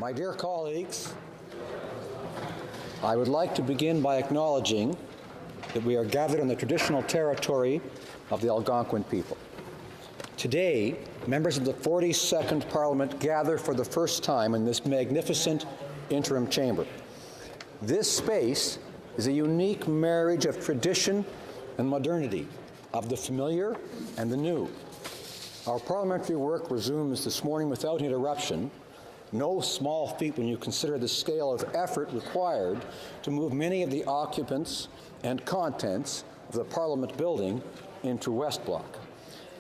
My dear colleagues, I would like to begin by acknowledging that we are gathered on the traditional territory of the Algonquin people. Today, members of the 42nd Parliament gather for the first time in this magnificent interim chamber. This space is a unique marriage of tradition and modernity, of the familiar and the new. Our parliamentary work resumes this morning without interruption, no small feat when you consider the scale of effort required to move many of the occupants and contents of the Parliament building into West Block.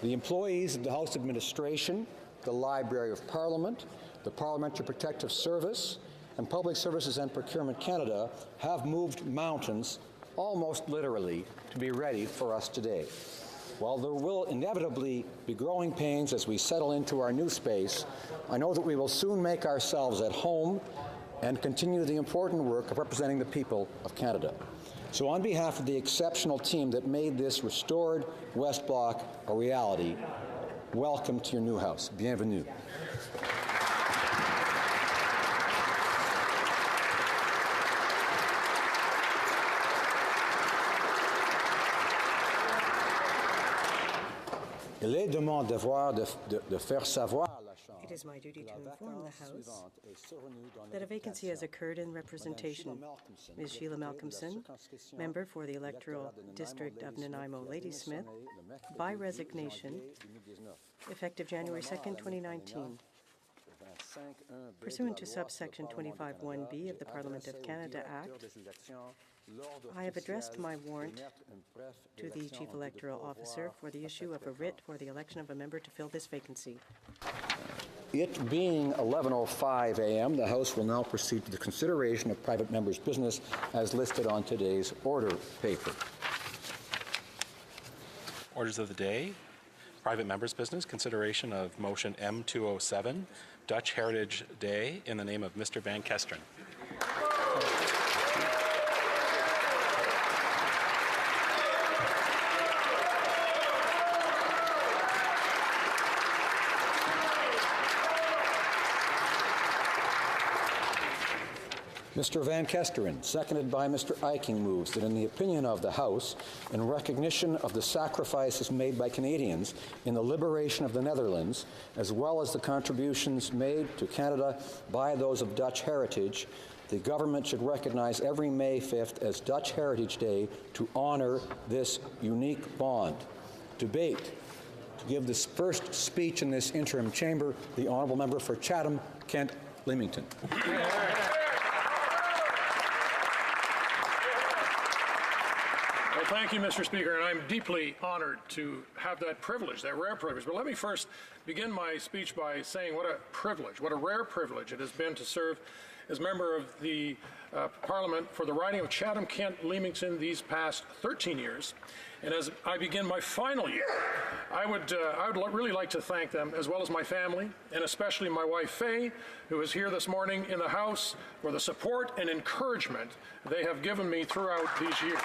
The employees of the House Administration, the Library of Parliament, the Parliamentary Protective Service, and Public Services and Procurement Canada have moved mountains, almost literally, to be ready for us today. While there will inevitably be growing pains as we settle into our new space, I know that we will soon make ourselves at home and continue the important work of representing the people of Canada. So on behalf of the exceptional team that made this restored West Block a reality, welcome to your new house. Bienvenue. It is my duty to inform the House that a vacancy has occurred in representation. Ms. Sheila Malcolmson, member for the electoral district of Nanaimo Ladysmith, by resignation, effective January 2nd, 2019. Pursuant to subsection 25(1)(b) of the Parliament of Canada Act, I have addressed my warrant to the Chief Electoral Officer for the issue of a writ for the election of a member to fill this vacancy. It being 11:05 a.m., the House will now proceed to the consideration of private members' business as listed on today's order paper. Orders of the day. Private members' business, consideration of motion M207, Dutch Heritage Day, in the name of Mr. Van Kesteren. Mr. Van Kesteren, seconded by Mr. Eiking, moves that in the opinion of the House, in recognition of the sacrifices made by Canadians in the liberation of the Netherlands, as well as the contributions made to Canada by those of Dutch heritage, the government should recognize every May 5th as Dutch Heritage Day to honor this unique bond. Debate. To give this first speech in this interim chamber, the honourable member for Chatham, Kent Leamington. Thank you, Mr. Speaker, and I'm deeply honored to have that privilege, that rare privilege. But let me first begin my speech by saying what a privilege, what a rare privilege it has been to serve as member of the Parliament for the riding of Chatham, Kent, Leamington these past 13 years. And as I begin my final year, I would really like to thank them, as well as my family, and especially my wife, Faye, who is here this morning in the House, for the support and encouragement they have given me throughout these years.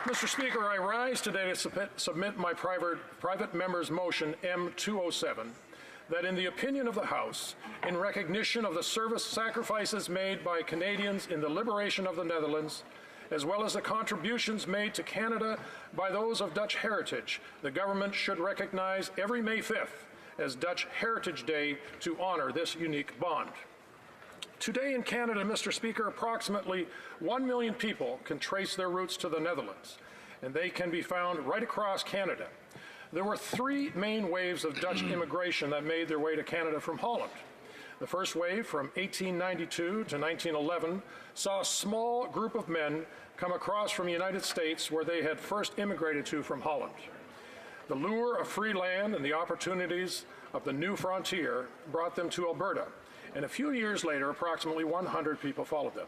Mr. Speaker, I rise today to submit my private member's motion M207, that in the opinion of the House, in recognition of the sacrifices made by Canadians in the liberation of the Netherlands, as well as the contributions made to Canada by those of Dutch heritage, the government should recognize every May 5th as Dutch Heritage Day to honor this unique bond. Today in Canada, Mr. Speaker, approximately 1 million people can trace their roots to the Netherlands, and they can be found right across Canada. There were three main waves of Dutch immigration that made their way to Canada from Holland. The first wave, from 1892 to 1911, saw a small group of men come across from the United States where they had first immigrated to from Holland. The lure of free land and the opportunities of the new frontier brought them to Alberta, and a few years later, approximately 100 people followed them.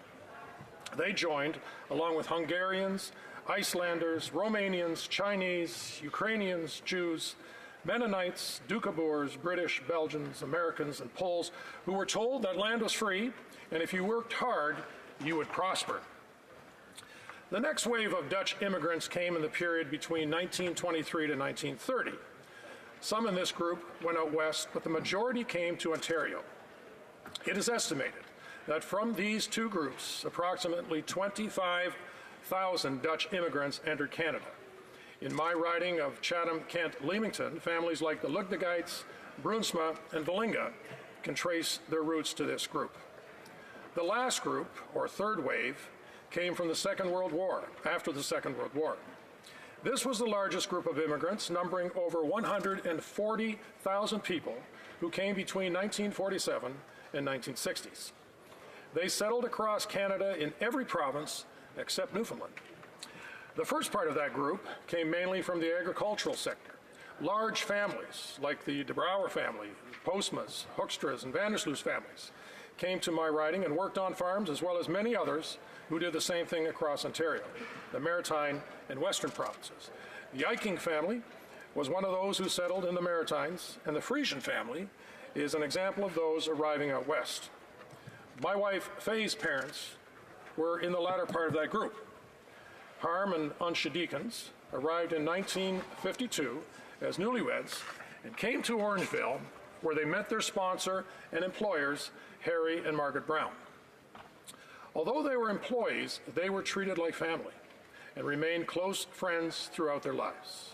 They joined, along with Hungarians, Icelanders, Romanians, Chinese, Ukrainians, Jews, Mennonites, Doukhobors, British, Belgians, Americans, and Poles, who were told that land was free, and if you worked hard, you would prosper. The next wave of Dutch immigrants came in the period between 1923 to 1930. Some in this group went out west, but the majority came to Ontario. It is estimated that from these two groups, approximately 25,000 Dutch immigrants entered Canada. In my riding of Chatham-Kent-Leamington, families like the Lugdegites, Brunsma, and Valinga can trace their roots to this group. The last group, or third wave, came from the Second World War, after the Second World War. This was the largest group of immigrants, numbering over 140,000 people who came between 1947 and 1960s. They settled across Canada in every province except Newfoundland. The first part of that group came mainly from the agricultural sector. Large families, like the De Brouwer family, Postmas, Hoekstras, and Vandersloos families, came to my riding and worked on farms, as well as many others who did the same thing across Ontario, the Maritime and Western provinces. The Eiking family was one of those who settled in the Maritimes, and the Frisian family is an example of those arriving out west. My wife Faye's parents were in the latter part of that group. Harm and Unsha Deacons arrived in 1952 as newlyweds and came to Orangeville, where they met their sponsor and employers, Harry and Margaret Brown. Although they were employees, they were treated like family and remained close friends throughout their lives.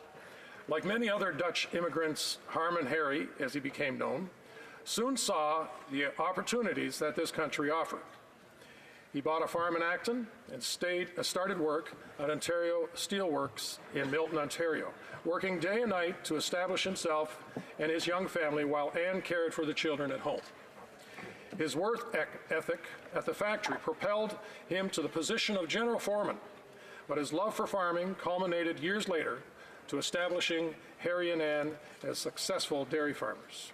Like many other Dutch immigrants, Harm and Harry, as he became known, soon saw the opportunities that this country offered. He bought a farm in Acton and started work at Ontario Steelworks in Milton, Ontario, working day and night to establish himself and his young family while Anne cared for the children at home. His work ethic at the factory propelled him to the position of general foreman, but his love for farming culminated years later to establishing Harry and Anne as successful dairy farmers.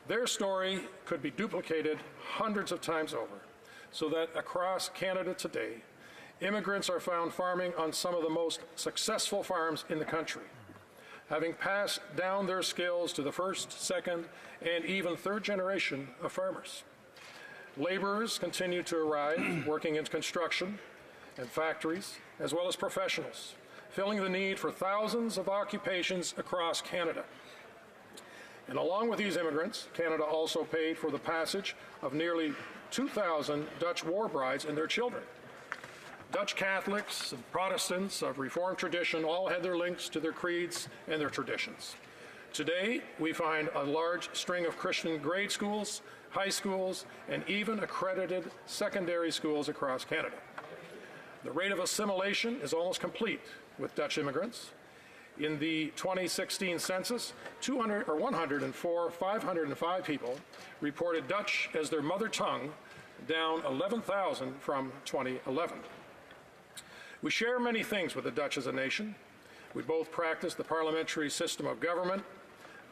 Their story could be duplicated hundreds of times over, so that across Canada today, immigrants are found farming on some of the most successful farms in the country, having passed down their skills to the first, second, and even third generation of farmers. Laborers continue to arrive, working in construction and factories, as well as professionals, filling the need for thousands of occupations across Canada. And along with these immigrants, Canada also paid for the passage of nearly 2,000 Dutch war brides and their children. Dutch Catholics and Protestants of Reformed tradition all had their links to their creeds and their traditions. Today, we find a large string of Christian grade schools, high schools, and even accredited secondary schools across Canada. The rate of assimilation is almost complete with Dutch immigrants. In the 2016 census, 505 people reported Dutch as their mother tongue, down 11,000 from 2011. We share many things with the Dutch as a nation. We both practice the parliamentary system of government.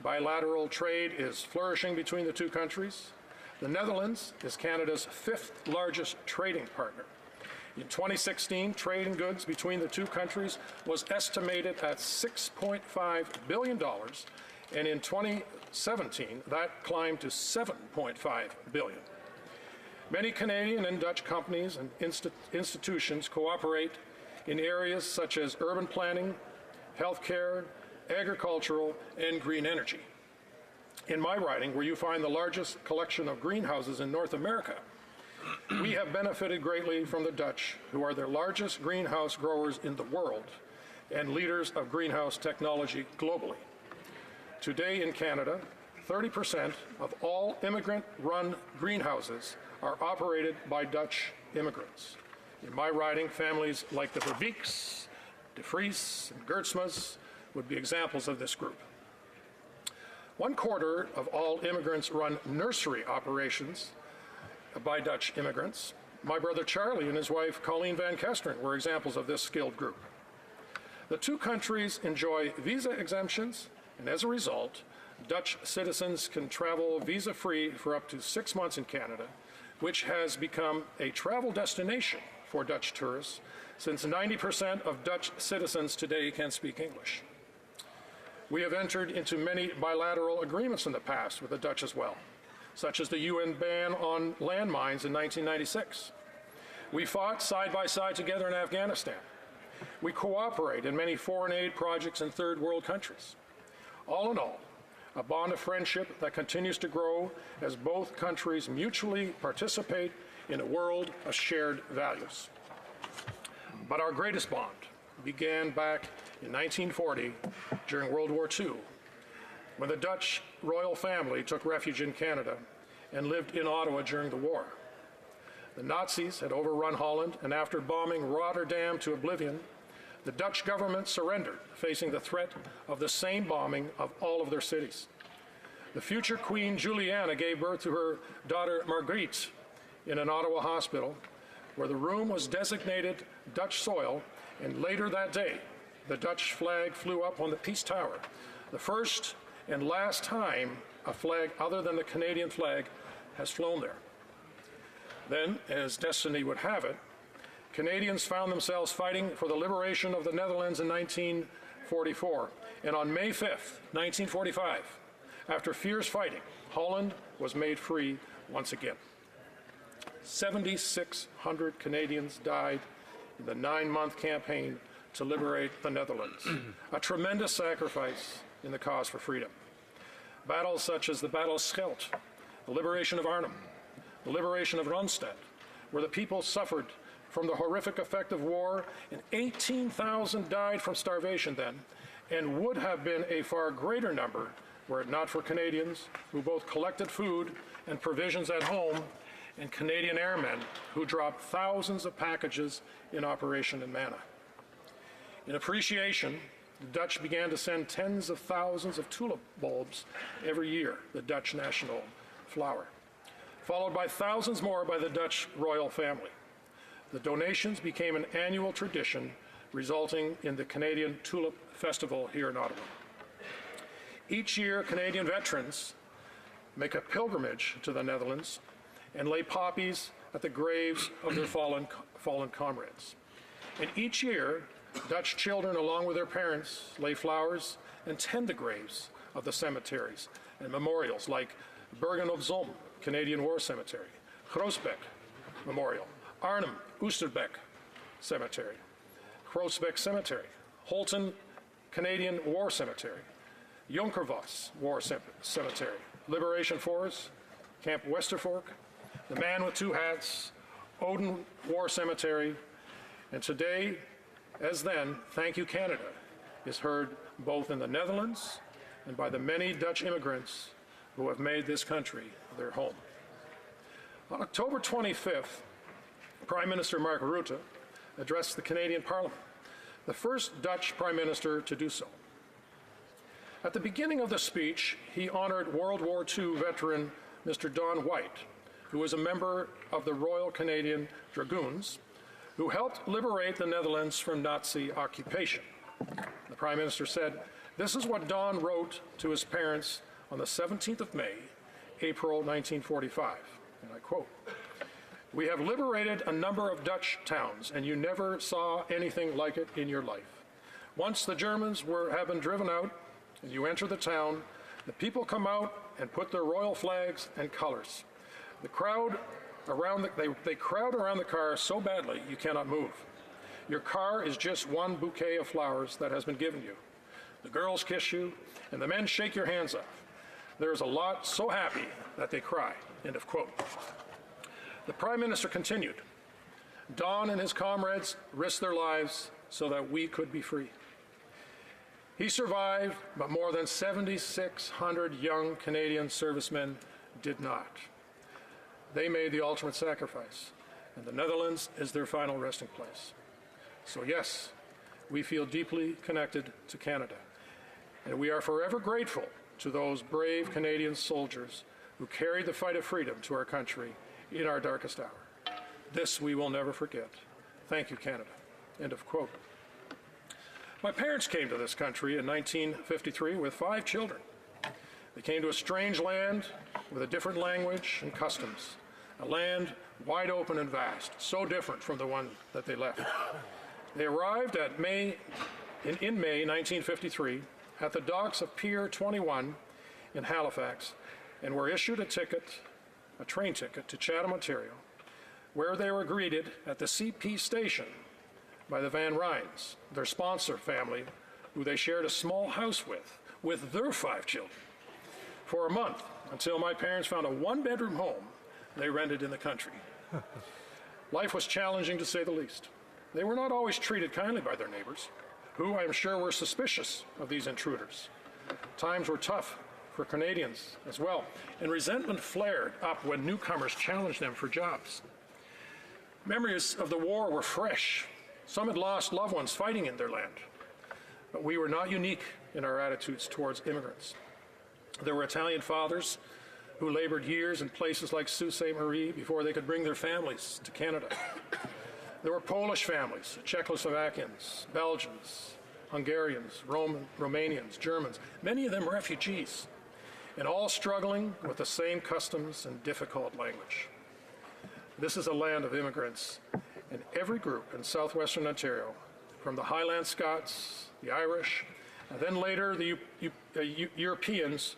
Bilateral trade is flourishing between the two countries. The Netherlands is Canada's fifth largest trading partner. In 2016, trade in goods between the two countries was estimated at $6.5 billion, and in 2017, that climbed to $7.5 billion. Many Canadian and Dutch companies and institutions cooperate in areas such as urban planning, healthcare, agricultural, and green energy. In my riding, where you find the largest collection of greenhouses in North America, we have benefited greatly from the Dutch, who are the largest greenhouse growers in the world and leaders of greenhouse technology globally. Today in Canada, 30% of all immigrant-run greenhouses are operated by Dutch immigrants. In my riding, families like the Verbeeks, De Vries, and Gertsmas would be examples of this group. 1/4 of all immigrants run nursery operations by Dutch immigrants. My brother Charlie and his wife Colleen Van Kesteren were examples of this skilled group. The two countries enjoy visa exemptions, and as a result, Dutch citizens can travel visa-free for up to 6 months in Canada, which has become a travel destination for Dutch tourists, since 90% of Dutch citizens today can speak English. We have entered into many bilateral agreements in the past with the Dutch as well, such as the UN ban on landmines in 1996. We fought side by side together in Afghanistan. We cooperate in many foreign aid projects in third world countries. All in all, a bond of friendship that continues to grow as both countries mutually participate in a world of shared values. But our greatest bond began back in 1940 during World War II, when the Dutch royal family took refuge in Canada and lived in Ottawa during the war. The Nazis had overrun Holland, and after bombing Rotterdam to oblivion, the Dutch government surrendered, facing the threat of the same bombing of all of their cities. The future Queen Juliana gave birth to her daughter Margriet in an Ottawa hospital, where the room was designated Dutch soil, and later that day, the Dutch flag flew up on the Peace Tower, the first and last time a flag other than the Canadian flag has flown there. Then, as destiny would have it, Canadians found themselves fighting for the liberation of the Netherlands in 1944. And on May 5th, 1945, after fierce fighting, Holland was made free once again. 7,600 Canadians died in the 9-month campaign to liberate the Netherlands, a tremendous sacrifice in the cause for freedom. Battles such as the Battle of Scheldt, the liberation of Arnhem, the liberation of Randstad, where the people suffered from the horrific effect of war, and 18,000 died from starvation then, and would have been a far greater number were it not for Canadians who both collected food and provisions at home, and Canadian airmen who dropped thousands of packages in Operation Manna. In appreciation, the Dutch began to send tens of thousands of tulip bulbs every year, the Dutch national flower, followed by thousands more by the Dutch royal family. The donations became an annual tradition, resulting in the Canadian Tulip Festival here in Ottawa. Each year, Canadian veterans make a pilgrimage to the Netherlands and lay poppies at the graves of their fallen comrades. And each year, Dutch children, along with their parents, lay flowers and tend the graves of the cemeteries and memorials like Bergen op Zoom, Canadian War Cemetery, Groesbeek Memorial, Arnhem Oosterbeek Cemetery, Groesbeek Cemetery, Holton Canadian War Cemetery, Jonkervos War Cemetery, Liberation Forest, Camp Westerfork, the Man with Two Hats, Odin War Cemetery, and today, as then, Thank You Canada is heard both in the Netherlands and by the many Dutch immigrants who have made this country their home. On October 25th, Prime Minister Mark Rutte addressed the Canadian Parliament, the first Dutch Prime Minister to do so. At the beginning of the speech, he honored World War II veteran Mr. Don White, who was a member of the Royal Canadian Dragoons, who helped liberate the Netherlands from Nazi occupation. The Prime Minister said, "This is what Don wrote to his parents on the 17th of May, April 1945, and I quote, 'We have liberated a number of Dutch towns, and you never saw anything like it in your life. Once the Germans have been driven out, and you enter the town, the people come out and put their royal flags and colors. They crowd around the car so badly you cannot move. Your car is just one bouquet of flowers that has been given you. The girls kiss you, and the men shake your hands off. There's a lot so happy that they cry,' end of quote." The Prime Minister continued, "Don and his comrades risked their lives so that we could be free. He survived, but more than 7,600 young Canadian servicemen did not. They made the ultimate sacrifice, and the Netherlands is their final resting place. So yes, we feel deeply connected to Canada, and we are forever grateful to those brave Canadian soldiers who carried the fight of freedom to our country in our darkest hour. This we will never forget. Thank you, Canada," end of quote. My parents came to this country in 1953 with 5 children. They came to a strange land with a different language and customs, a land wide open and vast, so different from the one that they left. They arrived in May 1953 at the docks of Pier 21 in Halifax and were issued a train ticket to Chatham, Ontario, where they were greeted at the CP station by the Van Ryns, their sponsor family, who they shared a small house with with their 5 children for a month until my parents found a one-bedroom home they rented in the country. Life was challenging, to say the least. They were not always treated kindly by their neighbors, who I am sure were suspicious of these intruders. Times were tough for Canadians as well, and resentment flared up when newcomers challenged them for jobs. Memories of the war were fresh. Some had lost loved ones fighting in their land. But we were not unique in our attitudes towards immigrants. There were Italian fathers who labored years in places like Sault Ste. Marie before they could bring their families to Canada. There were Polish families, Czechoslovakians, Belgians, Hungarians, Romanians, Germans, many of them refugees, and all struggling with the same customs and difficult language. This is a land of immigrants, and every group in southwestern Ontario, from the Highland Scots, the Irish, and then later the Europeans,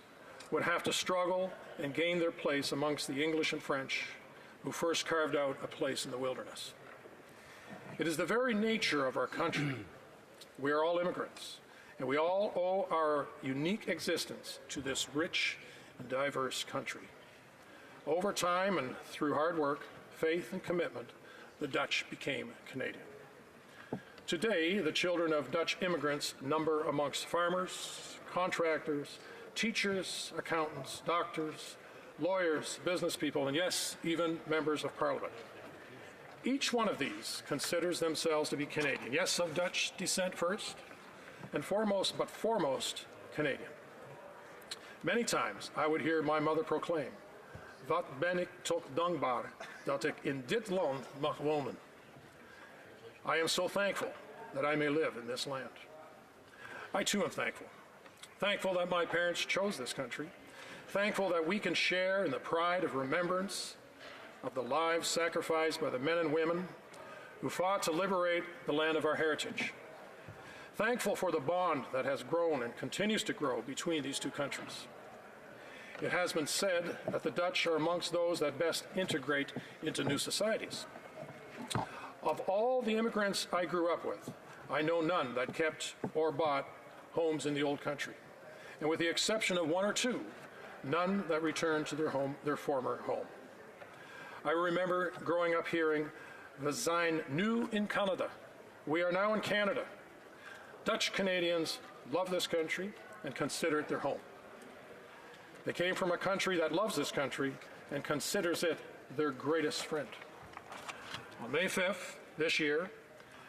would have to struggle and gain their place amongst the English and French, who first carved out a place in the wilderness. It is the very nature of our country. We are all immigrants, and we all owe our unique existence to this rich and diverse country. Over time and through hard work, faith, and commitment, the Dutch became Canadian. Today, the children of Dutch immigrants number amongst farmers, contractors, teachers, accountants, doctors, lawyers, business people, and yes, even members of Parliament. Each one of these considers themselves to be Canadian. Yes, of Dutch descent first, and foremost Canadian. Many times I would hear my mother proclaim, "Wat ben ik toch dankbaar dat ik in dit land mag wonen." I am so thankful that I may live in this land. I too am thankful. Thankful that my parents chose this country. Thankful that we can share in the pride of remembrance of the lives sacrificed by the men and women who fought to liberate the land of our heritage. Thankful for the bond that has grown and continues to grow between these two countries. It has been said that the Dutch are amongst those that best integrate into new societies. Of all the immigrants I grew up with, I know none that kept or bought homes in the old country. And with the exception of 1 or 2, none that returned to their former home. I remember growing up hearing, "We zijn nu in Canada." We are now in Canada. Dutch Canadians love this country and consider it their home. They came from a country that loves this country and considers it their greatest friend. On May 5th this year,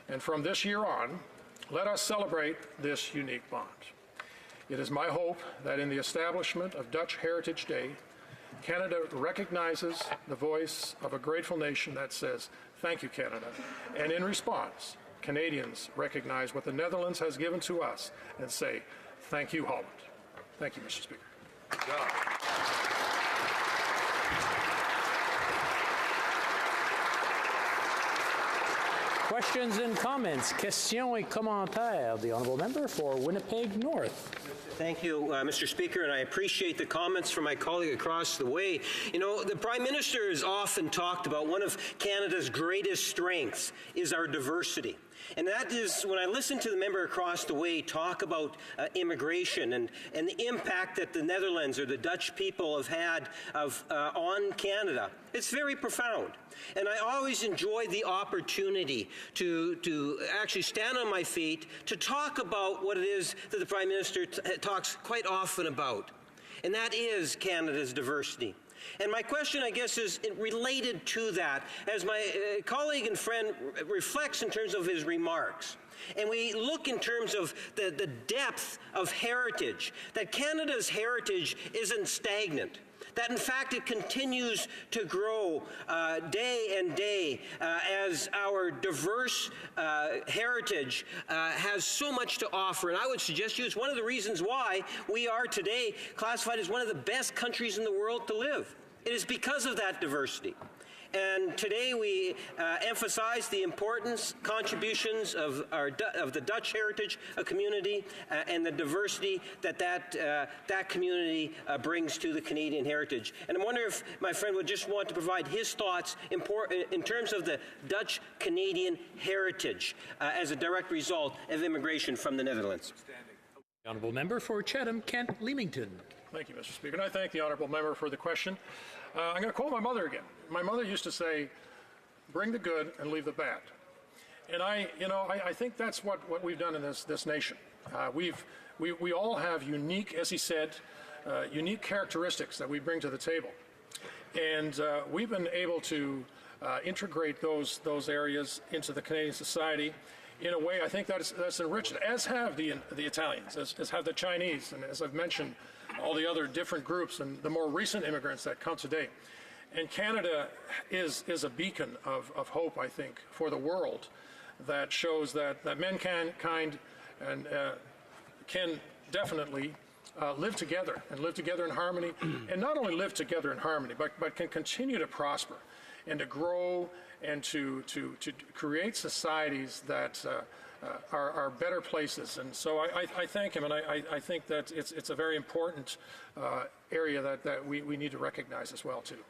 and from this year on, let us celebrate this unique bond. It is my hope that in the establishment of Dutch Heritage Day, Canada recognizes the voice of a grateful nation that says, "Thank you, Canada." And in response, Canadians recognize what the Netherlands has given to us and say, "Thank you, Holland." Thank you, Mr. Speaker. Questions and comments. Questions et commentaires. The honourable member for Winnipeg North. Thank you, Mr. Speaker, and I appreciate the comments from my colleague across the way. You know, the Prime Minister has often talked about one of Canada's greatest strengths is our diversity. And that is, when I listen to the member across the way talk about immigration and the impact that the Netherlands or the Dutch people have had on Canada, it's very profound. And I always enjoy the opportunity to actually stand on my feet to talk about what it is that the Prime Minister talks quite often about, and that is Canada's diversity. And my question, I guess, is related to that, as my colleague and friend reflects in terms of his remarks. And we look in terms of the depth of heritage, that Canada's heritage isn't stagnant, that in fact it continues to grow day and day as our diverse heritage has so much to offer. And I would suggest to you it's one of the reasons why we are today classified as one of the best countries in the world to live. It is because of that diversity. And today we emphasize the importance, contributions of the Dutch heritage community and the diversity that community brings to the Canadian heritage. And I wonder if my friend would just want to provide his thoughts in terms of the Dutch-Canadian heritage as a direct result of immigration from the Netherlands. The honourable member for Chatham-Kent-Leamington. Thank you, Mr. Speaker. And I thank the honourable member for the question. I'm going to quote my mother again. My mother used to say, "Bring the good and leave the bad." And I think that's what we've done in this nation. We all have unique, as he said, unique characteristics that we bring to the table. And we've been able to integrate those areas into the Canadian society in a way I think that's enriched, as have the Italians, as have the Chinese, and as I've mentioned, all the other different groups and the more recent immigrants that come today. And Canada is a beacon of hope, I think, for the world that shows that mankind and can definitely live together and live together in harmony, and not only live together in harmony, but can continue to prosper and to grow and to create societies that are better places. And so I thank him, and I think that it's a very important area that we need to recognize as well, too.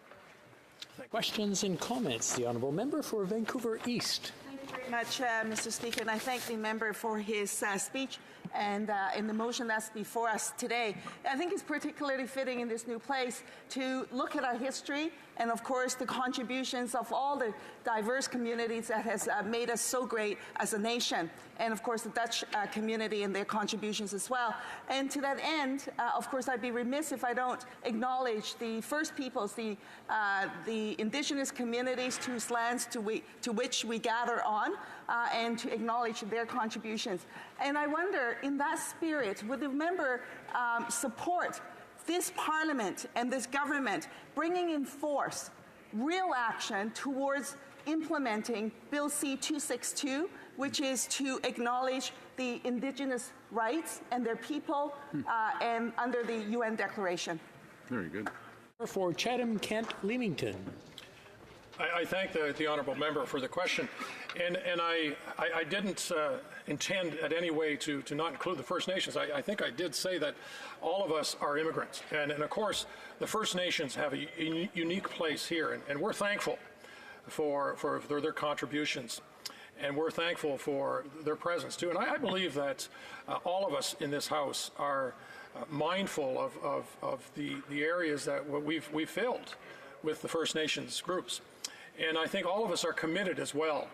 Questions and comments? The honourable member for Vancouver East. Thank you very much, Mr. Speaker, and I thank the member for his speech and in the motion that's before us today. I think it's particularly fitting in this new place to look at our history and, of course, the contributions of all the diverse communities that has made us so great as a nation, and, of course, the Dutch community and their contributions as well. And to that end, of course, I'd be remiss if I don't acknowledge the First Peoples, the Indigenous communities whose lands to which we gather on, and to acknowledge their contributions. And I wonder, in that spirit, would the member support this Parliament and this government bringing in force real action towards implementing Bill C-262, which is to acknowledge the Indigenous rights and their people and under the UN Declaration? Very good. For Chatham-Kent-Leamington. I thank the honourable member for the question, and I didn't intend at any way to not include the First Nations. I think I did say that all of us are immigrants, and of course the First Nations have a unique place here, and we're thankful for their contributions, and we're thankful for their presence too. And I believe that all of us in this House are mindful of the areas that we've filled with the First Nations groups. And I think all of us are committed as well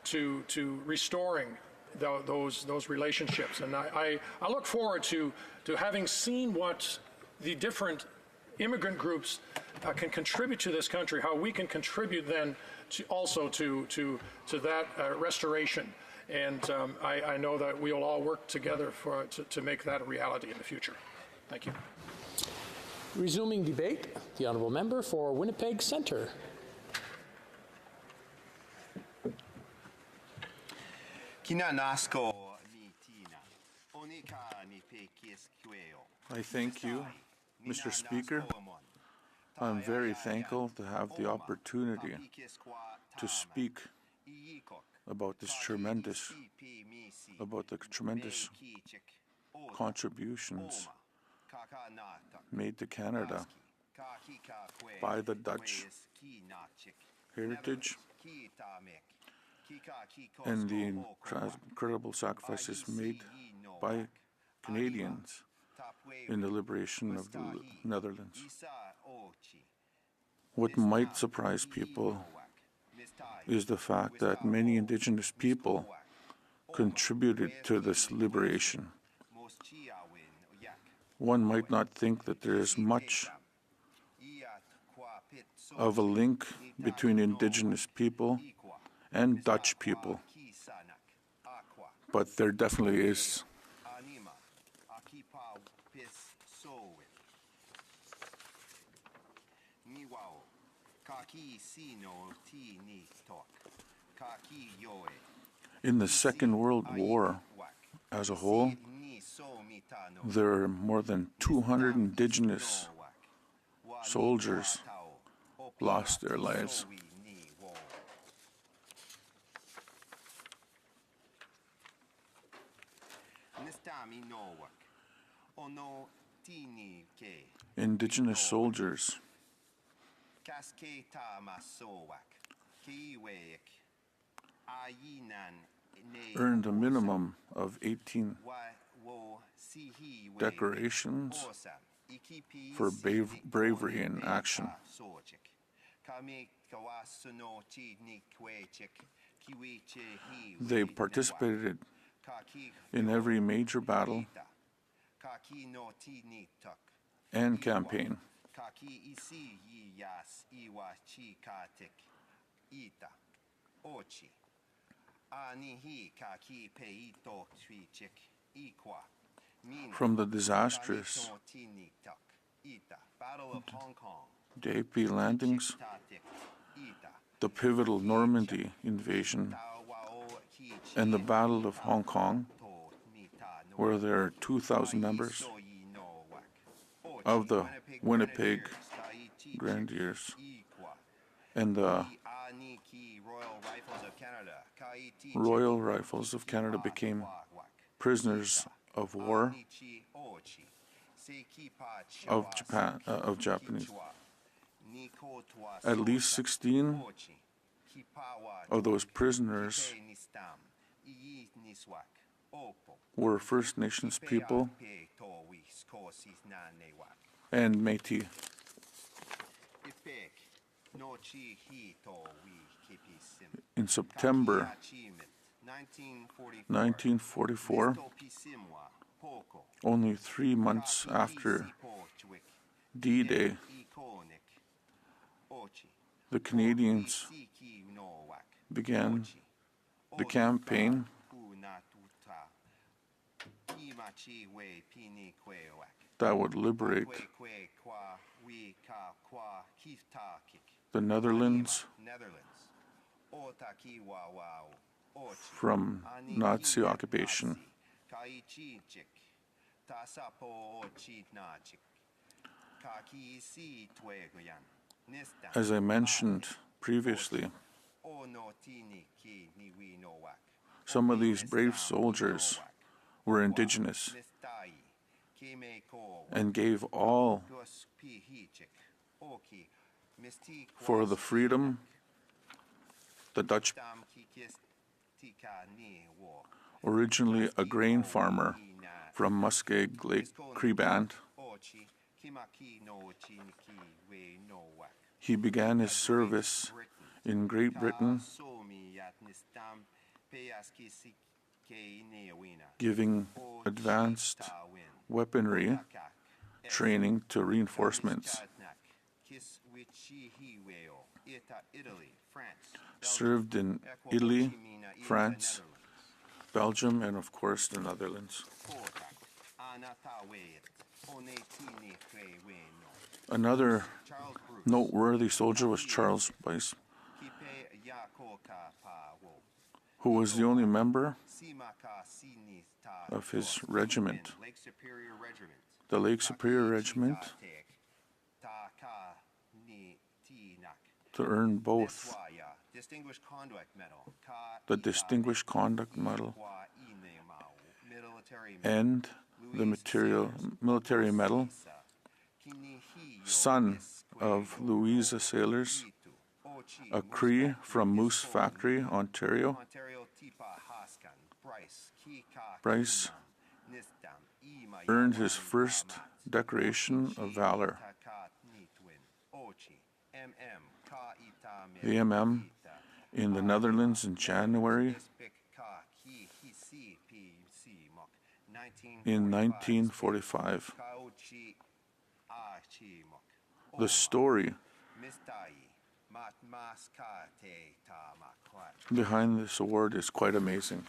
to restoring those relationships. And I look forward to having seen what the different immigrant groups can contribute to this country, how we can contribute then also to that restoration. And I know that we will all work together to make that a reality in the future. Thank you. Resuming debate, the honourable member for Winnipeg Centre. I thank you, Mr. Speaker. I'm very thankful to have the opportunity to speak about the tremendous contributions made to Canada by the Dutch heritage and the incredible sacrifices made by Canadians in the liberation of the Netherlands. What might surprise people is the fact that many Indigenous people contributed to this liberation. One might not think that there is much of a link between Indigenous people and Dutch people, but there definitely is. In the Second World War as a whole, there are more than 200 Indigenous soldiers lost their lives. Indigenous soldiers earned a minimum of 18 decorations for bravery in action. They participated in every major battle and campaign. From the disastrous DAP landings, the pivotal Normandy invasion, and the Battle of Hong Kong, where there are 2,000 members of the Winnipeg Grenadiers, and the Royal Rifles of Canada became prisoners of war of Japanese. At least 16 of those prisoners were First Nations people and Métis. In September 1944, only 3 months after D-Day, the Canadians began the campaign that would liberate the Netherlands from Nazi occupation. As I mentioned previously, some of these brave soldiers were Indigenous and gave all for the freedom the Dutch, originally a grain farmer from Muskeg Lake Cree-Band. He began his service in Great Britain, giving advanced weaponry training to reinforcements. Served in Italy, France, Belgium, and of course the Netherlands. Another noteworthy soldier was Charles Weiss, who was the only member of his regiment, the Lake Superior Regiment, to earn both the Distinguished Conduct Medal and the Military Medal. Son of Louisa sailors, a Cree from Moose Factory, Ontario, Bryce earned his first Decoration of Valor, the MM, in the Netherlands in January in 1945. The story behind this award is quite amazing.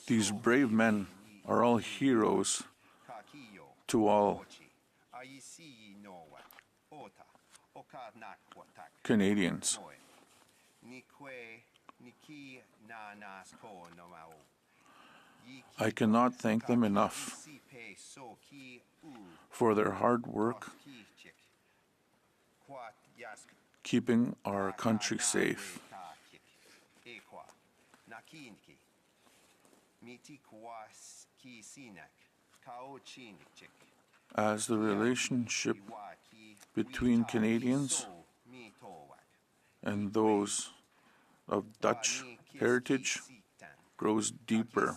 These brave men are all heroes to all Canadians. I cannot thank them enough for their hard work keeping our country safe. As the relationship between Canadians and those of Dutch heritage grows deeper.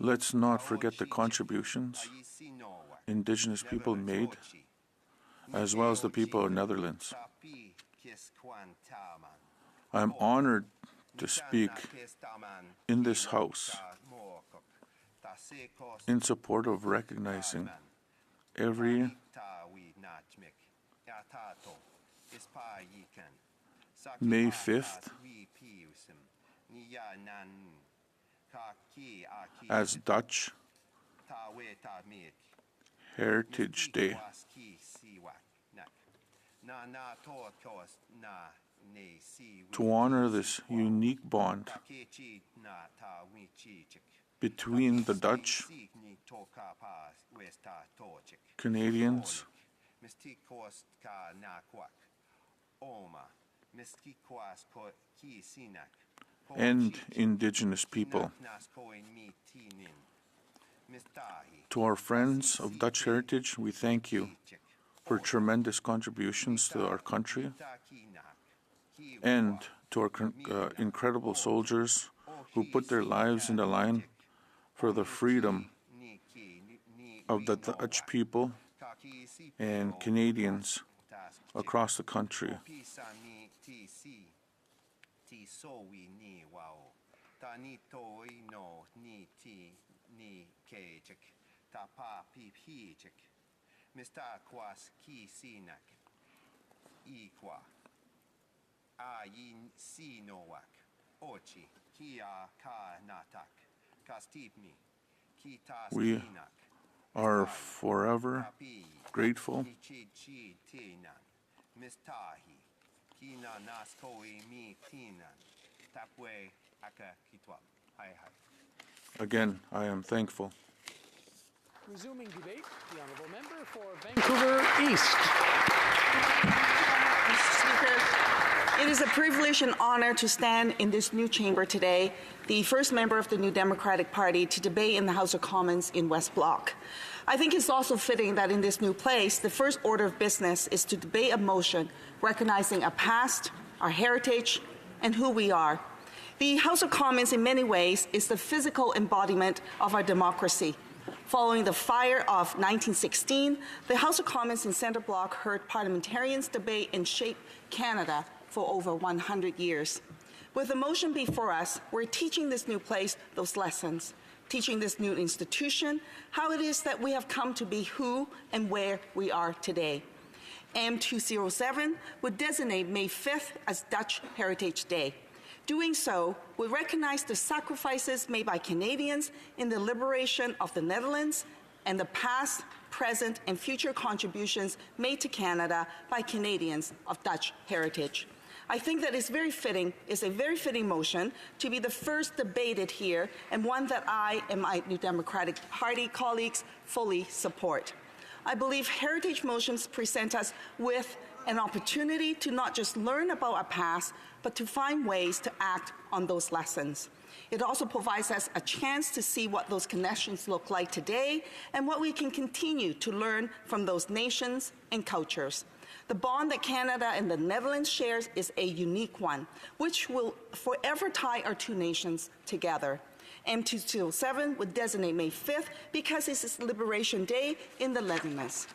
Let's not forget the contributions Indigenous people made, as well as the people of the Netherlands. I am honored to speak in this House in support of recognizing every May 5th as Dutch Heritage Day. To honor this unique bond between the Dutch, Canadians, and Indigenous people. To our friends of Dutch heritage, we thank you for tremendous contributions to our country, and to our incredible soldiers who put their lives in the line for the freedom of the Dutch people and Canadians across the country. We are forever grateful Again, I am thankful. Resuming debate, the honourable member for Vancouver East. Mr. Speaker, it is a privilege and honor to stand in this new chamber today, the first member of the New Democratic Party to debate in the House of Commons in West Block. I think it's also fitting that in this new place, the first order of business is to debate a motion recognizing our past, our heritage, and who we are. The House of Commons, in many ways, is the physical embodiment of our democracy. Following the fire of 1916, the House of Commons in Centre Block heard parliamentarians debate and shape Canada for over 100 years. With the motion before us, we're teaching this new place those lessons, teaching this new institution how it is that we have come to be who and where we are today. M207 would designate May 5th as Dutch Heritage Day. Doing so would recognize the sacrifices made by Canadians in the liberation of the Netherlands and the past, present, and future contributions made to Canada by Canadians of Dutch heritage. I think that it's a very fitting motion to be the first debated here, and one that I and my New Democratic Party colleagues fully support. I believe heritage motions present us with an opportunity to not just learn about our past, but to find ways to act on those lessons. It also provides us a chance to see what those connections look like today and what we can continue to learn from those nations and cultures. The bond that Canada and the Netherlands shares is a unique one, which will forever tie our two nations together. M207 would designate May 5th because it's its Liberation Day in the Netherlands.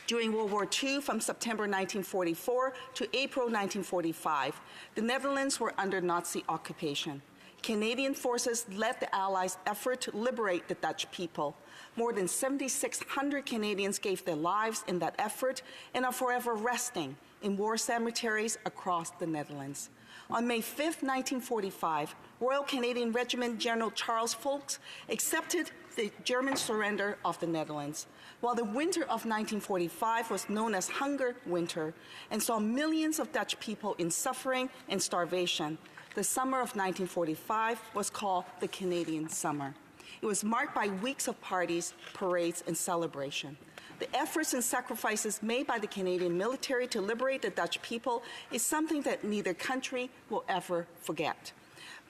During World War II, from September 1944 to April 1945, the Netherlands were under Nazi occupation. Canadian forces led the Allies' effort to liberate the Dutch people. More than 7,600 Canadians gave their lives in that effort and are forever resting in war cemeteries across the Netherlands. On May 5, 1945, Royal Canadian Regiment General Charles Foulkes accepted the German surrender of the Netherlands. While the winter of 1945 was known as Hunger Winter and saw millions of Dutch people in suffering and starvation, the summer of 1945 was called the Canadian Summer. It was marked by weeks of parties, parades, and celebration. The efforts and sacrifices made by the Canadian military to liberate the Dutch people is something that neither country will ever forget.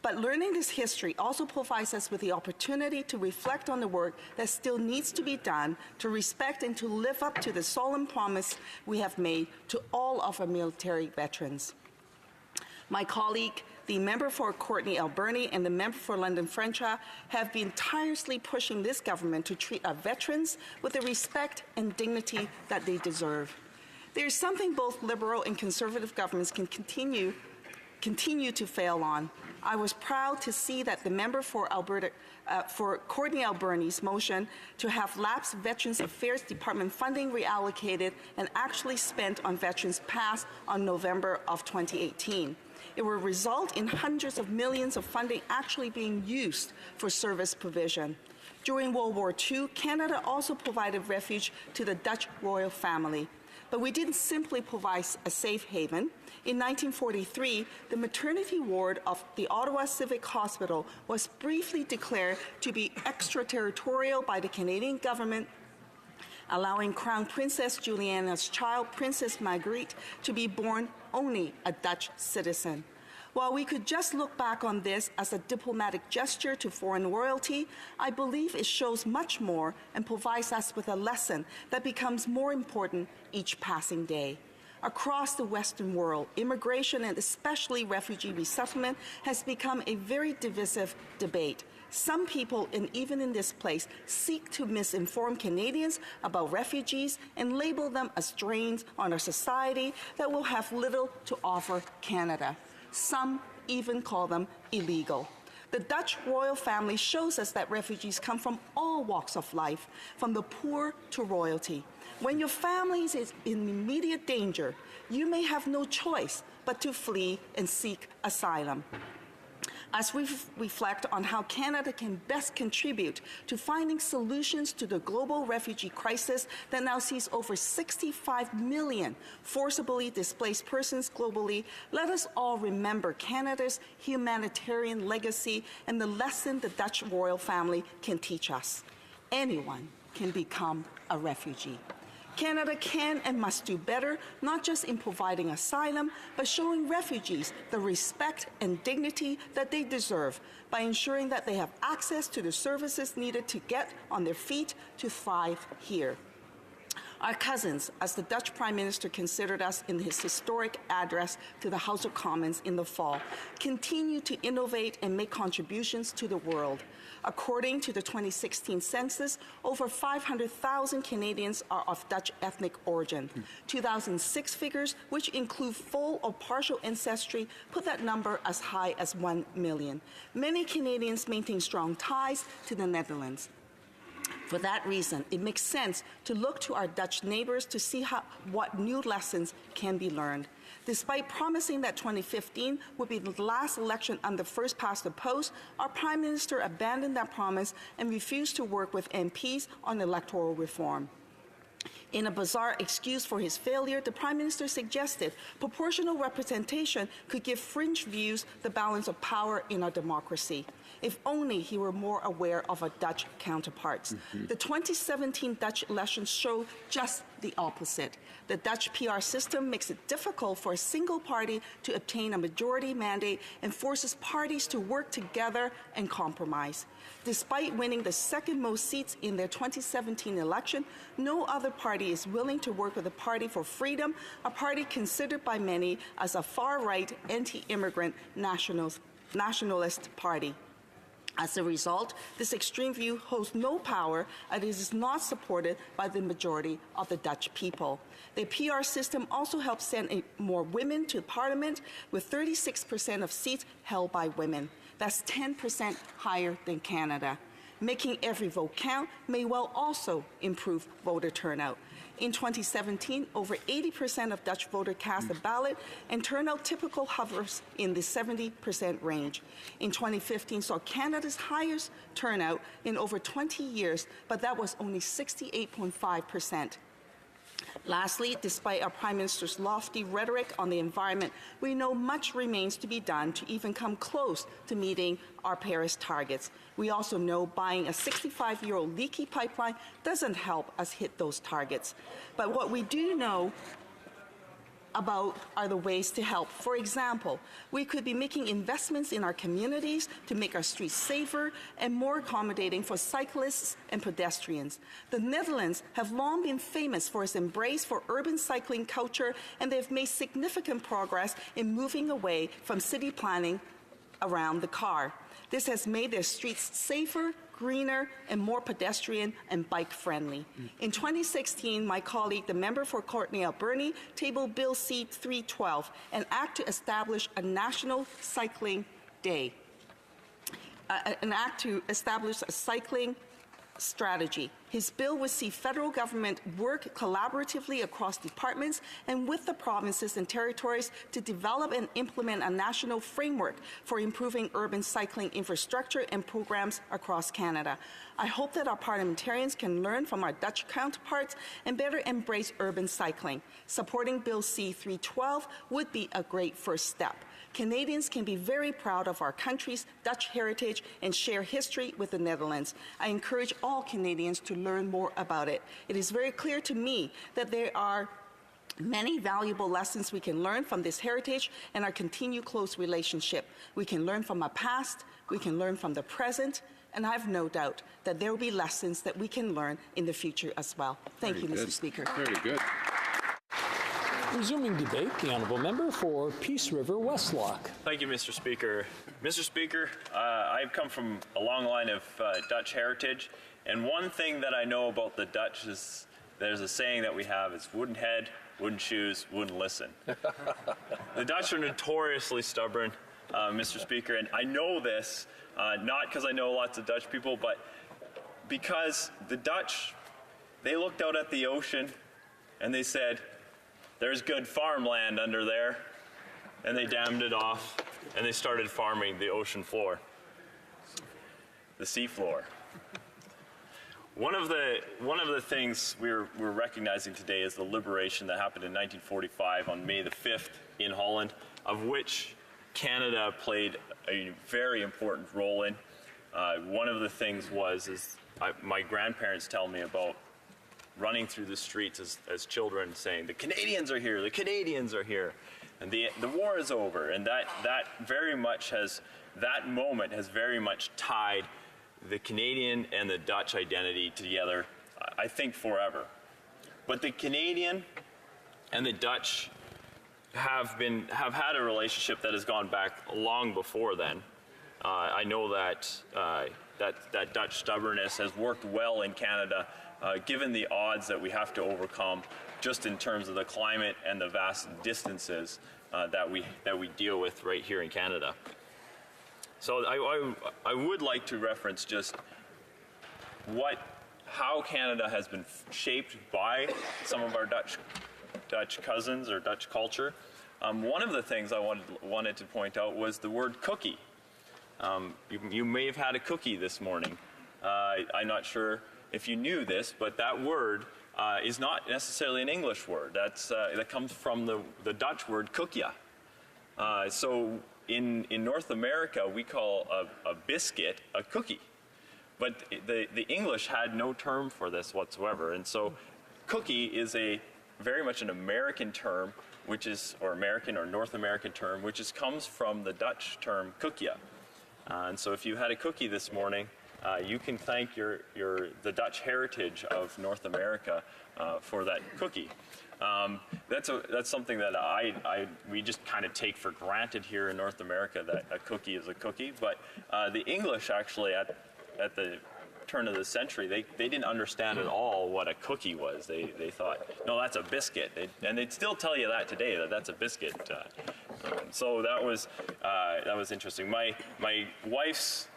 But learning this history also provides us with the opportunity to reflect on the work that still needs to be done to respect and to live up to the solemn promise we have made to all of our military veterans. My colleague, the member for Courtenay Alberni and the member for London Frencha have been tirelessly pushing this government to treat our veterans with the respect and dignity that they deserve. There is something both Liberal and Conservative governments can continue to fail on. I was proud to see that the member for Courtenay Alberni's motion to have lapsed Veterans Affairs Department funding reallocated and actually spent on veterans passed on November of 2018. It will result in hundreds of millions of funding actually being used for service provision. During World War II, Canada also provided refuge to the Dutch royal family. But we didn't simply provide a safe haven. In 1943, the maternity ward of the Ottawa Civic Hospital was briefly declared to be extraterritorial by the Canadian government, allowing Crown Princess Juliana's child, Princess Marguerite, to be born only a Dutch citizen. While we could just look back on this as a diplomatic gesture to foreign royalty, I believe it shows much more and provides us with a lesson that becomes more important each passing day. Across the Western world, immigration and especially refugee resettlement has become a very divisive debate. Some people, and even in this place, seek to misinform Canadians about refugees and label them as drains on our society that will have little to offer Canada. Some even call them illegal. The Dutch royal family shows us that refugees come from all walks of life, from the poor to royalty. When your family is in immediate danger, you may have no choice but to flee and seek asylum. As we reflect on how Canada can best contribute to finding solutions to the global refugee crisis that now sees over 65 million forcibly displaced persons globally, let us all remember Canada's humanitarian legacy and the lesson the Dutch royal family can teach us. Anyone can become a refugee. Canada can and must do better, not just in providing asylum, but showing refugees the respect and dignity that they deserve by ensuring that they have access to the services needed to get on their feet to thrive here. Our cousins, as the Dutch Prime Minister considered us in his historic address to the House of Commons in the fall, continue to innovate and make contributions to the world. According to the 2016 census, over 500,000 Canadians are of Dutch ethnic origin. 2006 figures, which include full or partial ancestry, put that number as high as 1 million. Many Canadians maintain strong ties to the Netherlands. For that reason, it makes sense to look to our Dutch neighbors to see what new lessons can be learned. Despite promising that 2015 would be the last election under first past the post, our Prime Minister abandoned that promise and refused to work with MPs on electoral reform. In a bizarre excuse for his failure, the Prime Minister suggested proportional representation could give fringe views the balance of power in our democracy. If only he were more aware of our Dutch counterparts. The 2017 Dutch elections show just the opposite. The Dutch PR system makes it difficult for a single party to obtain a majority mandate and forces parties to work together and compromise. Despite winning the second most seats in their 2017 election, no other party is willing to work with the Party for Freedom, a party considered by many as a far-right, anti-immigrant nationalist party. As a result, this extreme view holds no power and it is not supported by the majority of the Dutch people. The PR system also helps send more women to Parliament, with 36% of seats held by women. That's 10% higher than Canada. Making every vote count may well also improve voter turnout. In 2017, over 80% of Dutch voters cast a ballot, and turnout typical hovers in the 70% range. In 2015, saw Canada's highest turnout in over 20 years, but that was only 68.5%. Lastly, despite our Prime Minister's lofty rhetoric on the environment, we know much remains to be done to even come close to meeting our Paris targets. We also know buying a 65-year-old leaky pipeline doesn't help us hit those targets. But what we do know about are the ways to help. For example, we could be making investments in our communities to make our streets safer and more accommodating for cyclists and pedestrians. The Netherlands have long been famous for its embrace for urban cycling culture, and they've made significant progress in moving away from city planning around the car. This has made their streets safer, greener, and more pedestrian and bike-friendly. In 2016, my colleague, the member for Courtenay-Alberni, tabled Bill C-312, an act to establish a national cycling day, an act to establish a cycling strategy. His bill would see federal government work collaboratively across departments and with the provinces and territories to develop and implement a national framework for improving urban cycling infrastructure and programs across Canada. I hope that our parliamentarians can learn from our Dutch counterparts and better embrace urban cycling. Supporting Bill C-312 would be a great first step. Canadians can be very proud of our country's Dutch heritage and share history with the Netherlands. I encourage all Canadians to learn more about it. It is very clear to me that there are many valuable lessons we can learn from this heritage and our continued close relationship. We can learn from our past, we can learn from the present, and I have no doubt that there will be lessons that we can learn in the future as well. Thank you, Mr. Speaker. Very good. Resuming debate, the honourable member for Peace River Westlock. Thank you, Mr. Speaker. Mr. Speaker, I've come from a long line of Dutch heritage, and one thing that I know about the Dutch is there's a saying that we have, it's wooden head, wooden shoes, wouldn't listen. The Dutch are notoriously stubborn, Mr. Speaker, and I know this, not because I know lots of Dutch people, but because the Dutch, they looked out at the ocean and they said, there's good farmland under there, and they dammed it off, and they started farming the ocean floor, the sea floor. One of the things we're recognizing today is the liberation that happened in 1945 on May the 5th in Holland, of which Canada played a very important role in. One of the things my grandparents tell me about running through the streets as children saying, the Canadians are here, the Canadians are here, and the war is over. And that moment has very much tied the Canadian and the Dutch identity together, I think forever. But the Canadian and the Dutch have had a relationship that has gone back long before then. I know that Dutch stubbornness has worked well in Canada, given the odds that we have to overcome just in terms of the climate and the vast distances that we deal with right here in Canada. So I would like to reference just how Canada has been shaped by some of our Dutch cousins or Dutch culture. One of the things I wanted to point out was the word cookie. You may have had a cookie this morning. I'm not sure if you knew this, but that word is not necessarily an English word. That comes from the Dutch word koekje. So in North America, we call a biscuit a cookie. But the English had no term for this whatsoever. And so cookie is very much an American term, or American or North American term, which comes from the Dutch term koekje. And so if you had a cookie this morning, you can thank the Dutch heritage of North America for that cookie. That's something that we just kind of take for granted here in North America, that a cookie is a cookie. But the English actually at the turn of the century, they didn't understand at all what a cookie was. They thought, no, that's a biscuit. And they'd still tell you that today, that's a biscuit. So that was interesting. My wife's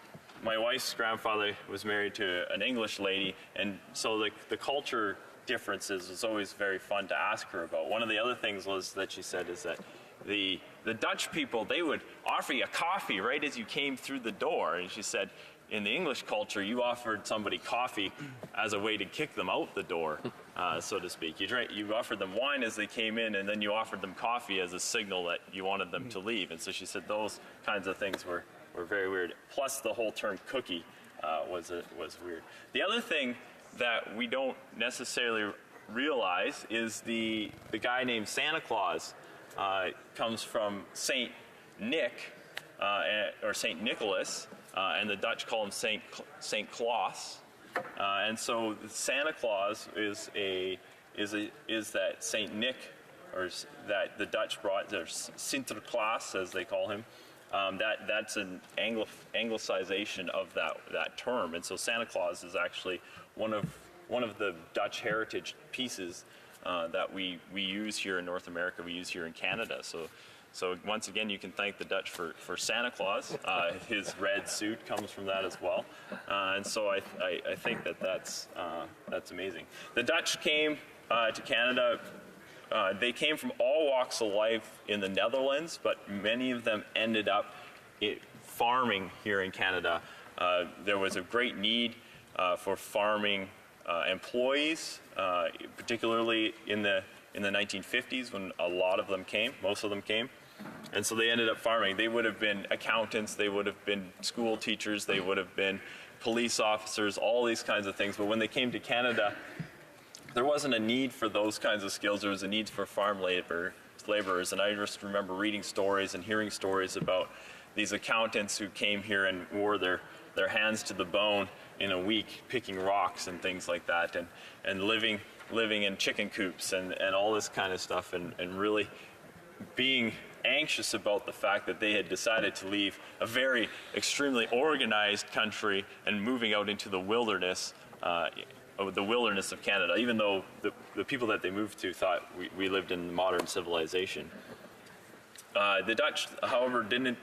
grandfather was married to an English lady, and so the culture differences was always very fun to ask her about. One of the other things that she said is that the Dutch people, they would offer you coffee right as you came through the door, and she said, in the English culture, you offered somebody coffee as a way to kick them out the door, so to speak. You offered them wine as they came in, and then you offered them coffee as a signal that you wanted them to leave. And so she said those kinds of things were very weird. Plus, the whole term cookie was weird. The other thing that we don't necessarily realize is the guy named Santa Claus comes from Saint Nick, or Saint Nicholas, and the Dutch call him Saint Claus. And so Santa Claus is that Saint Nick, or that the Dutch brought, there's Sinterklaas as they call him. That's an anglicization of that term, and so Santa Claus is actually one of the Dutch heritage pieces that we use here in North America, we use here in Canada. So once again, you can thank the Dutch for Santa Claus. His red suit comes from that as well, and so I think that's amazing. The Dutch came to Canada. They came from all walks of life in the Netherlands, but many of them ended up farming here in Canada. There was a great need for farming employees, particularly in the 1950s when a lot of them came, most of them came. And so they ended up farming. They would have been accountants, they would have been school teachers, they would have been police officers, all these kinds of things. But when they came to Canada, there wasn't a need for those kinds of skills. There was a need for farm laborers. And I just remember reading stories and hearing stories about these accountants who came here and wore their hands to the bone in a week, picking rocks and things like that, and living in chicken coops and all this kind of stuff, and really being anxious about the fact that they had decided to leave a very extremely organized country and moving out into the wilderness of Canada, even though the people that they moved to thought we lived in modern civilization. The Dutch, however, didn't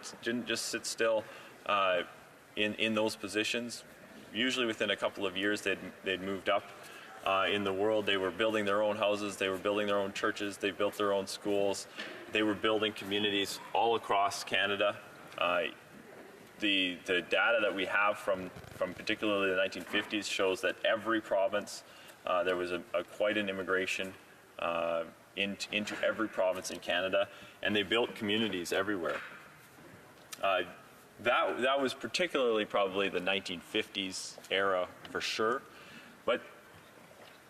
just sit still in those positions. Usually within a couple of years they'd moved up in the world. They were building their own houses, they were building their own churches, they built their own schools, they were building communities all across Canada. The data that we have from particularly the 1950s shows that every province, there was quite an immigration into every province in Canada, and they built communities everywhere. That was particularly probably the 1950s era for sure, but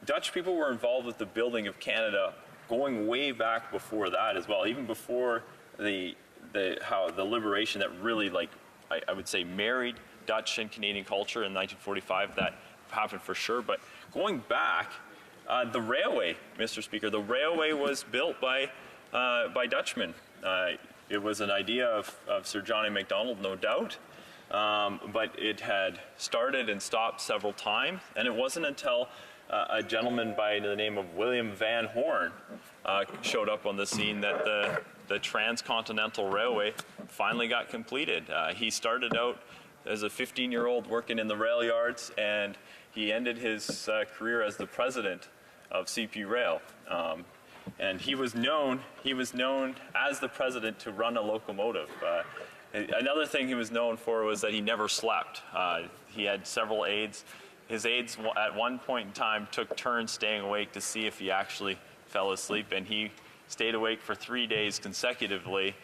Dutch people were involved with the building of Canada going way back before that as well, even before the liberation that really, like, I would say, married Dutch and Canadian culture in 1945. That happened for sure. But going back, the railway, Mr. Speaker, the railway was built by Dutchmen. It was an idea of Sir John A. Macdonald, no doubt, but it had started and stopped several times, and it wasn't until a gentleman by the name of William Van Horn showed up on the scene that the Transcontinental Railway finally got completed. He started out as a 15-year-old working in the rail yards, and he ended his career as the president of CP Rail. And he was known as the president to run a locomotive. Another thing he was known for was that he never slept. He had several aides. His aides at one point in time took turns staying awake to see if he actually fell asleep, and he stayed awake for 3 days consecutively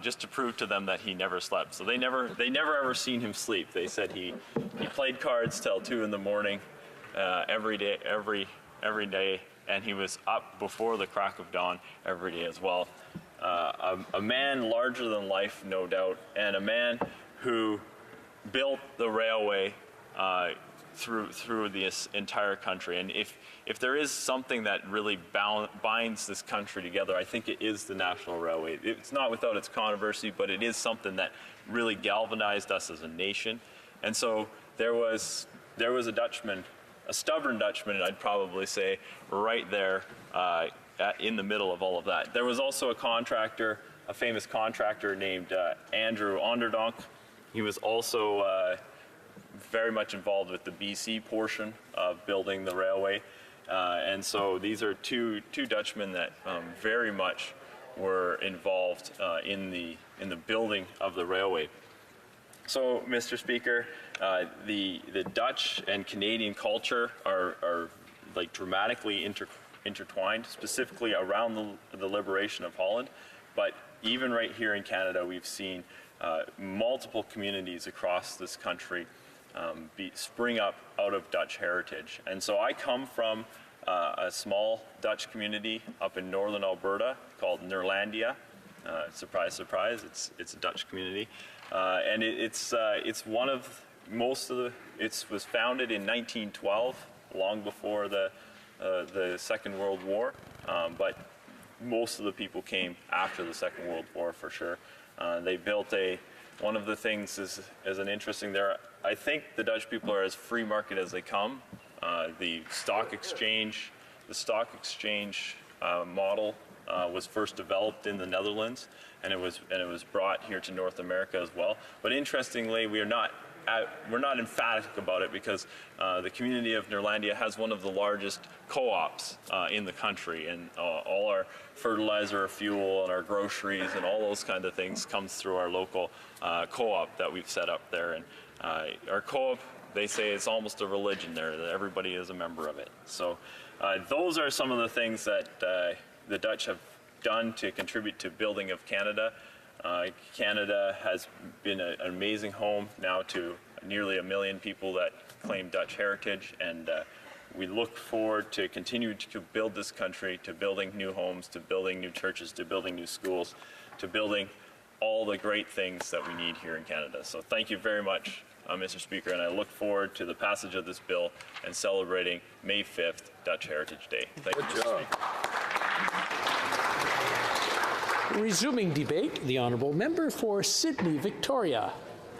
just to prove to them that he never slept. So they never ever seen him sleep. They said he played cards till 2 in the morning every day, and he was up before the crack of dawn every day as well. A man larger than life, no doubt, and a man who built the railway through this entire country. And if there is something that really binds this country together, I think it is the National Railway. It's not without its controversy, but it is something that really galvanized us as a nation. And so there was a Dutchman, a stubborn Dutchman, I'd probably say, right there in the middle of all of that. There was also a contractor, a famous contractor named Andrew Onderdonk. He was also very much involved with the BC portion of building the railway. And so these are two Dutchmen that very much were involved in the building of the railway. So, Mr. Speaker, the Dutch and Canadian culture are like dramatically intertwined, specifically around the liberation of Holland. But even right here in Canada, we've seen multiple communities across this country spring up out of Dutch heritage. And so I come from a small Dutch community up in northern Alberta called Neerlandia. Surprise, surprise, it's a Dutch community. And it's one of most of the, it was founded in 1912, long before the Second World War, but most of the people came after the Second World War for sure. They built one of the things is an interesting there, I think the Dutch people are as free market as they come. The stock exchange model was first developed in the Netherlands, and it was brought here to North America as well. But interestingly, we're not emphatic about it because the community of Neerlandia has one of the largest co-ops in the country, and all our fertilizer, our fuel, and our groceries, and all those kind of things comes through our local co-op that we've set up there. And our co-op, they say it's almost a religion there, that everybody is a member of it. So those are some of the things that the Dutch have done to contribute to building of Canada. Canada has been an amazing home now to nearly 1 million people that claim Dutch heritage, and we look forward to continue to build this country, to building new homes, to building new churches, to building new schools, to building all the great things that we need here in Canada. So thank you very much, Mr. Speaker, and I look forward to the passage of this bill and celebrating May 5th, Dutch Heritage Day. Thank you, Mr. Speaker. Resuming debate, the honourable member for Sydney, Victoria.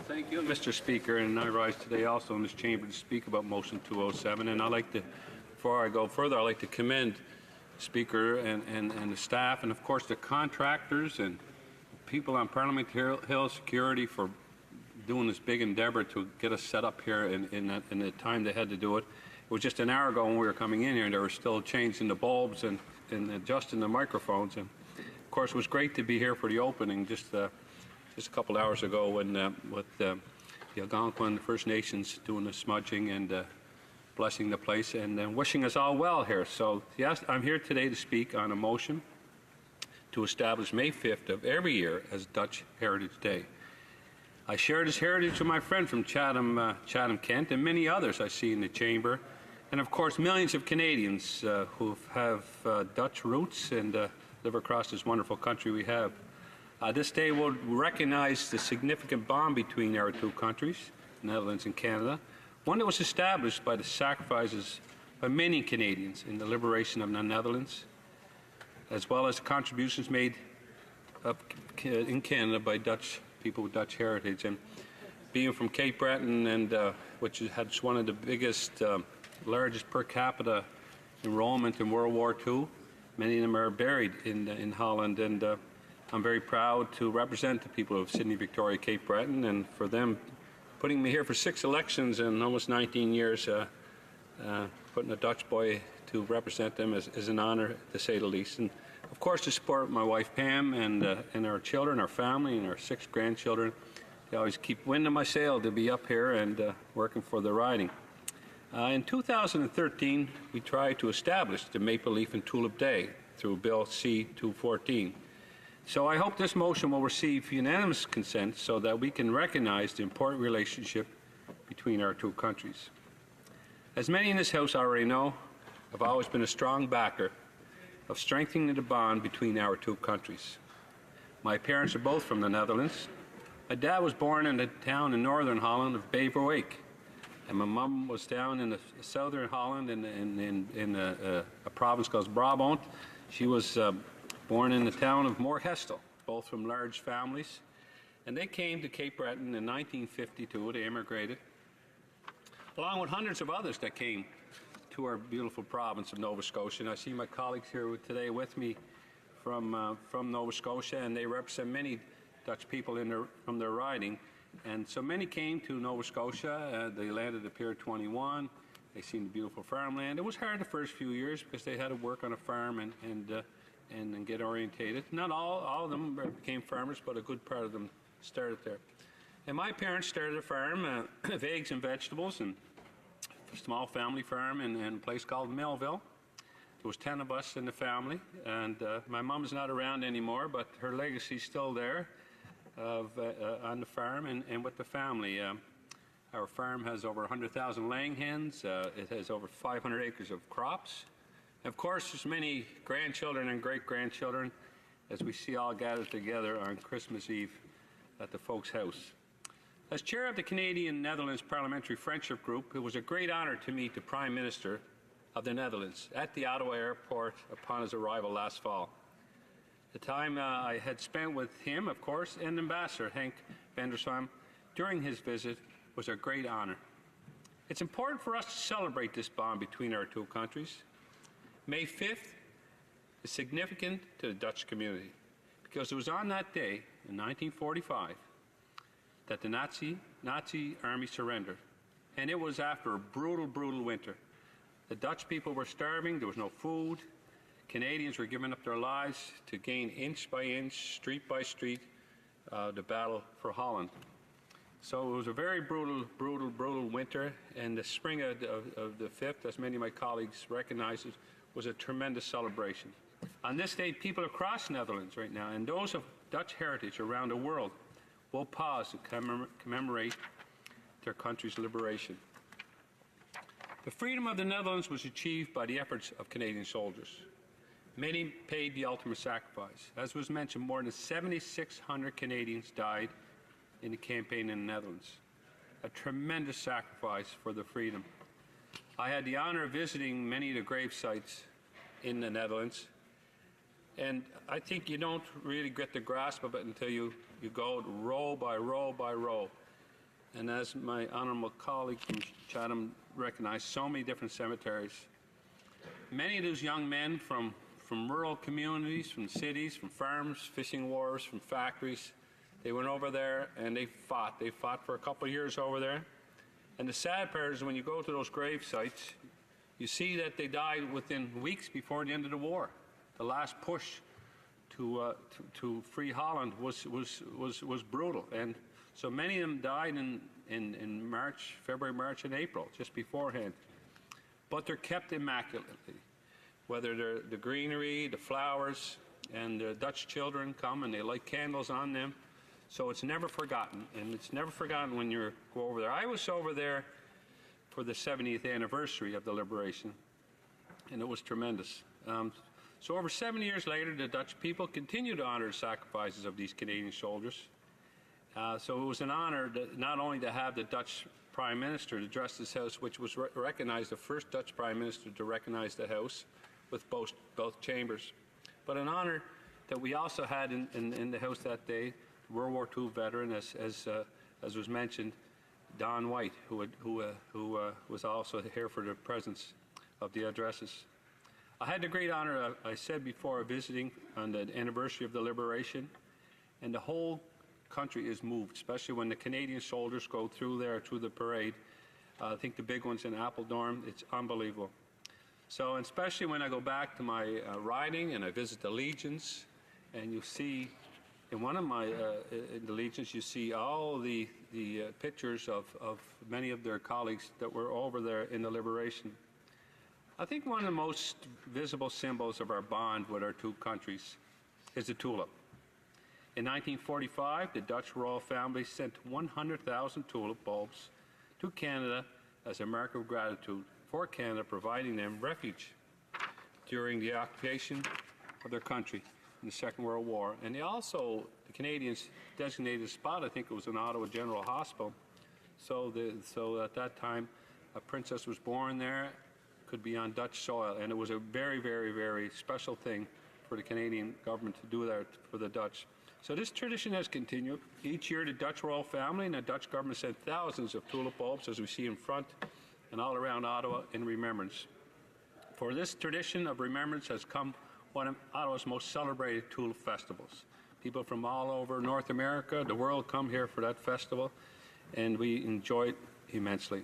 Thank you, Mr. Speaker, and I rise today also in this chamber to speak about Motion 207. And I'd like to, before I go further, I'd like to commend the Speaker and the staff, and of course the contractors and people on Parliament Hill Security for doing this big endeavour to get us set up here in the time they had to do it. It was just an hour ago when we were coming in here, and they were still changing the bulbs and adjusting the microphones. And of course, it was great to be here for the opening just a couple hours ago when with the Algonquin First Nations doing the smudging and blessing the place and wishing us all well here. So yes, I'm here today to speak on a motion to establish May 5th of every year as Dutch Heritage Day. I share this heritage with my friend from Chatham, Kent, and many others I see in the chamber, and of course millions of Canadians who have Dutch roots and live across this wonderful country we have. This day will recognize the significant bond between our two countries, the Netherlands and Canada, one that was established by the sacrifices by many Canadians in the liberation of the Netherlands, as well as the contributions made in Canada by Dutch people with Dutch heritage. And being from Cape Breton, and which has one of the biggest, largest per capita enrollment in World War II, many of them are buried in Holland, and I'm very proud to represent the people of Sydney, Victoria, Cape Breton, and for them putting me here for 6 elections in almost 19 years, putting a Dutch boy to represent them is an honor, to say the least. And of course, to support my wife Pam and our children, our family, and our 6 grandchildren. They always keep wind in my sail to be up here and working for the riding. In 2013, we tried to establish the Maple Leaf and Tulip Day through Bill C-214. So I hope this motion will receive unanimous consent so that we can recognize the important relationship between our two countries. As many in this House already know, I've always been a strong backer of strengthening the bond between our two countries. My parents are both from the Netherlands. My dad was born in a town in northern Holland of Beverwijk, and my mom was down in the southern Holland in a province called Brabant. She was born in the town of Moorgestel, both from large families. And they came to Cape Breton in 1952. They immigrated, along with hundreds of others that came to our beautiful province of Nova Scotia. And I see my colleagues here today with me from Nova Scotia, and they represent many Dutch people from their riding. And so many came to Nova Scotia. They landed at Pier 21. They seen the beautiful farmland. It was hard the first few years because they had to work on a farm and get orientated. Not all of them became farmers, but a good part of them started there. And my parents started a farm of eggs and vegetables, and a small family farm in a place called Melville. There was 10 of us in the family, and my mom's not around anymore, but her legacy's still there on the farm and with the family. Our farm has over 100,000 laying hens. It has over 500 acres of crops. Of course, there's many grandchildren and great-grandchildren as we see all gathered together on Christmas Eve at the folks' house. As chair of the Canadian-Netherlands Parliamentary Friendship Group, it was a great honor to meet the Prime Minister of the Netherlands at the Ottawa airport upon his arrival last fall. The time I had spent with him, of course, and Ambassador Henk van der Swam during his visit was a great honor. It's important for us to celebrate this bond between our two countries. May 5th is significant to the Dutch community because it was on that day in 1945 that the Nazi army surrendered, and it was after a brutal, brutal winter. The Dutch people were starving, there was no food. Canadians were giving up their lives to gain inch by inch, street by street, the battle for Holland. So it was a very brutal, brutal, brutal winter, and the spring of the 5th, as many of my colleagues recognize it, was a tremendous celebration. On this day, people across the Netherlands right now, and those of Dutch heritage around the world, will pause to commemorate their country's liberation. The freedom of the Netherlands was achieved by the efforts of Canadian soldiers. Many paid the ultimate sacrifice. As was mentioned, more than 7,600 Canadians died in the campaign in the Netherlands. A tremendous sacrifice for the freedom. I had the honor of visiting many of the grave sites in the Netherlands, and I think you don't really get the grasp of it until you go row by row by row. And as my honorable colleague from Chatham recognized, so many different cemeteries. Many of those young men from rural communities, from cities, from farms, fishing wharves, from factories, they went over there and they fought. They fought for a couple of years over there. And the sad part is when you go to those grave sites, you see that they died within weeks before the end of the war. The last push to free Holland was brutal, and so many of them died in March, February, March, and April, just beforehand. But they're kept immaculately, whether they're the greenery, the flowers, and the Dutch children come and they light candles on them. So it's never forgotten, and it's never forgotten when you go over there. I was over there for the 70th anniversary of the liberation, and it was tremendous. So over 70 years later, the Dutch people continue to honor the sacrifices of these Canadian soldiers. So it was an honor not only to have the Dutch Prime Minister address this House, which was recognized, the first Dutch Prime Minister to recognize the House with both chambers, but an honor that we also had in the House that day, World War II veteran, as was mentioned, Don White, who was also here for the presence of the addresses. I had the great honor, I said before, of visiting on the anniversary of the liberation, and the whole country is moved, especially when the Canadian soldiers go through there, through the parade. I think the big ones in Apeldoorn, it's unbelievable. So, and especially when I go back to my riding and I visit the legions, and you see, in one of my in the legions, you see all the pictures of many of their colleagues that were over there in the liberation. I think one of the most visible symbols of our bond with our two countries is the tulip. In 1945, the Dutch royal family sent 100,000 tulip bulbs to Canada as a mark of gratitude for Canada providing them refuge during the occupation of their country in the Second World War. And they also, the Canadians designated a spot, I think it was in Ottawa General Hospital, so at that time a princess was born there, could be on Dutch soil, and it was a very, very, very special thing for the Canadian government to do that for the Dutch. So this tradition has continued. Each year the Dutch royal family and the Dutch government sent thousands of tulip bulbs, as we see in front and all around Ottawa, in remembrance. For this tradition of remembrance has come one of Ottawa's most celebrated tulip festivals. People from all over North America, the world, come here for that festival, and we enjoy it immensely.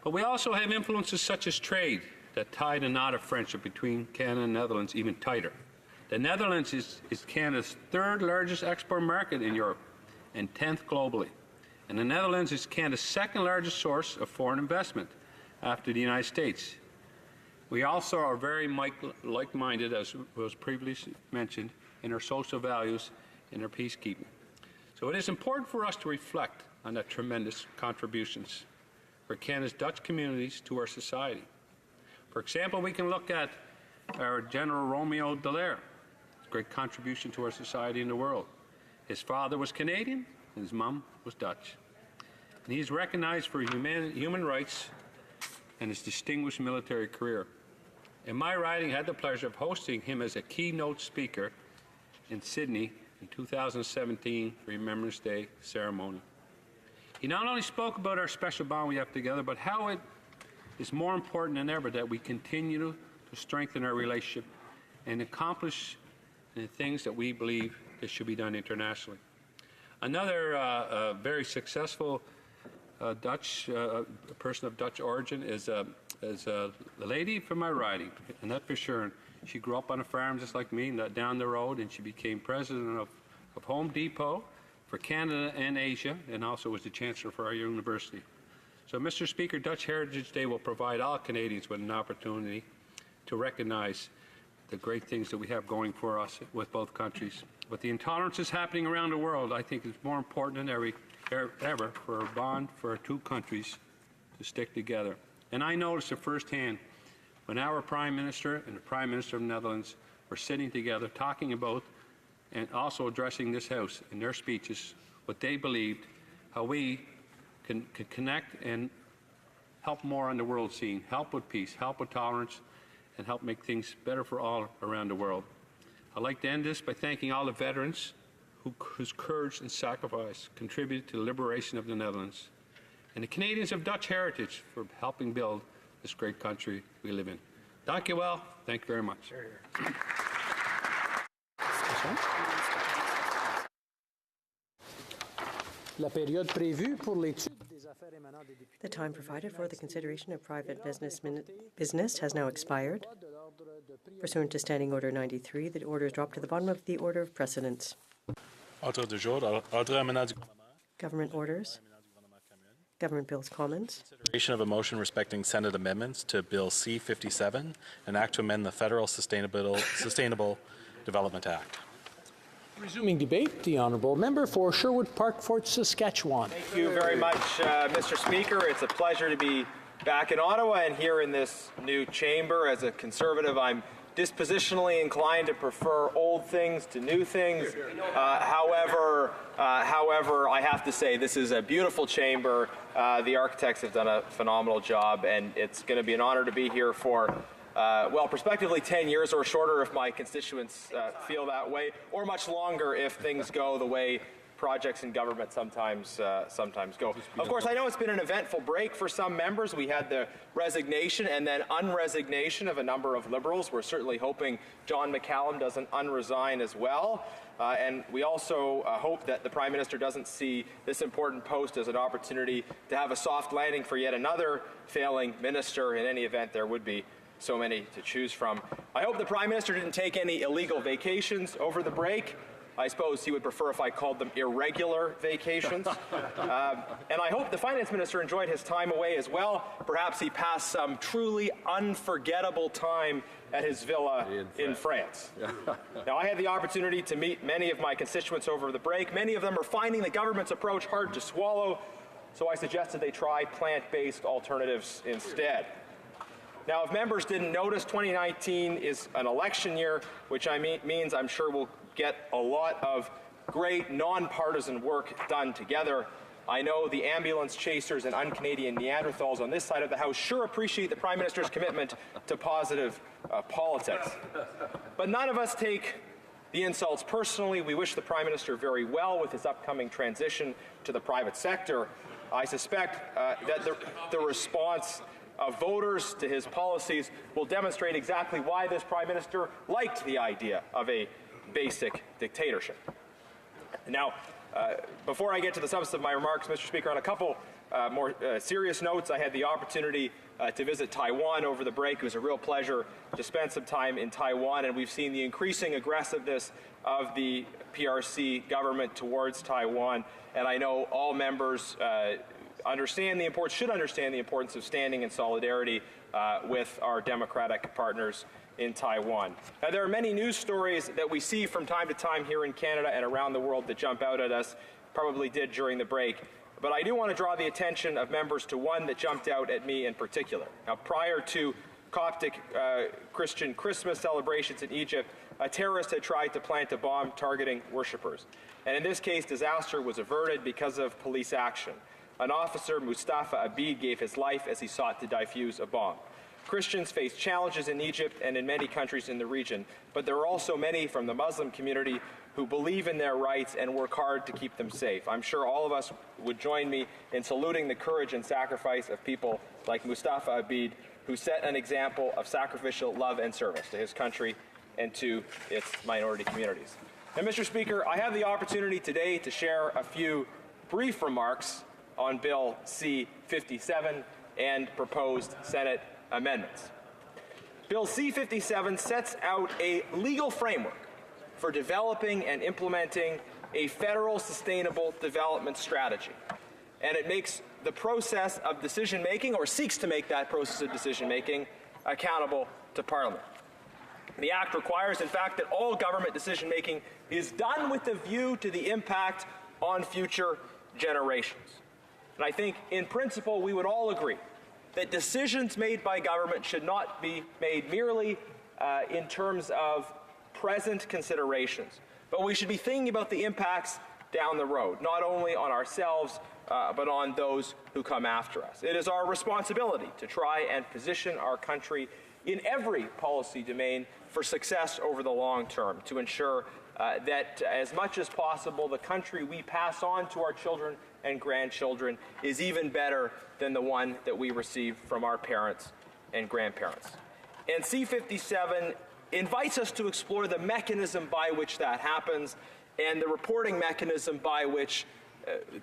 But we also have influences such as trade that tie the knot of friendship between Canada and the Netherlands even tighter. The Netherlands is Canada's third largest export market in Europe and 10th globally. And the Netherlands is Canada's second largest source of foreign investment after the United States. We also are very like-minded, as was previously mentioned, in our social values and our peacekeeping. So it is important for us to reflect on the tremendous contributions for Canada's Dutch communities to our society. For example, we can look at our General Romeo Dallaire. Great contribution to our society and the world. His father was Canadian, and his mom was Dutch. And he's recognized for human rights and his distinguished military career. In my riding, I had the pleasure of hosting him as a keynote speaker in Sydney in 2017 Remembrance Day ceremony. He not only spoke about our special bond we have together, but how it is more important than ever that we continue to strengthen our relationship and accomplish the things that we believe that should be done internationally. Another very successful Dutch person of Dutch origin is the lady from my riding, Annette Verschuren. She grew up on a farm just like me, down the road, and she became president of Home Depot for Canada and Asia, and also was the chancellor for our university. So, Mr. Speaker, Dutch Heritage Day will provide all Canadians with an opportunity to recognize the great things that we have going for us with both countries. But the intolerance is happening around the world. I think it's more important than ever for a bond for our two countries to stick together. And I noticed it firsthand when our Prime Minister and the Prime Minister of the Netherlands were sitting together talking about and also addressing this House in their speeches what they believed, how we can connect and help more on the world scene, help with peace, help with tolerance, and help make things better for all around the world. I'd like to end this by thanking all the veterans whose courage and sacrifice contributed to the liberation of the Netherlands, and the Canadians of Dutch heritage for helping build this great country we live in. Dank u wel. Thank you very much. La période prévue pour l'étude des affaires émanant des députés. The time provided for the consideration of private business has now expired. Pursuant to Standing Order 93, the order is dropped to the bottom of the order of precedence. Ordre du jour, ordre amenant du gouvernement. Government orders. Government bills comments. Consideration of a motion respecting Senate amendments to Bill C-57, an act to amend the Federal Sustainable Development Act. Resuming debate, the honourable member for Sherwood Park, Fort Saskatchewan. Thank you very much, Mr. Speaker. It's a pleasure to be back in Ottawa and here in this new chamber. As a Conservative, I'm dispositionally inclined to prefer old things to new things. However, I have to say this is a beautiful chamber. The architects have done a phenomenal job, and it's going to be an honor to be here for well, prospectively 10 years or shorter if my constituents feel that way, or much longer if things go the way projects in government sometimes go. Of course, I know it's been an eventful break for some members. We had the resignation and then unresignation of a number of Liberals. We're certainly hoping John McCallum doesn't unresign as well. And we also hope that the Prime Minister doesn't see this important post as an opportunity to have a soft landing for yet another failing minister. In any event, there would be so many to choose from. I hope the Prime Minister didn't take any illegal vacations over the break. I suppose he would prefer if I called them irregular vacations. And I hope the Finance Minister enjoyed his time away as well. Perhaps he passed some truly unforgettable time at his villa in France. Now, I had the opportunity to meet many of my constituents over the break. Many of them are finding the government's approach hard to swallow, so I suggested they try plant-based alternatives instead. Now, if members didn't notice, 2019 is an election year, which means I'm sure we'll get a lot of great nonpartisan work done together. I know the ambulance chasers and un-Canadian Neanderthals on this side of the House sure appreciate the Prime Minister's commitment to positive politics. But none of us take the insults personally. We wish the Prime Minister very well with his upcoming transition to the private sector. I suspect that the response of voters to his policies will demonstrate exactly why this Prime Minister liked the idea of a basic dictatorship. Now, before I get to the substance of my remarks, Mr. Speaker, on a couple more serious notes, I had the opportunity to visit Taiwan over the break. It was a real pleasure to spend some time in Taiwan, and we've seen the increasing aggressiveness of the PRC government towards Taiwan, and I know all members should understand the importance of standing in solidarity with our democratic partners in Taiwan. Now, there are many news stories that we see from time to time here in Canada and around the world that jump out at us, probably did during the break. But I do want to draw the attention of members to one that jumped out at me in particular. Now, prior to Coptic Christian Christmas celebrations in Egypt, a terrorist had tried to plant a bomb targeting worshippers. And in this case, disaster was averted because of police action. An officer, Mustafa Abid, gave his life as he sought to defuse a bomb. Christians face challenges in Egypt and in many countries in the region, but there are also many from the Muslim community who believe in their rights and work hard to keep them safe. I'm sure all of us would join me in saluting the courage and sacrifice of people like Mustafa Abid, who set an example of sacrificial love and service to his country and to its minority communities. And Mr. Speaker, I have the opportunity today to share a few brief remarks on Bill C-57 and proposed Senate amendments. Bill C-57 sets out a legal framework for developing and implementing a federal sustainable development strategy. And it makes the process of decision-making, or seeks to make that process of decision-making, accountable to Parliament. The Act requires, in fact, that all government decision-making is done with a view to the impact on future generations. And I think, in principle, we would all agree that decisions made by government should not be made merely in terms of present considerations, but we should be thinking about the impacts down the road, not only on ourselves, but on those who come after us. It is our responsibility to try and position our country in every policy domain for success over the long term, to ensure that as much as possible the country we pass on to our children and grandchildren is even better than the one that we received from our parents and grandparents. And C-57 invites us to explore the mechanism by which that happens and the reporting mechanism by which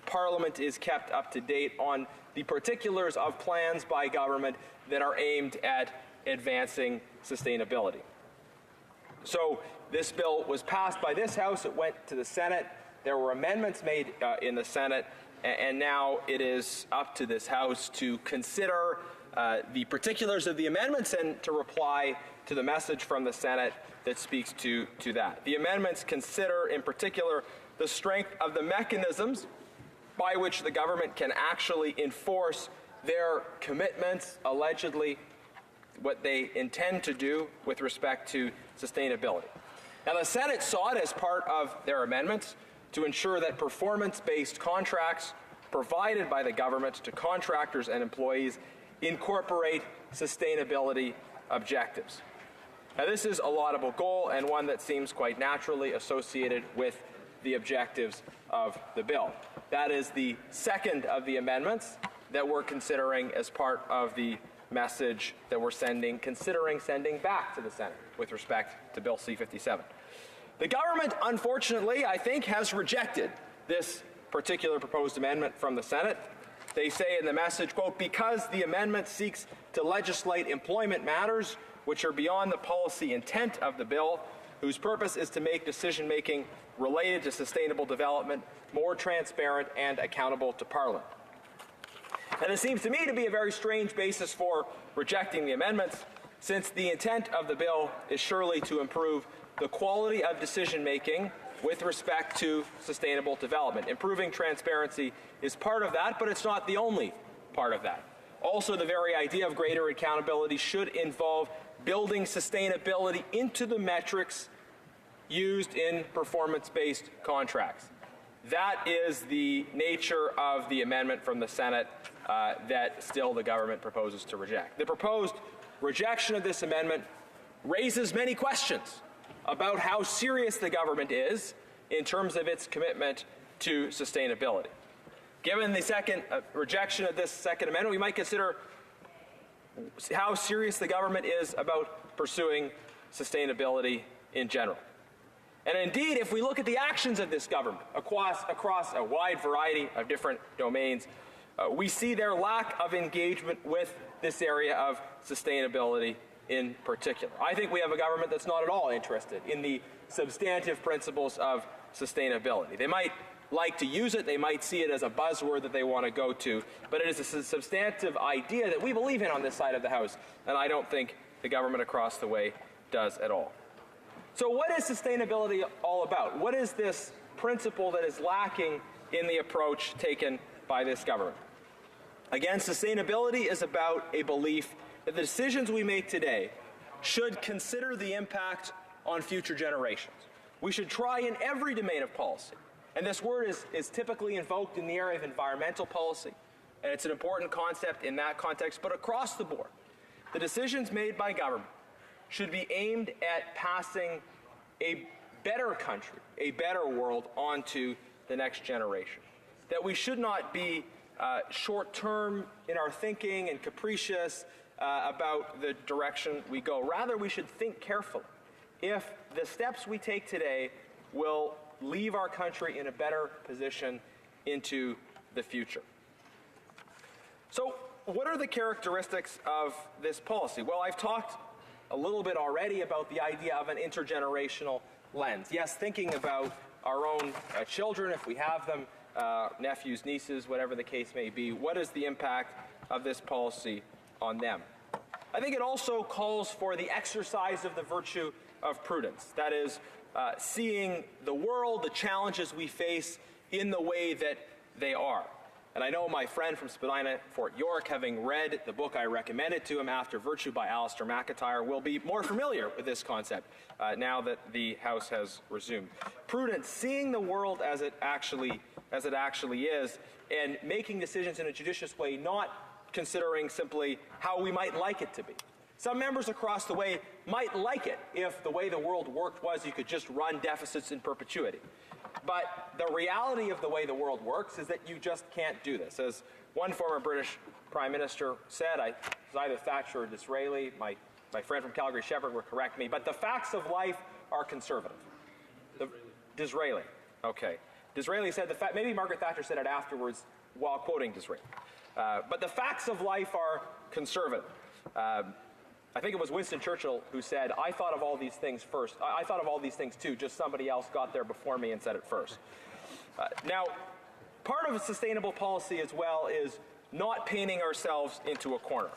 Parliament is kept up to date on the particulars of plans by government that are aimed at advancing sustainability. So this bill was passed by this House. It went to the Senate. There were amendments made in the Senate, and now it is up to this House to consider the particulars of the amendments and to reply to the message from the Senate that speaks to that. The amendments consider, in particular, the strength of the mechanisms by which the government can actually enforce their commitments, allegedly what they intend to do with respect to sustainability. Now, the Senate sought, as part of their amendments, to ensure that performance-based contracts provided by the government to contractors and employees incorporate sustainability objectives. Now, this is a laudable goal and one that seems quite naturally associated with the objectives of the bill. That is the second of the amendments that we're considering as part of the message that we're considering sending back to the Senate with respect to Bill C-57. The government, unfortunately, I think, has rejected this particular proposed amendment from the Senate. They say in the message, quote, because the amendment seeks to legislate employment matters which are beyond the policy intent of the bill, whose purpose is to make decision-making related to sustainable development more transparent and accountable to Parliament. And it seems to me to be a very strange basis for rejecting the amendments, since the intent of the bill is surely to improve the quality of decision-making with respect to sustainable development. Improving transparency is part of that, but it's not the only part of that. Also, the very idea of greater accountability should involve building sustainability into the metrics used in performance-based contracts. That is the nature of the amendment from the Senate that still the government proposes to reject. The proposed rejection of this amendment raises many questions about how serious the government is in terms of its commitment to sustainability. Given the second rejection of this second amendment, we might consider how serious the government is about pursuing sustainability in general. And indeed, if we look at the actions of this government across a wide variety of different domains, we see their lack of engagement with this area of sustainability in particular. I think we have a government that's not at all interested in the substantive principles of sustainability. They might like to use it, they might see it as a buzzword that they want to go to, but it is a substantive idea that we believe in on this side of the House, and I don't think the government across the way does at all. So what is sustainability all about? What is this principle that is lacking in the approach taken by this government? Again, sustainability is about a belief that the decisions we make today should consider the impact on future generations. We should try in every domain of policy, and this word is typically invoked in the area of environmental policy, and it's an important concept in that context, but across the board, the decisions made by government should be aimed at passing a better country, a better world onto the next generation. That we should not be short-term in our thinking and capricious about the direction we go. Rather, we should think carefully if the steps we take today will leave our country in a better position into the future. So, what are the characteristics of this policy? Well, I've talked a little bit already about the idea of an intergenerational lens. Yes, thinking about our own children, if we have them, nephews, nieces, whatever the case may be. What is the impact of this policy on them? I think it also calls for the exercise of the virtue of prudence. That is, seeing the world, the challenges we face in the way that they are. And I know my friend from Spadina, Fort York, having read the book I recommended to him, After Virtue by Alistair McIntyre, will be more familiar with this concept now that the House has resumed. Prudence, seeing the world as it actually is, and making decisions in a judicious way, not considering simply how we might like it to be. Some members across the way might like it if the way the world worked was you could just run deficits in perpetuity. But the reality of the way the world works is that you just can't do this. As one former British Prime Minister said, it was either Thatcher or Disraeli, my friend from Calgary Shepherd will correct me, but the facts of life are conservative. Disraeli. Okay. Disraeli said maybe Margaret Thatcher said it afterwards while quoting Disraeli. But the facts of life are conservative. I think it was Winston Churchill who said, I thought of all these things first. I thought of all these things too, just somebody else got there before me and said it first. Now, part of a sustainable policy as well is not painting ourselves into a corner,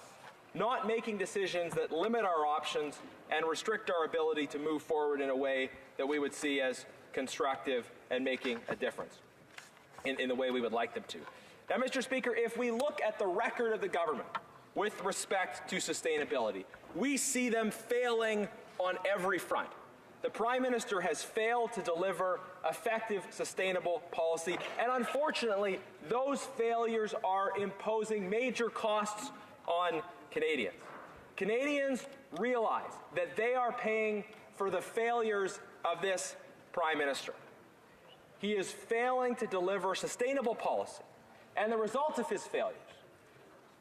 not making decisions that limit our options and restrict our ability to move forward in a way that we would see as constructive and making a difference in the way we would like them to. Now, Mr. Speaker, if we look at the record of the government with respect to sustainability, we see them failing on every front. The Prime Minister has failed to deliver effective, sustainable policy, and unfortunately, those failures are imposing major costs on Canadians. Canadians realize that they are paying for the failures of this Prime Minister. He is failing to deliver sustainable policy, and the results of his failures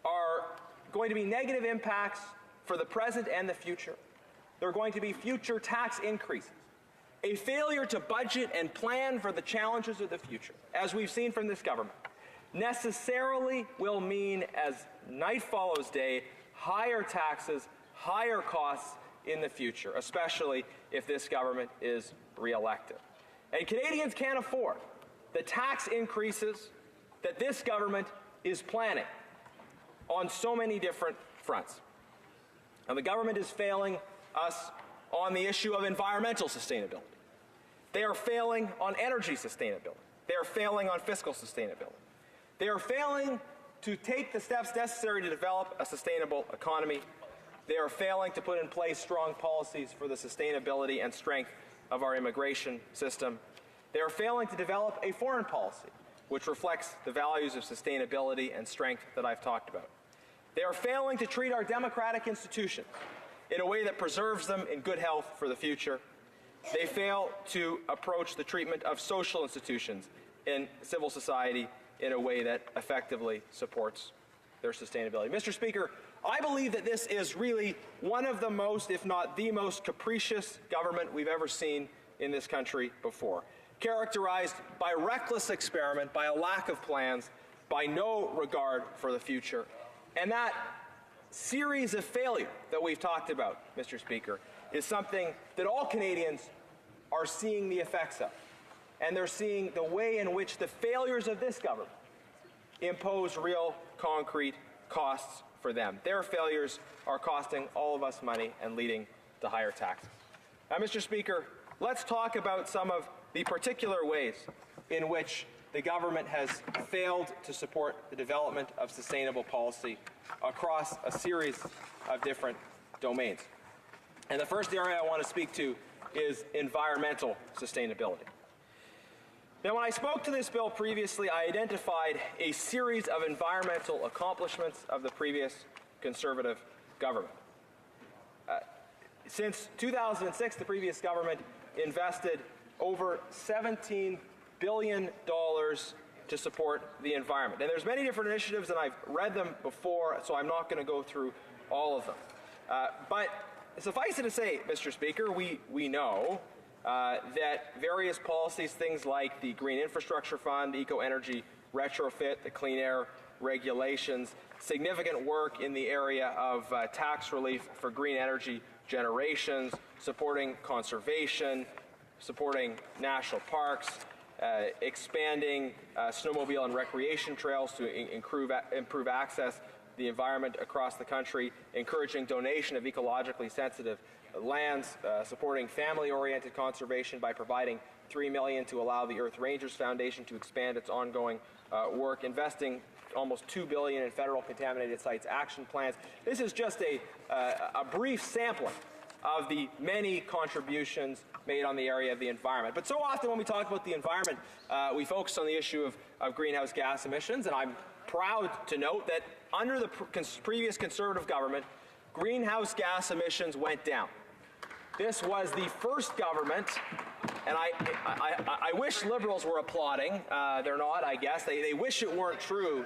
are going to be negative impacts for the present and the future. There are going to be future tax increases. A failure to budget and plan for the challenges of the future, as we've seen from this government, necessarily will mean, as night follows day, higher taxes, higher costs in the future, especially if this government is re-elected. And Canadians can't afford the tax increases that this government is planning on so many different fronts. Now, the government is failing us on the issue of environmental sustainability. They are failing on energy sustainability. They are failing on fiscal sustainability. They are failing to take the steps necessary to develop a sustainable economy. They are failing to put in place strong policies for the sustainability and strength of our immigration system. They are failing to develop a foreign policy which reflects the values of sustainability and strength that I've talked about. They are failing to treat our democratic institutions in a way that preserves them in good health for the future. They fail to approach the treatment of social institutions in civil society in a way that effectively supports their sustainability. Mr. Speaker, I believe that this is really one of the most, if not the most, capricious government we've ever seen in this country before, characterized by reckless experiment, by a lack of plans, by no regard for the future. And that series of failure that we've talked about, Mr. Speaker, is something that all Canadians are seeing the effects of. And they're seeing the way in which the failures of this government impose real, concrete costs for them. Their failures are costing all of us money and leading to higher taxes. Now, Mr. Speaker, let's talk about some of the particular ways in which the government has failed to support the development of sustainable policy across a series of different domains. And the first area I want to speak to is environmental sustainability. Now, when I spoke to this bill previously, I identified a series of environmental accomplishments of the previous Conservative government. Since 2006, the previous government invested over $17 billion to support the environment. And there's many different initiatives, and I've read them before, so I'm not going to go through all of them. But suffice it to say, Mr. Speaker, we know that various policies, things like the Green Infrastructure Fund, the Eco-Energy Retrofit, the Clean Air regulations, significant work in the area of tax relief for green energy generations, supporting conservation, supporting national parks, expanding snowmobile and recreation trails to improve access to the environment across the country, encouraging donation of ecologically sensitive lands, supporting family-oriented conservation by providing $3 million to allow the Earth Rangers Foundation to expand its ongoing work, investing almost $2 billion in federal contaminated sites action plans. This is just a brief sampling of the many contributions made on the area of the environment. But so often when we talk about the environment, we focus on the issue of greenhouse gas emissions, and I'm proud to note that under the previous Conservative government, greenhouse gas emissions went down. This was the first government, and I wish Liberals were applauding. They're not, I guess. They wish it weren't true,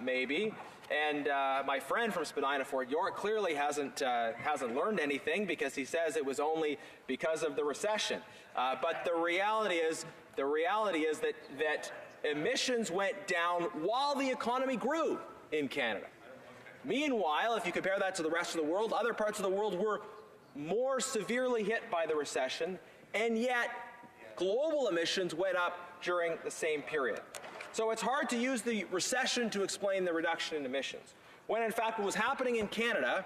maybe. And my friend from Spadina, Fort York, clearly hasn't learned anything, because he says it was only because of the recession. But the reality is that emissions went down while the economy grew in Canada. Meanwhile, if you compare that to the rest of the world, other parts of the world were more severely hit by the recession, and yet global emissions went up during the same period. So it's hard to use the recession to explain the reduction in emissions, when in fact what was happening in Canada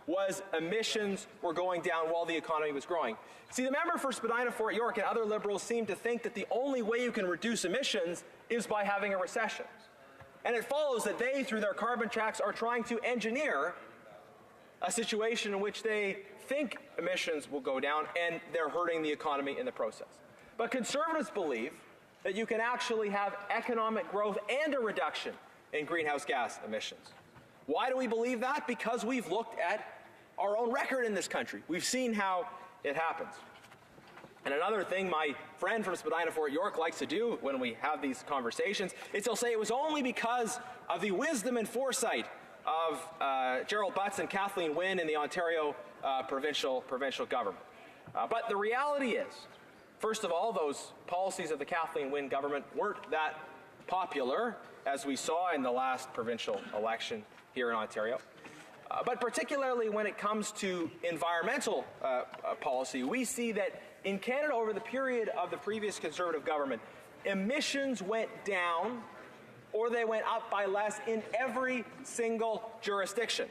was emissions were going down while the economy was growing. See, the member for Spadina, Fort York, and other Liberals seem to think that the only way you can reduce emissions is by having a recession. And it follows that they, through their carbon tax, are trying to engineer a situation in which they think emissions will go down, and they're hurting the economy in the process. But Conservatives believe that you can actually have economic growth and a reduction in greenhouse gas emissions. Why do we believe that? Because we've looked at our own record in this country. We've seen how it happens. And another thing my friend from Spadina, Fort York likes to do when we have these conversations is he'll say it was only because of the wisdom and foresight of Gerald Butts and Kathleen Wynne in the Ontario provincial government. But the reality is, first of all, those policies of the Kathleen Wynne government weren't that popular, as we saw in the last provincial election here in Ontario. But particularly when it comes to environmental policy, we see that in Canada over the period of the previous Conservative government, emissions went down or they went up by less in every single jurisdiction.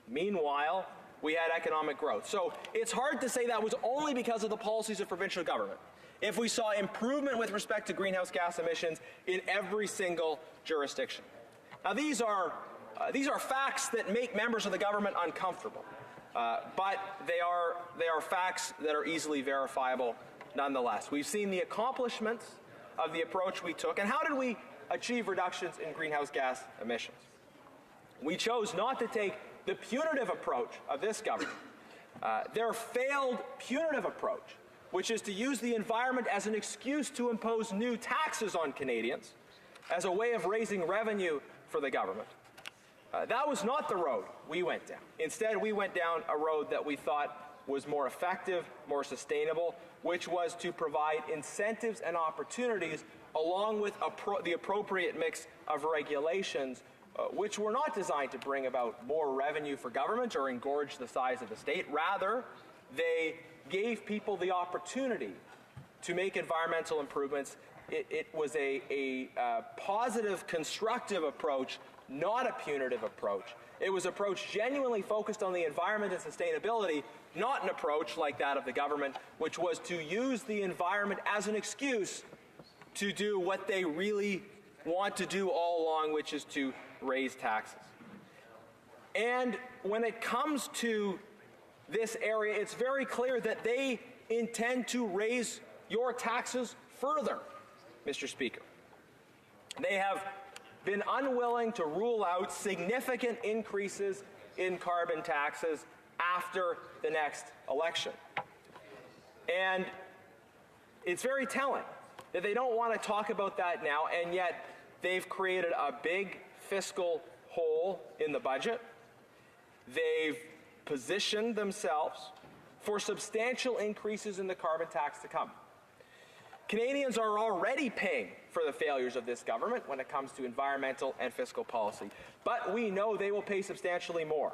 Meanwhile, we had economic growth. So it's hard to say that was only because of the policies of provincial government if we saw improvement with respect to greenhouse gas emissions in every single jurisdiction. Now, these are facts that make members of the government uncomfortable, but they are facts that are easily verifiable nonetheless. We've seen the accomplishments of the approach we took, and how did we achieve reductions in greenhouse gas emissions? We chose not to take the punitive approach of this government, their failed punitive approach, which is to use the environment as an excuse to impose new taxes on Canadians as a way of raising revenue for the government. That was not the road we went down. Instead, we went down a road that we thought was more effective, more sustainable, which was to provide incentives and opportunities along with the appropriate mix of regulations, which were not designed to bring about more revenue for government or engorge the size of the state. Rather, they gave people the opportunity to make environmental improvements. It was a positive, constructive approach, not a punitive approach. It was an approach genuinely focused on the environment and sustainability, not an approach like that of the government, which was to use the environment as an excuse to do what they really want to do all along, which is to raise taxes. And when it comes to this area, it's very clear that they intend to raise your taxes further, Mr. Speaker. They have been unwilling to rule out significant increases in carbon taxes after the next election. And it's very telling that they don't want to talk about that now, and yet they've created a big fiscal hole in the budget. They've positioned themselves for substantial increases in the carbon tax to come. Canadians are already paying for the failures of this government when it comes to environmental and fiscal policy, but we know they will pay substantially more.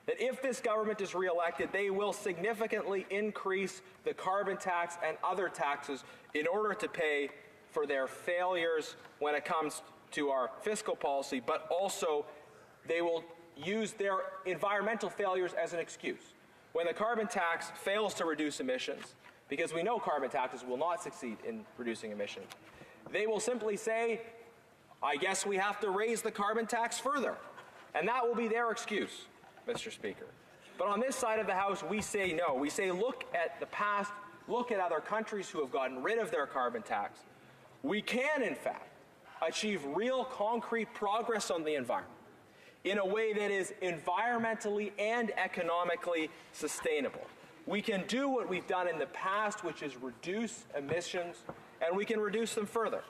That if this government is re-elected, they will significantly increase the carbon tax and other taxes in order to pay for their failures when it comes to our fiscal policy, but also they will use their environmental failures as an excuse. When the carbon tax fails to reduce emissions, because we know carbon taxes will not succeed in reducing emissions, they will simply say, I guess we have to raise the carbon tax further. And that will be their excuse, Mr. Speaker. But on this side of the House, we say no. We say look at the past, look at other countries who have gotten rid of their carbon tax. We can, in fact, achieve real concrete progress on the environment in a way that is environmentally and economically sustainable. We can do what we've done in the past, which is reduce emissions, and we can reduce them further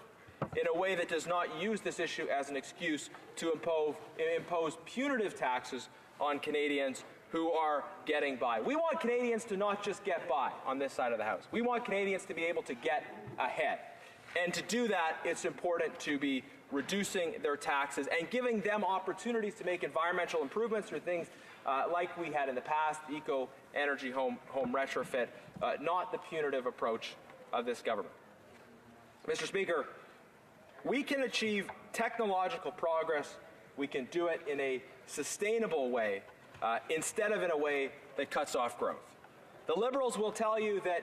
in a way that does not use this issue as an excuse to impose punitive taxes on Canadians who are getting by. We want Canadians to not just get by on this side of the House. We want Canadians to be able to get ahead. And to do that, it's important to be reducing their taxes and giving them opportunities to make environmental improvements through things like we had in the past, the eco-energy home retrofit, not the punitive approach of this government. Mr. Speaker, we can achieve technological progress. We can do it in a sustainable way instead of in a way that cuts off growth. The Liberals will tell you that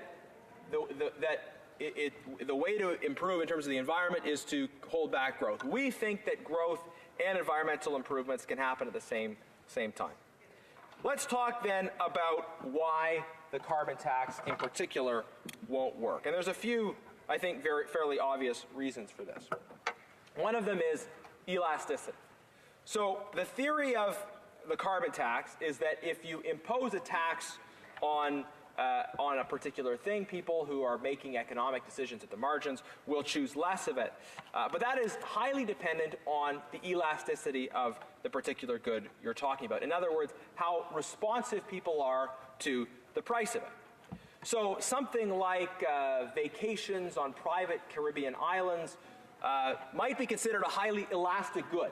the way to improve in terms of the environment is to hold back growth. We think that growth and environmental improvements can happen at the same time. Let's talk then about why the carbon tax in particular won't work. And there's a few, I think, fairly obvious reasons for this. One of them is elasticity. So the theory of the carbon tax is that if you impose a tax on a particular thing, people who are making economic decisions at the margins will choose less of it. But that is highly dependent on the elasticity of the particular good you're talking about. In other words, how responsive people are to the price of it. So something like vacations on private Caribbean islands might be considered a highly elastic good.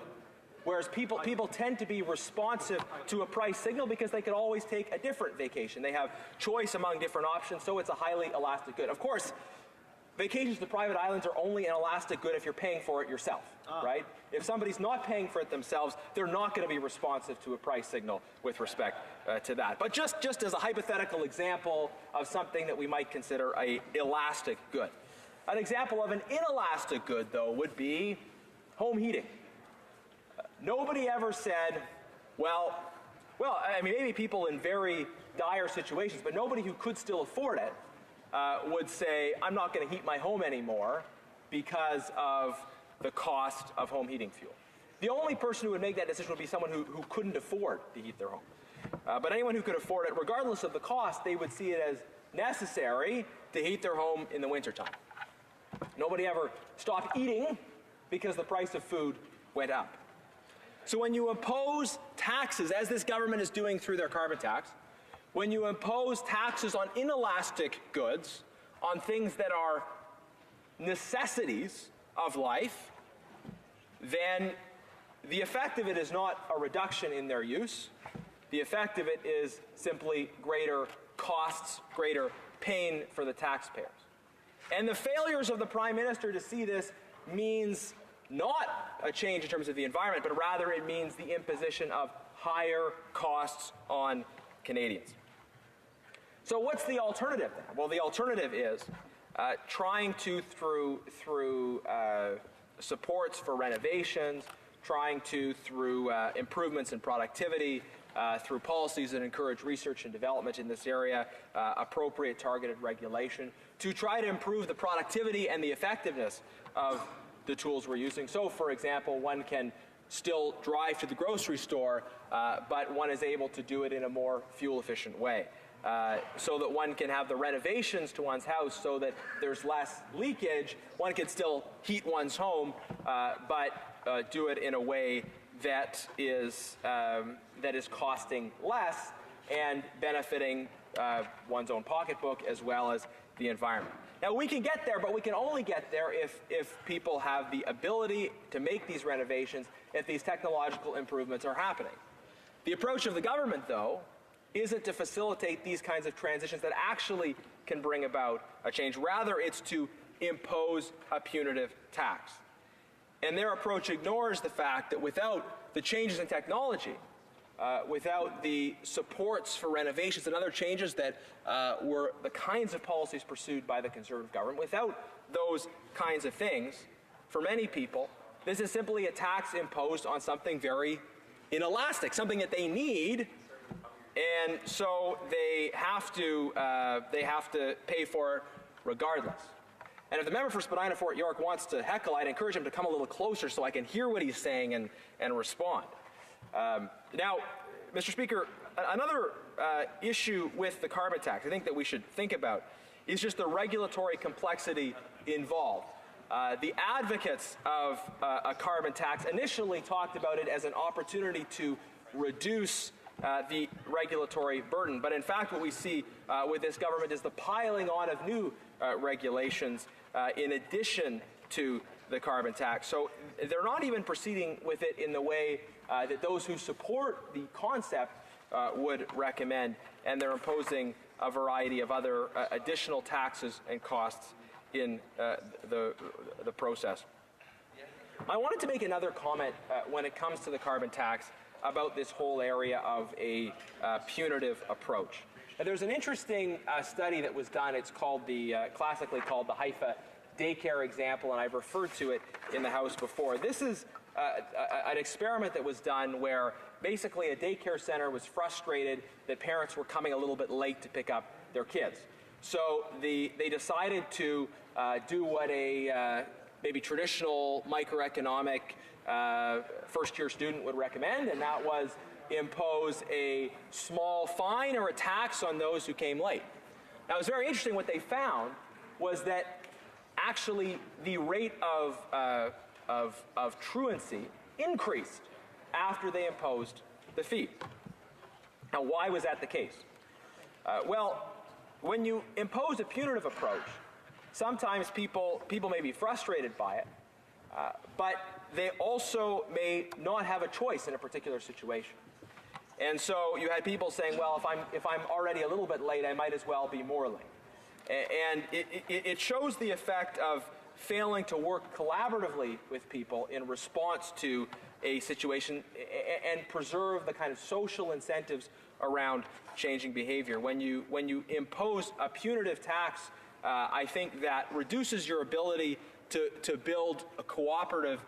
Whereas people tend to be responsive to a price signal because they could always take a different vacation. They have choice among different options, so it's a highly elastic good. Of course, vacations to private islands are only an elastic good if you're paying for it yourself, right? If somebody's not paying for it themselves, they're not going to be responsive to a price signal with respect to that. But just as a hypothetical example of something that we might consider an elastic good. An example of an inelastic good, though, would be home heating. Nobody ever said, well, I mean, maybe people in very dire situations, but nobody who could still afford it would say, I'm not going to heat my home anymore because of the cost of home heating fuel. The only person who would make that decision would be someone who couldn't afford to heat their home. But anyone who could afford it, regardless of the cost, they would see it as necessary to heat their home in the wintertime. Nobody ever stopped eating because the price of food went up. So when you impose taxes, as this government is doing through their carbon tax, when you impose taxes on inelastic goods, on things that are necessities of life, then the effect of it is not a reduction in their use. The effect of it is simply greater costs, greater pain for the taxpayers. And the failures of the Prime Minister to see this means not a change in terms of the environment, but rather it means the imposition of higher costs on Canadians. So what's the alternative then? Well, the alternative is trying to, through supports for renovations, trying to, through improvements in productivity, through policies that encourage research and development in this area, appropriate targeted regulation, to try to improve the productivity and the effectiveness of the tools we're using. So, for example, one can still drive to the grocery store, but one is able to do it in a more fuel-efficient way. So that one can have the renovations to one's house so that there's less leakage. One can still heat one's home, but do it in a way that is costing less and benefiting one's own pocketbook as well as the environment. Now, we can get there, but we can only get there if people have the ability to make these renovations, if these technological improvements are happening. The approach of the government, though, isn't to facilitate these kinds of transitions that actually can bring about a change. Rather, it's to impose a punitive tax. And their approach ignores the fact that without the changes in technology, without the supports for renovations and other changes that were the kinds of policies pursued by the Conservative government, without those kinds of things, for many people, this is simply a tax imposed on something very inelastic, something that they need, and so they have to pay for it regardless. And if the member for Spadina Fort York wants to heckle, I'd encourage him to come a little closer so I can hear what he's saying and respond. Now, Mr. Speaker, another issue with the carbon tax I think that we should think about is just the regulatory complexity involved. The advocates of a carbon tax initially talked about it as an opportunity to reduce the regulatory burden. But in fact, what we see with this government is the piling on of new regulations in addition to the carbon tax. So they're not even proceeding with it in the way that those who support the concept would recommend, and they're imposing a variety of other additional taxes and costs in the process. I wanted to make another comment when it comes to the carbon tax about this whole area of a punitive approach. Now, there's an interesting study that was done. It's called classically called the Haifa daycare example, and I've referred to it in the House before. This is an experiment that was done where basically a daycare center was frustrated that parents were coming a little bit late to pick up their kids. So they decided to do what a maybe traditional microeconomic first-year student would recommend, and that was impose a small fine or a tax on those who came late. Now, it was very interesting. What they found was that actually the rate of truancy increased after they imposed the fee. Now, why was that the case? Well, when you impose a punitive approach, sometimes people may be frustrated by it, but they also may not have a choice in a particular situation. And so you had people saying, well, if I'm already a little bit late, I might as well be more late. And it shows the effect of failing to work collaboratively with people in response to a situation and preserve the kind of social incentives around changing behavior. When you impose a punitive tax, I think that reduces your ability to build a cooperative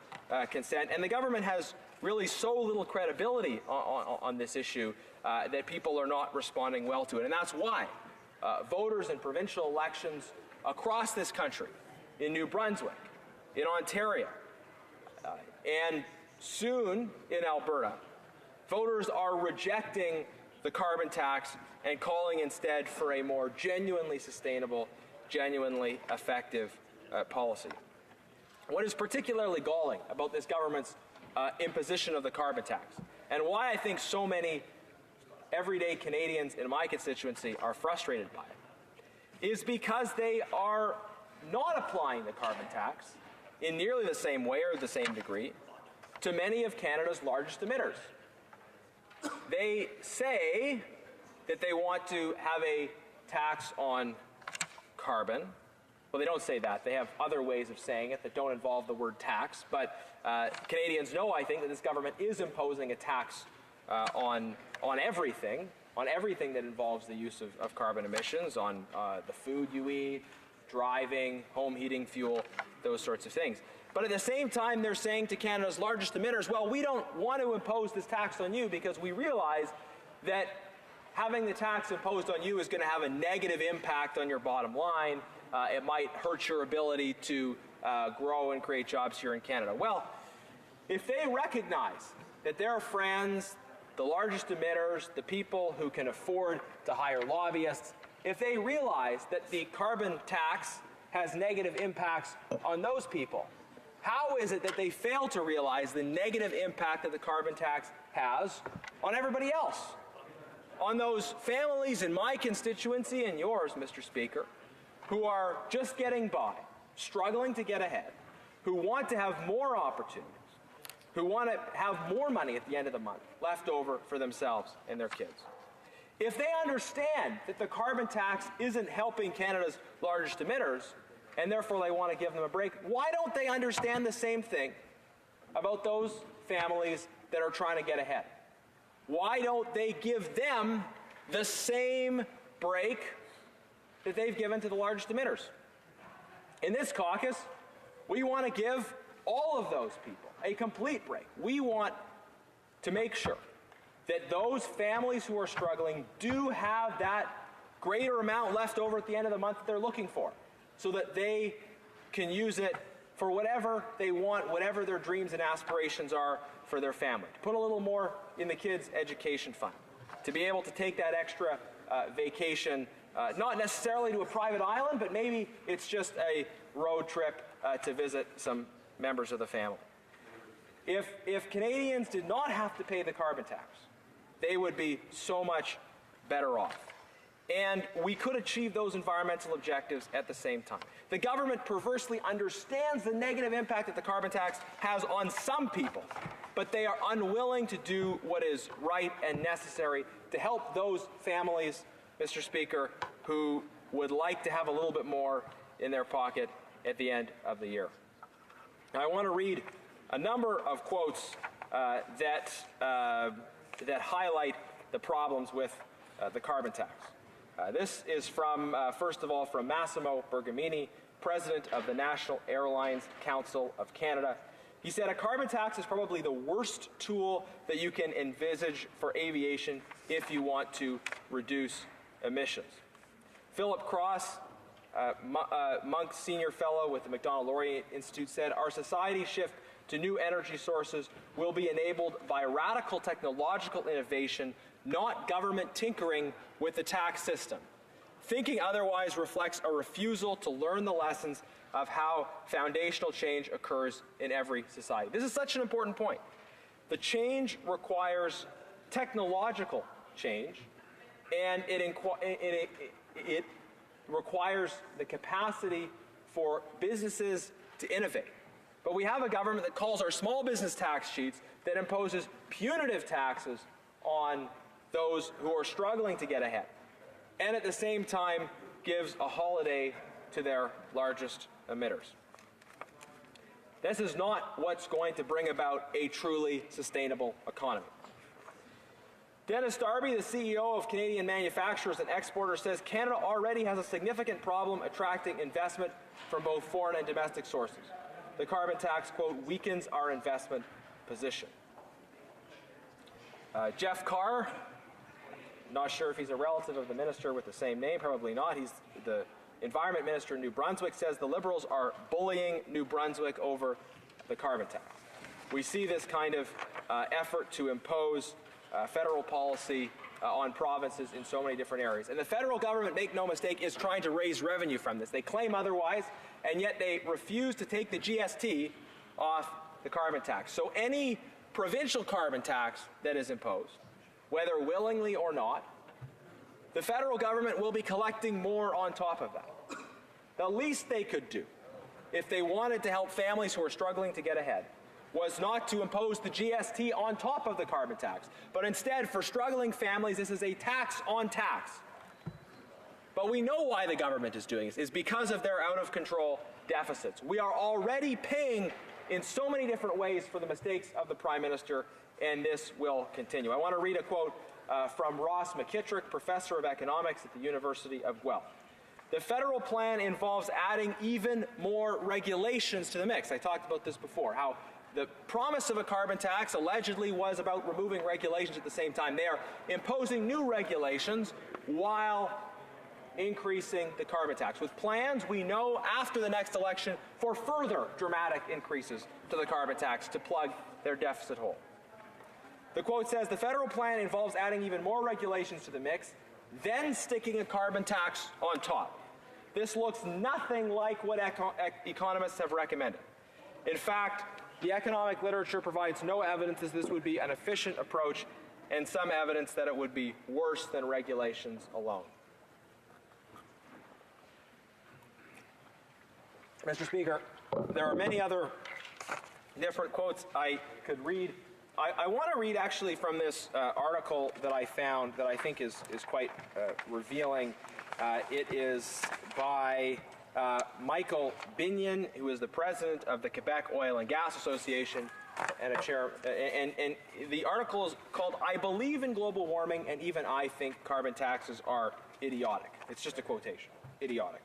consent. And the government has really so little credibility on this issue that people are not responding well to it. And that's why voters in provincial elections across this country, in New Brunswick, in Ontario, and soon in Alberta, voters are rejecting the carbon tax and calling instead for a more genuinely sustainable, genuinely effective policy. What is particularly galling about this government's imposition of the carbon tax, and why I think so many everyday Canadians in my constituency are frustrated by it, is because they are not applying the carbon tax in nearly the same way or the same degree to many of Canada's largest emitters. They say that they want to have a tax on carbon. Well, they don't say that. They have other ways of saying it that don't involve the word tax. But Canadians know, I think, that this government is imposing a tax on everything that involves the use of carbon emissions, on the food you eat, driving, home heating fuel, those sorts of things. But at the same time, they're saying to Canada's largest emitters, well, we don't want to impose this tax on you because we realize that having the tax imposed on you is going to have a negative impact on your bottom line. It might hurt your ability to grow and create jobs here in Canada. Well, if they recognize that their friends, the largest emitters, the people who can afford to hire lobbyists, if they realize that the carbon tax has negative impacts on those people, how is it that they fail to realize the negative impact that the carbon tax has on everybody else? On those families in my constituency and yours, Mr. Speaker, who are just getting by, struggling to get ahead, who want to have more opportunities, who want to have more money at the end of the month left over for themselves and their kids. If they understand that the carbon tax isn't helping Canada's largest emitters, and therefore they want to give them a break, why don't they understand the same thing about those families that are trying to get ahead? Why don't they give them the same break that they've given to the largest emitters? In this caucus, we want to give all of those people a complete break. We want to make sure that those families who are struggling do have that greater amount left over at the end of the month that they're looking for, so that they can use it for whatever they want, whatever their dreams and aspirations are for their family. To put a little more in the kids' education fund, to be able to take that extra vacation, not necessarily to a private island, but maybe it's just a road trip to visit some members of the family. If Canadians did not have to pay the carbon tax, they would be so much better off. And we could achieve those environmental objectives at the same time. The government perversely understands the negative impact that the carbon tax has on some people, but they are unwilling to do what is right and necessary to help those families, Mr. Speaker, who would like to have a little bit more in their pocket at the end of the year. Now, I want to read a number of quotes that highlight the problems with the carbon tax. This is from, first of all, from Massimo Bergamini, president of the National Airlines Council of Canada. He said, "A carbon tax is probably the worst tool that you can envisage for aviation if you want to reduce emissions." Philip Cross, Monk's senior fellow with the Macdonald-Laurier Institute, said, "Our society's shift to new energy sources will be enabled by radical technological innovation, not government tinkering with the tax system. Thinking otherwise reflects a refusal to learn the lessons of how foundational change occurs in every society." This is such an important point. The change requires technological change, and it requires the capacity for businesses to innovate. But we have a government that calls our small business tax sheets that imposes punitive taxes on those who are struggling to get ahead, and at the same time gives a holiday to their largest emitters. This is not what's going to bring about a truly sustainable economy. Dennis Darby, the CEO of Canadian Manufacturers and Exporters, says Canada already has a significant problem attracting investment from both foreign and domestic sources. The carbon tax, quote, weakens our investment position. Jeff Carr, not sure if he's a relative of the minister with the same name, probably not. He's the Environment Minister in New Brunswick, says the Liberals are bullying New Brunswick over the carbon tax. We see this kind of effort to impose federal policy on provinces in so many different areas. And the federal government, make no mistake, is trying to raise revenue from this. They claim otherwise, and yet they refuse to take the GST off the carbon tax. So any provincial carbon tax that is imposed, whether willingly or not, the federal government will be collecting more on top of that. The least they could do, if they wanted to help families who are struggling to get ahead, was not to impose the GST on top of the carbon tax, but instead, for struggling families, this is a tax on tax. But we know why the government is doing this. It's because of their out-of-control deficits. We are already paying in so many different ways for the mistakes of the Prime Minister, and this will continue. I want to read a quote from Ross McKittrick, professor of economics at the University of Guelph. The federal plan involves adding even more regulations to the mix. I talked about this before, how The promise of a carbon tax allegedly was about removing regulations at the same time. They are imposing new regulations while increasing the carbon tax, with plans, we know, after the next election for further dramatic increases to the carbon tax to plug their deficit hole. The quote says, the federal plan involves adding even more regulations to the mix, then sticking a carbon tax on top. This looks nothing like what economists have recommended. In fact, the economic literature provides no evidence that this would be an efficient approach, and some evidence that it would be worse than regulations alone. Mr. Speaker, there are many other different quotes I could read. I want to read actually from this article that I found that I think is quite revealing. It is by Michael Binion, who is the president of the Quebec Oil and Gas Association and a chair. And the article is called, "I believe in global warming, and even I think carbon taxes are idiotic." It's just a quotation. Idiotic.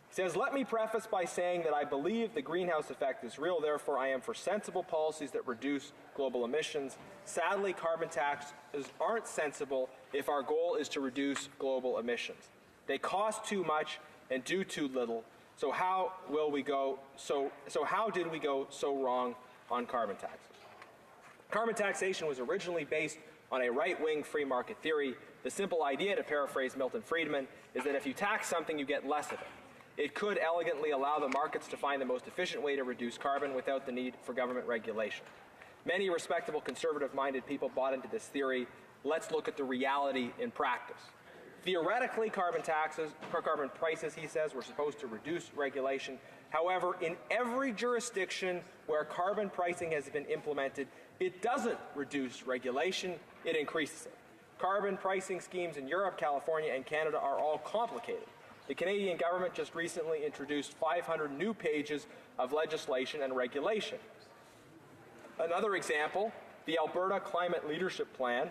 He says, let me preface by saying that I believe the greenhouse effect is real, therefore I am for sensible policies that reduce global emissions. Sadly, carbon taxes aren't sensible if our goal is to reduce global emissions. They cost too much and do too little, so how will we go so how did we go so wrong on carbon taxes? Carbon taxation was originally based on a right-wing free market theory. The simple idea, to paraphrase Milton Friedman, is that if you tax something, you get less of it. It could elegantly allow the markets to find the most efficient way to reduce carbon without the need for government regulation. Many respectable conservative-minded people bought into this theory. Let's look at the reality in practice. Theoretically, carbon prices, he says, were supposed to reduce regulation. However, in every jurisdiction where carbon pricing has been implemented, it doesn't reduce regulation, it increases it. Carbon pricing schemes in Europe, California, and Canada are all complicated. The Canadian government just recently introduced 500 new pages of legislation and regulation. Another example, the Alberta Climate Leadership Plan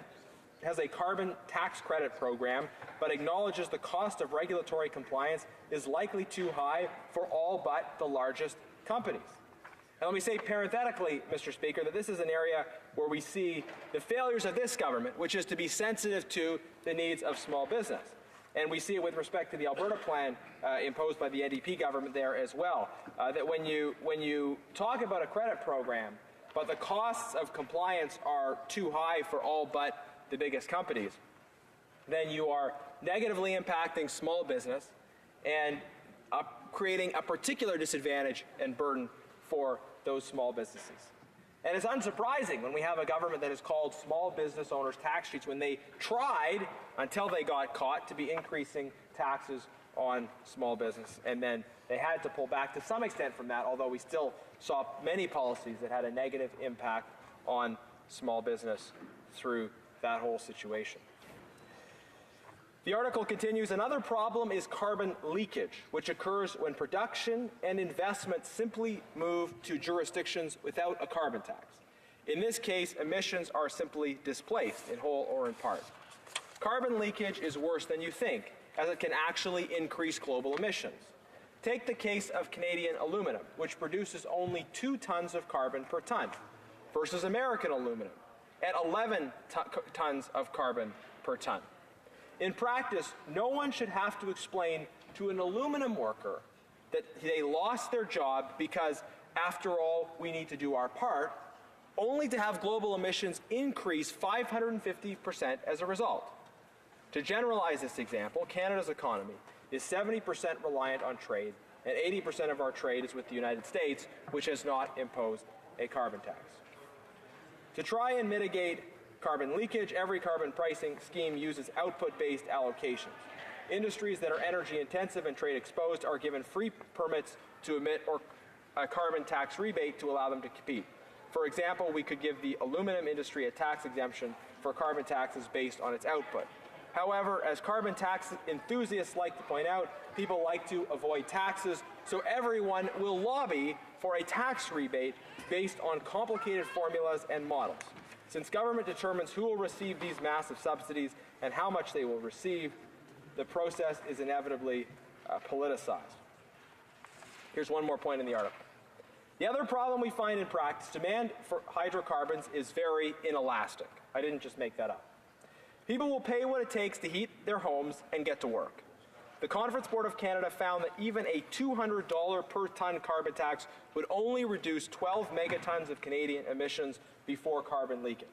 has a carbon tax credit program, but acknowledges the cost of regulatory compliance is likely too high for all but the largest companies. And let me say parenthetically, Mr. Speaker, that this is an area where we see the failures of this government, which is to be sensitive to the needs of small business. And we see it with respect to the Alberta plan imposed by the NDP government there as well. That when you talk about a credit program, but the costs of compliance are too high for all but the biggest companies, then you are negatively impacting small business and creating a particular disadvantage and burden for those small businesses. And it's unsurprising when we have a government that has called small business owners tax cheats when they tried, until they got caught, to be increasing taxes on small business. And then they had to pull back to some extent from that, although we still saw many policies that had a negative impact on small business through that whole situation. The article continues, another problem is carbon leakage, which occurs when production and investment simply move to jurisdictions without a carbon tax. In this case, emissions are simply displaced, in whole or in part. Carbon leakage is worse than you think, as it can actually increase global emissions. Take the case of Canadian aluminum, which produces only 2 tons of carbon per ton, versus American aluminum at 11 tons of carbon per ton. In practice, no one should have to explain to an aluminum worker that they lost their job because, after all, we need to do our part, only to have global emissions increase 550% as a result. To generalize this example, Canada's economy is 70% reliant on trade, and 80% of our trade is with the United States, which has not imposed a carbon tax. To try and mitigate carbon leakage, every carbon pricing scheme uses output-based allocations. Industries that are energy-intensive and trade-exposed are given free permits to emit or a carbon tax rebate to allow them to compete. For example, we could give the aluminum industry a tax exemption for carbon taxes based on its output. However, as carbon tax enthusiasts like to point out, people like to avoid taxes, so everyone will lobby for a tax rebate based on complicated formulas and models. Since government determines who will receive these massive subsidies and how much they will receive, the process is inevitably politicized. Here's one more point in the article. The other problem we find in practice, demand for hydrocarbons is very inelastic. I didn't just make that up. People will pay what it takes to heat their homes and get to work. The Conference Board of Canada found that even a $200 per ton carbon tax would only reduce 12 megatons of Canadian emissions before carbon leakage.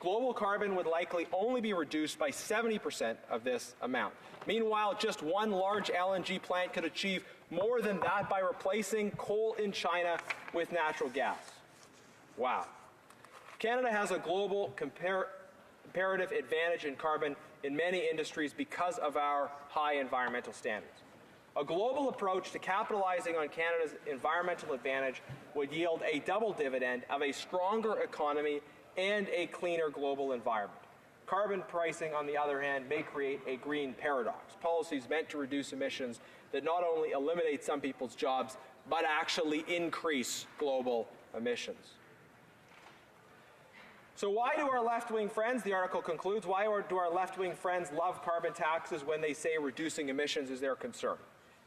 Global carbon would likely only be reduced by 70% of this amount. Meanwhile, just one large LNG plant could achieve more than that by replacing coal in China with natural gas. Wow. Canada has a global comparative advantage in carbon in many industries because of our high environmental standards. A global approach to capitalizing on Canada's environmental advantage would yield a double dividend of a stronger economy and a cleaner global environment. Carbon pricing, on the other hand, may create a green paradox. Policies meant to reduce emissions that not only eliminate some people's jobs, but actually increase global emissions. So why do our left-wing friends, the article concludes, why do our left-wing friends love carbon taxes when they say reducing emissions is their concern?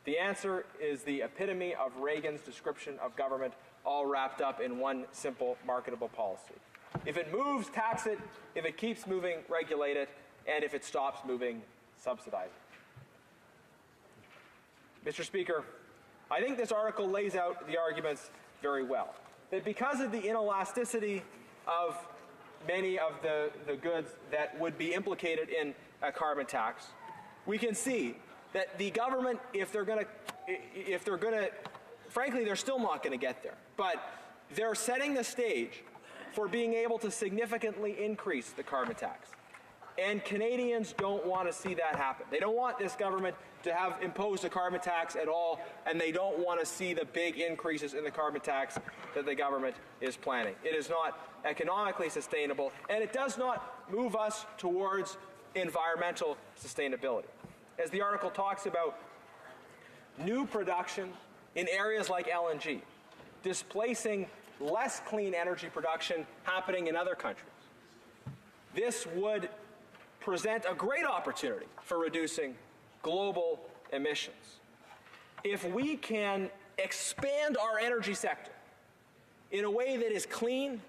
The answer is the epitome of Reagan's description of government, all wrapped up in one simple marketable policy. If it moves, tax it. If it keeps moving, regulate it. And if it stops moving, subsidize it. Mr. Speaker, I think this article lays out the arguments very well. That because of the inelasticity of many of the goods that would be implicated in a carbon tax, we can see that the government, if they're going to, frankly, they're still not going to get there, but they're setting the stage for being able to significantly increase the carbon tax. And Canadians don't want to see that happen. They don't want this government to have imposed a carbon tax at all, and they don't want to see the big increases in the carbon tax that the government is planning. It is not economically sustainable, and it does not move us towards environmental sustainability. As the article talks about, new production in areas like LNG, displacing less clean energy production happening in other countries. This would present a great opportunity for reducing global emissions. If we can expand our energy sector in a way that is clean,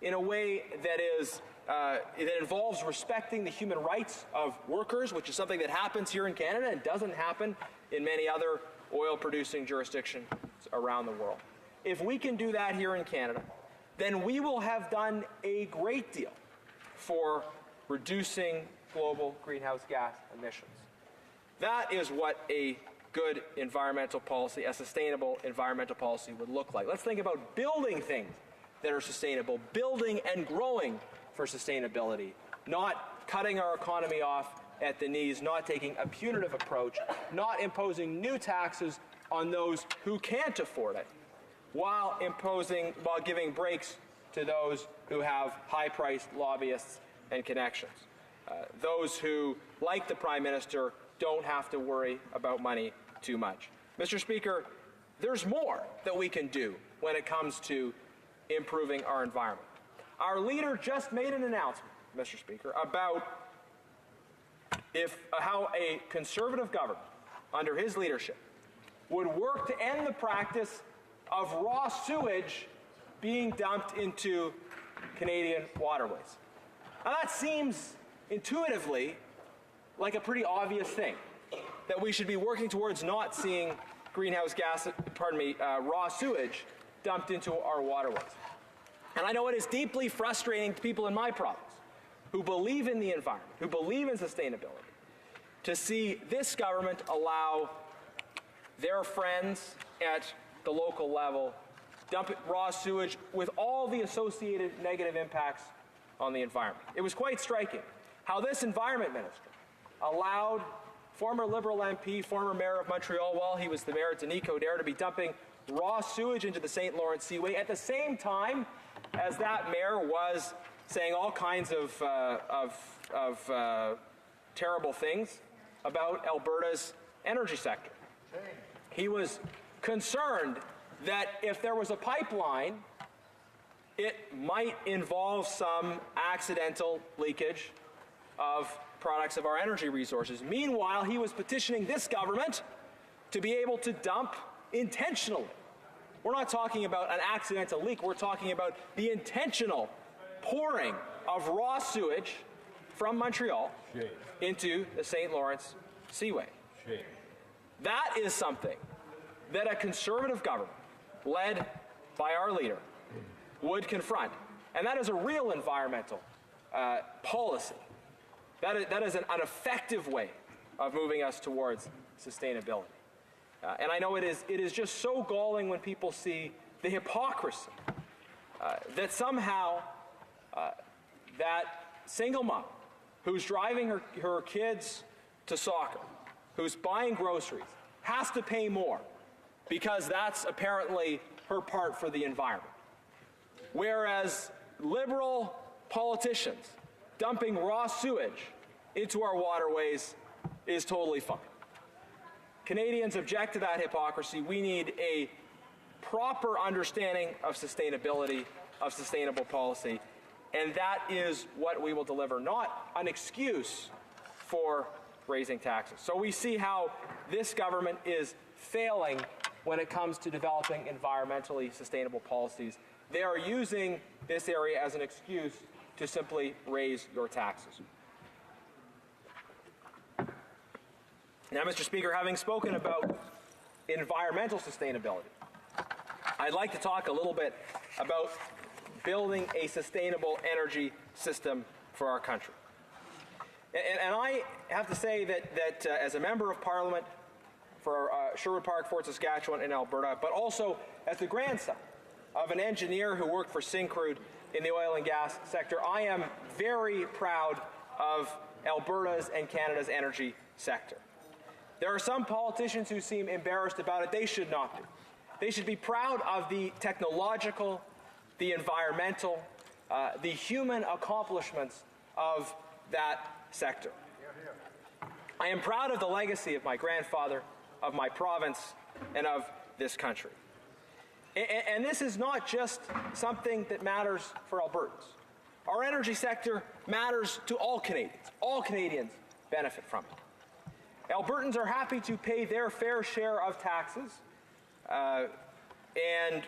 in a way that is that involves respecting the human rights of workers, which is something that happens here in Canada and doesn't happen in many other oil-producing jurisdictions around the world. If we can do that here in Canada, then we will have done a great deal for reducing global greenhouse gas emissions. That is what a good environmental policy, a sustainable environmental policy would look like. Let's think about building things that are sustainable, building and growing for sustainability, not cutting our economy off at the knees, not taking a punitive approach, not imposing new taxes on those who can't afford it, while giving breaks to those who have high-priced lobbyists and connections. Those who, like the Prime Minister, don't have to worry about money too much. Mr. Speaker, there's more that we can do when it comes to improving our environment. Our leader just made an announcement, Mr. Speaker, about how a Conservative government, under his leadership, would work to end the practice of raw sewage being dumped into Canadian waterways. Now that seems intuitively like a pretty obvious thing, that we should be working towards not seeing raw sewage dumped into our waterways. And I know it is deeply frustrating to people in my province who believe in the environment, who believe in sustainability, to see this government allow their friends at the local level dump raw sewage with all the associated negative impacts on the environment. It was quite striking how this environment minister allowed former Liberal MP, former mayor of Montreal, while he was the mayor, Denis Coderre, to be dumping raw sewage into the St. Lawrence Seaway at the same time as that mayor was saying all kinds of terrible things about Alberta's energy sector. He was concerned that if there was a pipeline, it might involve some accidental leakage of products of our energy resources. Meanwhile, he was petitioning this government to be able to dump intentionally We're not talking about an accidental leak. We're talking about the intentional pouring of raw sewage from Montreal into the St. Lawrence Seaway. That is something that a Conservative government, led by our leader, would confront. And that is a real environmental policy. That is an effective way of moving us towards sustainability. And I know it is just so galling when people see the hypocrisy that somehow that single mom who's driving her kids to soccer, who's buying groceries, has to pay more because that's apparently her part for the environment. Whereas liberal politicians dumping raw sewage into our waterways is totally fine. Canadians object to that hypocrisy. We need a proper understanding of sustainability, of sustainable policy, and that is what we will deliver, not an excuse for raising taxes. So we see how this government is failing when it comes to developing environmentally sustainable policies. They are using this area as an excuse to simply raise your taxes. Now, Mr. Speaker, having spoken about environmental sustainability, I'd like to talk a little bit about building a sustainable energy system for our country. And I have to say that as a member of Parliament for Sherwood Park, Fort Saskatchewan in Alberta, but also as the grandson of an engineer who worked for Syncrude in the oil and gas sector, I am very proud of Alberta's and Canada's energy sector. There are some politicians who seem embarrassed about it. They should not be. They should be proud of the technological, the environmental, the human accomplishments of that sector. I am proud of the legacy of my grandfather, of my province, and of this country. And this is not just something that matters for Albertans. Our energy sector matters to all Canadians. All Canadians benefit from it. Albertans are happy to pay their fair share of taxes and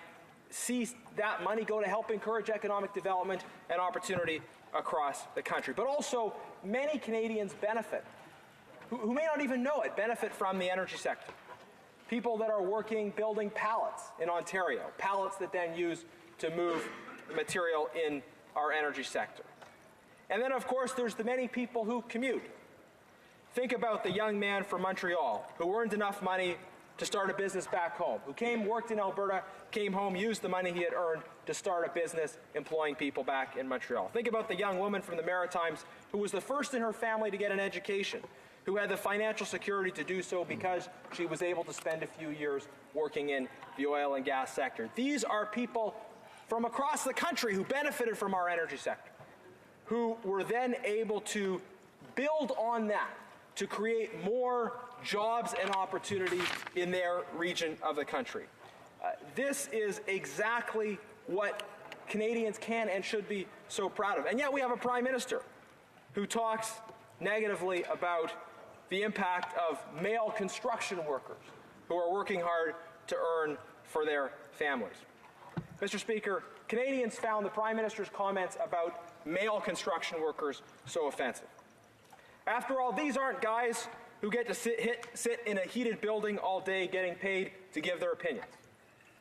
see that money go to help encourage economic development and opportunity across the country. But also, many Canadians benefit, who may not even know it, benefit from the energy sector. People that are working building pallets in Ontario, pallets that then use to move material in our energy sector. And then, of course, there's the many people who commute. Think about the young man from Montreal who earned enough money to start a business back home, who came, worked in Alberta, came home, used the money he had earned to start a business employing people back in Montreal. Think about the young woman from the Maritimes who was the first in her family to get an education, who had the financial security to do so because she was able to spend a few years working in the oil and gas sector. These are people from across the country who benefited from our energy sector, who were then able to build on that to create more jobs and opportunity in their region of the country. This is exactly what Canadians can and should be so proud of. And yet we have a Prime Minister who talks negatively about the impact of male construction workers who are working hard to earn for their families. Mr. Speaker, Canadians found the Prime Minister's comments about male construction workers so offensive. After all, these aren't guys who get to sit in a heated building all day getting paid to give their opinions.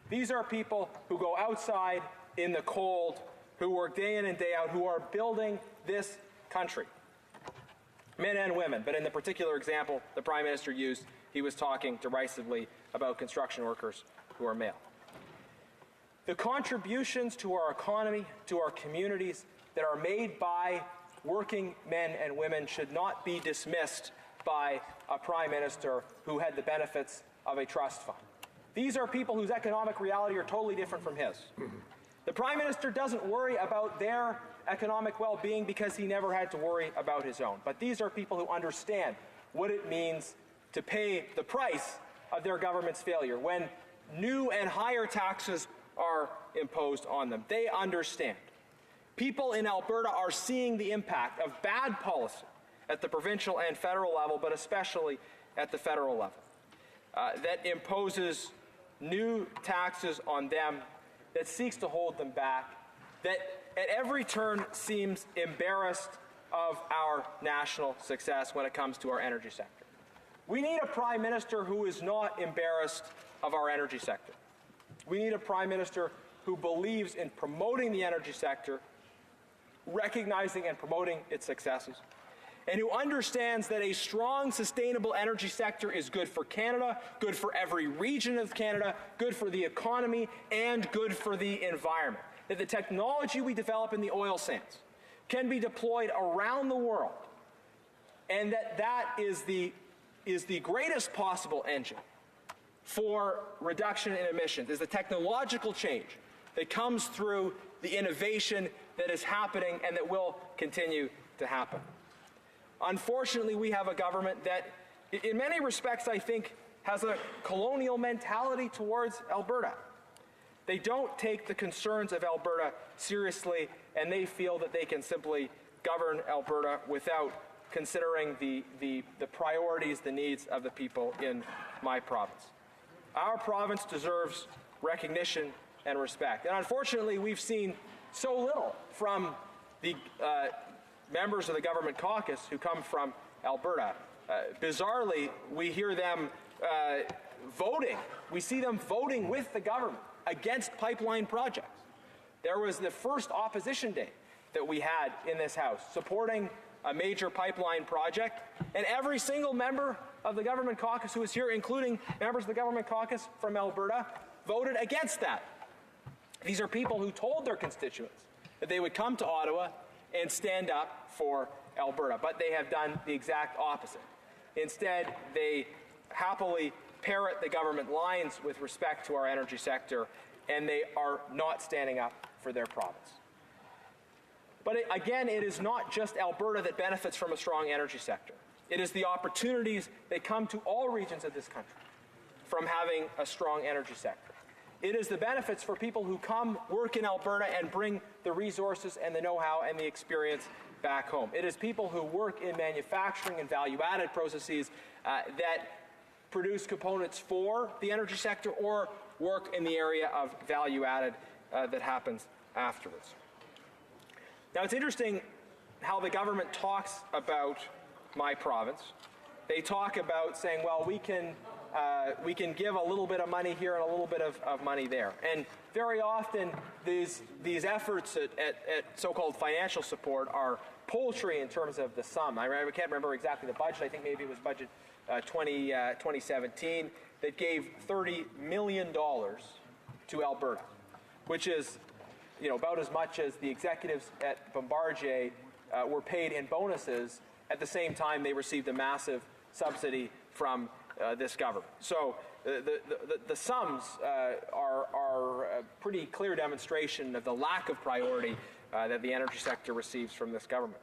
These are people who go outside in the cold, who work day in and day out, who are building this country. Men and women, but in the particular example the Prime Minister used, he was talking derisively about construction workers who are male. The contributions to our economy, to our communities that are made by working men and women should not be dismissed by a Prime Minister who had the benefits of a trust fund. These are people whose economic reality are totally different from his. The Prime Minister doesn't worry about their economic well-being because he never had to worry about his own. But these are people who understand what it means to pay the price of their government's failure when new and higher taxes are imposed on them. They understand. People in Alberta are seeing the impact of bad policy at the provincial and federal level, but especially at the federal level, that imposes new taxes on them that seeks to hold them back, that at every turn seems embarrassed of our national success when it comes to our energy sector. We need a Prime Minister who is not embarrassed of our energy sector. We need a Prime Minister who believes in promoting the energy sector, recognizing and promoting its successes, and who understands that a strong, sustainable energy sector is good for Canada, good for every region of Canada, good for the economy, and good for the environment. That the technology we develop in the oil sands can be deployed around the world, and that is the greatest possible engine for reduction in emissions, is the technological change that comes through the innovation that is happening and that will continue to happen. Unfortunately, we have a government that, in many respects, I think, has a colonial mentality towards Alberta. They don't take the concerns of Alberta seriously, and they feel that they can simply govern Alberta without considering the priorities, the needs of the people in my province. Our province deserves recognition and respect. And unfortunately, we've seen so little from the members of the government caucus who come from Alberta. Bizarrely, we hear them voting. We see them voting with the government against pipeline projects. There was the first opposition day that we had in this House supporting a major pipeline project, and every single member of the government caucus who was here, including members of the government caucus from Alberta, voted against that. These are people who told their constituents that they would come to Ottawa and stand up for Alberta, but they have done the exact opposite. Instead, they happily parrot the government lines with respect to our energy sector, and they are not standing up for their province. But again, it is not just Alberta that benefits from a strong energy sector. It is the opportunities that come to all regions of this country from having a strong energy sector. It is the benefits for people who come, work in Alberta, and bring the resources and the know-how and the experience back home. It is people who work in manufacturing and value-added processes that produce components for the energy sector or work in the area of value-added that happens afterwards. Now, it's interesting how the government talks about my province. They talk about saying, well, we can give a little bit of money here and a little bit of money there. And very often, these efforts at so-called financial support are paltry in terms of the sum. I can't remember exactly the budget. I think maybe it was budget 2017 that gave $30 million to Alberta, which is about as much as the executives at Bombardier were paid in bonuses at the same time they received a massive subsidy from this government. So the sums are a pretty clear demonstration of the lack of priority that the energy sector receives from this government.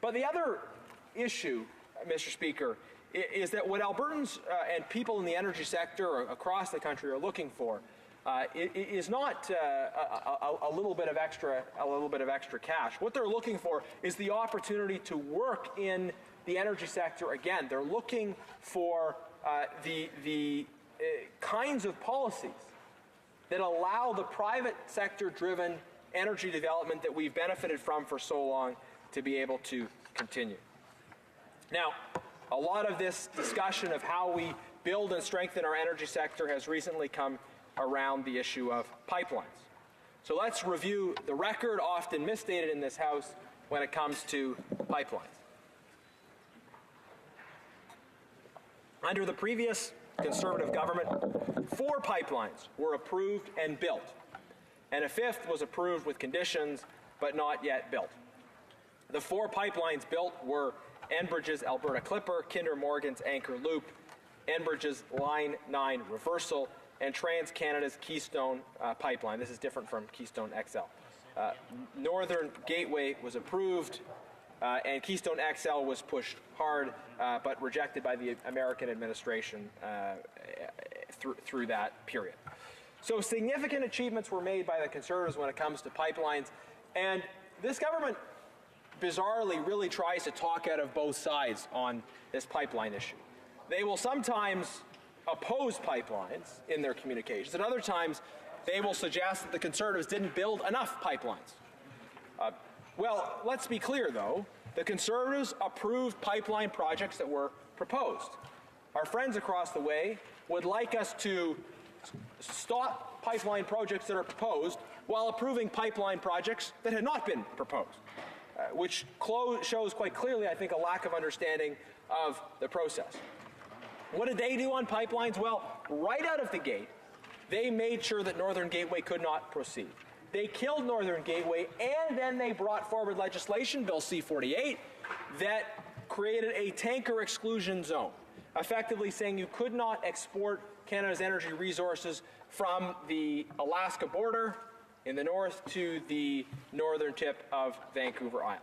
But the other issue, Mr. Speaker, is that what Albertans and people in the energy sector across the country are looking for is not a little bit of extra cash. What they're looking for is the opportunity to work in the energy sector again. They're looking for the kinds of policies that allow the private sector-driven energy development that we've benefited from for so long to be able to continue. Now, a lot of this discussion of how we build and strengthen our energy sector has recently come around the issue of pipelines. So let's review the record often misstated in this House when it comes to pipelines. Under the previous Conservative government, 4 pipelines were approved and built, and a 5th was approved with conditions but not yet built. The 4 pipelines built were Enbridge's Alberta Clipper, Kinder Morgan's Anchor Loop, Enbridge's Line 9 Reversal, and TransCanada's Keystone Pipeline. This is different from Keystone XL. Northern Gateway was approved, and Keystone XL was pushed hard, but rejected by the American administration through that period. So significant achievements were made by the Conservatives when it comes to pipelines, and this government bizarrely really tries to talk out of both sides on this pipeline issue. They will sometimes oppose pipelines in their communications. At other times, they will suggest that the Conservatives didn't build enough pipelines. Well, let's be clear, though. The Conservatives approved pipeline projects that were proposed. Our friends across the way would like us to stop pipeline projects that are proposed while approving pipeline projects that had not been proposed, which shows quite clearly, I think, a lack of understanding of the process. What did they do on pipelines? Well, right out of the gate, they made sure that Northern Gateway could not proceed. They killed Northern Gateway, and then they brought forward legislation, Bill C-48, that created a tanker exclusion zone, effectively saying you could not export Canada's energy resources from the Alaska border in the north to the northern tip of Vancouver Island.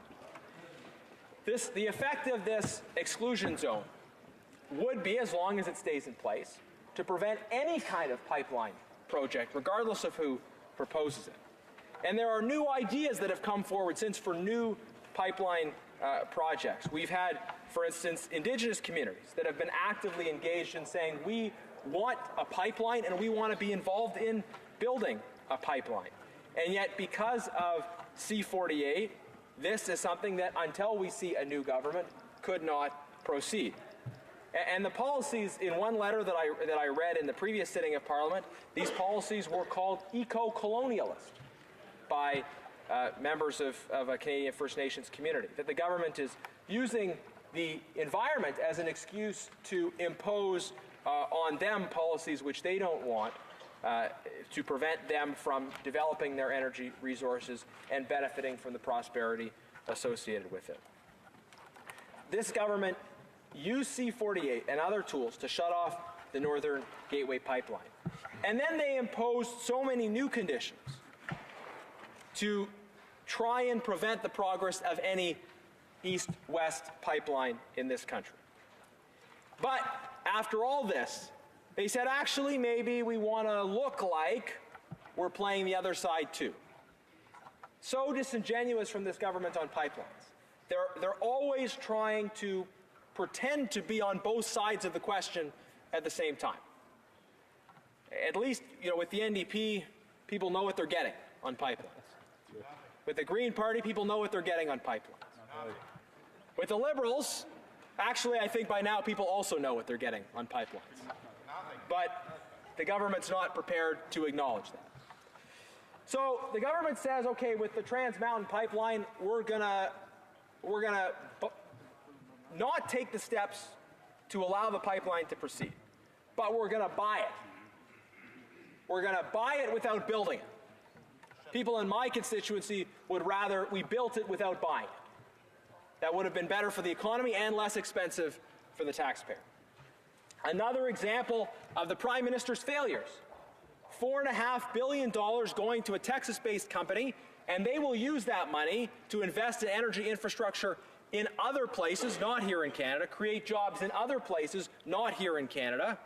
The effect of this exclusion zone would be, as long as it stays in place, to prevent any kind of pipeline project, regardless of who proposes it. And there are new ideas that have come forward since for new pipeline projects. We've had, for instance, Indigenous communities that have been actively engaged in saying we want a pipeline and we want to be involved in building a pipeline. And yet, because of C-48, this is something that, until we see a new government, could not proceed. And the policies, in one letter that I read in the previous sitting of Parliament, these policies were called eco-colonialist by members of a Canadian First Nations community, that the government is using the environment as an excuse to impose on them policies which they don't want, to prevent them from developing their energy resources and benefiting from the prosperity associated with it. This government used C-48 and other tools to shut off the Northern Gateway pipeline. And then they imposed so many new conditions to try and prevent the progress of any east-west pipeline in this country. But after all this, they said, actually, maybe we want to look like we're playing the other side too. So disingenuous from this government on pipelines. They're always trying to pretend to be on both sides of the question at the same time. At least, with the NDP, people know what they're getting on pipelines. With the Green Party, people know what they're getting on pipelines. With the Liberals, actually, I think by now people also know what they're getting on pipelines. But the government's not prepared to acknowledge that. So the government says, okay, with the Trans Mountain Pipeline, we're gonna not take the steps to allow the pipeline to proceed, but we're going to buy it. We're going to buy it without building it. People in my constituency would rather we built it without buying it. That would have been better for the economy and less expensive for the taxpayer. Another example of the Prime Minister's failures. $4.5 billion going to a Texas-based company, and they will use that money to invest in energy infrastructure in other places, not here in Canada, create jobs in other places, not here in Canada.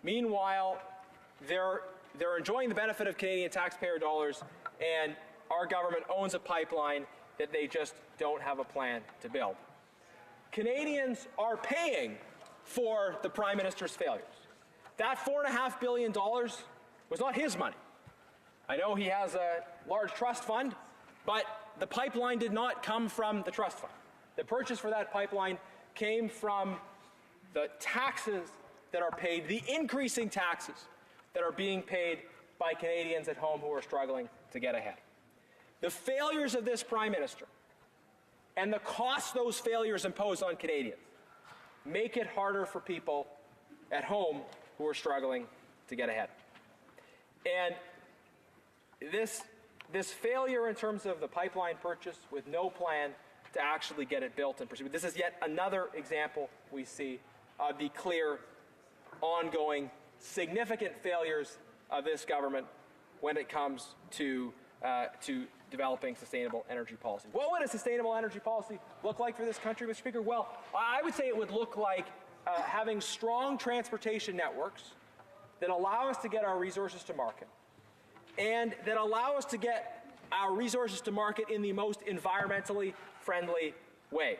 Meanwhile, they're enjoying the benefit of Canadian taxpayer dollars, and our government owns a pipeline that they just don't have a plan to build. Canadians are paying for the Prime Minister's failures. That $4.5 billion was not his money. I know he has a large trust fund, but the pipeline did not come from the trust fund. The purchase for that pipeline came from the taxes that are paid, the increasing taxes that are being paid by Canadians at home who are struggling to get ahead. The failures of this Prime Minister and the costs those failures impose on Canadians make it harder for people at home who are struggling to get ahead. And this failure in terms of the pipeline purchase with no plan to actually get it built and proceed. This is yet another example we see of the clear, ongoing, significant failures of this government when it comes to developing sustainable energy policy. What would a sustainable energy policy look like for this country, Mr. Speaker? Well, I would say it would look like having strong transportation networks that allow us to get our resources to market, and that allow us to get our resources to market in the most environmentally friendly way.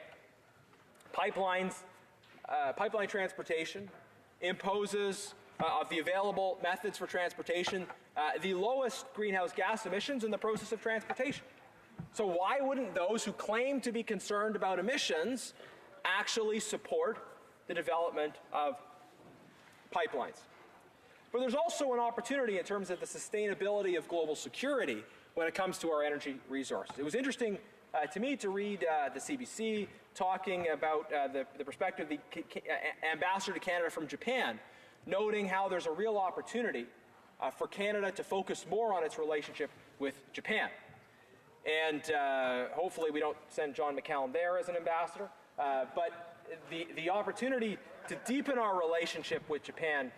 Pipeline transportation imposes, of the available methods for transportation, the lowest greenhouse gas emissions in the process of transportation. So why wouldn't those who claim to be concerned about emissions actually support the development of pipelines? But there's also an opportunity in terms of the sustainability of global security when it comes to our energy resources. It was interesting to me to read the CBC talking about the perspective of the ambassador to Canada from Japan, noting how there's a real opportunity for Canada to focus more on its relationship with Japan. And hopefully we don't send John McCallum there as an ambassador, but the opportunity to deepen our relationship with Japan.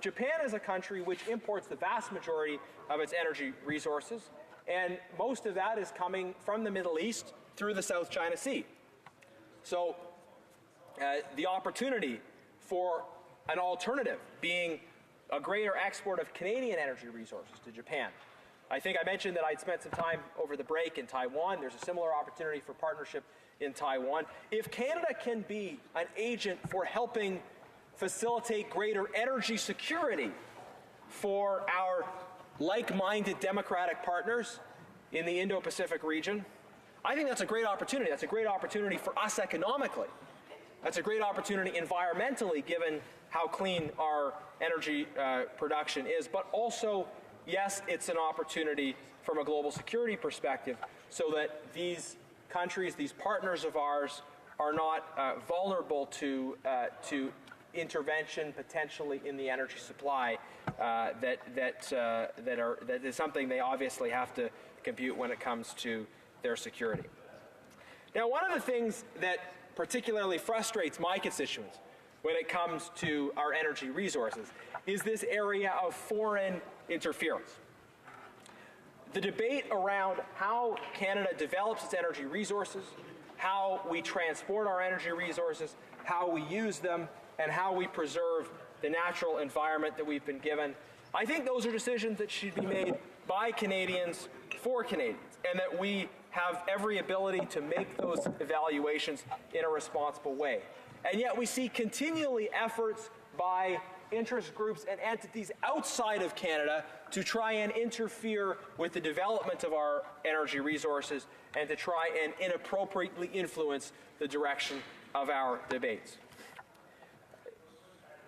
Japan is a country which imports the vast majority of its energy resources, and most of that is coming from the Middle East through the South China Sea. So the opportunity for an alternative being a greater export of Canadian energy resources to Japan. I think I mentioned that I'd spent some time over the break in Taiwan. There's a similar opportunity for partnership in Taiwan. If Canada can be an agent for helping facilitate greater energy security for our like-minded democratic partners in the Indo-Pacific region, I think that's a great opportunity. That's a great opportunity for us economically. That's a great opportunity environmentally, given how clean our energy production is. But also, yes, it's an opportunity from a global security perspective so that these countries, these partners of ours, are not vulnerable to intervention potentially in the energy supply that is something they obviously have to compute when it comes to their security. Now, one of the things that particularly frustrates my constituents when it comes to our energy resources is this area of foreign interference. The debate around how Canada develops its energy resources, how we transport our energy resources, how we use them, and how we preserve the natural environment that we've been given, I think those are decisions that should be made by Canadians for Canadians, and that we have every ability to make those evaluations in a responsible way. And yet we see continually efforts by interest groups and entities outside of Canada to try and interfere with the development of our energy resources and to try and inappropriately influence the direction of our debates.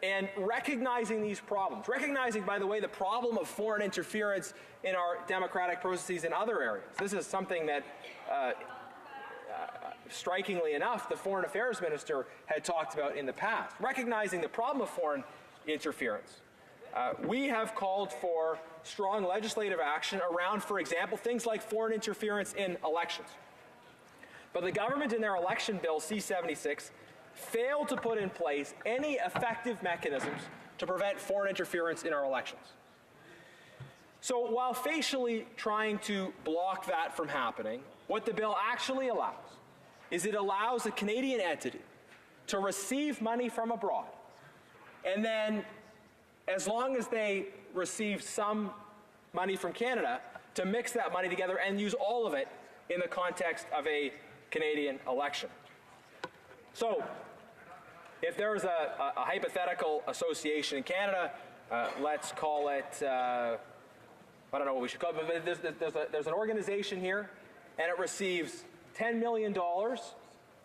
And recognizing these problems, recognizing, by the way, the problem of foreign interference in our democratic processes in other areas. This is something that, strikingly enough, the Foreign Affairs Minister had talked about in the past. Recognizing the problem of foreign interference, we have called for strong legislative action around, for example, things like foreign interference in elections. But the government in their election bill, C-76, failed to put in place any effective mechanisms to prevent foreign interference in our elections. So while facially trying to block that from happening, what the bill actually allows is it allows a Canadian entity to receive money from abroad, and then, as long as they receive some money from Canada, to mix that money together and use all of it in the context of a Canadian election. So, if there was a hypothetical association in Canada, let's call it, I don't know what we should call it, but there's an organization here, and it receives $10 million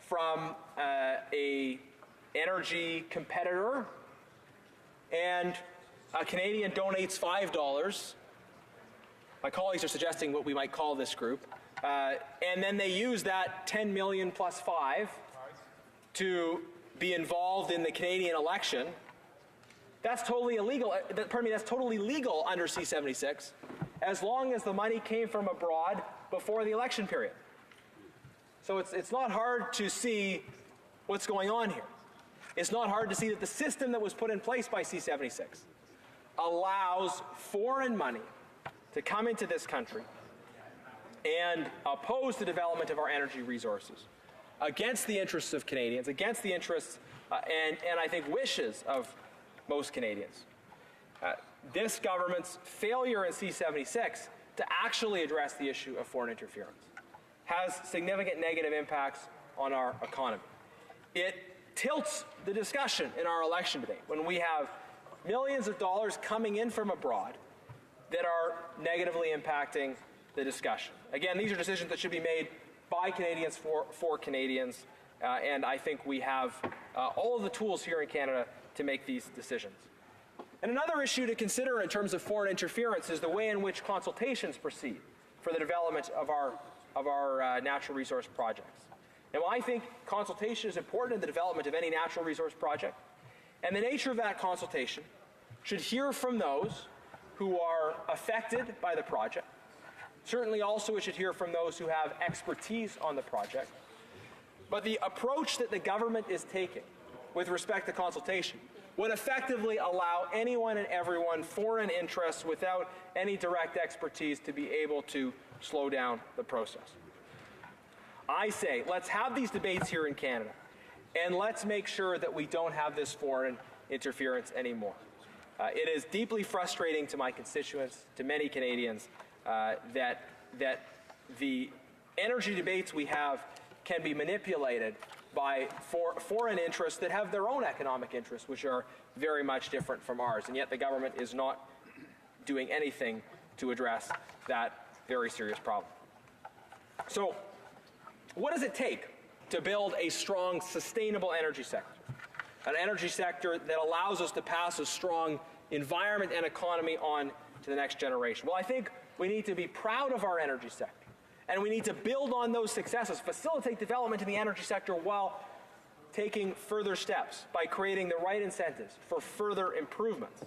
from a energy competitor, and a Canadian donates $5. My colleagues are suggesting what we might call this group, and then they use that $10 million plus 5 to be involved in the Canadian election. That's totally illegal. That's totally legal under C-76, as long as the money came from abroad before the election period. So it's not hard to see what's going on here. It's not hard to see that the system that was put in place by C-76 allows foreign money to come into this country and oppose the development of our energy resources against the interests of Canadians, against the interests and I think wishes of most Canadians. This government's failure in C-76 to actually address the issue of foreign interference has significant negative impacts on our economy. It tilts the discussion in our election debate when we have millions of dollars coming in from abroad that are negatively impacting the discussion. Again, these are decisions that should be made by Canadians for Canadians, and I think we have all of the tools here in Canada to make these decisions. And another issue to consider in terms of foreign interference is the way in which consultations proceed for the development of our natural resource projects. Now, I think consultation is important in the development of any natural resource project, and the nature of that consultation should hear from those who are affected by the project. Certainly also it should hear from those who have expertise on the project. But the approach that the government is taking with respect to consultation would effectively allow anyone and everyone, foreign interests without any direct expertise, to be able to slow down the process. I say, let's have these debates here in Canada, and let's make sure that we don't have this foreign interference anymore. It is deeply frustrating to my constituents, to many Canadians, that the energy debates we have can be manipulated by foreign interests that have their own economic interests, which are very much different from ours, and yet the government is not doing anything to address that very serious problem. So, what does it take to build a strong, sustainable energy sector? An energy sector that allows us to pass a strong environment and economy on to the next generation? Well, I think we need to be proud of our energy sector, and we need to build on those successes, facilitate development in the energy sector while taking further steps by creating the right incentives for further improvements.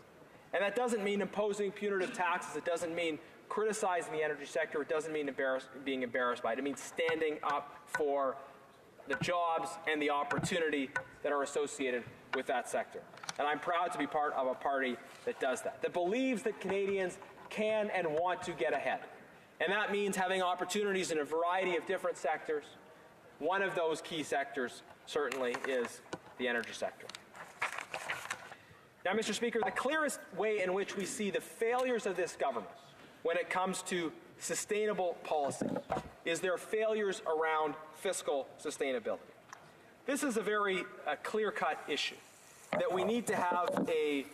And that doesn't mean imposing punitive taxes. It doesn't mean criticizing the energy sector. It doesn't mean being embarrassed by it. It means standing up for the jobs and the opportunity that are associated with that sector. And I'm proud to be part of a party that does that, that believes that Canadians can and want to get ahead. And that means having opportunities in a variety of different sectors. One of those key sectors certainly is the energy sector. Now, Mr. Speaker, the clearest way in which we see the failures of this government when it comes to sustainable policy is their failures around fiscal sustainability. This is a very clear-cut issue, that we need to have a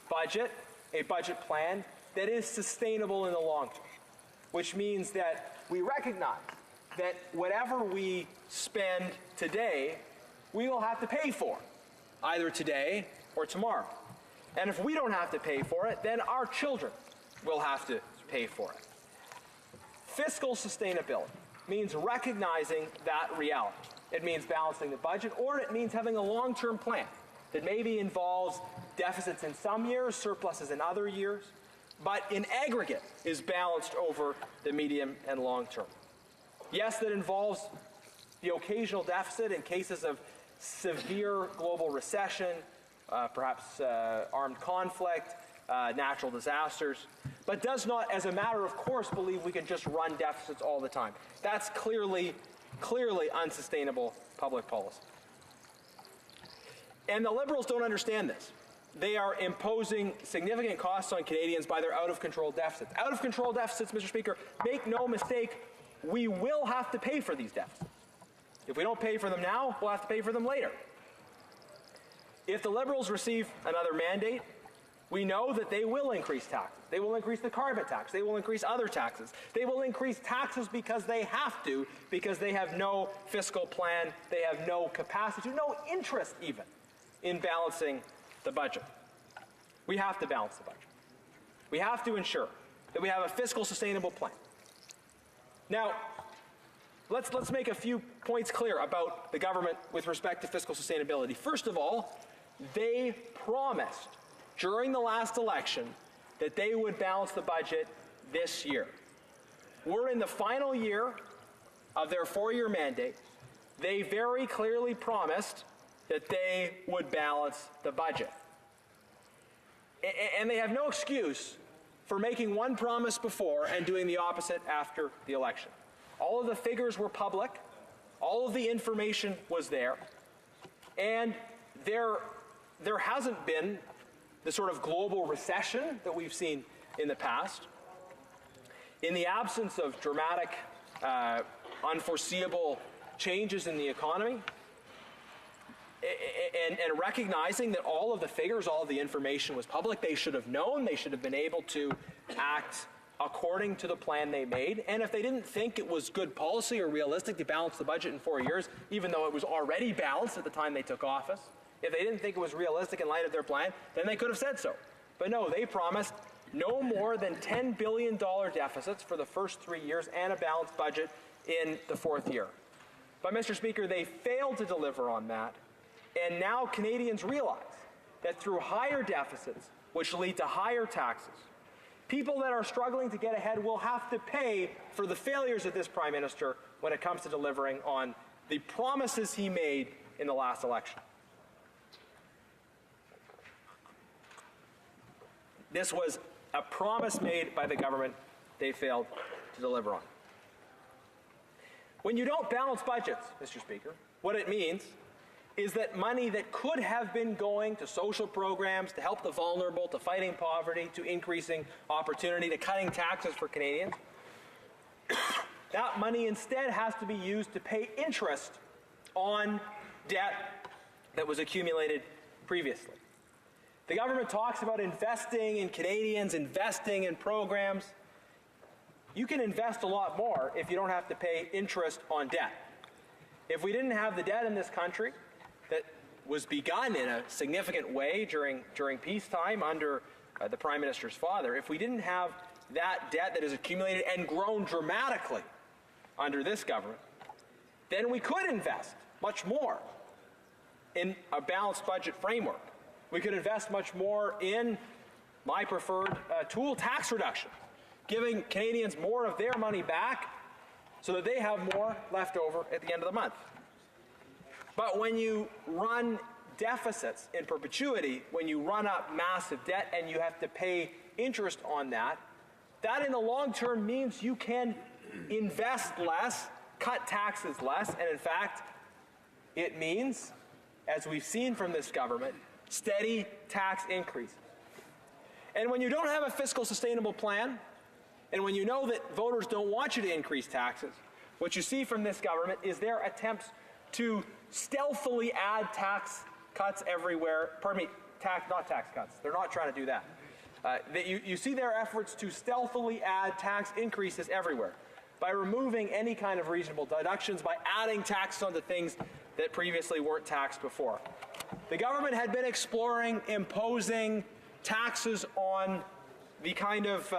budget plan that is sustainable in the long term, which means that we recognize that whatever we spend today, we will have to pay for, either today or tomorrow. And if we don't have to pay for it, then our children will have to pay for it. Fiscal sustainability means recognizing that reality. It means balancing the budget, or it means having a long-term plan that maybe involves deficits in some years, surpluses in other years, but in aggregate is balanced over the medium and long term. Yes, that involves the occasional deficit in cases of severe global recession, perhaps armed conflict, natural disasters, but does not, as a matter of course, believe we can just run deficits all the time. That's clearly unsustainable public policy. And the Liberals don't understand this. They are imposing significant costs on Canadians by their out-of-control deficits. Out-of-control deficits, Mr. Speaker, make no mistake, we will have to pay for these deficits. If we don't pay for them now, we'll have to pay for them later. If the Liberals receive another mandate, we know that they will increase taxes. They will increase the carbon tax. They will increase other taxes. They will increase taxes because they have to, because they have no fiscal plan, they have no capacity, no interest even in balancing the budget. We have to balance the budget. We have to ensure that we have a fiscal sustainable plan. Now, let's make a few points clear about the government with respect to fiscal sustainability. First of all, they promised during the last election that they would balance the budget this year. We're in the final year of their 4-year mandate. They very clearly promised that they would balance the budget. And they have no excuse for making one promise before and doing the opposite after the election. All of the figures were public. All of the information was there. And there hasn't been the sort of global recession that we've seen in the past. In the absence of dramatic, unforeseeable changes in the economy, and recognizing that all of the figures, all of the information was public. They should have known. They should have been able to act according to the plan they made. And if they didn't think it was good policy or realistic to balance the budget in 4 years, even though it was already balanced at the time they took office, if they didn't think it was realistic in light of their plan, then they could have said so. But no, they promised no more than $10 billion deficits for the first 3 years and a balanced budget in the fourth year. But, Mr. Speaker, they failed to deliver on that. And now Canadians realize that through higher deficits, which lead to higher taxes, people that are struggling to get ahead will have to pay for the failures of this Prime Minister when it comes to delivering on the promises he made in the last election. This was a promise made by the government they failed to deliver on. When you don't balance budgets, Mr. Speaker, what it means is that money that could have been going to social programs, to help the vulnerable, to fighting poverty, to increasing opportunity, to cutting taxes for Canadians, that money instead has to be used to pay interest on debt that was accumulated previously. The government talks about investing in Canadians, investing in programs. You can invest a lot more if you don't have to pay interest on debt. If we didn't have the debt in this country that was begun in a significant way during peacetime under the Prime Minister's father, if we didn't have that debt that has accumulated and grown dramatically under this government, then we could invest much more in a balanced budget framework. We could invest much more in my preferred tool, tax reduction, giving Canadians more of their money back so that they have more left over at the end of the month. But when you run deficits in perpetuity, when you run up massive debt and you have to pay interest on that, that in the long term means you can invest less, cut taxes less, and in fact, it means, as we've seen from this government, steady tax increases. And when you don't have a fiscal sustainable plan, and when you know that voters don't want you to increase taxes, what you see from this government is their attempts to stealthily add tax cuts everywhere. Pardon me, not tax cuts. They're not trying to do that. You see their efforts to stealthily add tax increases everywhere by removing any kind of reasonable deductions, by adding taxes onto things that previously weren't taxed before. The government had been exploring imposing taxes on the kind of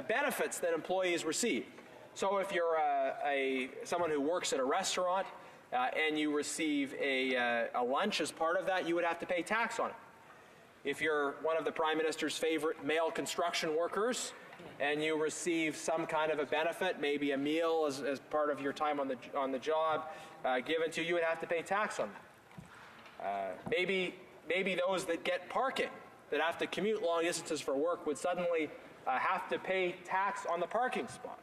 benefits that employees receive. So if you're someone who works at a restaurant and you receive a lunch as part of that, you would have to pay tax on it. If you're one of the Prime Minister's favorite male construction workers and you receive some kind of a benefit, maybe a meal as part of your time on the job given to you, you would have to pay tax on that. Maybe those that get parking, that have to commute long distances for work, would suddenly have to pay tax on the parking spot.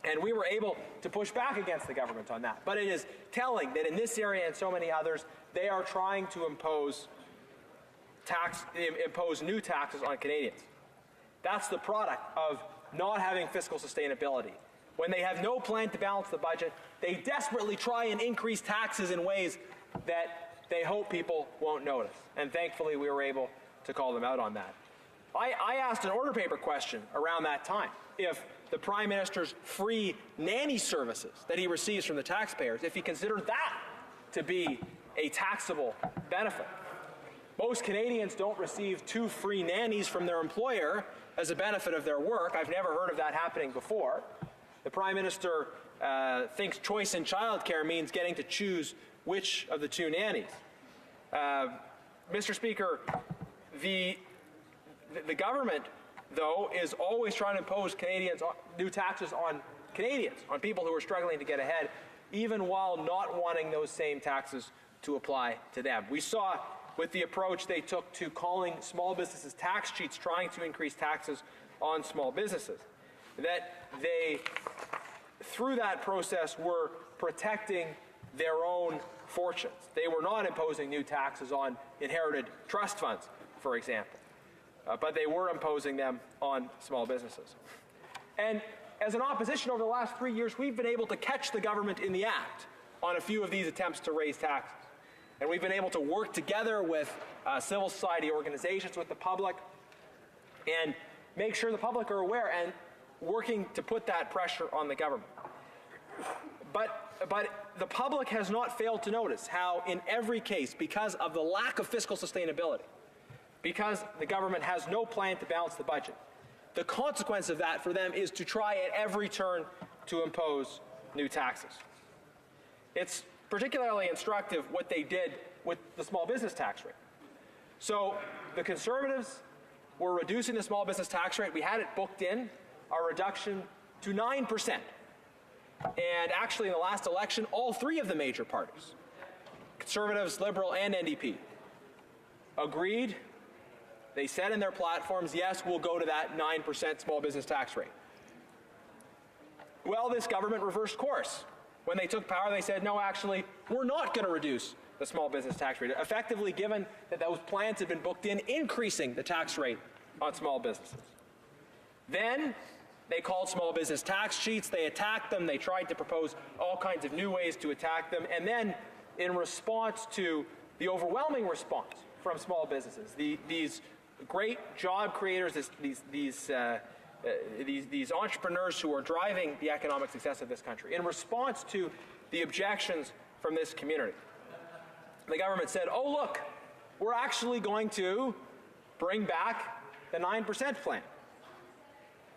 And we were able to push back against the government on that. But it is telling that in this area and so many others, they are trying to impose new taxes on Canadians. That's the product of not having fiscal sustainability. When they have no plan to balance the budget, they desperately try and increase taxes in ways that they hope people won't notice. And thankfully, we were able to call them out on that. I asked an order paper question around that time if the Prime Minister's free nanny services that he receives from the taxpayers, if he considered that to be a taxable benefit. Most Canadians don't receive 2 free nannies from their employer as a benefit of their work. I've never heard of that happening before. The Prime Minister thinks choice in childcare means getting to choose which of the 2 nannies. Mr. Speaker, the government, though, is always trying to impose new taxes on Canadians, on people who are struggling to get ahead, even while not wanting those same taxes to apply to them. We saw with the approach they took to calling small businesses tax cheats, trying to increase taxes on small businesses, that they, through that process, were protecting their own fortunes. They were not imposing new taxes on inherited trust funds, for example, but they were imposing them on small businesses. And as an opposition over the last 3 years, we've been able to catch the government in the act on a few of these attempts to raise taxes. And we've been able to work together with civil society organizations, with the public, and make sure the public are aware and working to put that pressure on the government. But the public has not failed to notice how in every case, because of the lack of fiscal sustainability, because the government has no plan to balance the budget, the consequence of that for them is to try at every turn to impose new taxes. It's particularly instructive what they did with the small business tax rate. So the Conservatives were reducing the small business tax rate. We had it booked in, our reduction to 9%. And actually in the last election, all three of the major parties, Conservatives, Liberal, and NDP, agreed. They said in their platforms, yes, we'll go to that 9% small business tax rate. Well, this government reversed course. When they took power, they said, no, actually, we're not going to reduce the small business tax rate, effectively given that those plans had been booked in, increasing the tax rate on small businesses. Then they called small business tax cheats. They attacked them. They tried to propose all kinds of new ways to attack them. And then in response to the overwhelming response from small businesses, these great job creators, these entrepreneurs who are driving the economic success of this country, in response to the objections from this community, the government said, oh, look, we're actually going to bring back the 9% plan.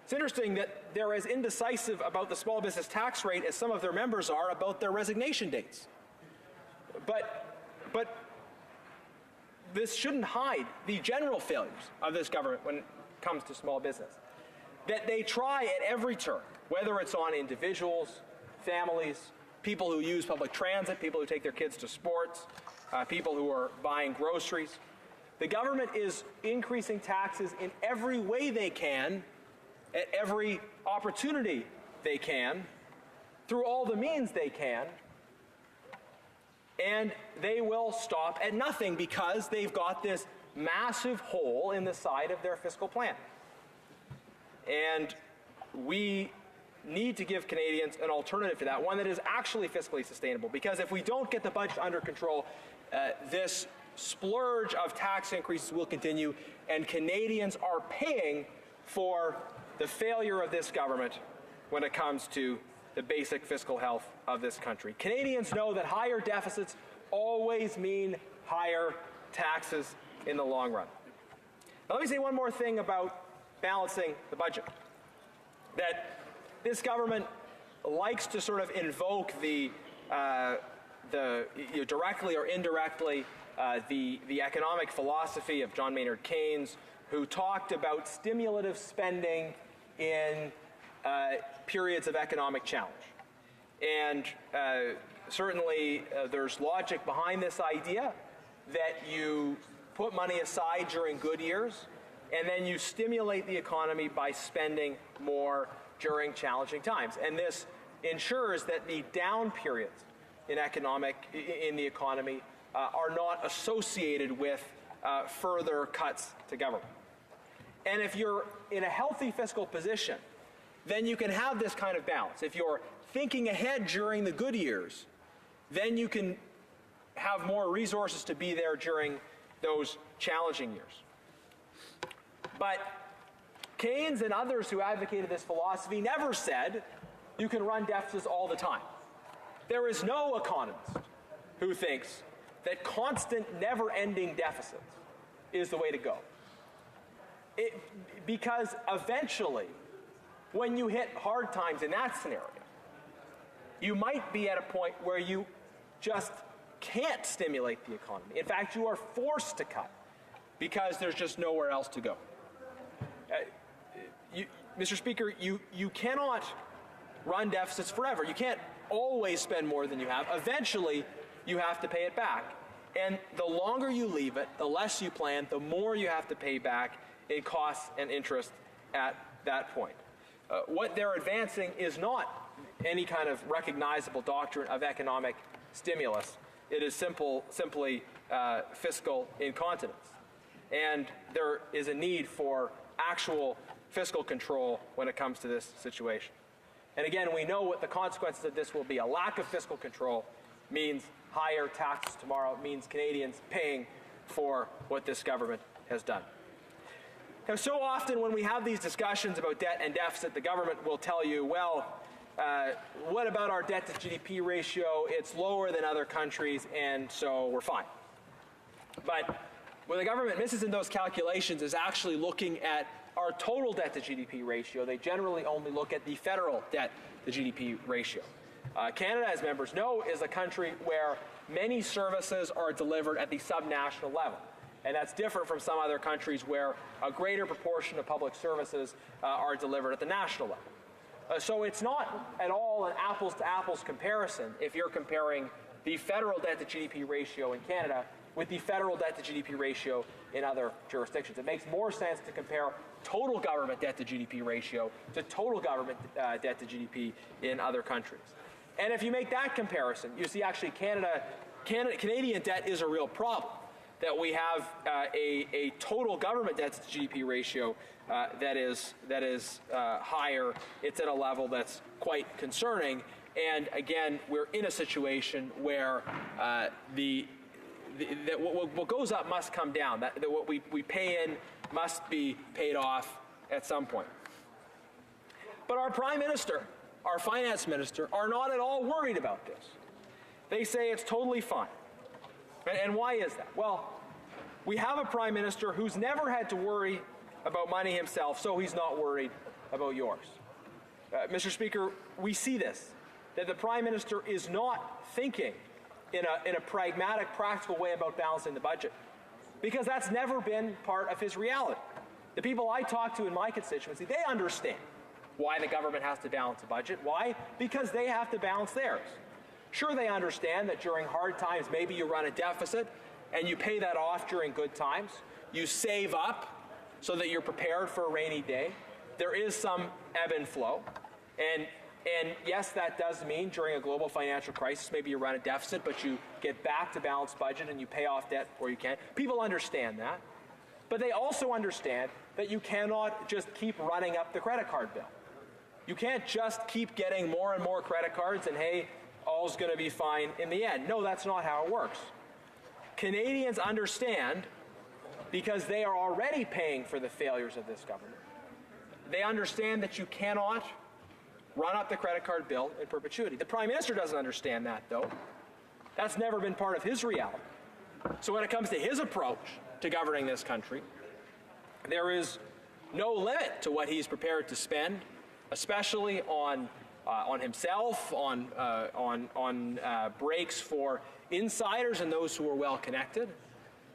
It's interesting that they're as indecisive about the small business tax rate as some of their members are about their resignation dates. But this shouldn't hide the general failures of this government when it comes to small business. That they try at every turn, whether it's on individuals, families, people who use public transit, people who take their kids to sports, people who are buying groceries. The government is increasing taxes in every way they can, at every opportunity they can, through all the means they can, and they will stop at nothing because they've got this massive hole in the side of their fiscal plan. And we need to give Canadians an alternative to that, one that is actually fiscally sustainable. Because if we don't get the budget under control, this splurge of tax increases will continue, and Canadians are paying for the failure of this government when it comes to the basic fiscal health of this country. Canadians know that higher deficits always mean higher taxes in the long run. Now, let me say one more thing about balancing the budget. That this government likes to sort of invoke directly or indirectly the economic philosophy of John Maynard Keynes, who talked about stimulative spending in periods of economic challenge. And certainly there's logic behind this idea that you put money aside during good years, and then you stimulate the economy by spending more during challenging times. And this ensures that the down periods in the economy are not associated with further cuts to government. And if you're in a healthy fiscal position, then you can have this kind of balance. If you're thinking ahead during the good years, then you can have more resources to be there during those challenging years. But Keynes and others who advocated this philosophy never said you can run deficits all the time. There is no economist who thinks that constant, never-ending deficits is the way to go. Because eventually, when you hit hard times in that scenario, you might be at a point where you just can't stimulate the economy. In fact, you are forced to cut because there's just nowhere else to go. Mr. Speaker, you cannot run deficits forever. You can't always spend more than you have. Eventually, you have to pay it back. And the longer you leave it, the less you plan, the more you have to pay back in costs and interest at that point. What they're advancing is not any kind of recognizable doctrine of economic stimulus. It is simply fiscal incontinence. And there is a need for actual fiscal control when it comes to this situation. And again, we know what the consequences of this will be. A lack of fiscal control means higher taxes tomorrow means Canadians paying for what this government has done. Now, so often when we have these discussions about debt and deficit, the government will tell you, well, what about our debt to GDP ratio? It's lower than other countries, and so we're fine. But what the government misses in those calculations is actually looking at our total debt to GDP ratio. They generally only look at the federal debt to GDP ratio. Canada, as members know, is a country where many services are delivered at the subnational level. And that's different from some other countries where a greater proportion of public services are delivered at the national level. So it's not at all an apples-to-apples comparison if you're comparing the federal debt to GDP ratio in Canada with the federal debt to GDP ratio in other jurisdictions. It makes more sense to compare total government debt to GDP ratio to total government debt to GDP in other countries. And if you make that comparison, you see actually Canadian debt is a real problem. That we have a total government debt to GDP ratio that is higher. It's at a level that's quite concerning. And again, we're in a situation where what goes up must come down. That what we pay in must be paid off at some point. But our Prime Minister, our Finance Minister, are not at all worried about this. They say it's totally fine. And why is that? Well, we have a Prime Minister who's never had to worry about money himself, so he's not worried about yours. Mr. Speaker, we see this, that the Prime Minister is not thinking in a pragmatic, practical way about balancing the budget, because that's never been part of his reality. The people I talk to in my constituency, they understand why the government has to balance a budget. Why? Because they have to balance theirs. Sure, they understand that during hard times, maybe you run a deficit and you pay that off during good times. You save up so that you're prepared for a rainy day. There is some ebb and flow. And yes, that does mean during a global financial crisis, maybe you run a deficit, but you get back to balanced budget and you pay off debt where you can. People understand that. But they also understand that you cannot just keep running up the credit card bill. You can't just keep getting more and more credit cards and, hey, all's going to be fine in the end. No, that's not how it works. Canadians understand, because they are already paying for the failures of this government, they understand that you cannot run up the credit card bill in perpetuity. The Prime Minister doesn't understand that, though. That's never been part of his reality. So when it comes to his approach to governing this country, there is no limit to what he's prepared to spend, especially on himself, on breaks for insiders and those who are well connected,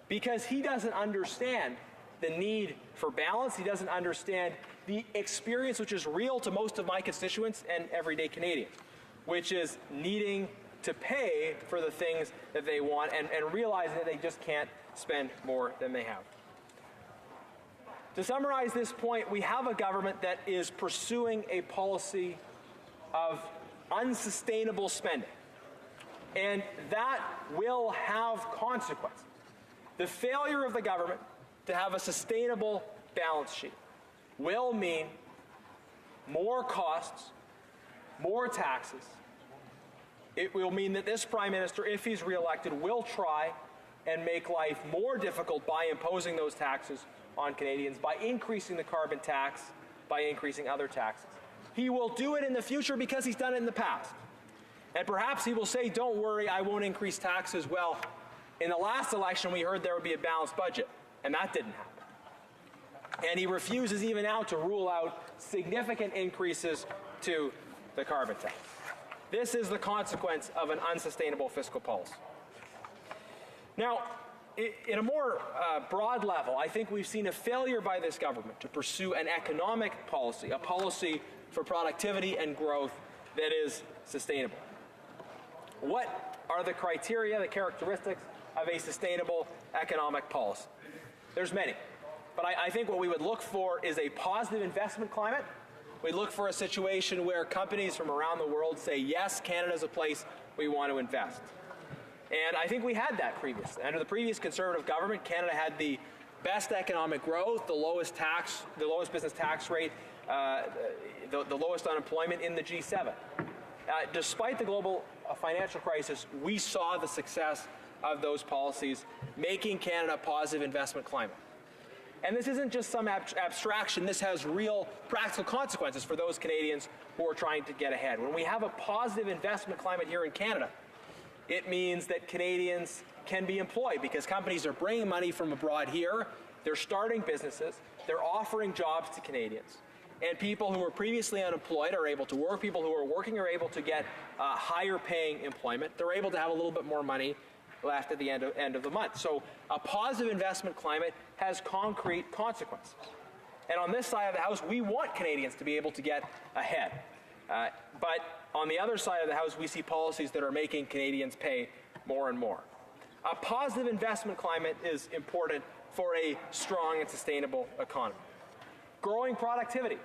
because he doesn't understand the need for balance. He doesn't understand the experience, which is real to most of my constituents and everyday Canadians, which is needing to pay for the things that they want and realizing that they just can't spend more than they have. To summarize this point, we have a government that is pursuing a policy of unsustainable spending, and that will have consequences. The failure of the government to have a sustainable balance sheet will mean more costs, more taxes. It will mean that this Prime Minister, if he's reelected, will try and make life more difficult by imposing those taxes on Canadians, by increasing the carbon tax, by increasing other taxes. He will do it in the future because he's done it in the past. And perhaps he will say, don't worry, I won't increase taxes. Well, in the last election, we heard there would be a balanced budget, and that didn't happen. And he refuses even now to rule out significant increases to the carbon tax. This is the consequence of an unsustainable fiscal policy. Now, in a more broad level, I think we've seen a failure by this government to pursue an economic policy, a policy for productivity and growth that is sustainable. What are the criteria, the characteristics of a sustainable economic policy? There's many. But I think what we would look for is a positive investment climate. We'd look for a situation where companies from around the world say, yes, Canada's a place we want to invest. And I think we had that previously. Under the previous Conservative government, Canada had the best economic growth, the lowest business tax rate, the lowest unemployment in the G7. Despite the global a financial crisis, we saw the success of those policies, making Canada a positive investment climate. And this isn't just some abstraction. This has real practical consequences for those Canadians who are trying to get ahead. When we have a positive investment climate here in Canada, it means that Canadians can be employed because companies are bringing money from abroad here, they're starting businesses, they're offering jobs to Canadians. And people who were previously unemployed are able to work. People who are working are able to get higher paying employment. They're able to have a little bit more money left at the end of the month. So a positive investment climate has concrete consequences. And on this side of the House, we want Canadians to be able to get ahead. But on the other side of the House, we see policies that are making Canadians pay more and more. A positive investment climate is important for a strong and sustainable economy. Growing productivity,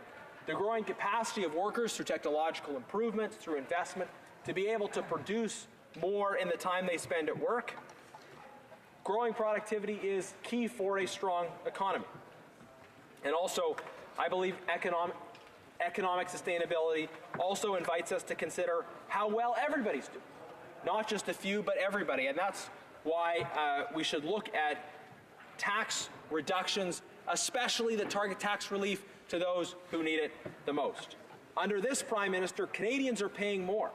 the growing capacity of workers through technological improvements, through investment, to be able to produce more in the time they spend at work. Growing productivity is key for a strong economy. And also, I believe economic sustainability also invites us to consider how well everybody's doing. Not just a few, but everybody. And that's why we should look at tax reductions, especially the target tax relief to those who need it the most. Under this Prime Minister, Canadians are paying more.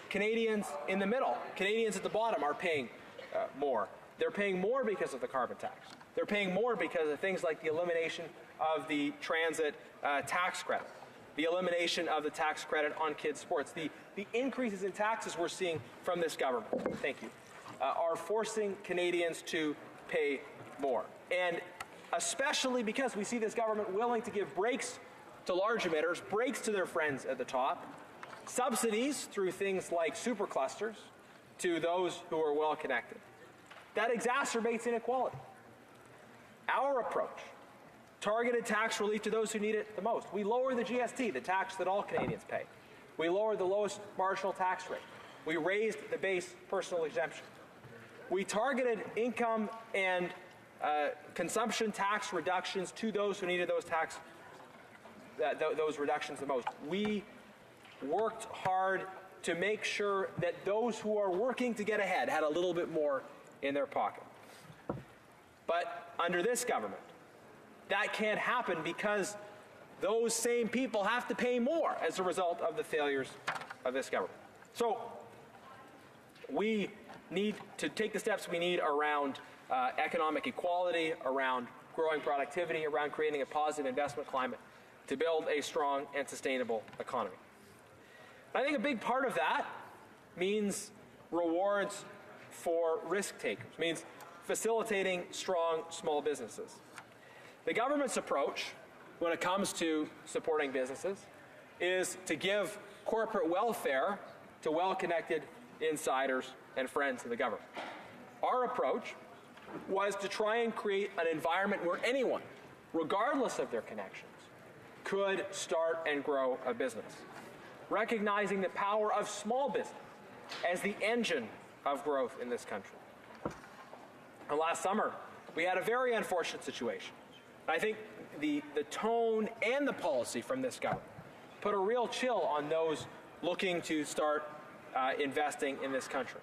Canadians in the middle, Canadians at the bottom are paying more. They're paying more because of the carbon tax. They're paying more because of things like the elimination of the transit tax credit, the elimination of the tax credit on kids' sports, the increases in taxes we're seeing from this government, thank you, are forcing Canadians to pay more. And especially because we see this government willing to give breaks to large emitters, breaks to their friends at the top, subsidies through things like superclusters to those who are well connected. That exacerbates inequality. Our approach, targeted tax relief to those who need it the most. We lower the GST, the tax that all Canadians pay. We lowered the lowest marginal tax rate. We raised the base personal exemption. We targeted income and consumption tax reductions to those who needed those reductions the most. We worked hard to make sure that those who are working to get ahead had a little bit more in their pocket. But under this government, that can't happen because those same people have to pay more as a result of the failures of this government. So we need to take the steps we need around economic equality, around growing productivity, around creating a positive investment climate to build a strong and sustainable economy. I think a big part of that means rewards for risk takers, means facilitating strong small businesses. The government's approach when it comes to supporting businesses is to give corporate welfare to well-connected insiders and friends of the government. Our approach was to try and create an environment where anyone, regardless of their connections, could start and grow a business, recognizing the power of small business as the engine of growth in this country. And last summer, we had a very unfortunate situation. I think the tone and the policy from this government put a real chill on those looking to start investing in this country.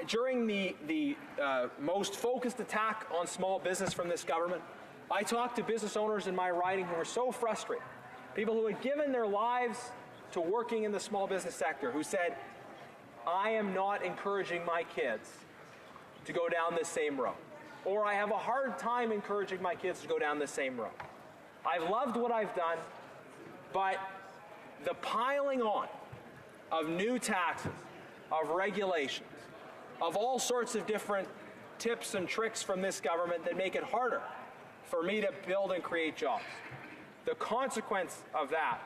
During the most focused attack on small business from this government, I talked to business owners in my riding who were so frustrated, people who had given their lives to working in the small business sector, who said, I am not encouraging my kids to go down this same road, or I have a hard time encouraging my kids to go down this same road. I've loved what I've done, but the piling on of new taxes, of regulations, of all sorts of different tips and tricks from this government that make it harder for me to build and create jobs. The consequence of that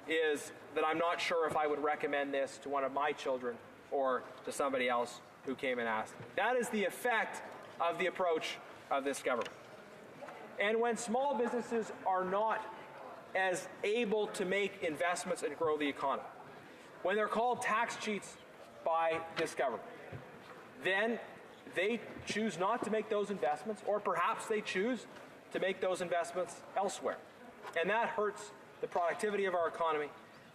is that I'm not sure if I would recommend this to one of my children or to somebody else who came and asked me. That is the effect of the approach of this government. And when small businesses are not as able to make investments and grow the economy, when they're called tax cheats by this government, then they choose not to make those investments, or perhaps they choose to make those investments elsewhere. And that hurts the productivity of our economy.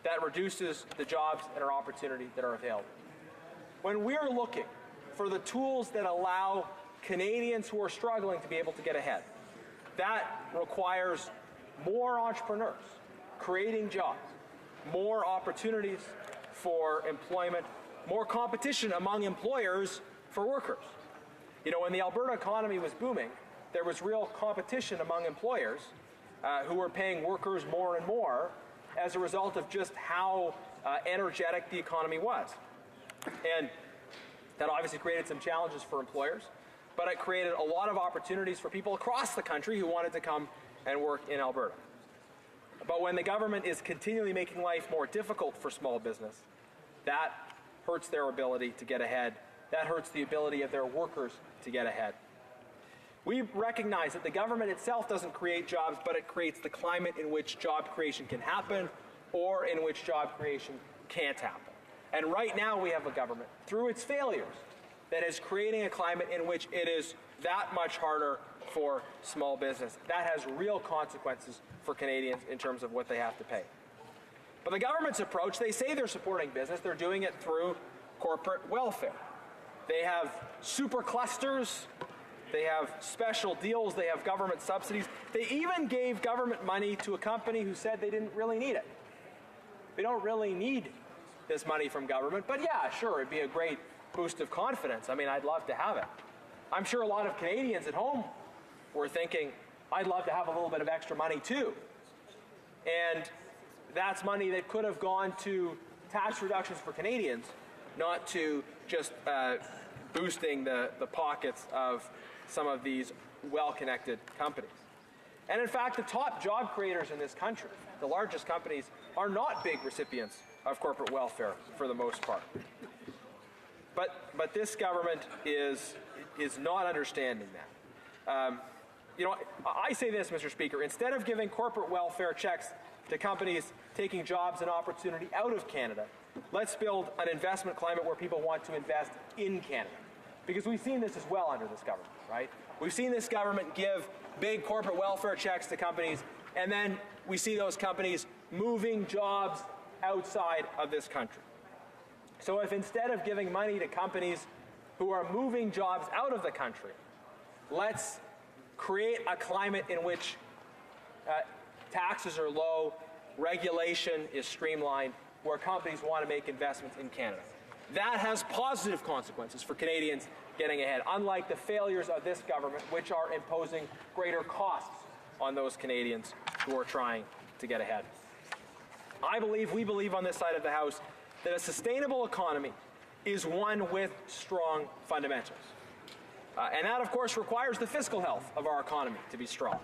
That reduces the jobs and our opportunity that are available. when we're looking for the tools that allow Canadians who are struggling to be able to get ahead, that requires more entrepreneurs creating jobs, more opportunities for employment, more competition among employers for workers. You know, when the Alberta economy was booming, there was real competition among employers who were paying workers more and more as a result of just how energetic the economy was. And that obviously created some challenges for employers, but it created a lot of opportunities for people across the country who wanted to come and work in Alberta. But when the government is continually making life more difficult for small business, that hurts their ability to get ahead. That hurts the ability of their workers to get ahead. We recognize that the government itself doesn't create jobs, but it creates the climate in which job creation can happen or in which job creation can't happen. And right now we have a government, through its failures, that is creating a climate in which it is that much harder for small business. That has real consequences for Canadians in terms of what they have to pay. But the government's approach, they say they're supporting business, they're doing it through corporate welfare. They have super clusters, they have special deals, they have government subsidies. They even gave government money to a company who said they didn't really need it. We don't really need this money from government, but yeah, sure, it'd be a great boost of confidence. I mean, I'd love to have it. I'm sure a lot of Canadians at home were thinking, I'd love to have a little bit of extra money too. And that's money that could have gone to tax reductions for Canadians, not to just boosting the pockets of some of these well-connected companies. And in fact, the top job creators in this country, the largest companies, are not big recipients of corporate welfare for the most part. But this government is not understanding that. You know, I say this, Mr. Speaker, instead of giving corporate welfare checks to companies taking jobs and opportunity out of Canada, let's build an investment climate where people want to invest in Canada. Because we've seen this as well under this government, right? We've seen this government give big corporate welfare checks to companies, and then we see those companies moving jobs outside of this country. So if instead of giving money to companies who are moving jobs out of the country, let's create a climate in which taxes are low, regulation is streamlined, where companies want to make investments in Canada. That has positive consequences for Canadians getting ahead, unlike the failures of this government, which are imposing greater costs on those Canadians who are trying to get ahead. We believe on this side of the House that a sustainable economy is one with strong fundamentals. And that, of course, requires the fiscal health of our economy to be strong.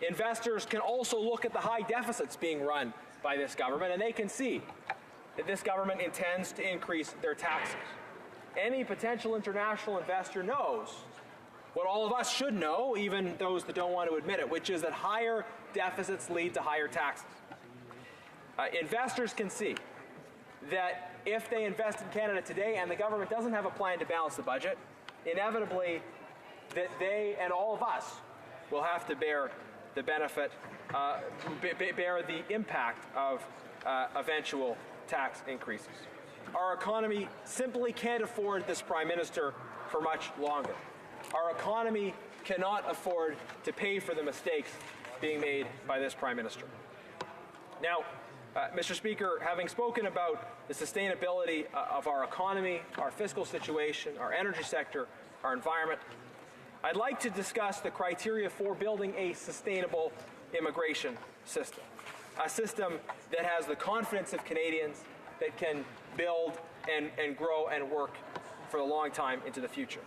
Investors can also look at the high deficits being run by this government, and they can see that this government intends to increase their taxes. Any potential international investor knows what all of us should know, even those that don't want to admit it, which is that higher deficits lead to higher taxes. Investors can see that if they invest in Canada today and the government doesn't have a plan to balance the budget, inevitably that they and all of us will have to bear the benefit, bear the impact of eventual tax increases. Our economy simply can't afford this Prime Minister for much longer. Our economy cannot afford to pay for the mistakes being made by this Prime Minister. Now, Mr. Speaker, having spoken about the sustainability of our economy, our fiscal situation, our energy sector, our environment, I'd like to discuss the criteria for building a sustainable immigration system. A system that has the confidence of Canadians, that can build and grow and work for a long time into the future.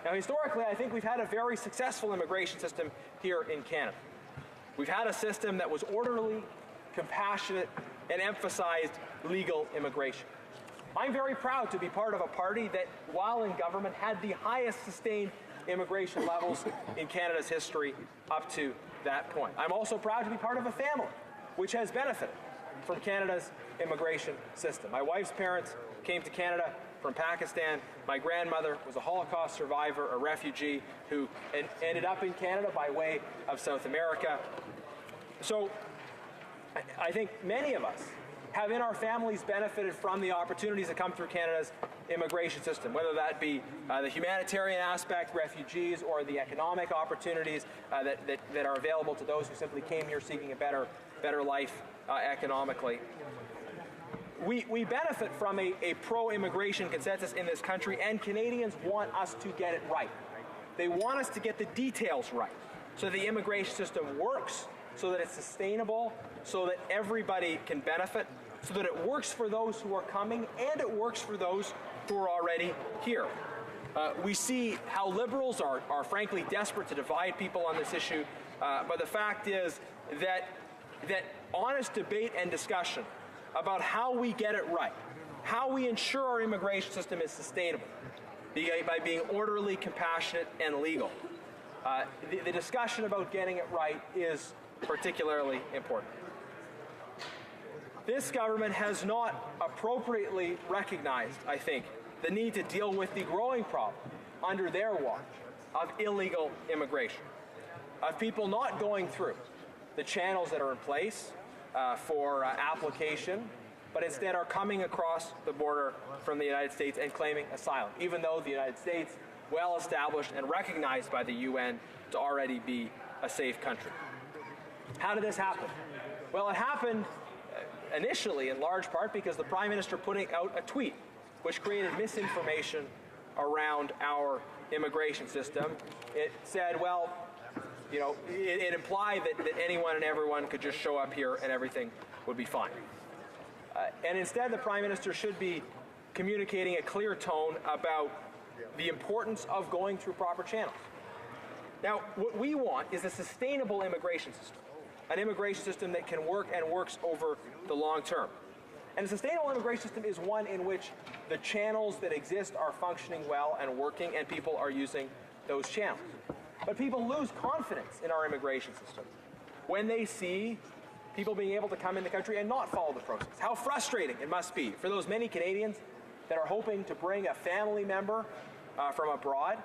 Now, historically, I think we've had a very successful immigration system here in Canada. We've had a system that was orderly, compassionate, and emphasized legal immigration. I'm very proud to be part of a party that, while in government, had the highest sustained immigration levels in Canada's history up to that point. I'm also proud to be part of a family which has benefited from Canada's immigration system. My wife's parents came to Canada from Pakistan. My grandmother was a Holocaust survivor, a refugee who ended up in Canada by way of South America. So I think many of us have in our families benefited from the opportunities that come through Canada's immigration system, whether that be the humanitarian aspect, refugees, or the economic opportunities that are available to those who simply came here seeking a better life economically. We benefit from a pro-immigration consensus in this country, and Canadians want us to get it right. They want us to get the details right, so the immigration system works, so that it's sustainable, so that everybody can benefit, so that it works for those who are coming, and it works for those who are already here. We see how liberals are frankly desperate to divide people on this issue, but the fact is that honest debate and discussion about how we get it right, how we ensure our immigration system is sustainable, by being orderly, compassionate, and legal. The discussion about getting it right is particularly important. This government has not appropriately recognized, I think, the need to deal with the growing problem under their watch of illegal immigration, of people not going through the channels that are in place for application, but instead are coming across the border from the United States and claiming asylum, even though the United States, well established and recognized by the UN to already be a safe country. How did this happen? Well, it happened initially in large part because the Prime Minister putting out a tweet which created misinformation around our immigration system. It said, well, you know, it implied that anyone and everyone could just show up here and everything would be fine. And instead, the Prime Minister should be communicating a clear tone about the importance of going through proper channels. Now, what we want is a sustainable immigration system, an immigration system that can work and works over the long term. And a sustainable immigration system is one in which the channels that exist are functioning well and working, and people are using those channels. But people lose confidence in our immigration system when they see people being able to come in the country and not follow the process. How frustrating it must be for those many Canadians that are hoping to bring a family member from abroad,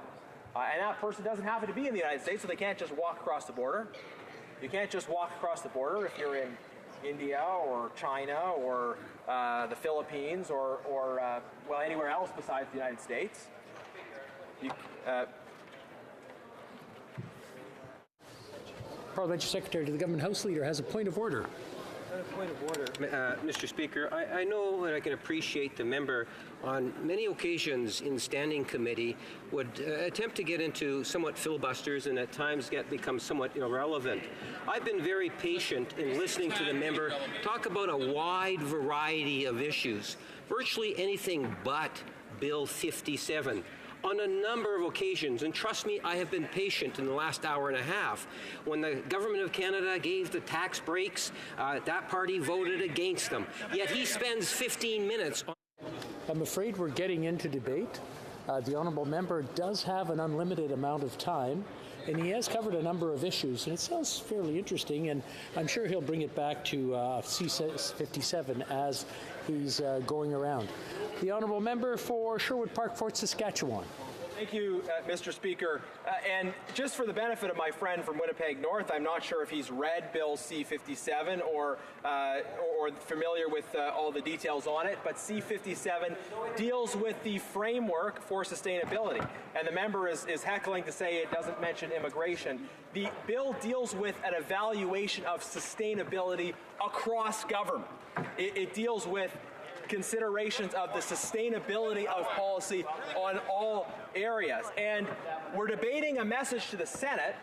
and that person doesn't happen to be in the United States, so they can't just walk across the border. You can't just walk across the border if you're in India or China or the Philippines or well, anywhere else besides the United States. Parliamentary Secretary to the Government House Leader has a point of order. Point of order, Mr. Speaker. I know and I can appreciate the member on many occasions in standing committee would attempt to get into somewhat filibusters and at times become somewhat irrelevant. I've been very patient in listening to the member talk about a wide variety of issues, virtually anything but Bill 57. On a number of occasions, and trust me, I have been patient in the last hour and a half. When the Government of Canada gave the tax breaks, that party voted against them. Yet he spends 15 minutes on... I'm afraid we're getting into debate. The honourable member does have an unlimited amount of time, and he has covered a number of issues, and it sounds fairly interesting, and I'm sure he'll bring it back to C57 as he's going around. The honourable member for Sherwood Park, Fort Saskatchewan. Thank you, Mr. Speaker. And just for the benefit of my friend from Winnipeg North, I'm not sure if he's read Bill C-57 or familiar with all the details on it, but C-57 deals with the framework for sustainability. And the member is heckling to say it doesn't mention immigration. The bill deals with an evaluation of sustainability across government. It deals with considerations of the sustainability of policy on all areas. And we're debating a message to the Senate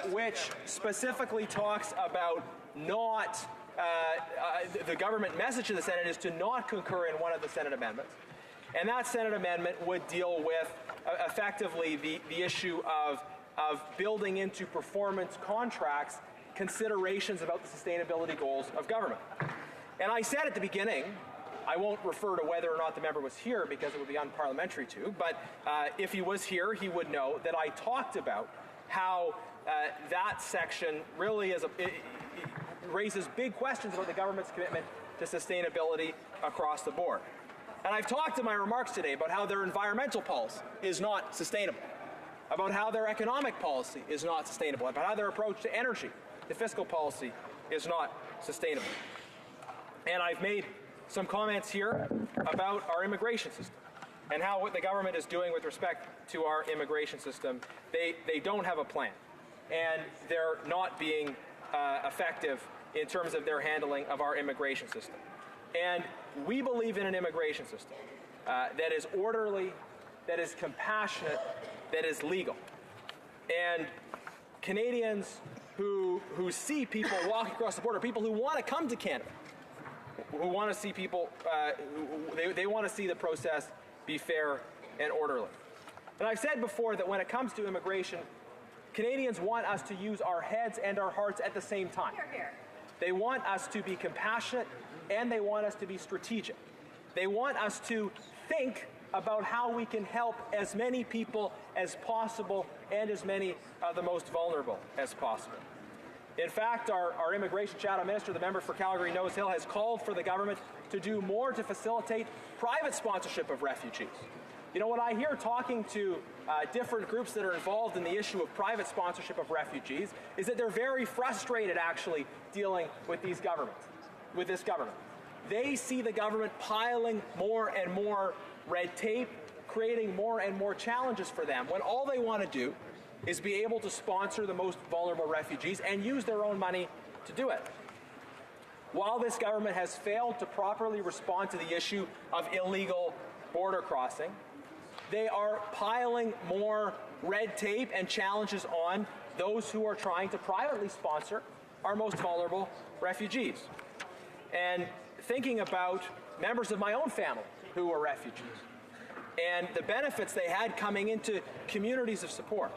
which specifically talks about not, the government message to the Senate is to not concur in one of the Senate amendments. And that Senate amendment would deal with effectively the issue of building into performance contracts considerations about the sustainability goals of government. And I said at the beginning, I won't refer to whether or not the member was here because it would be unparliamentary to, but if he was here, he would know that I talked about how that section really raises big questions about the government's commitment to sustainability across the board. And I've talked in my remarks today about how their environmental policy is not sustainable, about how their economic policy is not sustainable, about how their approach to energy, the fiscal policy, is not sustainable. And I've made some comments here about our immigration system and how what the government is doing with respect to our immigration system. They don't have a plan, and they're not being effective in terms of their handling of our immigration system. And we believe in an immigration system that is orderly, that is compassionate, that is legal. And Canadians who see people walking across the border, people who want to come to Canada, who want to see people, they want to see the process be fair and orderly. And I've said before that when it comes to immigration, Canadians want us to use our heads and our hearts at the same time. They want us to be compassionate, and they want us to be strategic. They want us to think about how we can help as many people as possible and as many of the most vulnerable as possible. In fact, our Immigration Shadow Minister, the member for Calgary-Nose Hill, has called for the government to do more to facilitate private sponsorship of refugees. You know, when I hear talking to different groups that are involved in the issue of private sponsorship of refugees, is that they're very frustrated actually dealing with this government. They see the government piling more and more red tape, creating more and more challenges for them, when all they want to do is be able to sponsor the most vulnerable refugees and use their own money to do it. While this government has failed to properly respond to the issue of illegal border crossing, they are piling more red tape and challenges on those who are trying to privately sponsor our most vulnerable refugees. And thinking about members of my own family who were refugees and the benefits they had coming into communities of support,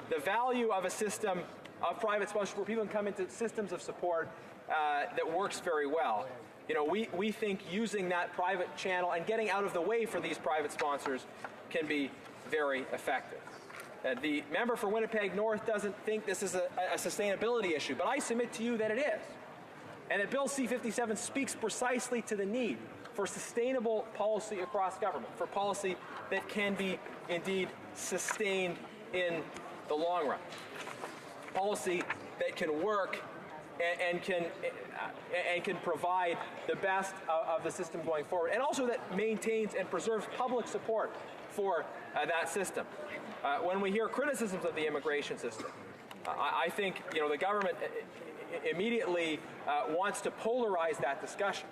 the value of a system of private sponsorship where people can come into systems of support that works very well. You know, we think using that private channel and getting out of the way for these private sponsors can be very effective. The member for Winnipeg North doesn't think this is a sustainability issue, but I submit to you that it is. And that Bill C-57 speaks precisely to the need for sustainable policy across government, for policy that can be indeed sustained in the long run. Policy that can work and can provide the best of the system going forward, and also that maintains and preserves public support for that system. When we hear criticisms of the immigration system, I think the government immediately wants to polarize that discussion.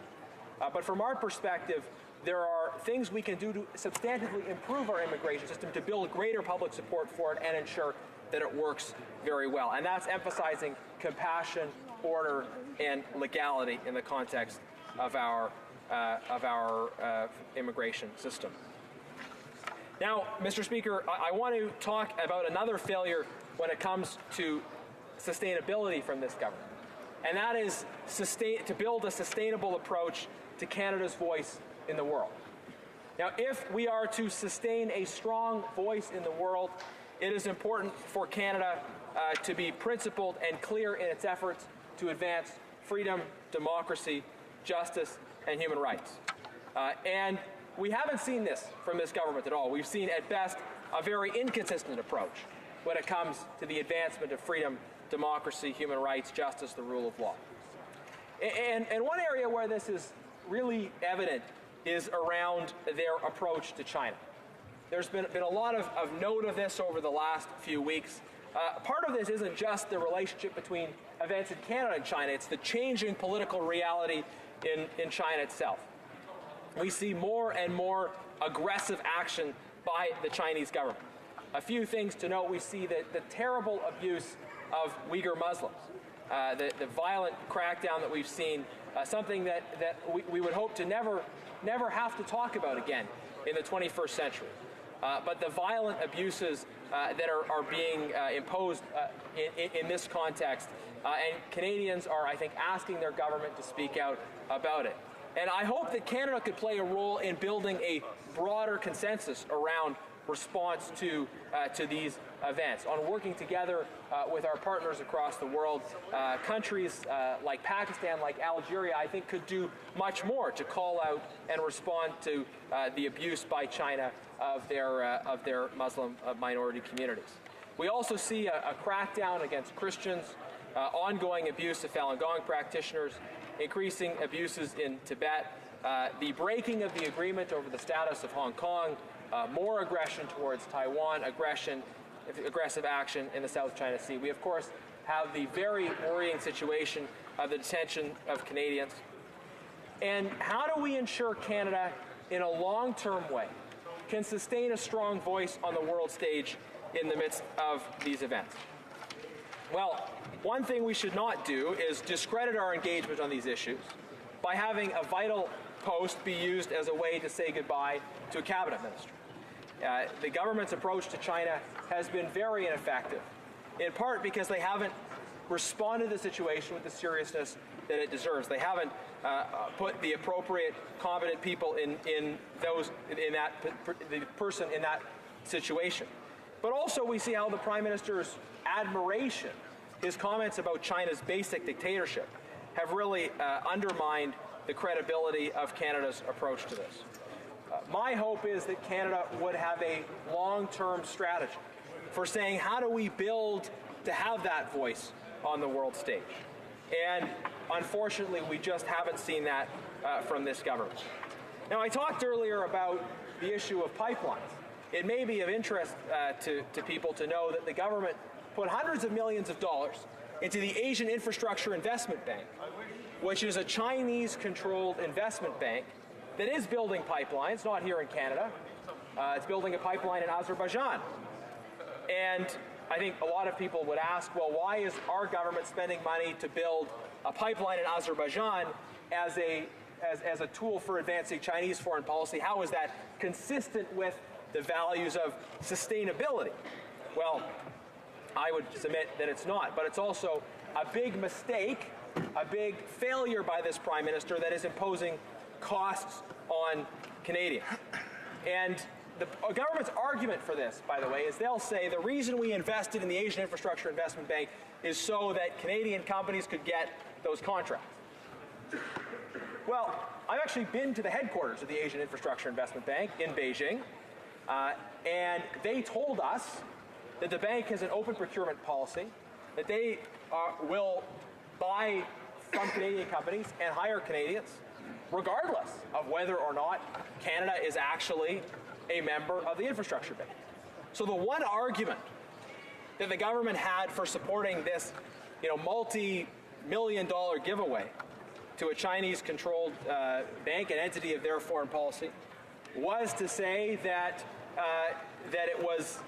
But from our perspective, there are things we can do to substantively improve our immigration system to build greater public support for it and ensure that it works very well. And that's emphasizing compassion, order, and legality in the context of our immigration system. Now, Mr. Speaker, I want to talk about another failure when it comes to sustainability from this government, and that is to build a sustainable approach to Canada's voice in the world. Now, if we are to sustain a strong voice in the world, it is important for Canada to be principled and clear in its efforts to advance freedom, democracy, justice, and human rights. And we haven't seen this from this government at all. We've seen, at best, a very inconsistent approach when it comes to the advancement of freedom, democracy, human rights, justice, the rule of law. And one area where this is really evident is around their approach to China. There's been a lot of note of this over the last few weeks. Part of this isn't just the relationship between events in Canada and China, it's the changing political reality in China itself. We see more and more aggressive action by the Chinese government. A few things to note: we see the terrible abuse of Uyghur Muslims, the violent crackdown that we've seen, something that we would hope to never have to talk about again in the 21st century. But the violent abuses that are being imposed in this context, and Canadians are, I think, asking their government to speak out about it. And I hope that Canada could play a role in building a broader consensus around response to these events, on working together with our partners across the world. Countries like Pakistan, like Algeria, I think could do much more to call out and respond to the abuse by China of their Muslim minority communities. We also see a crackdown against Christians ongoing abuse of Falun Gong practitioners, increasing abuses in Tibet, the breaking of the agreement over the status of Hong Kong, more aggression towards Taiwan, aggressive action in the South China Sea. We, of course, have the very worrying situation of the detention of Canadians. And how do we ensure Canada, in a long-term way, can sustain a strong voice on the world stage in the midst of these events? Well, one thing we should not do is discredit our engagement on these issues by having a vital post be used as a way to say goodbye to a cabinet minister. The government's approach to China has been very ineffective, in part because they haven't responded to the situation with the seriousness that it deserves. They haven't put the appropriate, competent people the person in that situation. But also we see how the Prime Minister's admiration, his comments about China's basic dictatorship, have really undermined the credibility of Canada's approach to this. My hope is that Canada would have a long-term strategy for saying, how do we build to have that voice on the world stage? And unfortunately, we just haven't seen that from this government. Now, I talked earlier about the issue of pipelines. It may be of interest to people to know that the government put hundreds of millions of dollars into the Asian Infrastructure Investment Bank, which is a Chinese-controlled investment bank that is building pipelines, not here in Canada. It's building a pipeline in Azerbaijan. And I think a lot of people would ask, well, why is our government spending money to build a pipeline in Azerbaijan as a tool for advancing Chinese foreign policy? How is that consistent with the values of sustainability? Well, I would submit that it's not, but it's also a big mistake, a big failure by this Prime Minister that is imposing costs on Canadians. And the government's argument for this, by the way, is they'll say the reason we invested in the Asian Infrastructure Investment Bank is so that Canadian companies could get those contracts. Well, I've actually been to the headquarters of the Asian Infrastructure Investment Bank in Beijing, and they told us that the bank has an open procurement policy, that they will buy from Canadian companies and hire Canadians, regardless of whether or not Canada is actually a member of the infrastructure bank. So the one argument that the government had for supporting this, multi-million-dollar giveaway to a Chinese-controlled bank, an entity of their foreign policy, was to say that it was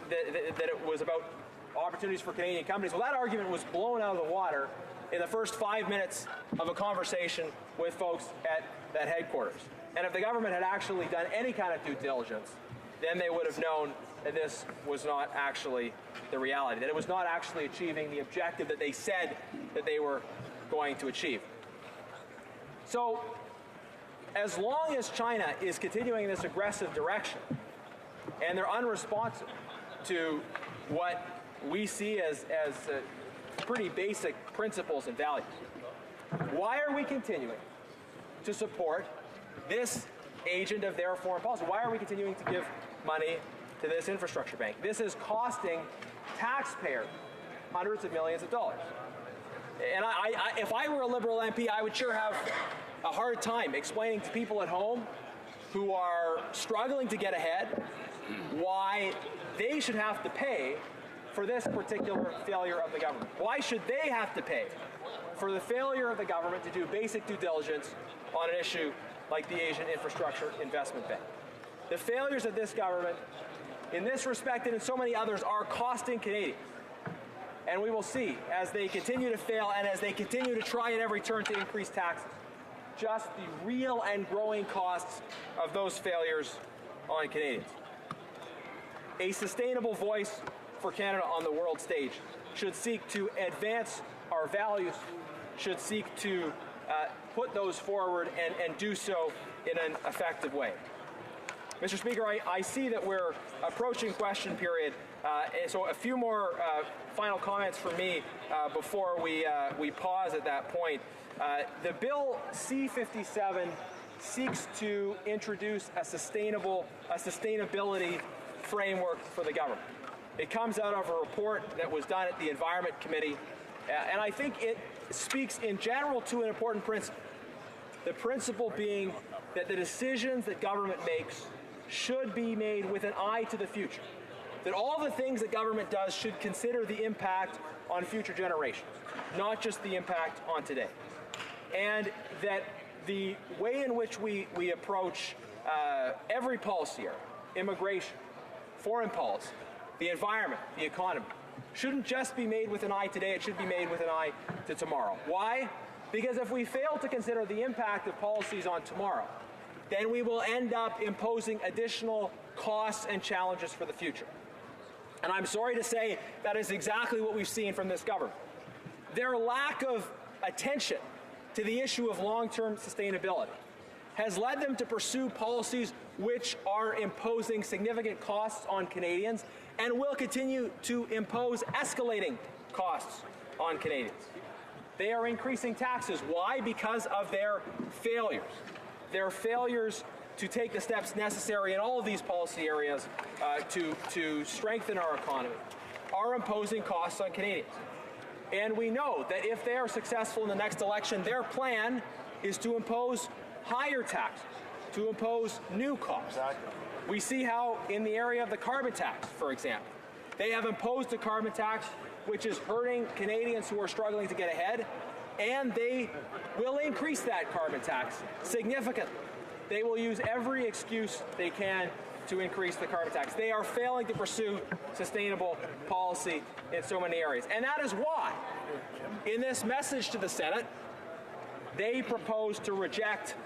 about opportunities for Canadian companies. Well, that argument was blown out of the water in the first 5 minutes of a conversation with folks at that headquarters. And if the government had actually done any kind of due diligence, then they would have known that this was not actually the reality, that it was not actually achieving the objective that they said that they were going to achieve. So, as long as China is continuing in this aggressive direction, and they're unresponsive to what we see as pretty basic principles and values, why are we continuing to support this agent of their foreign policy? Why are we continuing to give money to this infrastructure bank? This is costing taxpayers hundreds of millions of dollars. And if I were a Liberal MP, I would sure have a hard time explaining to people at home who are struggling to get ahead why they should have to pay for this particular failure of the government. Why should they have to pay for the failure of the government to do basic due diligence on an issue like the Asian Infrastructure Investment Bank? The failures of this government, in this respect and in so many others, are costing Canadians. And we will see, as they continue to fail and as they continue to try at every turn to increase taxes, just the real and growing costs of those failures on Canadians. A sustainable voice for Canada on the world stage should seek to advance our values, should seek to put those forward and do so in an effective way. Mr. Speaker, I see that we're approaching question period, so a few more final comments from me before we pause at that point. The bill C-57 seeks to introduce a sustainability framework for the government. It comes out of a report that was done at the Environment Committee And I think it speaks in general to an important principle. The principle being that the decisions that government makes should be made with an eye to the future. That all the things that government does should consider the impact on future generations, not just the impact on today. And that the way in which we approach every policy area, immigration, foreign policy, the environment, the economy, shouldn't just be made with an eye today, it should be made with an eye to tomorrow. Why? Because if we fail to consider the impact of policies on tomorrow, then we will end up imposing additional costs and challenges for the future. And I'm sorry to say that is exactly what we've seen from this government. Their lack of attention to the issue of long-term sustainability has led them to pursue policies which are imposing significant costs on Canadians and will continue to impose escalating costs on Canadians. They are increasing taxes. Why? Because of their failures. Their failures to take the steps necessary in all of these policy areas to strengthen our economy are imposing costs on Canadians. And we know that if they are successful in the next election, their plan is to impose higher taxes, to impose new costs. Exactly. We see how in the area of the carbon tax, for example, they have imposed a carbon tax which is hurting Canadians who are struggling to get ahead, and they will increase that carbon tax significantly. They will use every excuse they can to increase the carbon tax. They are failing to pursue sustainable policy in so many areas. And that is why, in this message to the Senate, they propose to reject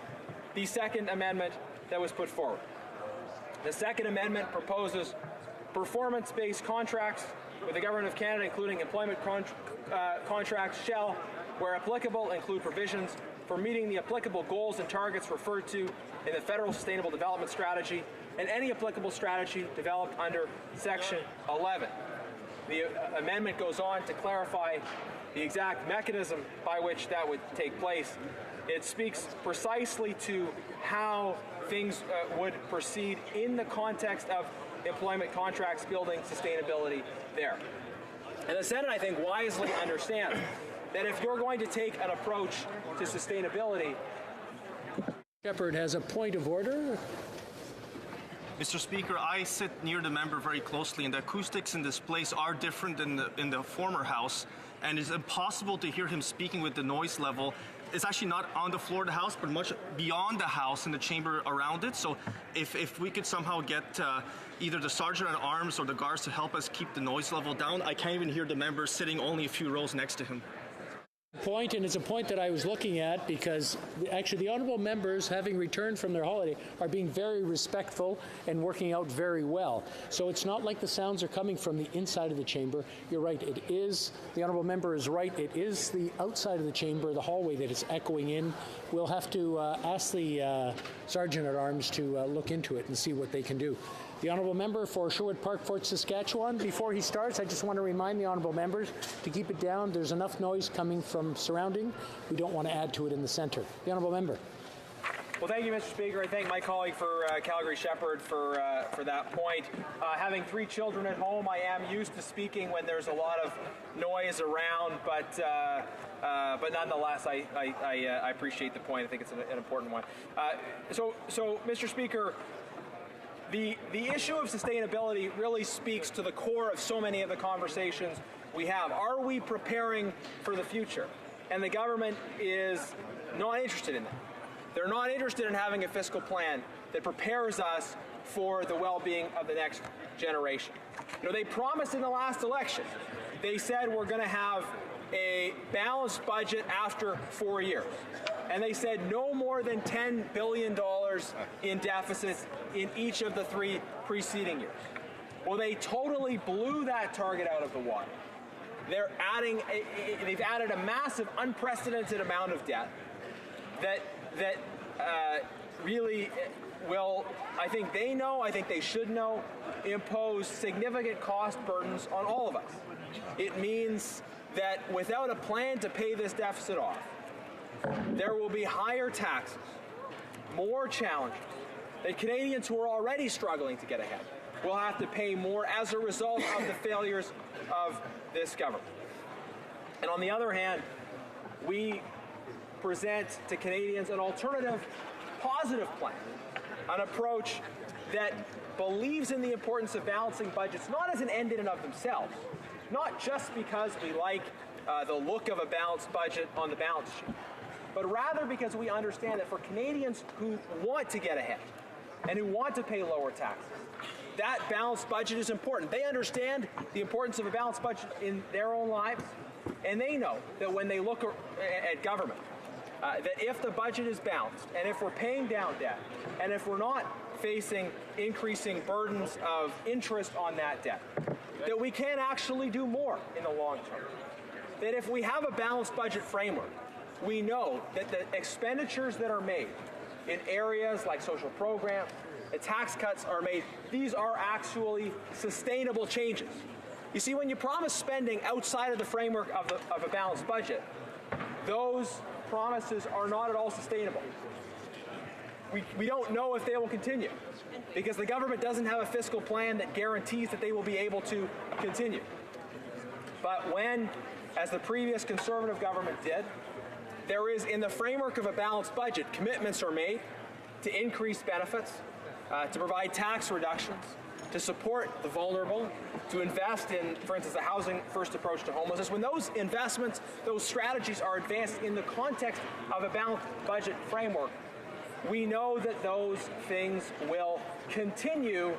the Second Amendment that was put forward. The Second Amendment proposes performance-based contracts with the Government of Canada, including employment contracts, shall, where applicable, include provisions for meeting the applicable goals and targets referred to in the Federal Sustainable Development Strategy and any applicable strategy developed under Section 11. The amendment goes on to clarify the exact mechanism by which that would take place. It speaks precisely to how things would proceed in the context of employment contracts, building sustainability there. And the Senate, I think, wisely understands that if you're going to take an approach to sustainability... Shepherd has a point of order. Mr. Speaker, I sit near the member very closely, and the acoustics in this place are different than in the former House, and it's impossible to hear him speaking with the noise level. It's actually not on the floor of the House, but much beyond the House in the chamber around it. So if we could somehow get either the Sergeant at Arms or the guards to help us keep the noise level down, I can't even hear the member sitting only a few rows next to him. Point, and it's a point that I was looking at because actually the honourable members, having returned from their holiday, are being very respectful and working out very well. So it's not like the sounds are coming from the inside of the chamber. You're right, it is, the honourable member is right, it is the outside of the chamber, the hallway, that is echoing in. We'll have to ask the Sergeant at Arms to look into it and see what they can do. The Honourable Member for Sherwood Park, Fort Saskatchewan. Before he starts, I just want to remind the Honourable Members to keep it down. There's enough noise coming from surrounding. We don't want to add to it in the centre. The Honourable Member. Well, thank you, Mr. Speaker. I thank my colleague for Calgary Shepherd for that point. Having 3 children at home, I am used to speaking when there's a lot of noise around, but nonetheless, I appreciate the point. I think it's an important one. So, Mr. Speaker, the issue of sustainability really speaks to the core of so many of the conversations we have. Are we preparing for the future? And the government is not interested in that. They're not interested in having a fiscal plan that prepares us for the well-being of the next generation. You know, they promised in the last election, they said we're going to have a balanced budget after 4 years. And they said no more than $10 billion in deficits in each of the 3 preceding years. Well, they totally blew that target out of the water. They've added a massive, unprecedented amount of debt that really will, I think they know, I think they should know, impose significant cost burdens on all of us. It means that without a plan to pay this deficit off, there will be higher taxes, more challenges, that Canadians who are already struggling to get ahead will have to pay more as a result of the failures of this government. And on the other hand, we present to Canadians an alternative, positive plan, an approach that believes in the importance of balancing budgets, not as an end in and of themselves, not just because we like the look of a balanced budget on the balance sheet, but rather because we understand that for Canadians who want to get ahead and who want to pay lower taxes, that balanced budget is important. They understand the importance of a balanced budget in their own lives, and they know that when they look at government, that if the budget is balanced, and if we're paying down debt, and if we're not facing increasing burdens of interest on that debt, that we can actually do more in the long term. That if we have a balanced budget framework, we know that the expenditures that are made in areas like social programs, the tax cuts are made, these are actually sustainable changes. You see, when you promise spending outside of the framework of a balanced budget, those promises are not at all sustainable. We don't know if they will continue because the government doesn't have a fiscal plan that guarantees that they will be able to continue. But when, as the previous Conservative government did, there is, in the framework of a balanced budget, commitments are made to increase benefits, to provide tax reductions, to support the vulnerable, to invest in, for instance, a housing-first approach to homelessness. When those investments, those strategies are advanced in the context of a balanced budget framework, we know that those things will continue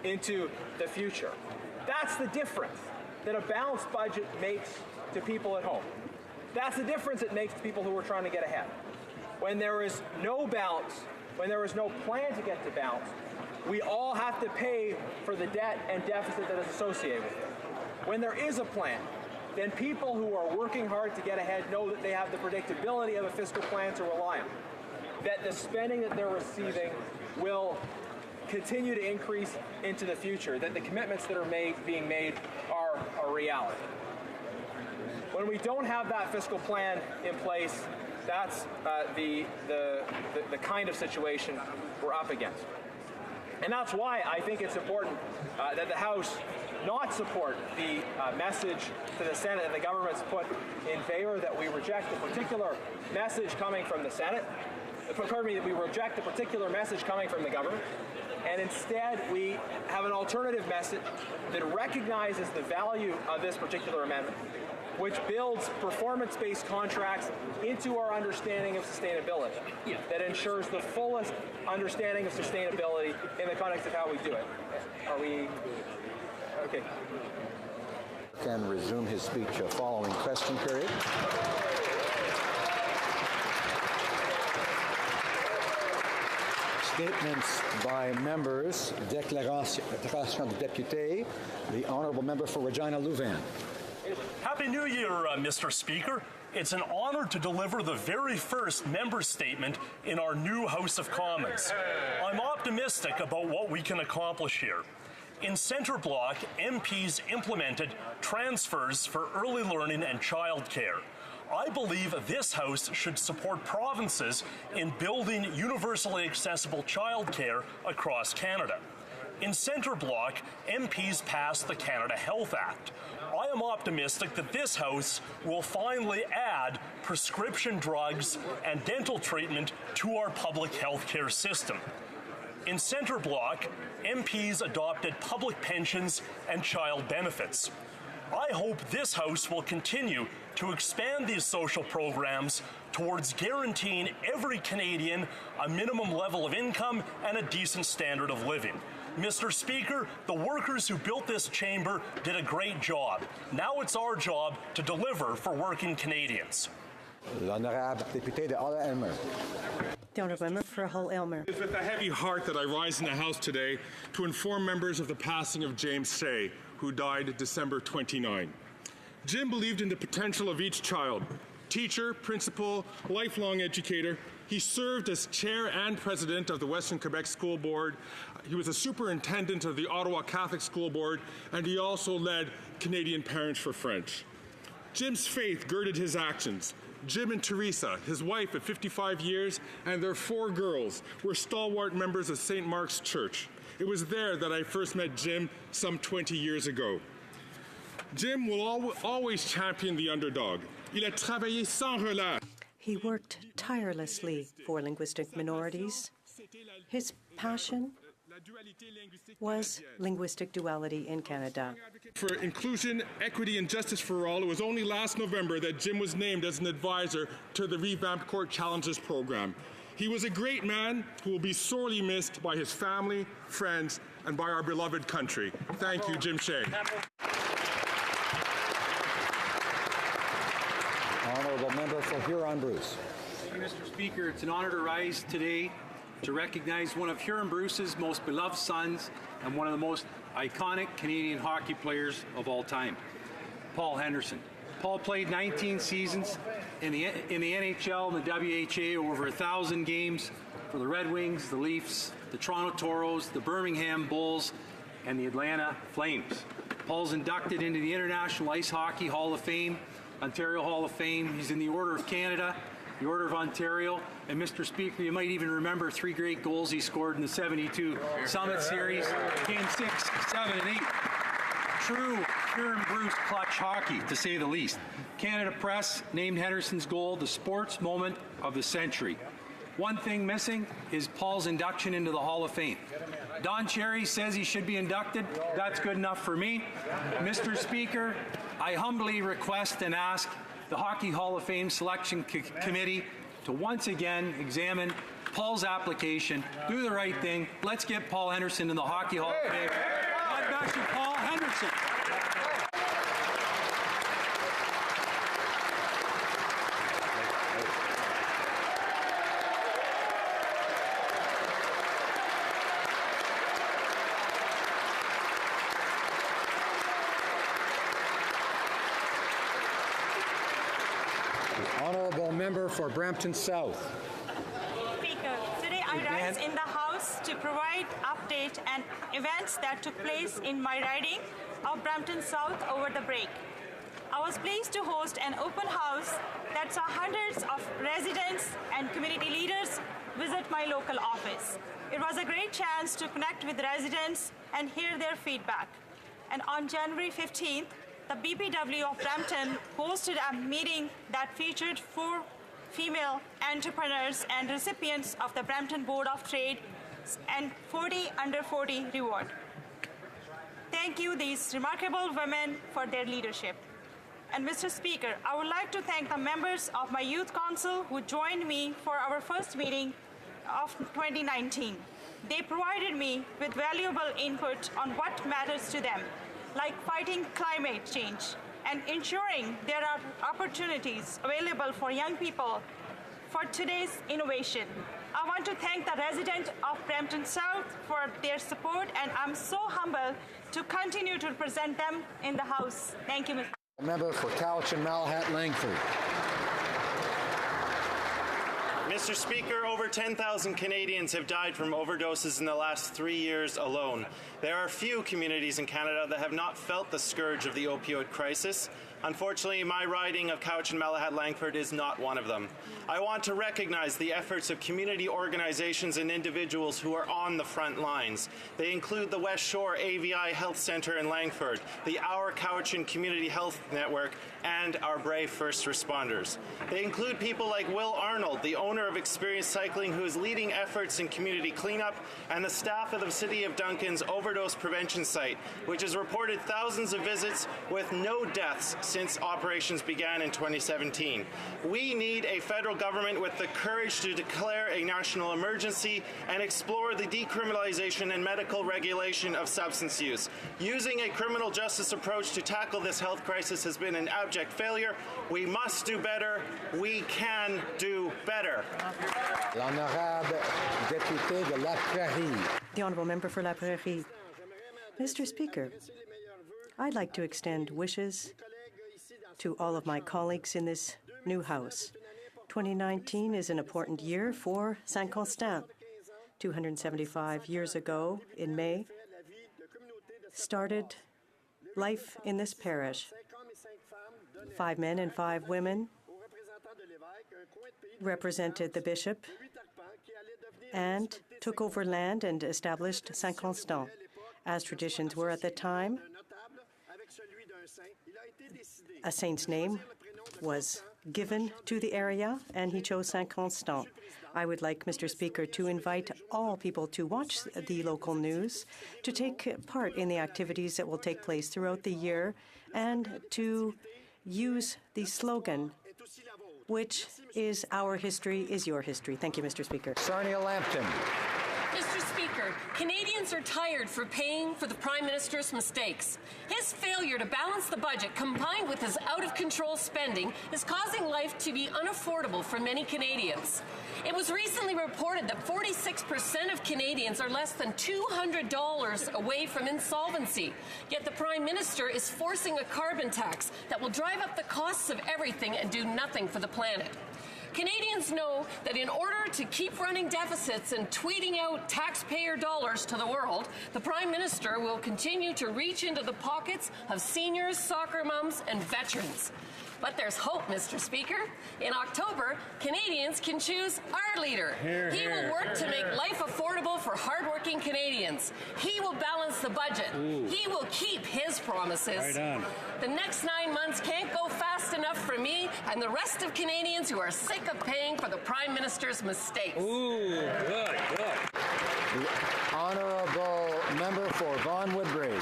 into the future. That's the difference that a balanced budget makes to people at home. That's the difference it makes to people who are trying to get ahead. When there is no balance, when there is no plan to get to balance, we all have to pay for the debt and deficit that is associated with it. When there is a plan, then people who are working hard to get ahead know that they have the predictability of a fiscal plan to rely on, that the spending that they're receiving will continue to increase into the future, that the commitments that are being made are a reality. When we don't have that fiscal plan in place, that's the kind of situation we're up against. And that's why I think it's important that the House not support the message to the Senate that the government's put in favor, that we reject a particular message coming from the Senate, pardon me, that we reject a particular message coming from the government, and instead we have an alternative message that recognizes the value of this particular amendment, which builds performance-based contracts into our understanding of sustainability, that ensures the fullest understanding of sustainability in the context of how we do it. Are we... Okay. Can resume his speech following question period. Statements by members. Déclaration de député. The honourable member for Regina Louvain. Happy New Year, Mr. Speaker. It's an honor to deliver the very first member statement in our new House of Commons. I'm optimistic about what we can accomplish here. In Centre Block, MPs implemented transfers for early learning and childcare. I believe this House should support provinces in building universally accessible childcare across Canada. In Centre Block, MPs passed the Canada Health Act. I am optimistic that this House will finally add prescription drugs and dental treatment to our public health care system. In Centre Block, MPs adopted public pensions and child benefits. I hope this House will continue to expand these social programs towards guaranteeing every Canadian a minimum level of income and a decent standard of living. Mr. Speaker, the workers who built this chamber did a great job. Now it's our job to deliver for working Canadians. L'honorable député de Hull-Elmer. The honourable member for Hull-Elmer. It is with a heavy heart that I rise in the House today to inform members of the passing of James Say, who died December 29. Jim believed in the potential of each child. Teacher, principal, lifelong educator, he served as chair and president of the Western Quebec School Board. He was a superintendent of the Ottawa Catholic School Board, and he also led Canadian Parents for French. Jim's faith girded his actions. Jim and Teresa, his wife at 55 years, and their 4 girls were stalwart members of St. Mark's Church. It was there that I first met Jim some 20 years ago. Jim will always champion the underdog. Il a travaillé sans relâche. He worked tirelessly for linguistic minorities. His passion was linguistic duality in Canada. For inclusion, equity, and justice for all, it was only last November that Jim was named as an advisor to the revamped Court Challenges program. He was a great man who will be sorely missed by his family, friends, and by our beloved country. Thank you, Jim Shea. Honourable Member for Huron-Bruce. Thank you, Mr. Speaker. It's an honour to rise today to recognize one of Huron-Bruce's most beloved sons and one of the most iconic Canadian hockey players of all time, Paul Henderson. Paul played 19 seasons in the NHL and the WHA, over 1,000 games for the Red Wings, the Leafs, the Toronto Toros, the Birmingham Bulls, and the Atlanta Flames. Paul's inducted into the International Ice Hockey Hall of Fame, Ontario Hall of Fame. He's in the Order of Canada, the Order of Ontario, and Mr. Speaker, you might even remember 3 great goals he scored in the 72 Summit Series, Game 6, 7, and 8. True Huron-Bruce clutch hockey, to say the least. Canada Press named Henderson's goal the sports moment of the century. One thing missing is Paul's induction into the Hall of Fame. Don Cherry says he should be inducted. That's good enough for me. Mr. Speaker, I humbly request and ask the Hockey Hall of Fame Selection Committee to once again examine Paul's application, do the right thing. Let's get Paul Henderson in the Hockey Hall of Fame. God bless you, Paul Henderson. Honourable Member for Brampton South. Speaker, today I rise in the House to provide update and events that took place in my riding of Brampton South over the break. I was pleased to host an open house that saw hundreds of residents and community leaders visit my local office. It was a great chance to connect with residents and hear their feedback. And on January 15th, the BPW of Brampton hosted a meeting that featured 4 female entrepreneurs and recipients of the Brampton Board of Trade and 40 under 40 reward. Thank you, these remarkable women, for their leadership. And Mr. Speaker, I would like to thank the members of my youth council who joined me for our first meeting of 2019. They provided me with valuable input on what matters to them, like fighting climate change and ensuring there are opportunities available for young people for today's innovation. I want to thank the residents of Brampton South for their support, and I'm so humbled to continue to represent them in the House. Thank you, Mr. Member for Cowichan, Malahat, Langford. Mr. Speaker, over 10,000 Canadians have died from overdoses in the last 3 years alone. There are few communities in Canada that have not felt the scourge of the opioid crisis. Unfortunately, my riding of Cowichan, Malahat, Langford is not one of them. I want to recognize the efforts of community organizations and individuals who are on the front lines. They include the West Shore AVI Health Centre in Langford, the Our Cowichan Community Health Network, and our brave first responders. They include people like Will Arnold, the owner of Experience Cycling, who is leading efforts in community cleanup, and the staff of the City of Duncan's overdose prevention site, which has reported thousands of visits with no deaths since operations began in 2017. We need a federal government with the courage to declare a national emergency and explore the decriminalization and medical regulation of substance use. Using a criminal justice approach to tackle this health crisis has been an abject failure. We must do better. We can do better. L'honorable député de La Prairie. The Honourable Member for La Prairie. Mr. Speaker, I'd like to extend wishes to all of my colleagues in this new House. 2019 is an important year for Saint-Constant. 275 years ago, in May, started life in this parish. 5 men and 5 women represented the bishop and took over land and established Saint-Constant. As traditions were at the time, a saint's name was given to the area, and he chose Saint Constant. I would like, Mr. Speaker, to invite all people to watch the local news, to take part in the activities that will take place throughout the year, and to use the slogan, which is "Our history is your history." Thank you, Mr. Speaker. Sarnia Lambton. Mr. Speaker, Canadians are tired for paying for the Prime Minister's mistakes. His failure to balance the budget, combined with his out-of-control spending, is causing life to be unaffordable for many Canadians. It was recently reported that 46% of Canadians are less than $200 away from insolvency. Yet the Prime Minister is forcing a carbon tax that will drive up the costs of everything and do nothing for the planet. Canadians know that in order to keep running deficits and tweeting out taxpayer dollars to the world, the Prime Minister will continue to reach into the pockets of seniors, soccer moms, and veterans. But there's hope, Mr. Speaker. In October, Canadians can choose our leader. He will work to make life affordable for hardworking Canadians. He will balance the budget. He will keep his promises. Right on. The next 9 months can't go fast enough for me and the rest of Canadians who are sick of paying for the Prime Minister's mistakes. Good. The honourable member for Vaughan Woodbridge.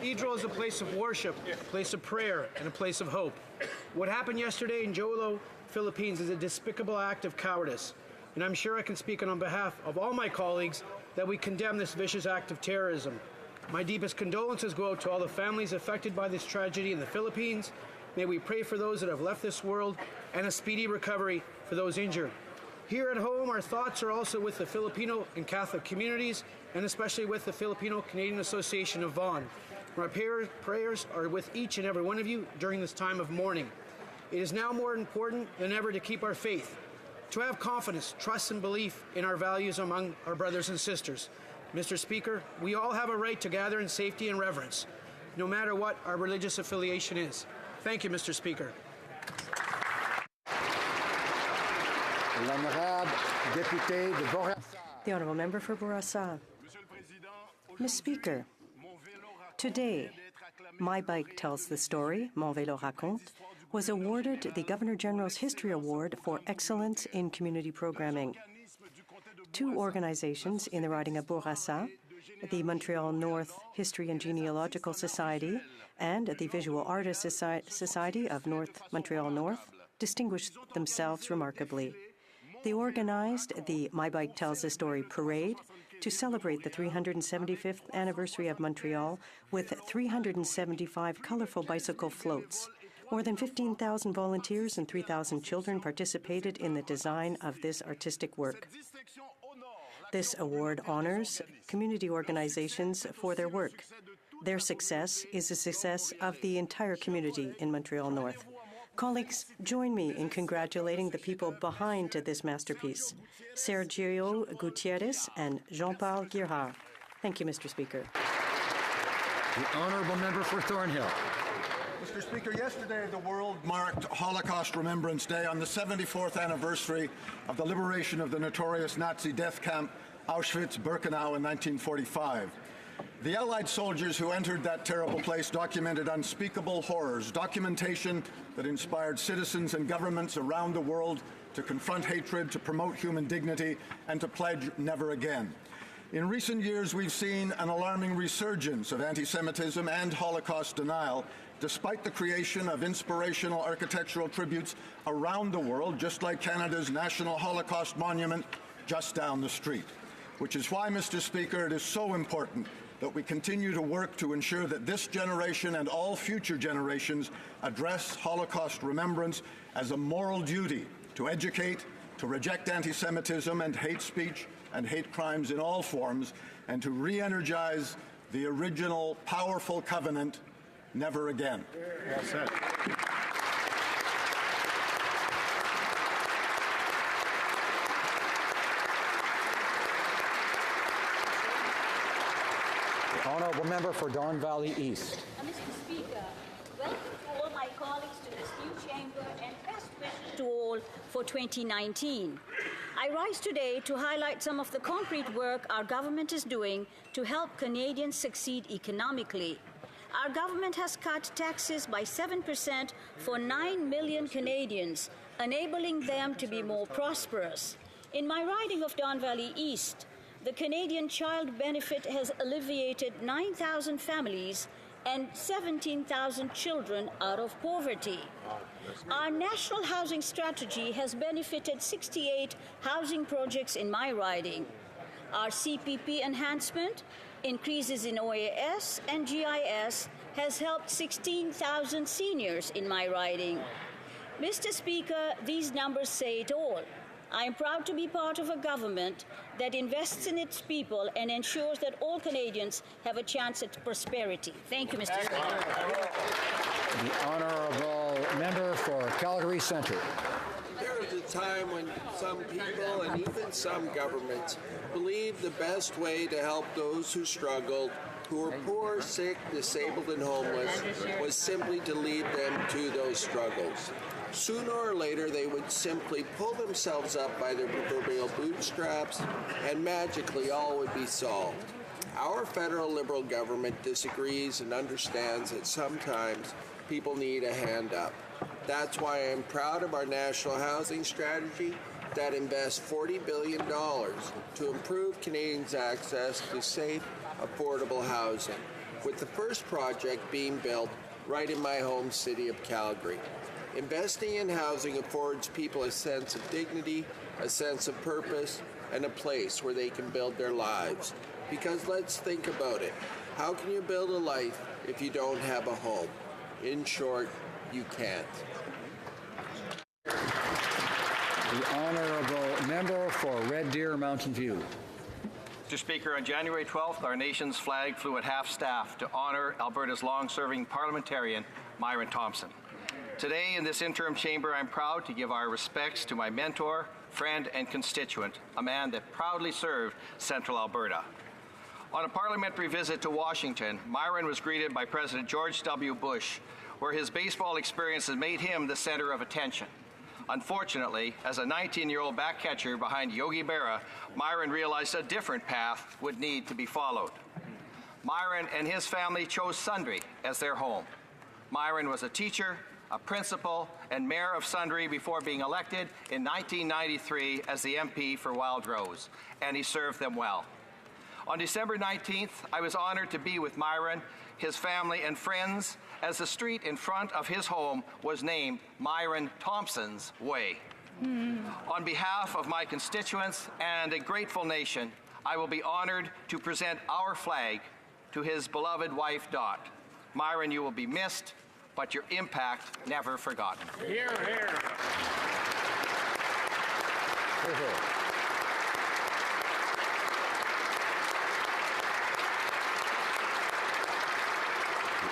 Cathedral is a place of worship, a place of prayer, and a place of hope. What happened yesterday in Jolo, Philippines is a despicable act of cowardice, and I'm sure I can speak on behalf of all my colleagues that we condemn this vicious act of terrorism. My deepest condolences go out to all the families affected by this tragedy in the Philippines. May we pray for those that have left this world and a speedy recovery for those injured. Here at home, our thoughts are also with the Filipino and Catholic communities, and especially with the Filipino-Canadian Association of Vaughan. My prayers are with each and every one of you during this time of mourning. It is now more important than ever to keep our faith, to have confidence, trust, and belief in our values among our brothers and sisters. Mr. Speaker, we all have a right to gather in safety and reverence, no matter what our religious affiliation is. Thank you, Mr. Speaker. The Honourable Member for Bourassa. Ms. Speaker, today, My Bike Tells the Story, Mon Vélo Raconte, was awarded the Governor-General's History Award for Excellence in Community Programming. Two organizations in the riding of Bourassa, the Montreal North History and Genealogical Society and the Visual Artists Society of North Montreal North, distinguished themselves remarkably. They organized the My Bike Tells the Story parade to celebrate the 375th anniversary of Montreal with 375 colorful bicycle floats. More than 15,000 volunteers and 3,000 children participated in the design of this artistic work. This award honors community organizations for their work. Their success is the success of the entire community in Montreal North. Colleagues, join me in congratulating the people behind this masterpiece, Sergio Gutierrez and Jean-Paul Girard. Thank you, Mr. Speaker. The Honourable Member for Thornhill. Mr. Speaker, yesterday the world marked Holocaust Remembrance Day on the 74th anniversary of the liberation of the notorious Nazi death camp Auschwitz-Birkenau in 1945. The Allied soldiers who entered that terrible place documented unspeakable horrors, documentation that inspired citizens and governments around the world to confront hatred, to promote human dignity, and to pledge never again. In recent years, we've seen an alarming resurgence of anti-Semitism and Holocaust denial, despite the creation of inspirational architectural tributes around the world, just like Canada's National Holocaust Monument just down the street. Which is why, Mr. Speaker, it is so important that we continue to work to ensure that this generation and all future generations address Holocaust remembrance as a moral duty to educate, to reject anti-Semitism and hate speech and hate crimes in all forms, and to re-energize the original powerful covenant, never again. Well said. Honourable Member for Don Valley East. Mr. Speaker, welcome to all my colleagues to this new chamber and best wishes to all for 2019. I rise today to highlight some of the concrete work our government is doing to help Canadians succeed economically. Our government has cut taxes by 7% for 9 million Canadians, enabling them to be more prosperous. In my riding of Don Valley East, the Canadian Child Benefit has alleviated 9,000 families and 17,000 children out of poverty. Our national housing strategy has benefited 68 housing projects in my riding. Our CPP enhancement, increases in OAS and GIS, has helped 16,000 seniors in my riding. Mr. Speaker, these numbers say it all. I am proud to be part of a government that invests in its people and ensures that all Canadians have a chance at prosperity. Thank you, Mr. Speaker. The honourable member for Calgary Centre. There was a time when some people and even some governments believed the best way to help those who struggled, who were poor, sick, disabled, and homeless, was simply to lead them to those struggles. Sooner or later, they would simply pull themselves up by their proverbial bootstraps, and magically all would be solved. Our federal Liberal government disagrees and understands that sometimes people need a hand up. That's why I'm proud of our national housing strategy that invests $40 billion to improve Canadians' access to safe, affordable housing, with the first project being built right in my home city of Calgary. Investing in housing affords people a sense of dignity, a sense of purpose, and a place where they can build their lives. Because let's think about it. How can you build a life if you don't have a home? In short, you can't. The honourable member for Red Deer Mountain View. Mr. Speaker, on January 12th, our nation's flag flew at half-staff to honour Alberta's long-serving parliamentarian, Myron Thompson. Today, in this interim chamber, I'm proud to give our respects to my mentor, friend, and constituent, a man that proudly served Central Alberta. On a parliamentary visit to Washington, Myron was greeted by President George W. Bush, where his baseball experience has made him the center of attention. Unfortunately, as a 19-year-old back catcher behind Yogi Berra, Myron realized a different path would need to be followed. Myron and his family chose Sundre as their home. Myron was a teacher, a principal, and mayor of Sundre before being elected in 1993 as the MP for Wild Rose, and he served them well. On December 19th, I was honored to be with Myron, his family, and friends as the street in front of his home was named Myron Thompson's Way. On behalf of my constituents and a grateful nation, I will be honored to present our flag to his beloved wife, Dot. Myron, you will be missed, but your impact never forgotten. Hear, hear. Hear, hear.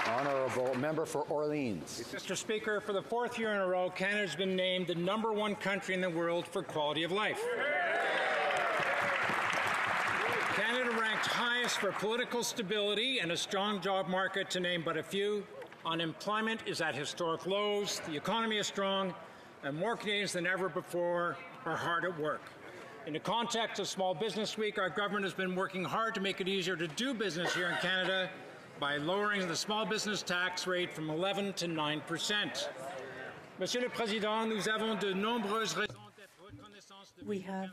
Honourable member for Orleans. Mr. Speaker, for the fourth year in a row, Canada's been named the #1 country in the world for quality of life. Canada ranked highest for political stability and a strong job market, to name but a few. Unemployment is at historic lows, the economy is strong, and more Canadians than ever before are hard at work. In the context of Small Business Week, our government has been working hard to make it easier to do business here in Canada by lowering the small business tax rate from 11% to 9%. Monsieur le Président, nous avons de nombreuses raisons d'être reconnaissants de We have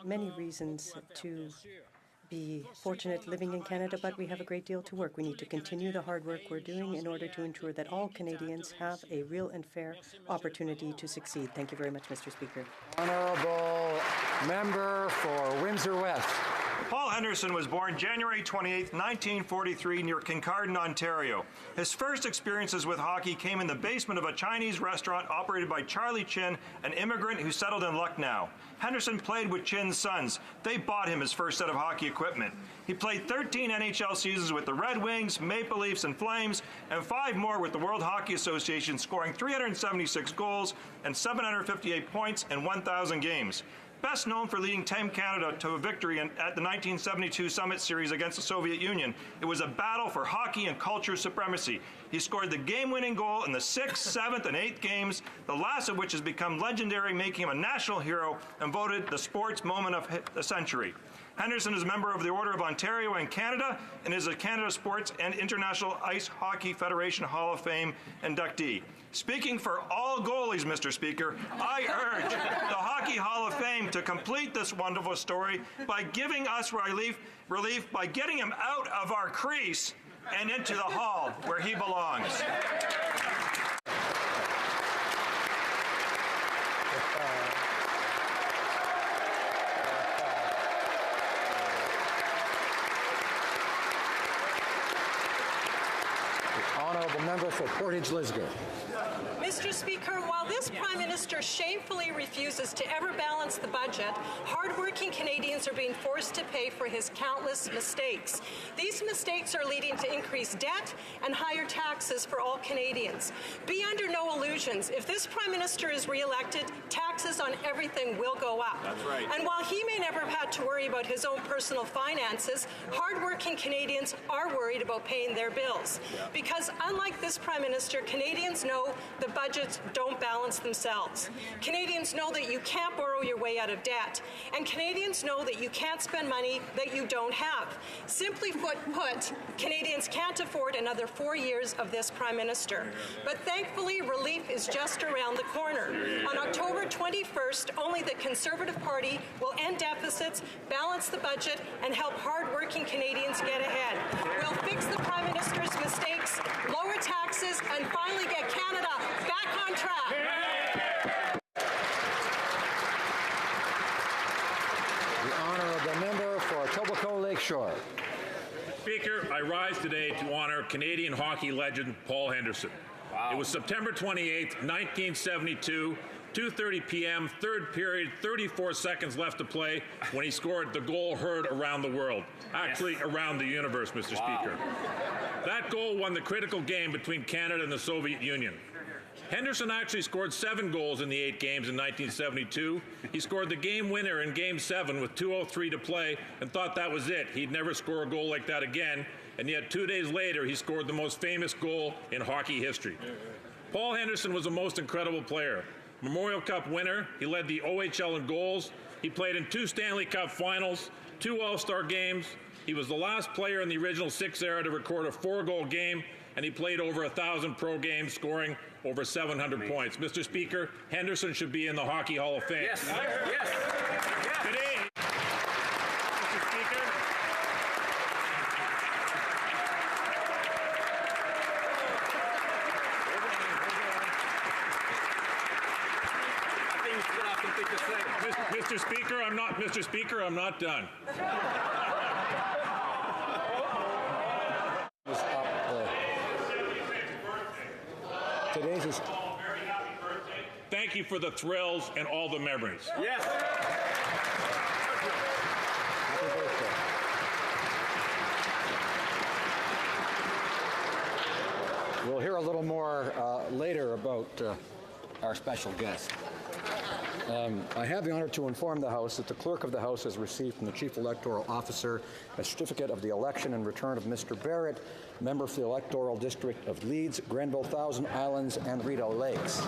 many reasons to be fortunate living in Canada, but we have a great deal to work. We need to continue the hard work we're doing in order to ensure that all Canadians have a real and fair opportunity to succeed. Thank you very much, Mr. Speaker. Honourable member for Windsor West. Paul Henderson was born January 28, 1943, near Kincardine, Ontario. His first experiences with hockey came in the basement of a Chinese restaurant operated by Charlie Chin, an immigrant who settled in Lucknow. Henderson played with Chin's sons. They bought him his first set of hockey equipment. He played 13 NHL seasons with the Red Wings, Maple Leafs, and Flames, and 5 more with the World Hockey Association, scoring 376 goals and 758 points in 1,000 games. Best known for leading Team Canada to a victory at the 1972 Summit Series against the Soviet Union, it was a battle for hockey and culture supremacy. He scored the game-winning goal in the 6th, 7th, and 8th games, the last of which has become legendary, making him a national hero and voted the sports moment of the century. Henderson is a member of the Order of Ontario and Canada and is a Canada Sports and International Ice Hockey Federation Hall of Fame inductee. Speaking for all goalies, Mr. Speaker, I urge the Hockey Hall of Fame to complete this wonderful story by giving us relief by getting him out of our crease and into the hall where he belongs. Honourable member for Portage-Lisgar. Mr. Speaker, while this Prime Minister shamefully refuses to ever balance the budget, hard-working Canadians are being forced to pay for his countless mistakes. These mistakes are leading to increased debt and higher taxes for all Canadians. Be under no illusions. If this Prime Minister is re-elected, taxes on everything will go up. That's right. And while he may never have had to worry about his own personal finances, hard-working Canadians are worried about paying their bills. Yeah. Because unlike this Prime Minister, Canadians know the budgets don't balance themselves. Canadians know that you can't borrow your way out of debt. And Canadians know that you can't spend money that you don't have. Simply put, Canadians can't afford another 4 years of this Prime Minister. But thankfully, relief is just around the corner. On October 21st, only the Conservative Party will end deficits, balance the budget, and help hard-working Canadians get ahead. We'll fix the Prime Minister's mistakes, lower taxes, and finally get Canada back on track. The honourable member for Etobicoke Lakeshore. Speaker, I rise today to honor Canadian hockey legend Paul Henderson. Wow. It was September 28, 1972, 2:30 p.m., third period, 34 seconds left to play, when he scored the goal heard around the world. Actually, around the universe, Mr. Speaker. That goal won the critical game between Canada and the Soviet Union. Henderson actually scored 7 goals in the 8 games in 1972. He scored the game winner in Game 7 with 2:03 to play and thought that was it. He'd never score a goal like that again. And yet 2 days later, he scored the most famous goal in hockey history. Paul Henderson was a most incredible player. Memorial Cup winner, he led the OHL in goals. He played in 2 Stanley Cup finals, 2 All-Star games. He was the last player in the original 6 era to record a 4-goal game, and he played over 1,000 pro games, scoring over 700 points. Mr. Speaker, Henderson should be in the Hockey Hall of Fame. Yes. Yes. Today, Mr. Speaker, Mr. Speaker, I'm not done. Today's is. Thank you for the thrills and all the memories. Yes. Happy birthday. We'll hear a little more later about our special guest. I have the honor to inform the House that the Clerk of the House has received from the Chief Electoral Officer a certificate of the election and return of Mr. Barrett, member for the Electoral District of Leeds, Grenville, Thousand Islands, and Rideau Lakes.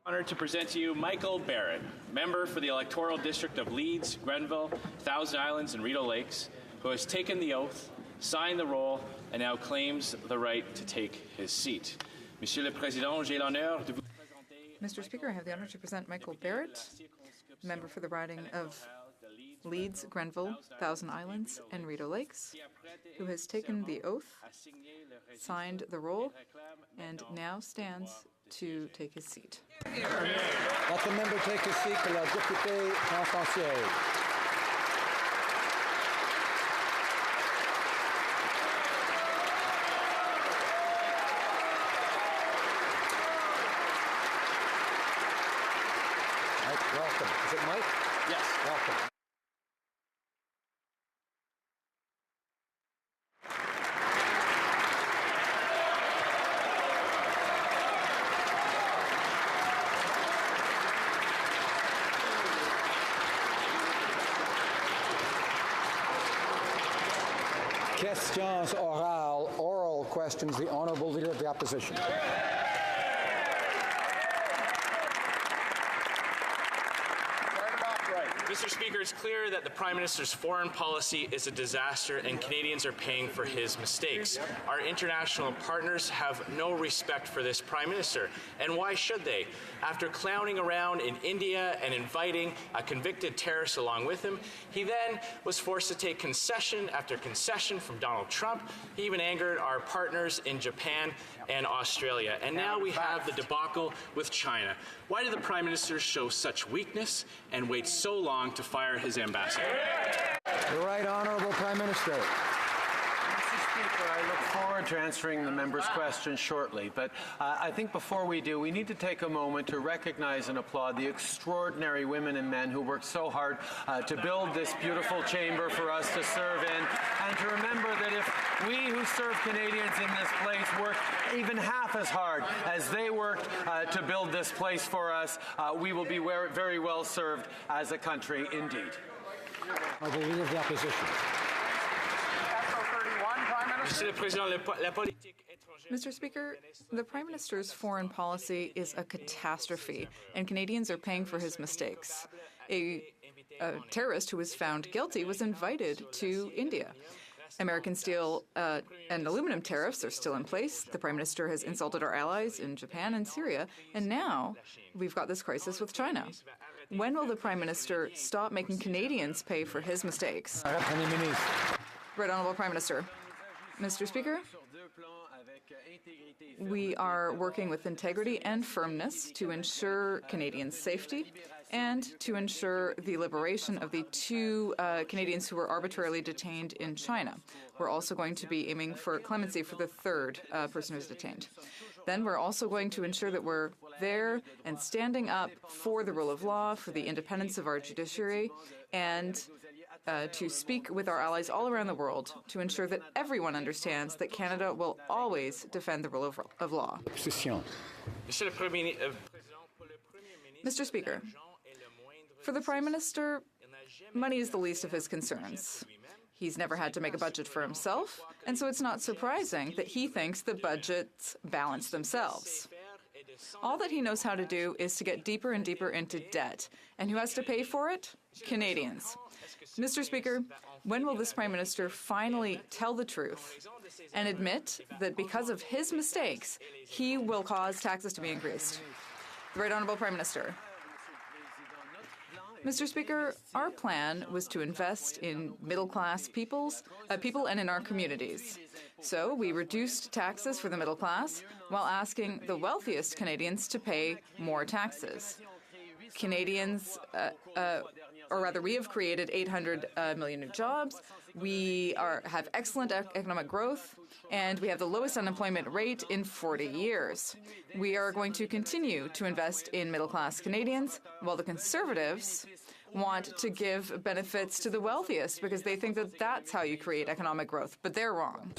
Honored to present to you Michael Barrett, member for the Electoral District of Leeds, Grenville, Thousand Islands, and Rideau Lakes, who has taken the oath, signed the roll, and now claims the right to take his seat. Monsieur le Président, j'ai l'honneur de vous présenter... Mr. Speaker, I have the honor to present Michael Barrett, member for the riding of Leeds, Grenville, Thousand Islands, and Rideau Lakes, who has taken the oath, signed the roll, and now stands to take his seat. Let the member take his seat for la députée Française. Mike, welcome. Is it Mike? Yes. Welcome. Questions orales, oral questions, the Honourable Leader of the Opposition. Mr. Speaker, it's clear that the Prime Minister's foreign policy is a disaster and Canadians are paying for his mistakes. Our international partners have no respect for this Prime Minister. And why should they? After clowning around in India and inviting a convicted terrorist along with him, he then was forced to take concession after concession from Donald Trump. He even angered our partners in Japan and Australia. And now we have the debacle with China. Why did the Prime Minister show such weakness and wait so long to fire his ambassador? The right Honourable Prime Minister. Mr. Speaker, I look forward to answering the member's question shortly, but I think before we do, we need to take a moment to recognize and applaud the extraordinary women and men who worked so hard to build this beautiful chamber for us to serve in, and to remember that if we who serve Canadians in this place work even half as hard as they worked to build this place for us, we will be very well served as a country indeed. Honourable Leader of the Opposition. Mr. Speaker, the Prime Minister's foreign policy is a catastrophe, and Canadians are paying for his mistakes. A terrorist who was found guilty was invited to India. American steel and aluminum tariffs are still in place. The Prime Minister has insulted our allies in Japan and Syria, and now we've got this crisis with China. When will the Prime Minister stop making Canadians pay for his mistakes? Right Honourable Prime Minister. Mr. Speaker, we are working with integrity and firmness to ensure Canadians' safety and to ensure the liberation of the two Canadians who were arbitrarily detained in China. We're also going to be aiming for clemency for the third person who's detained. Then we're also going to ensure that we're there and standing up for the rule of law, for the independence of our judiciary, and to speak with our allies all around the world to ensure that everyone understands that Canada will always defend the rule of law. Mr. Speaker, for the Prime Minister, money is the least of his concerns. He's never had to make a budget for himself, and so it's not surprising that he thinks the budgets balance themselves. All that he knows how to do is to get deeper and deeper into debt. And who has to pay for it? Canadians. Mr. Speaker, when will this Prime Minister finally tell the truth and admit that because of his mistakes, he will cause taxes to be increased? The Right Honourable Prime Minister. Mr. Speaker, our plan was to invest in middle-class people and in our communities. So we reduced taxes for the middle class while asking the wealthiest Canadians to pay more taxes. Canadians, or rather, we have created 800 million new jobs. We have excellent economic growth, and we have the lowest unemployment rate in 40 years. We are going to continue to invest in middle-class Canadians, while the Conservatives want to give benefits to the wealthiest because they think that that's how you create economic growth, but they're wrong.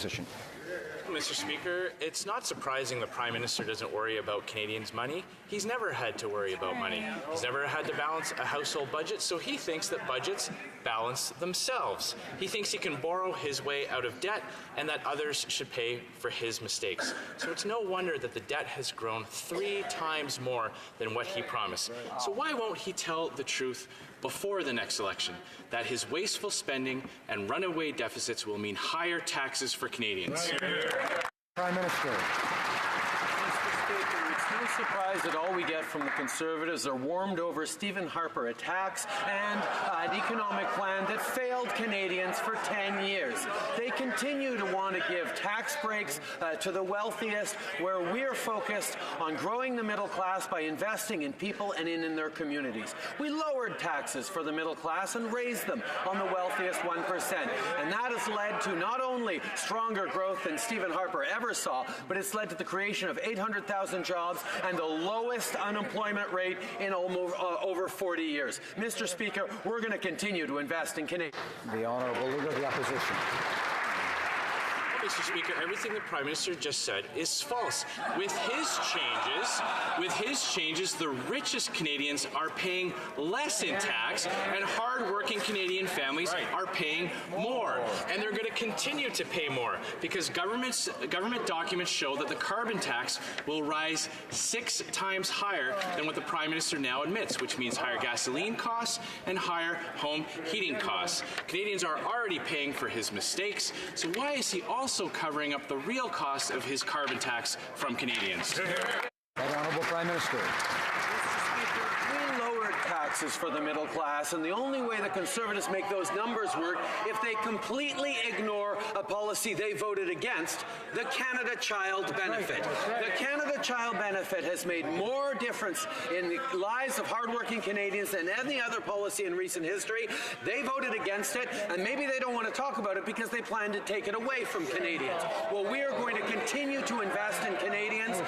Mr. Speaker, it's not surprising the Prime Minister doesn't worry about Canadians' money. He's never had to worry about money. He's never had to balance a household budget, so he thinks that budgets balance themselves. He thinks he can borrow his way out of debt and that others should pay for his mistakes. So it's no wonder that the debt has grown 3 times more than what he promised. So why won't he tell the truth before the next election, that his wasteful spending and runaway deficits will mean higher taxes for Canadians? Prime Minister. Mr. Speaker, it's no surprise that all we get from the Conservatives are warmed-over Stephen Harper attacks and an economic plan that failed Canadians for 10 years. They continue to want to give tax breaks to the wealthiest, where we're focused on growing the middle class by investing in people and in their communities. We lowered taxes for the middle class and raised them on the wealthiest 1%. And that has led to not only stronger growth than Stephen Harper ever saw, but it's led to the creation of 800,000 jobs and the lowest unemployment rate in almost, over 40 years. Mr. Speaker, we're going to continue to invest in Canadians. The Honourable Leader of the Opposition. Mr. Speaker, everything the Prime Minister just said is false. With his changes, the richest Canadians are paying less in tax, and hard-working Canadian families are paying more. And they're going to continue to pay more because government documents show that the carbon tax will rise 6 times higher than what the Prime Minister now admits, which means higher gasoline costs and higher home heating costs. Canadians are already paying for his mistakes, so why is he also covering up the real cost of his carbon tax from Canadians? Right Honourable Prime Minister. We lowered taxes for the middle class, and the only way the Conservatives make those numbers work if they completely ignore a policy they voted against, the Canada Child Benefit. The Canada Child Benefit has made more difference in the lives of hardworking Canadians than any other policy in recent history. They voted against it, and maybe they don't want to talk about it because they plan to take it away from Canadians. Well, we are going to continue to invest in Canadians.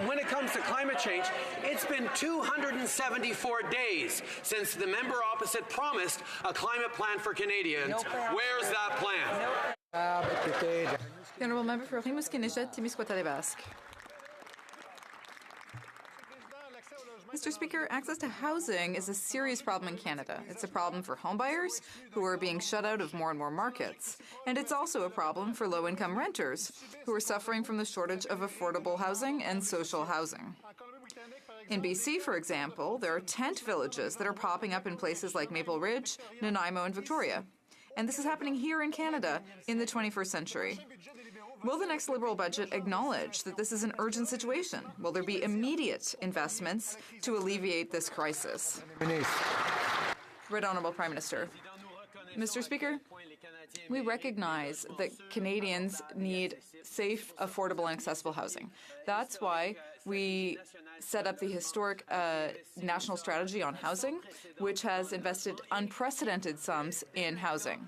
When it comes to climate change, it's been 274 days since the member opposite promised a climate plan for Canadians. Where's that plan? The Honourable Member for Rimouski-Nejet-Témiscouata-les-Basques. Mr. Speaker, access to housing is a serious problem in Canada. It's a problem for homebuyers who are being shut out of more and more markets. And it's also a problem for low-income renters who are suffering from the shortage of affordable housing and social housing. In BC, for example, there are tent villages that are popping up in places like Maple Ridge, Nanaimo, and Victoria. And this is happening here in Canada in the 21st century. Will the next Liberal budget acknowledge that this is an urgent situation? Will there be immediate investments to alleviate this crisis? Right Honourable Prime Minister. Mr. Speaker, we recognize that Canadians need safe, affordable, and accessible housing. That's why we set up the historic national strategy on housing, which has invested unprecedented sums in housing.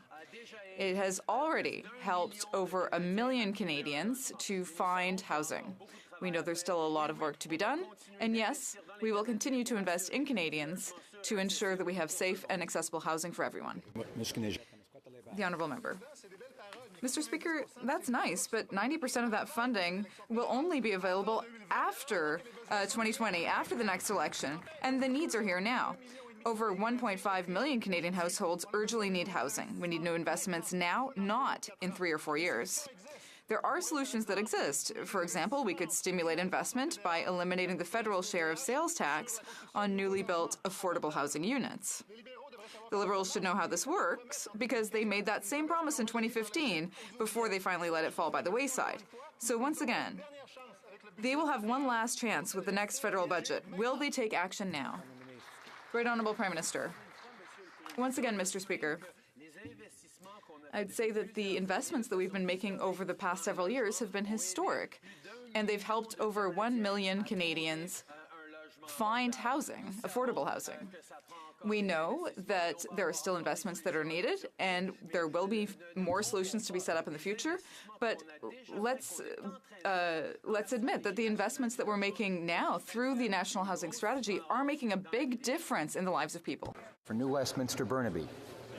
It has already helped over 1 million Canadians to find housing. We know there's still a lot of work to be done, and yes, we will continue to invest in Canadians to ensure that we have safe and accessible housing for everyone. The Honourable Member. Mr. Speaker, that's nice, but 90% of that funding will only be available after 2020, after the next election, and the needs are here now. Over 1.5 million Canadian households urgently need housing. We need new investments now, not in 3 or 4 years. There are solutions that exist. For example, we could stimulate investment by eliminating the federal share of sales tax on newly built affordable housing units. The Liberals should know how this works because they made that same promise in 2015 before they finally let it fall by the wayside. So once again, they will have one last chance with the next federal budget. Will they take action now? Right Honourable Prime Minister. Once again, Mr. Speaker, I'd say that the investments that we've been making over the past several years have been historic, and they've helped over 1 million Canadians find housing, affordable housing. We know that there are still investments that are needed, and there will be more solutions to be set up in the future. But let's admit that the investments that we're making now through the National Housing Strategy are making a big difference in the lives of people. For New Westminster, Burnaby.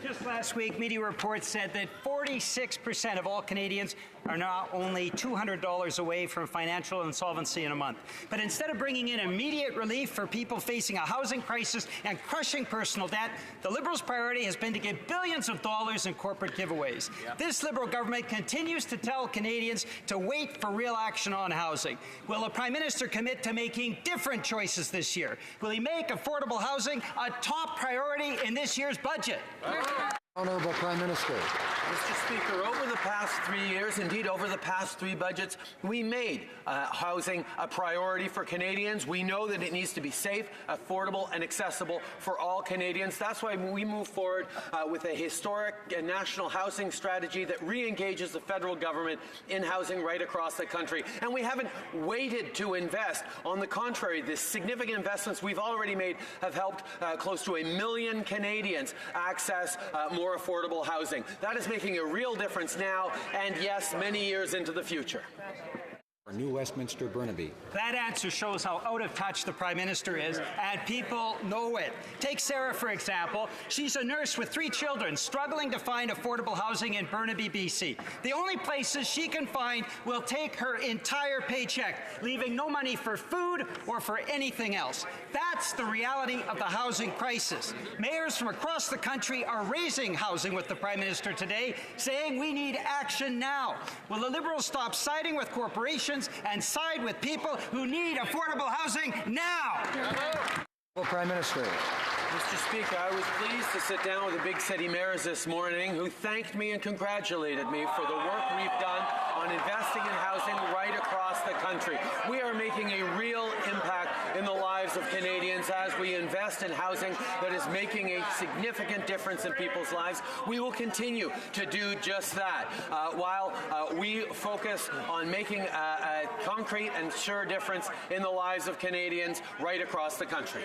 Just last week, media reports said that 46% of all Canadians are now only $200 away from financial insolvency in a month. But instead of bringing in immediate relief for people facing a housing crisis and crushing personal debt, the Liberals' priority has been to give billions of dollars in corporate giveaways. This Liberal government continues to tell Canadians to wait for real action on housing. Will the Prime Minister commit to making different choices this year? Will he make affordable housing a top priority in this year's budget? Honourable Prime Minister. Mr. Speaker, over the past 3 years, indeed over the past 3 budgets, we made housing a priority for Canadians. We know that it needs to be safe, affordable, and accessible for all Canadians. That's why we move forward with a historic national housing strategy that re-engages the federal government in housing right across the country. And we haven't waited to invest. On the contrary, the significant investments we've already made have helped close to 1 million Canadians access more affordable housing. That is making a real difference now and, yes, many years into the future. New Westminster Burnaby. That answer shows how out of touch the Prime Minister is, and people know it. Take Sarah, for example. She's a nurse with 3 children, struggling to find affordable housing in Burnaby, BC. The only places she can find will take her entire paycheck, leaving no money for food or for anything else. That's the reality of the housing crisis. Mayors from across the country are raising housing with the Prime Minister today, saying we need action now. Will the Liberals stop siding with corporations and side with people who need affordable housing now? Well, Prime Minister. Mr. Speaker, I was pleased to sit down with the big city mayors this morning who thanked me and congratulated me for the work we've done on investing in housing right across the country. We are making a real impact in the lives of Canadians as we invest in housing that is making a significant difference in people's lives. We will continue to do just that while we focus on making a concrete and sure difference in the lives of Canadians right across the country.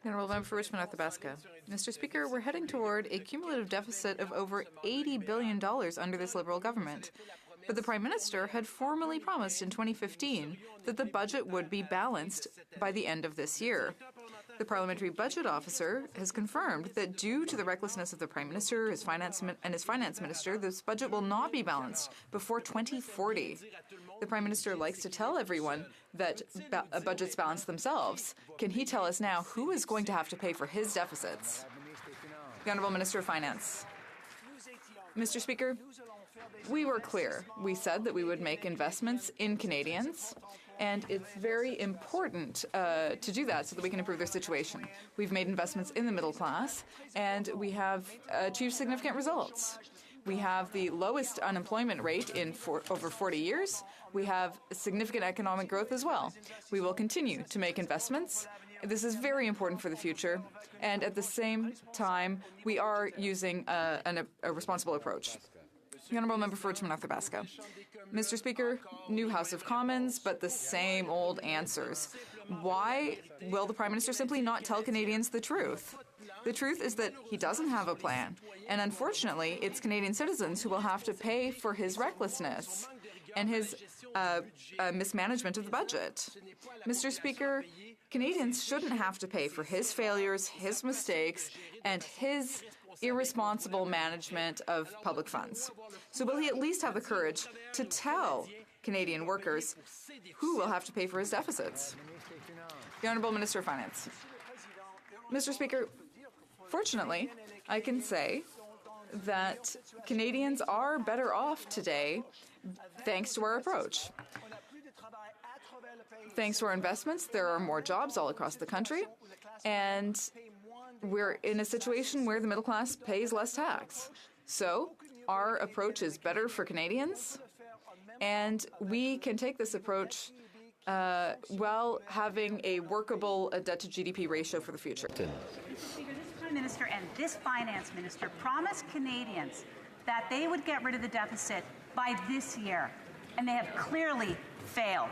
Honourable Member for Richmond North Athabasca. Mr. Speaker, we're heading toward a cumulative deficit of over $80 billion under this Liberal government. But the Prime Minister had formally promised in 2015 that the budget would be balanced by the end of this year. The Parliamentary Budget Officer has confirmed that due to the recklessness of the Prime Minister his finance Minister, this budget will not be balanced before 2040. The Prime Minister likes to tell everyone that budgets balance themselves. Can he tell us now who is going to have to pay for his deficits? The Honourable Minister of Finance. Mr. Speaker, we were clear. We said that we would make investments in Canadians, and it's very important to do that so that we can improve their situation. We've made investments in the middle class, and we have achieved significant results. We have the lowest unemployment rate in over 40 years. We have significant economic growth as well. We will continue to make investments. This is very important for the future, and at the same time, we are using a responsible approach. The Honourable Member for Richmond North Athabasca. Mr. Speaker, new House of Commons, but the same old answers. Why will the Prime Minister simply not tell Canadians the truth? The truth is that he doesn't have a plan, and unfortunately, it's Canadian citizens who will have to pay for his recklessness and his mismanagement of the budget. Mr. Speaker, Canadians shouldn't have to pay for his failures, his mistakes, and his irresponsible management of public funds. So will he at least have the courage to tell Canadian workers who will have to pay for his deficits? The Honourable Minister of Finance. Mr. Speaker, fortunately, I can say that Canadians are better off today thanks to our approach. Thanks to our investments, there are more jobs all across the country, and we're in a situation where the middle class pays less tax. So our approach is better for Canadians, and we can take this approach while having a workable debt-to-GDP ratio for the future. Speaker, this Prime Minister and this Finance Minister promised Canadians that they would get rid of the deficit by this year, and they have clearly failed.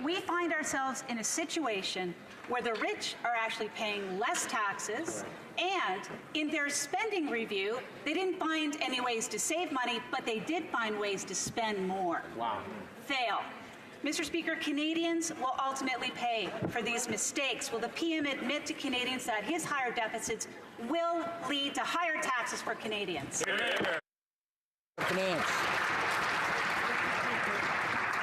We find ourselves in a situation where the rich are actually paying less taxes, and in their spending review, they didn't find any ways to save money, but they did find ways to spend more. Wow. Fail. Mr. Speaker, Canadians will ultimately pay for these mistakes. Will the PM admit to Canadians that his higher deficits will lead to higher taxes for Canadians? Finance.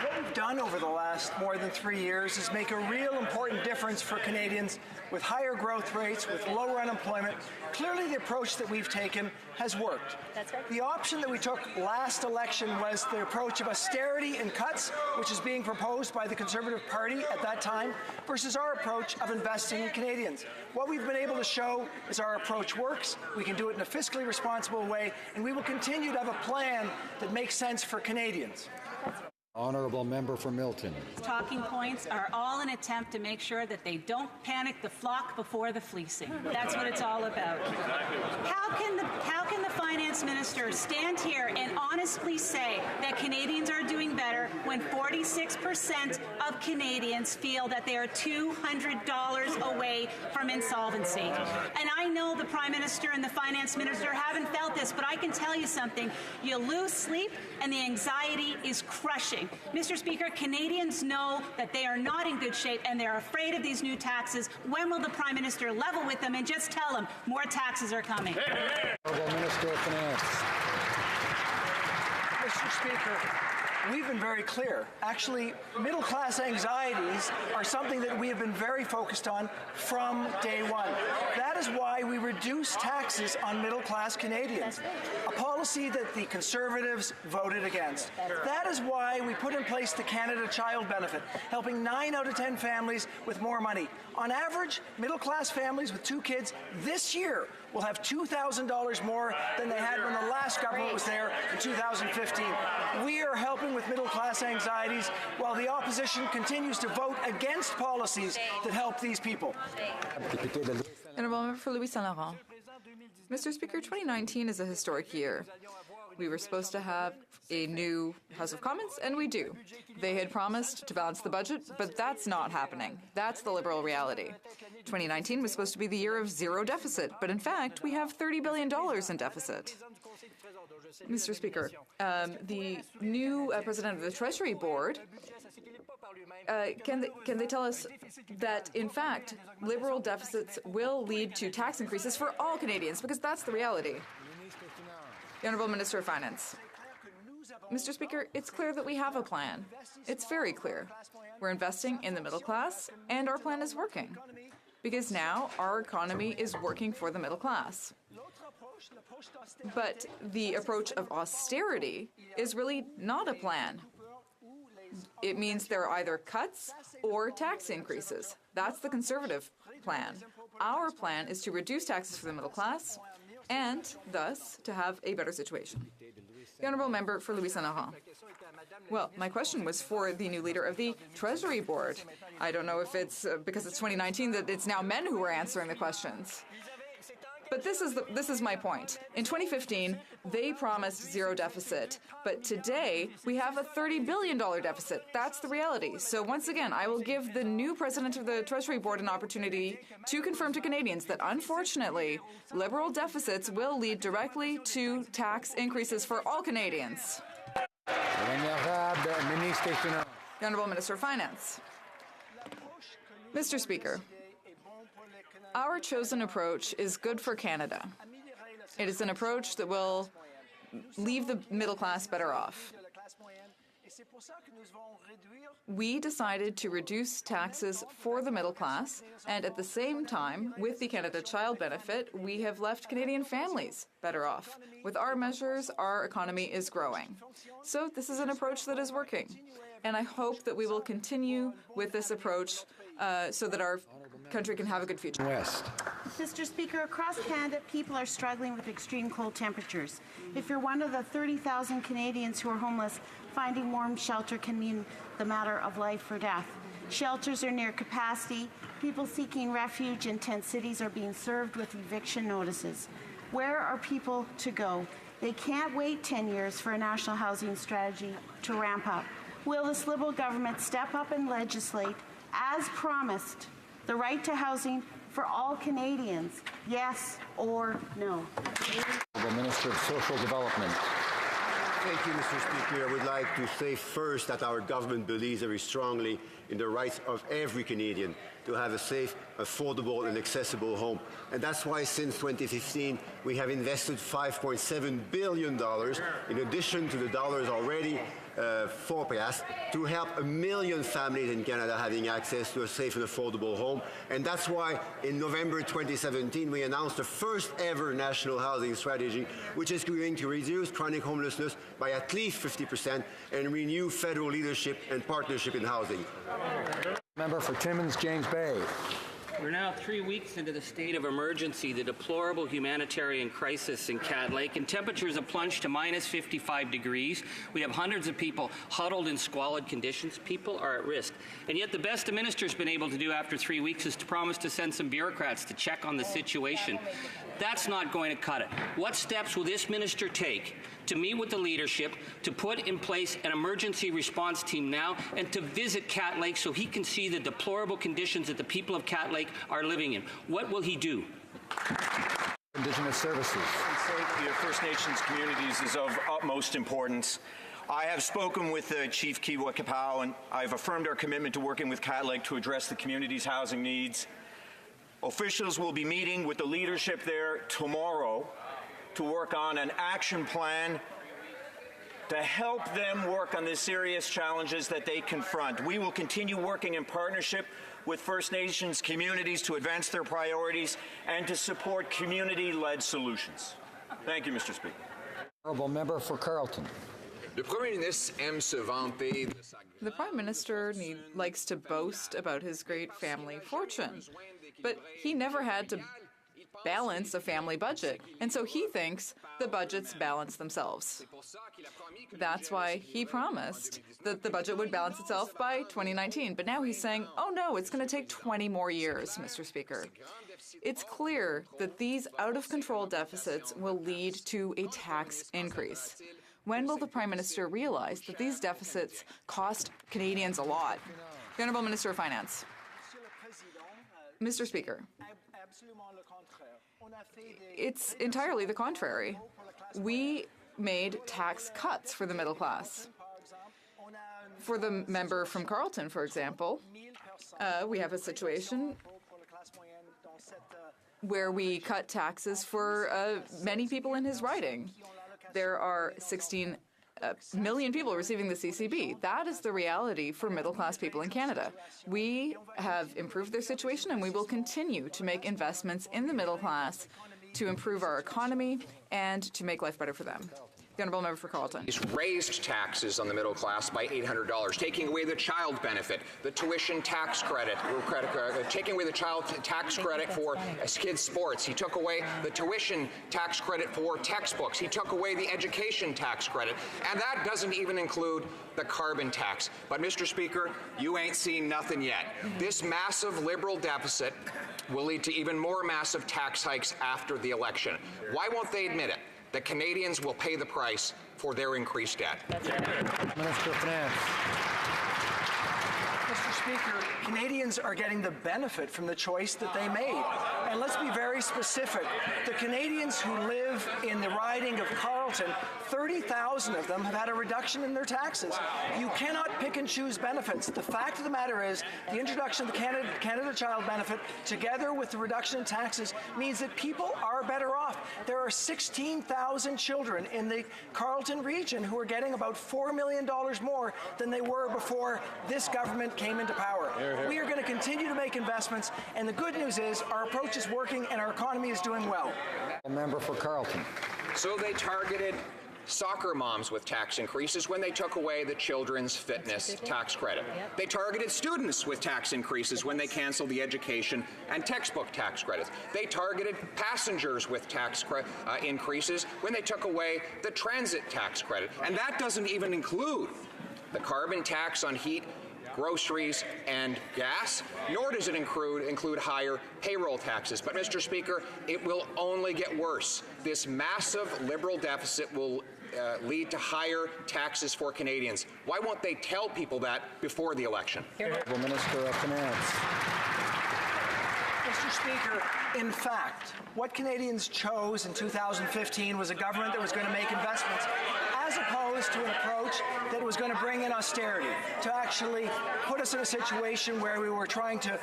What we've done over the last more than 3 years is make a real important difference for Canadians with higher growth rates, with lower unemployment. Clearly, the approach that we've taken has worked. That's right. The option that we took last election was the approach of austerity and cuts, which is being proposed by the Conservative Party at that time, versus our approach of investing in Canadians. What we've been able to show is our approach works, we can do it in a fiscally responsible way, and we will continue to have a plan that makes sense for Canadians. Honourable member for Milton. Talking points are all an attempt to make sure that they don't panic the flock before the fleecing. That's what it's all about. How can the finance minister stand here and honestly say that Canadians are doing better when 46% of Canadians feel that they are $200 away from insolvency? And I know the Prime Minister and the Finance Minister haven't felt this, but I can tell you something. You lose sleep and the anxiety is crushing. Mr. Speaker, Canadians know that they are not in good shape and they're afraid of these new taxes. When will the Prime Minister level with them and just tell them more taxes are coming? Honourable Minister of Finance. Mr. Speaker, we've been very clear. Actually, middle-class anxieties are something that we have been very focused on from day one. That is why we reduce taxes on middle-class Canadians, a policy that the Conservatives voted against. That is why we put in place the Canada Child Benefit, helping 9 out of 10 families with more money. On average, middle-class families with 2 kids this year will have $2,000 more than they had when the last government was there in 2015. We are helping with middle-class anxieties while the opposition continues to vote against policies that help these people. Honourable member for Louis Saint Laurent. Mr. Speaker, 2019 is a historic year. We were supposed to have a new House of Commons, and we do. They had promised to balance the budget, but that's not happening. That's the Liberal reality. 2019 was supposed to be the year of zero deficit, but in fact, we have $30 billion in deficit. Mr. Speaker, the new president of the Treasury Board, can they tell us that, in fact, Liberal deficits will lead to tax increases for all Canadians, because that's the reality? The Honourable Minister of Finance. Mr. Speaker, it's clear that we have a plan. It's very clear. We're investing in the middle class, and our plan is working. Because now our economy is working for the middle class. But the approach of austerity is really not a plan. It means there are either cuts or tax increases. That's the Conservative plan. Our plan is to reduce taxes for the middle class and, thus, to have a better situation. The Honourable Member for Louis Saint Laurent. Well, my question was for the new leader of the Treasury Board. I don't know if it's because it's 2019 that it's now men who are answering the questions. But this is my point. In 2015, they promised zero deficit, but today we have a $30 billion deficit. That's the reality. So once again, I will give the new president of the Treasury Board an opportunity to confirm to Canadians that, unfortunately, Liberal deficits will lead directly to tax increases for all Canadians. The Honourable Minister of Finance. Mr. Speaker, our chosen approach is good for Canada. It is an approach that will leave the middle class better off. We decided to reduce taxes for the middle class, and at the same time, with the Canada Child Benefit, we have left Canadian families better off. With our measures, our economy is growing. So this is an approach that is working, and I hope that we will continue with this approach so that our country can have a good future. West. Mr. Speaker, across Canada, people are struggling with extreme cold temperatures. If you're one of the 30,000 Canadians who are homeless, finding warm shelter can mean the matter of life or death. Shelters are near capacity. People seeking refuge in tent cities are being served with eviction notices. Where are people to go? They can't wait 10 years for a national housing strategy to ramp up. Will this Liberal government step up and legislate, as promised, the right to housing for all Canadians, yes or no? The Minister of Social Development. Thank you, Mr. Speaker. I would like to say first that our government believes very strongly in the rights of every Canadian to have a safe, affordable and accessible home. And that's why since 2015 we have invested $5.7 billion in addition to the dollars already forecast to help 1 million families in Canada having access to a safe and affordable home. And that's why in November 2017 we announced the first ever national housing strategy, which is going to reduce chronic homelessness by at least 50% and renew federal leadership and partnership in housing. Member for Timmins, James Bay. We're now 3 weeks into the state of emergency, the deplorable humanitarian crisis in Cat Lake, and temperatures have plunged to minus 55 degrees. We have hundreds of people huddled in squalid conditions. People are at risk. And yet the best the minister's been able to do after 3 weeks is to promise to send some bureaucrats to check on the situation. That's not going to cut it. What steps will this minister take to meet with the leadership, to put in place an emergency response team now, and to visit Cat Lake so he can see the deplorable conditions that the people of Cat Lake are living in? What will he do? Indigenous Services. Safety of First Nations communities is of utmost importance. I have spoken with Chief Kiwa Kapau, and I've affirmed our commitment to working with Cat Lake to address the community's housing needs. Officials will be meeting with the leadership there tomorrow to work on an action plan to help them work on the serious challenges that they confront. We will continue working in partnership with First Nations communities to advance their priorities and to support community-led solutions. Thank you, Mr. Speaker. Honourable Member for Carleton. The Prime Minister likes to boast about his great family fortune, but he never had to balance a family budget, and so he thinks the budgets balance themselves. That's why he promised that the budget would balance itself by 2019, but now he's saying, oh no, it's going to take 20 more years, Mr. Speaker. It's clear that these out-of-control deficits will lead to a tax increase. When will the Prime Minister realize that these deficits cost Canadians a lot? The Honourable Minister of Finance. Mr. Speaker, it's entirely the contrary. We made tax cuts for the middle class. For the member from Carleton, for example, we have a situation where we cut taxes for many people in his riding. There are 16 million people receiving the CCB. That is the reality for middle-class people in Canada. We have improved their situation, and we will continue to make investments in the middle class to improve our economy and to make life better for them. The Honourable Member for Carleton. He's raised taxes on the middle class by $800, taking away the child benefit, the tuition tax credit, taking away the child tax credit for kids' sports. He took away the tuition tax credit for textbooks. He took away the education tax credit. And that doesn't even include the carbon tax. But, Mr. Speaker, you ain't seen nothing yet. This massive Liberal deficit will lead to even more massive tax hikes after the election. Why won't they admit it? That Canadians will pay the price for their increased debt. Minister of Finance. Mr. Speaker, Canadians are getting the benefit from the choice that they made. And let's be very specific. The Canadians who live in the riding of Carleton, 30,000 of them have had a reduction in their taxes. You cannot pick and choose benefits. The fact of the matter is the introduction of the Canada Child Benefit together with the reduction in taxes means that people are better off. There are 16,000 children in the Carleton region who are getting about $4 million more than they were before this government came into power. We are going to continue to make investments, and the good news is our approach is working and our economy is doing well. Member for Carleton. So they targeted soccer moms with tax increases when they took away the children's fitness tax credit. They targeted students with tax increases when they canceled the education and textbook tax credits. They targeted passengers with tax increases when they took away the transit tax credit. And that doesn't even include the carbon tax on heat, groceries, and gas, nor does it include higher payroll taxes. But, Mr. Speaker, it will only get worse. This massive Liberal deficit will lead to higher taxes for Canadians. Why won't they tell people that before the election? Honourable Minister of Finance. Mr. Speaker, in fact, what Canadians chose in 2015 was a government that was going to make investments, as opposed to an approach that was going to bring in austerity, to actually put us in a situation where we were trying to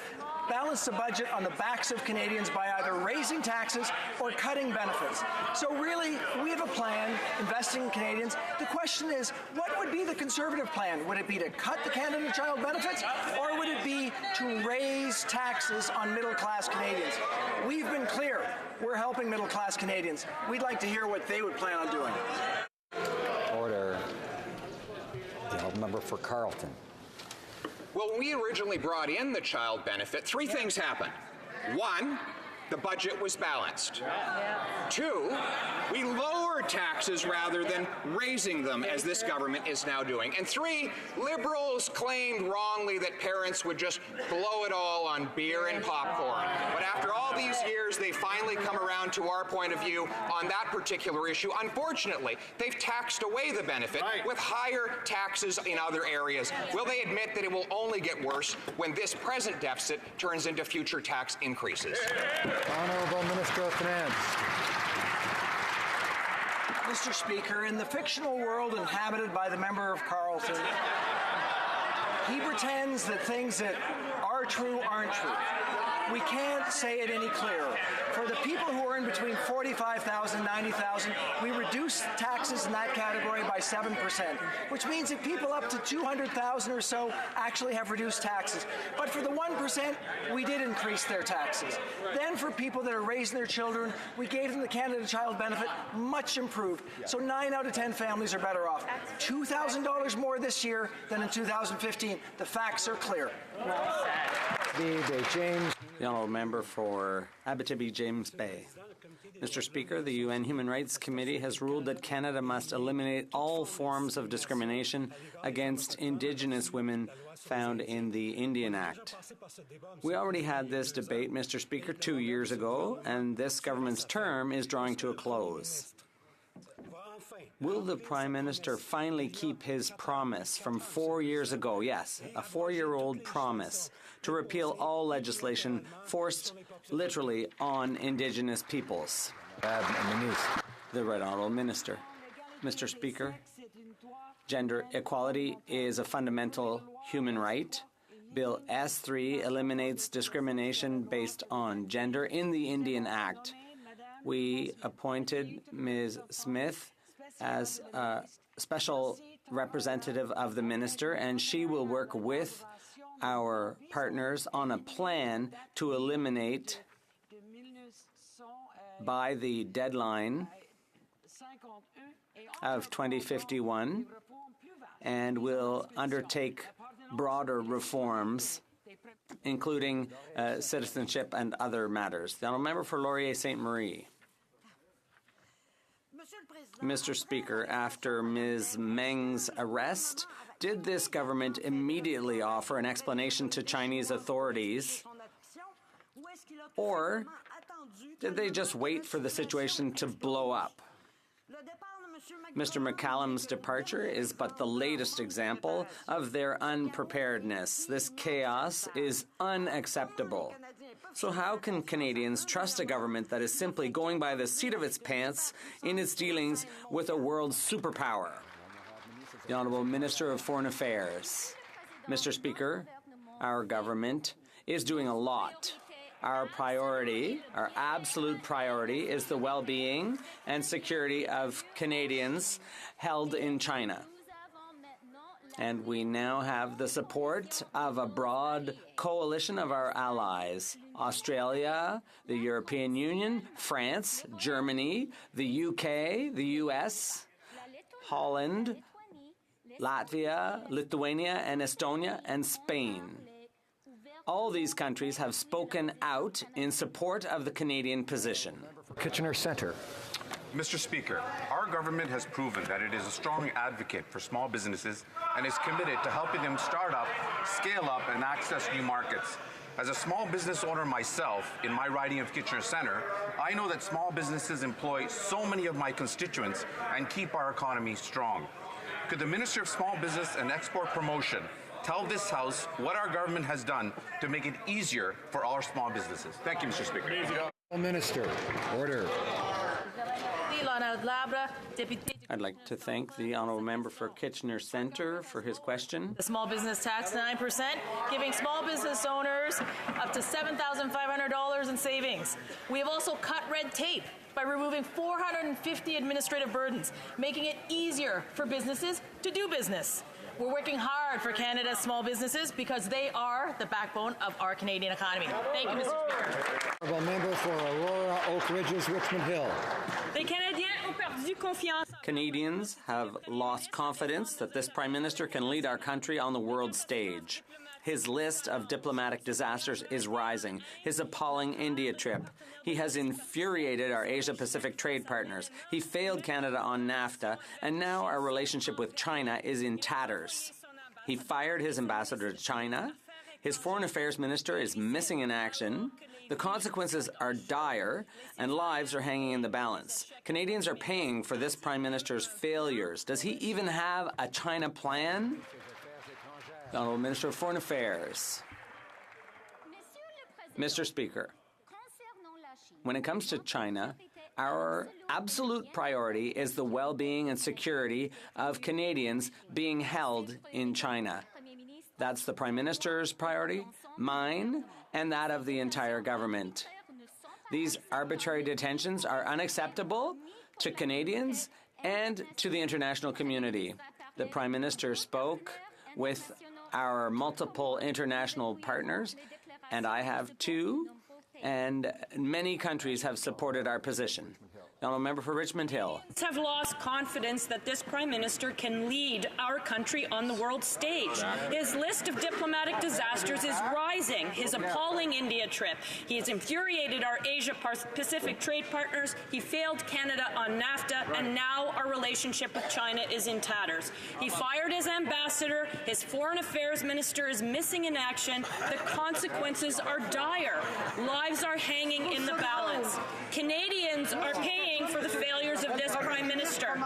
balance the budget on the backs of Canadians by either raising taxes or cutting benefits. So really, we have a plan investing in Canadians. The question is, what would be the Conservative plan? Would it be to cut the Canada Child benefits, or would it be to raise taxes on middle-class Canadians? We've been clear. We're helping middle-class Canadians. We'd like to hear what they would plan on doing. Order. The member for Carleton. Well, when we originally brought in the child benefit, three things happened. One, the budget was balanced. Two, we lowered taxes rather than raising them, as this government is now doing. And three, Liberals claimed wrongly that parents would just blow it all on beer and popcorn. But after all these years, they finally come around to our point of view on that particular issue. Unfortunately, they've taxed away the benefit with higher taxes in other areas. Will they admit that it will only get worse when this present deficit turns into future tax increases? Honourable Minister of Finance. Mr. Speaker, in the fictional world inhabited by the member of Carleton, he pretends that things that are true aren't true. We can't say it any clearer. For the people who earn between $45,000 and $90,000, we reduce taxes in that category by 7%, which means that people up to $200,000 or so actually have reduced taxes. But for the 1%, we did increase their taxes. Then for people that are raising their children, we gave them the Canada Child Benefit, much improved. So 9 out of 10 families are better off. $2,000 more this year than in 2015. The facts are clear. James. The Honourable Member for Abitibi James Bay. Mr. Speaker, the UN Human Rights Committee has ruled that Canada must eliminate all forms of discrimination against Indigenous women found in the Indian Act. We already had this debate, Mr. Speaker, 2 years ago, and this government's term is drawing to a close. Will the Prime Minister finally keep his promise from 4 years ago, yes, a 4-year-old promise, to repeal all legislation forced literally on Indigenous peoples? The Right Honourable Minister. Mr. Speaker, gender equality is a fundamental human right. Bill S3 eliminates discrimination based on gender in the Indian Act. We appointed Ms. Smith as a special representative of the minister, and she will work with our partners on a plan to eliminate by the deadline of 2051, and will undertake broader reforms, including citizenship and other matters. The Honourable Member for Laurier Ste. Marie. Mr. Speaker, after Ms. Meng's arrest, did this government immediately offer an explanation to Chinese authorities, or did they just wait for the situation to blow up? Mr. McCallum's departure is but the latest example of their unpreparedness. This chaos is unacceptable. So how can Canadians trust a government that is simply going by the seat of its pants in its dealings with a world superpower? The Honourable Minister of Foreign Affairs. Mr. Speaker, our government is doing a lot. Our priority, our absolute priority, is the well-being and security of Canadians held in China. And we now have the support of a broad coalition of our allies: Australia, the European Union, France, Germany, the UK, the US, Holland, Latvia, Lithuania, and Estonia, and Spain. All these countries have spoken out in support of the Canadian position. Kitchener Centre. Mr. Speaker, our government has proven that it is a strong advocate for small businesses and is committed to helping them start up, scale up, and access new markets. As a small business owner myself in my riding of Kitchener Centre, I know that small businesses employ so many of my constituents and keep our economy strong. Could the Minister of Small Business and Export Promotion tell this House what our government has done to make it easier for our small businesses? Thank you, Mr. Speaker. Minister, order. I'd like to thank the Honourable Member for Kitchener Centre for his question. The small business tax 9%, giving small business owners up to $7,500 in savings. We have also cut red tape by removing 450 administrative burdens, making it easier for businesses to do business. We're working hard for Canada's small businesses because they are the backbone of our Canadian economy. Thank you, Mr. Speaker. Honourable Member for Aurora, Oak Ridges, Richmond Hill. Canadians have lost confidence that this Prime Minister can lead our country on the world stage. His list of diplomatic disasters is rising. His appalling India trip. He has infuriated our Asia-Pacific trade partners. He failed Canada on NAFTA, and now our relationship with China is in tatters. He fired his ambassador to China. His foreign affairs minister is missing in action. The consequences are dire, and lives are hanging in the balance. Canadians are paying for this Prime Minister's failures. Does he even have a China plan? The Honourable Minister of Foreign Affairs. Mr. Speaker, when it comes to China, our absolute priority is the well-being and security of Canadians being held in China. That's the Prime Minister's priority, mine, and that of the entire government. These arbitrary detentions are unacceptable to Canadians and to the international community. The Prime Minister spoke with our multiple international partners, and I have too, and many countries have supported our position. The Honourable Member for Richmond Hill. Have lost confidence that this Prime Minister can lead our country on the world stage. His list of diplomatic disasters is rising. His appalling India trip. He has infuriated our Asia-Pacific trade partners. He failed Canada on NAFTA, and now our relationship with China is in tatters. He fired his ambassador. His foreign affairs minister is missing in action. The consequences are dire. Lives are hanging in the balance. Canadians are paying for the failures of this Prime Minister.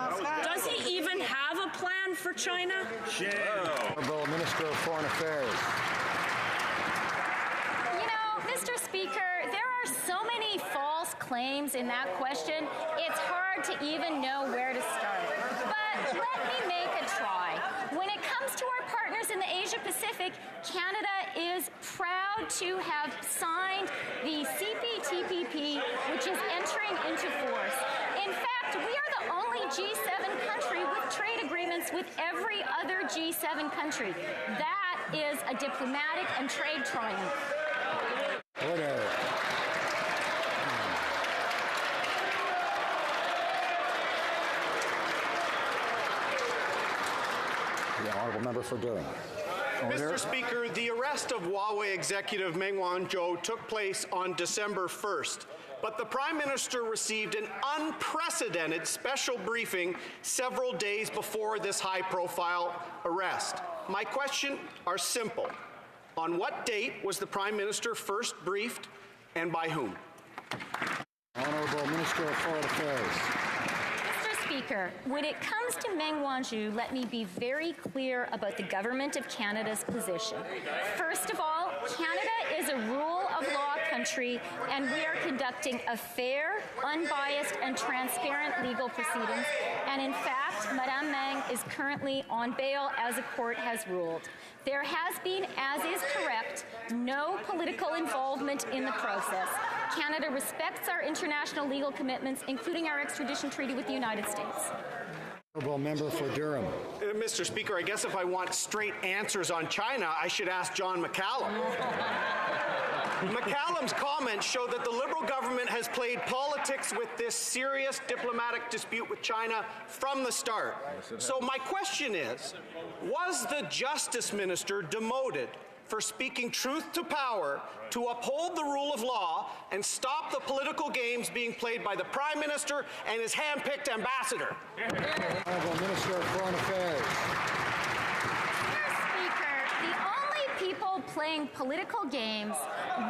Does he even have a plan for China? Honourable Minister of Foreign Affairs. You know, Mr. Speaker, there are so many false claims in that question, it's hard to even know where to start. But let me make a try. When it comes to our partners in the Asia-Pacific, Canada is proud to have signed the CPTPP, which is entering into force. In fact, we are the only G7 country with trade agreements with every other G7 country. That is a diplomatic and trade triumph. Order. The Honourable Member for Durham. Mr. Speaker, the arrest of Huawei executive Meng Wanzhou took place on December 1st, but the Prime Minister received an unprecedented special briefing several days before this high-profile arrest. My questions are simple. On what date was the Prime Minister first briefed, and by whom? Honourable Minister of Foreign Affairs. Speaker, when it comes to Meng Wanzhou, let me be very clear about the Government of Canada's position. First of all, Canada is a rule of law country, and we are conducting a fair, unbiased, and transparent legal proceedings. And in fact, Madame Meng is currently on bail as a court has ruled. There has been, as is correct, no political involvement in the process. Canada respects our international legal commitments, including our extradition treaty with the United States. Honourable Member for Durham. Mr. Speaker, I guess if I want straight answers on China, I should ask John McCallum. McCallum's comments show that the Liberal government has played politics with this serious diplomatic dispute with China from the start. So my question is, was the Justice Minister demoted for speaking truth to power to uphold the rule of law and stop the political games being played by the Prime Minister and his hand-picked ambassador? Honourable Minister of Foreign Affairs. Mr. Speaker, the only people playing political games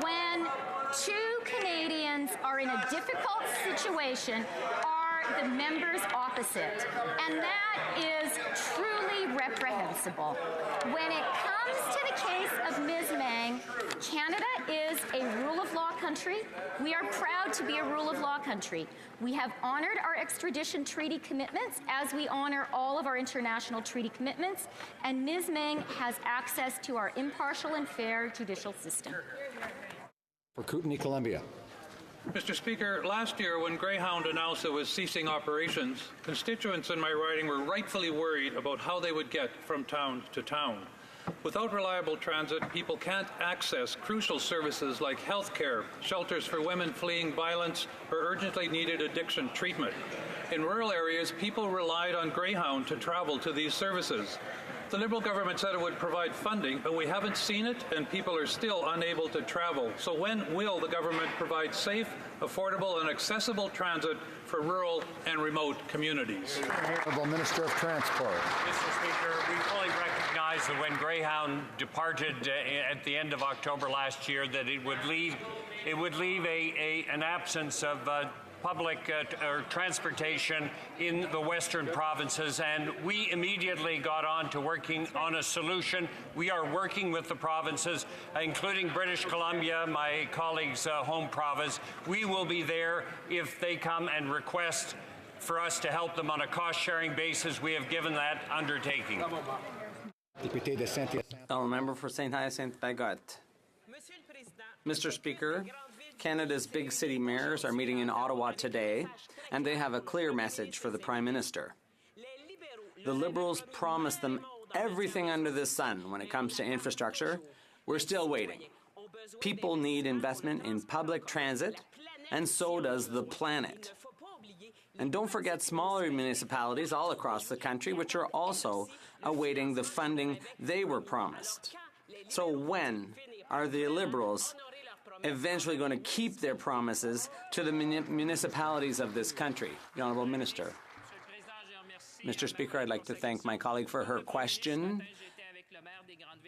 when two Canadians are in a difficult situation are the members opposite, and that is truly reprehensible. When it comes to the case of Ms. Meng, Canada is a rule of law country. We are proud to be a rule of law country. We have honored our extradition treaty commitments as we honor all of our international treaty commitments, and Ms. Meng has access to our impartial and fair judicial system. For Kootenai, Columbia. Mr. Speaker, last year when Greyhound announced it was ceasing operations, constituents in my riding were rightfully worried about how they would get from town to town. Without reliable transit, people can't access crucial services like health care, shelters for women fleeing violence, or urgently needed addiction treatment. In rural areas, people relied on Greyhound to travel to these services. The Liberal government said it would provide funding, but we haven't seen it, and people are still unable to travel. So when will the government provide safe, affordable, and accessible transit for rural and remote communities? Honourable Minister of Transport. Mr. Speaker, we fully recognize that when Greyhound departed at the end of October last year, that it would leave an absence of public or transportation in the western provinces, and we immediately got on to working on a solution. We are working with the provinces, including British Columbia, my colleague's home province. We will be there if they come and request for us to help them on a cost-sharing basis. We have given that undertaking. Member for St. Hyacinthe Bagot. Mr. Speaker, Canada's big city mayors are meeting in Ottawa today, and they have a clear message for the Prime Minister. The Liberals promised them everything under the sun when it comes to infrastructure. We're still waiting. People need investment in public transit, and so does the planet. And don't forget smaller municipalities all across the country, which are also awaiting the funding they were promised. So when are the Liberals eventually going to keep their promises to the municipalities of this country? The Honourable Minister. Mr. Speaker, I'd like to thank my colleague for her question.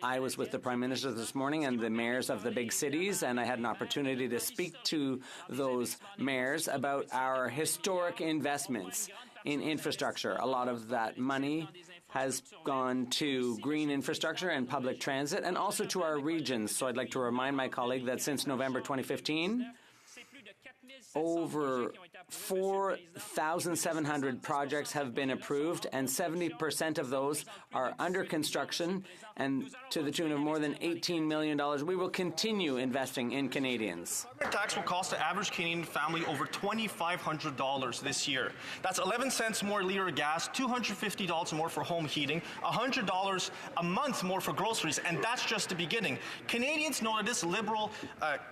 I was with the Prime Minister this morning and the mayors of the big cities, and I had an opportunity to speak to those mayors about our historic investments in infrastructure. A lot of that money has gone to green infrastructure and public transit, and also to our regions. So I'd like to remind my colleague that since November 2015, over 4,700 projects have been approved, and 70% of those are under construction, and to the tune of more than $18 million. We will continue investing in Canadians. Carbon tax will cost the average Canadian family over $2,500 this year. That's 11 cents more a litre of gas, $250 more for home heating, $100 a month more for groceries, and that's just the beginning. Canadians know that this Liberal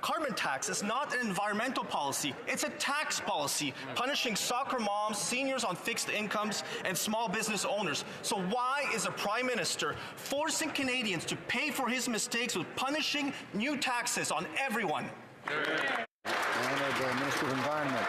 carbon tax is not an environmental policy. It's a tax policy, punishing soccer moms, seniors on fixed incomes, and small business owners. So why is the Prime Minister forcing Canadians to pay for his mistakes with punishing new taxes on everyone? Honourable Minister of Environment.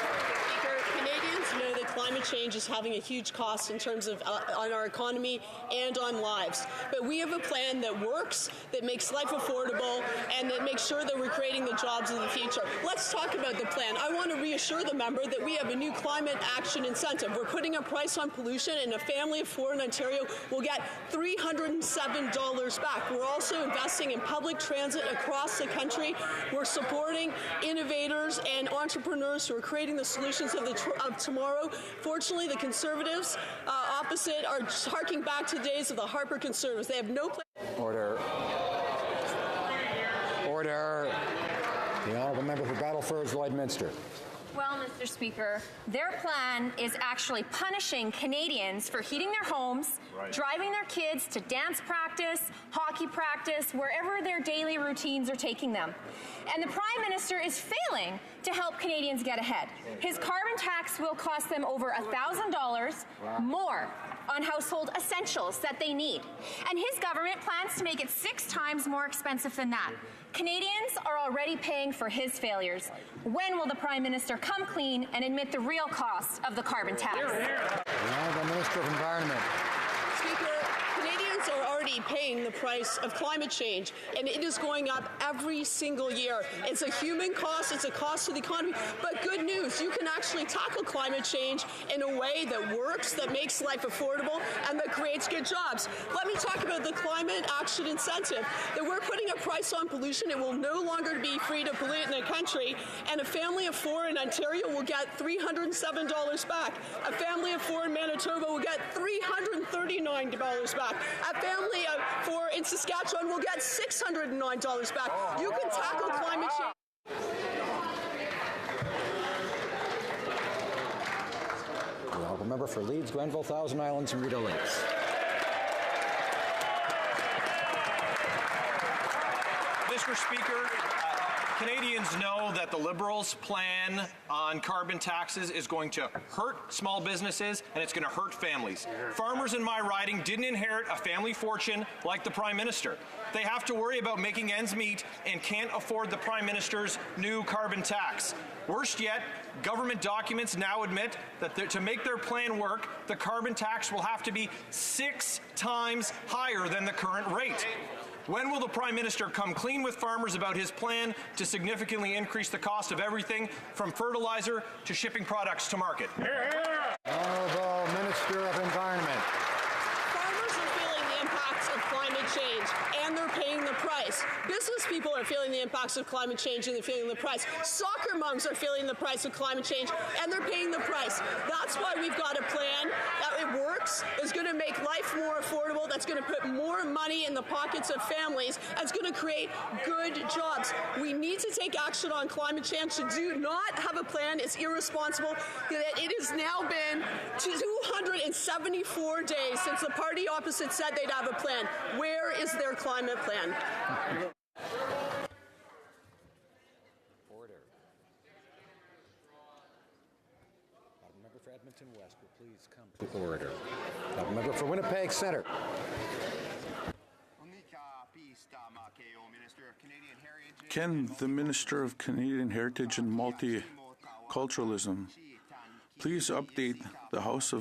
Canadians know that climate change is having a huge cost in terms of on our economy and on lives. But we have a plan that works, that makes life affordable, and that makes sure that we're creating the jobs of the future. Let's talk about the plan. I want to reassure the member that we have a new climate action incentive. We're putting a price on pollution, and a family of four in Ontario will get $307 back. We're also investing in public transit across the country. We're supporting innovators and entrepreneurs who are creating the solutions of tomorrow. Fortunately, the Conservatives opposite are harking back to the days of the Harper Conservatives. They have no plan. Order. Order. The Honourable Member for Battleford, Lloydminster. Well, Mr. Speaker, their plan is actually punishing Canadians for heating their homes, driving their kids to dance practice, hockey practice, wherever their daily routines are taking them. And the Prime Minister is failing to help Canadians get ahead. His carbon tax will cost them over $1,000 more on household essentials that they need. And his government plans to make it 6 times more expensive than that. Canadians are already paying for his failures. When will the Prime Minister come clean and admit the real cost of the carbon tax? The Honourable Minister of Environment. Speaker, Canadians are already paying the price of climate change, and it is going up every single year. It's a human cost, it's a cost to the economy, but good news, you can actually tackle climate change in a way that works, that makes life affordable, and that creates good jobs. Let me talk about the climate action incentive, that we're putting a price on pollution. It will no longer be free to pollute in the country, and a family of 4 in Ontario will get $307 back. A family of 4 in Manitoba will get $339 back. A family of 4 in Saskatchewan will get $609 back. You can tackle climate change. The Honourable Member for Leeds, Grenville, Thousand Islands, and Rideau Lakes. Mr. Speaker, Canadians know that the Liberals' plan on carbon taxes is going to hurt small businesses and it's going to hurt families. Farmers in my riding didn't inherit a family fortune like the Prime Minister. They have to worry about making ends meet and can't afford the Prime Minister's new carbon tax. Worst yet, government documents now admit that to make their plan work, the carbon tax will have to be 6 times higher than the current rate. When will the Prime Minister come clean with farmers about his plan to significantly increase the cost of everything from fertilizer to shipping products to market? Honourable Minister of Environment. Farmers are feeling the impacts of climate change, and they're paying the price. Business people are feeling the impacts of climate change, and they're feeling the price. Soccer moms are feeling the price of climate change, and they're paying the price. That's why we've got a plan that it works, is going to make life more affordable, that's going to put more money in the pockets of families, and it's going to create good jobs. We need to take action on climate change. To do not have a plan is irresponsible. It has now been 274 days since the party opposite said they'd have a plan. Where is their climate plan? Order. Member for Edmonton West will please come to order. Member for Winnipeg Centre. Can the Minister of Canadian Heritage and Multiculturalism please update the House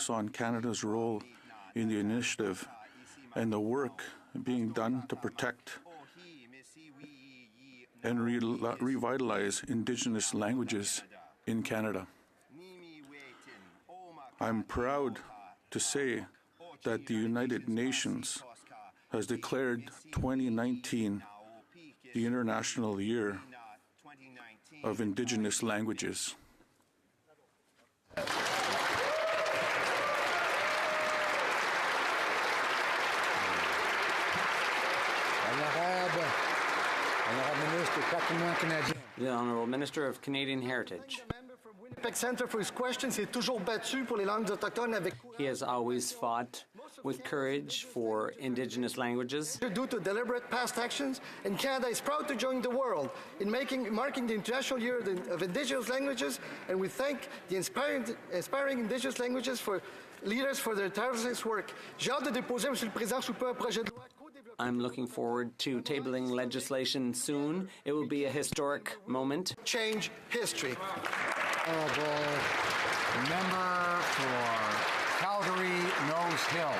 on Canada's role in the initiative and the work being done to protect and revitalize Indigenous languages in Canada? I'm proud to say that the United Nations has declared 2019 the International Year of Indigenous Languages. The Honourable Minister of Canadian Heritage. Winnipeg Centre for his questions. He has always fought with courage for Indigenous languages. Due to deliberate past actions, and Canada is proud to join the world in marking the International Year of Indigenous Languages, and we thank the inspiring Indigenous languages leaders for their tireless work. J'ai hâte de déposer, Monsieur le Président, sous peu un projet de loi. I'm looking forward to tabling legislation soon. It will be a historic moment. Change history. Honourable Member for Calgary Nose Hill.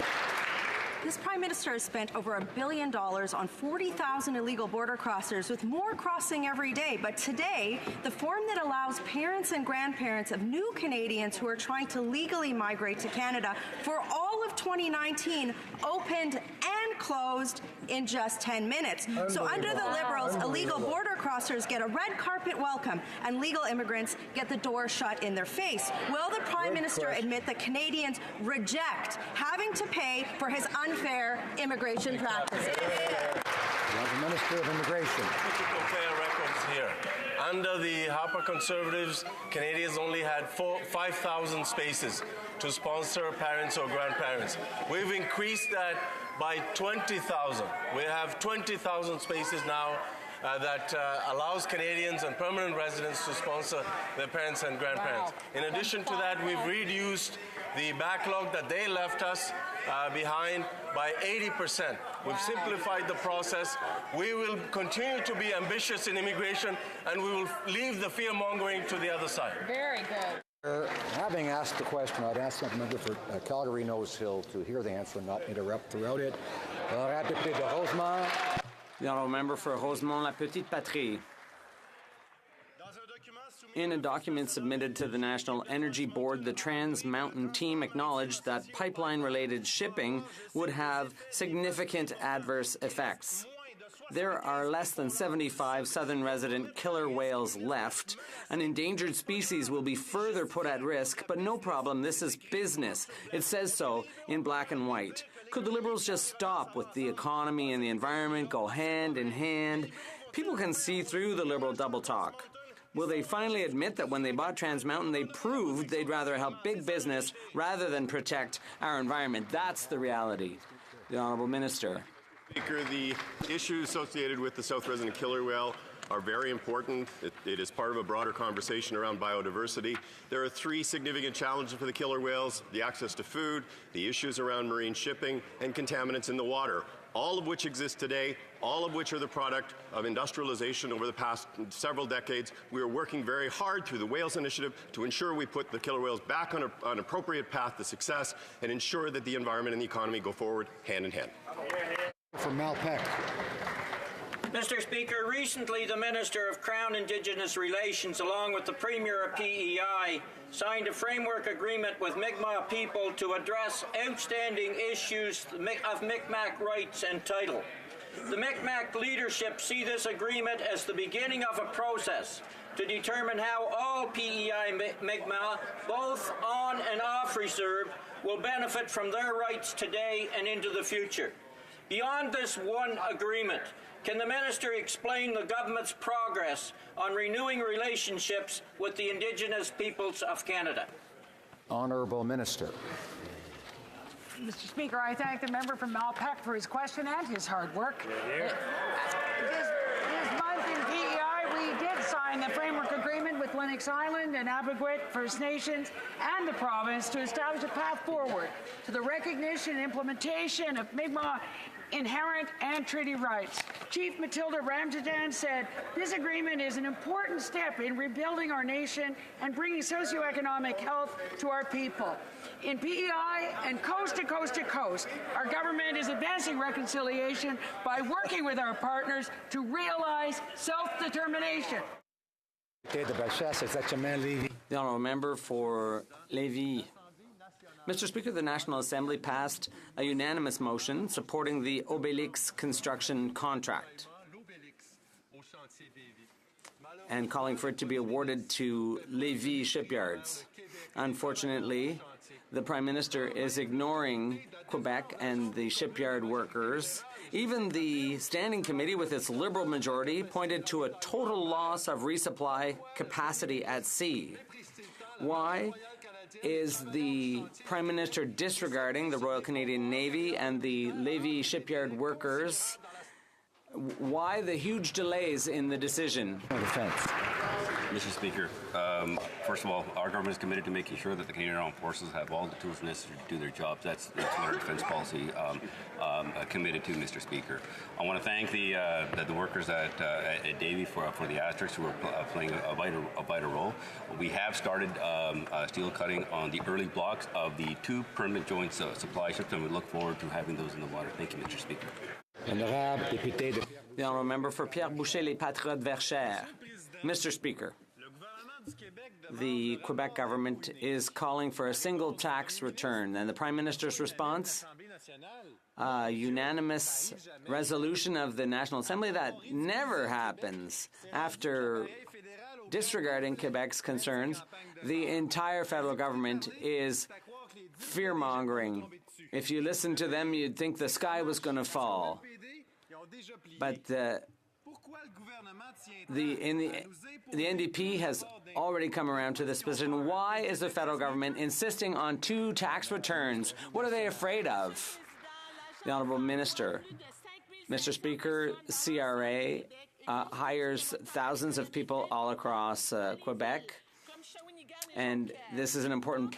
This Prime Minister has spent over $1 billion on 40,000 illegal border crossers, with more crossing every day. But today, the form that allows parents and grandparents of new Canadians who are trying to legally migrate to Canada for all of 2019 opened and closed in just 10 minutes. So under the Liberals, illegal border crossers get a red carpet welcome, and legal immigrants get the door shut in their face. Will the Prime Minister admit that Canadians reject having to pay for his unfair immigration practices? The Minister of Immigration. Compare records here. Under the Harper Conservatives, Canadians only had 5,000 spaces to sponsor parents or grandparents. We've increased that by 20,000. We have 20,000 spaces now that allows Canadians and permanent residents to sponsor their parents and grandparents. In addition to that, we've reduced the backlog that they left us behind by 80%. We've simplified the process. We will continue to be ambitious in immigration, and we will leave the fear-mongering to the other side. Very good. Having asked the question, I'd ask the member for Calgary Nose Hill to hear the answer and not interrupt throughout it. The Honourable Member for Rosemont-la-Petite-Patrie. In a document submitted to the National Energy Board, the Trans Mountain team acknowledged that pipeline-related shipping would have significant adverse effects. There are less than 75 southern resident killer whales left. An endangered species will be further put at risk, but no problem, this is business. It says so in black and white. Could the Liberals just stop with the economy and the environment go hand in hand? People can see through the Liberal double talk. Will they finally admit that when they bought Trans Mountain, they proved they'd rather help big business rather than protect our environment? That's the reality. The Honourable Minister. Speaker, the issues associated with the South Resident killer whale are very important. It is part of a broader conversation around biodiversity. There are three significant challenges for the killer whales: the access to food, the issues around marine shipping, and contaminants in the water, all of which exist today, all of which are the product of industrialization over the past several decades. We are working very hard through the Whales Initiative to ensure we put the killer whales back on an appropriate path to success and ensure that the environment and the economy go forward hand in hand. From Malpeque. Mr. Speaker, recently the Minister of Crown Indigenous Relations, along with the Premier of PEI, signed a framework agreement with Mi'kmaq people to address outstanding issues of Mi'kmaq rights and title. The Mi'kmaq leadership see this agreement as the beginning of a process to determine how all PEI Mi'kmaq, both on and off reserve, will benefit from their rights today and into the future. Beyond this one agreement, can the Minister explain the government's progress on renewing relationships with the Indigenous peoples of Canada? Honourable Minister. Mr. Speaker, I thank the member from Malpeque for his question and his hard work. This month in PEI, we did sign the framework agreement with Lennox Island and Abequit First Nations and the province to establish a path forward to the recognition and implementation of Mi'kmaq inherent and treaty rights. Chief Matilda Ramjadan said, "This agreement is an important step in rebuilding our nation and bringing socioeconomic health to our people." In PEI and coast to coast to coast, our government is advancing reconciliation by working with our partners to realize self-determination. The honourable member for Lévis. Mr. Speaker, the National Assembly passed a unanimous motion supporting the Obélix construction contract and calling for it to be awarded to Lévis shipyards. Unfortunately, the Prime Minister is ignoring Quebec and the shipyard workers. Even the Standing Committee, with its Liberal majority, pointed to a total loss of resupply capacity at sea. Why is the Prime Minister disregarding the Royal Canadian Navy and the Lévis shipyard workers? Why the huge delays in the decision? Mr. Speaker, first of all, our government is committed to making sure that the Canadian Armed Forces have all the tools necessary to do their jobs. That's what our defence policy committed to, Mr. Speaker. I want to thank the workers at Davie for the Asterix who are playing a vital role. We have started steel cutting on the early blocks of the two permanent joint supply ships, and we look forward to having those in the water. Thank you, Mr. Speaker. The honourable member for Pierre Boucher, Les Patriotes Verchères. Mr. Speaker, the Quebec government is calling for a single tax return, and the Prime Minister's response, a unanimous resolution of the National Assembly. That never happens. After disregarding Quebec's concerns, the entire federal government is fear-mongering. If you listen to them, you'd think the sky was going to fall. But the NDP has already come around to this position. Why is the federal government insisting on two tax returns? What are they afraid of? The Honourable Minister. Mr. Speaker, CRA hires thousands of people all across Quebec, and this is an important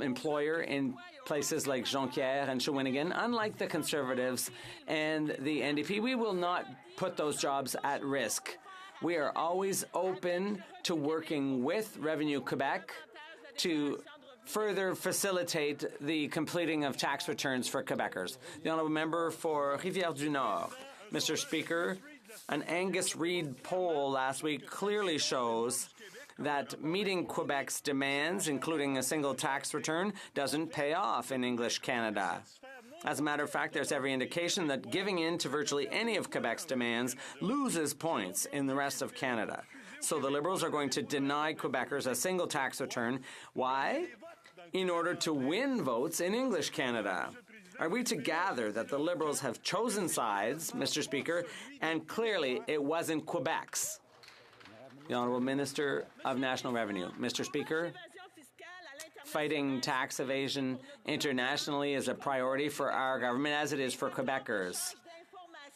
employer in places like Jonquière and Shawinigan. Unlike the Conservatives and the NDP, we will not put those jobs at risk. We are always open to working with Revenue Quebec to further facilitate the completing of tax returns for Quebecers. The honourable member for Rivière-du-Nord. Mr. Speaker, an Angus Reid poll last week clearly shows that meeting Quebec's demands, including a single tax return, doesn't pay off in English Canada. As a matter of fact, there's every indication that giving in to virtually any of Quebec's demands loses points in the rest of Canada. So the Liberals are going to deny Quebecers a single tax return. Why? In order to win votes in English Canada. Are we to gather that the Liberals have chosen sides, Mr. Speaker, and clearly it wasn't Quebec's? The Honourable Minister of National Revenue. Mr. Speaker, fighting tax evasion internationally is a priority for our government, as it is for Quebecers.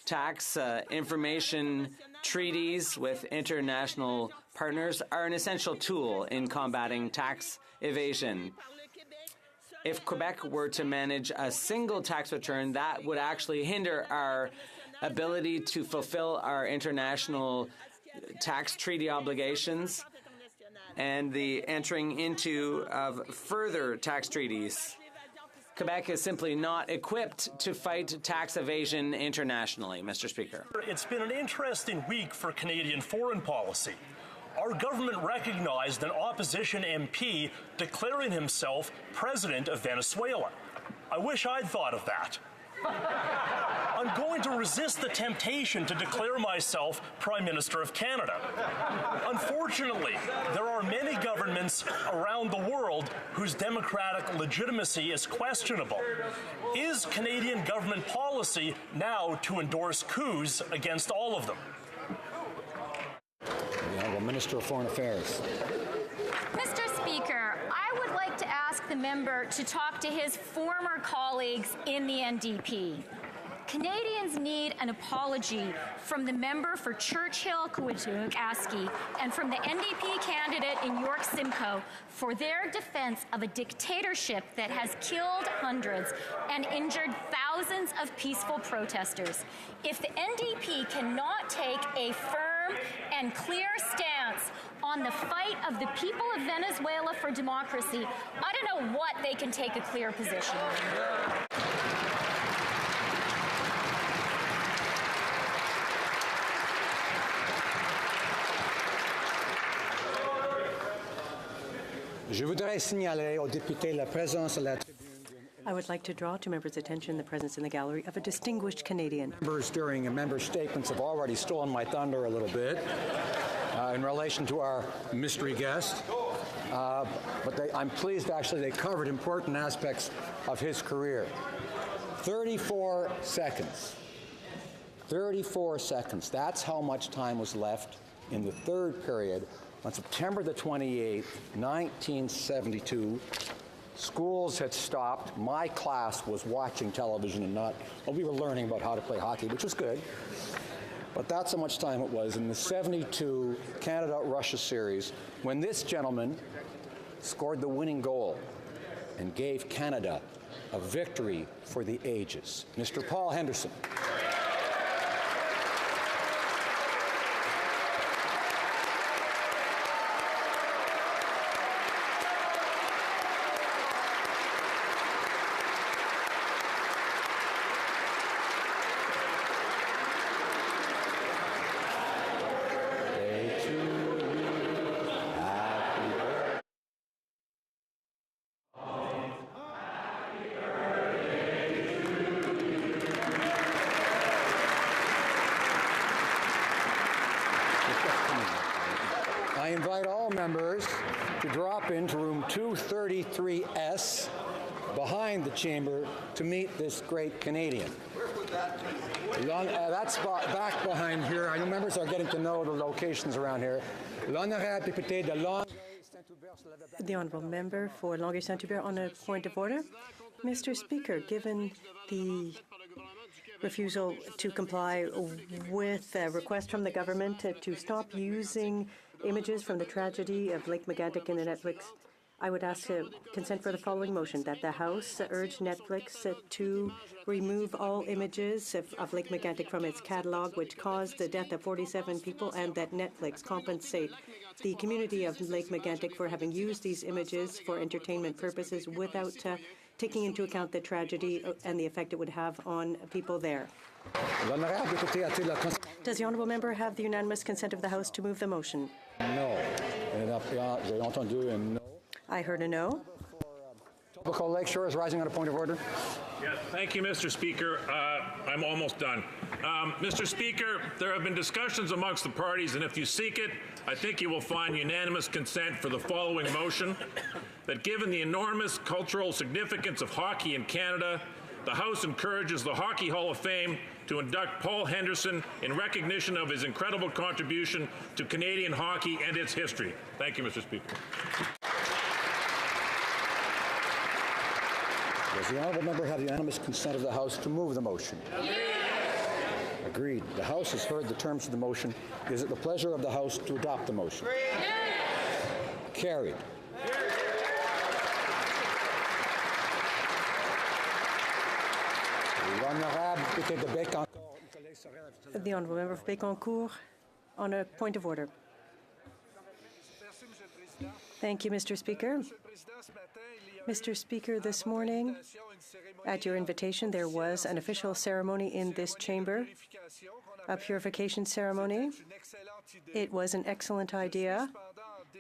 tax information treaties with international partners are an essential tool in combating tax evasion. If Quebec were to manage a single tax return, that would actually hinder our ability to fulfill our international tax treaty obligations and the entering into of further tax treaties. Quebec is simply not equipped to fight tax evasion internationally, Mr. Speaker. It's been an interesting week for Canadian foreign policy. Our government recognized an opposition MP declaring himself president of Venezuela. I wish I'd thought of that. I'm going to resist the temptation to declare myself Prime Minister of Canada. Unfortunately, there are many governments around the world whose democratic legitimacy is questionable. Is Canadian government policy now to endorse coups against all of them? The Honourable Minister of Foreign Affairs. Mr. Speaker, I would like to ask the member to talk to his former colleagues in the NDP. Canadians need an apology from the member for Churchill Coatigaski and from the NDP candidate in York Simcoe for their defense of a dictatorship that has killed hundreds and injured thousands of peaceful protesters. If the NDP cannot take a firm and clear stance on the fight of the people of Venezuela for democracy, I don't know what they can take a clear position on. Je voudrais signaler aux députés la présence à la tribune. I would like to draw to members' attention the presence in the gallery of a distinguished Canadian. Members during member statements have already stolen my thunder a little bit in relation to our mystery guest. But I'm pleased, actually, they covered important aspects of his career. 34 seconds. 34 seconds. That's how much time was left in the third period. On September the 28th, 1972, schools had stopped. My class was watching television and not, well, we were learning about how to play hockey, which was good. But that's how much time it was in the 72 Canada-Russia series when this gentleman scored the winning goal and gave Canada a victory for the ages. Mr. Paul Henderson. I invite all members to drop into room 233S behind the chamber to meet this great Canadian. That's back behind here. I know members are getting to know the locations around here. L'honorable député de Longueuil. The Honourable Member for Longueuil-Saint-Hubert on a point of order. Mr. Speaker, given the refusal to comply with a request from the government to stop using images from the tragedy of Lake Megantic in the Netflix, I would ask consent for the following motion, that the House urge Netflix to remove all images of Lake Megantic from its catalog, which caused the death of 47 people, and that Netflix compensate the community of Lake Megantic for having used these images for entertainment purposes without taking into account the tragedy and the effect it would have on people there. Does the Honourable Member have the unanimous consent of the House to move the motion? No. I heard a no. Etobicoke Lakeshore is rising on a point of order. Yes, thank you, Mr. Speaker. I'm almost done. Mr. Speaker, there have been discussions amongst the parties, and if you seek it, I think you will find unanimous consent for the following motion, that given the enormous cultural significance of hockey in Canada, the House encourages the Hockey Hall of Fame to induct Paul Henderson in recognition of his incredible contribution to Canadian hockey and its history. Thank you, Mr. Speaker. Does the Honourable Member have the unanimous consent of the House to move the motion? Yes. Agreed. The House has heard the terms of the motion. Is it the pleasure of the House to adopt the motion? Carried. The Honourable Member for Bécancour on a point of order. Thank you, Mr. Speaker. Mr. Speaker, this morning, at your invitation, there was an official ceremony in this chamber, a purification ceremony. It was an excellent idea.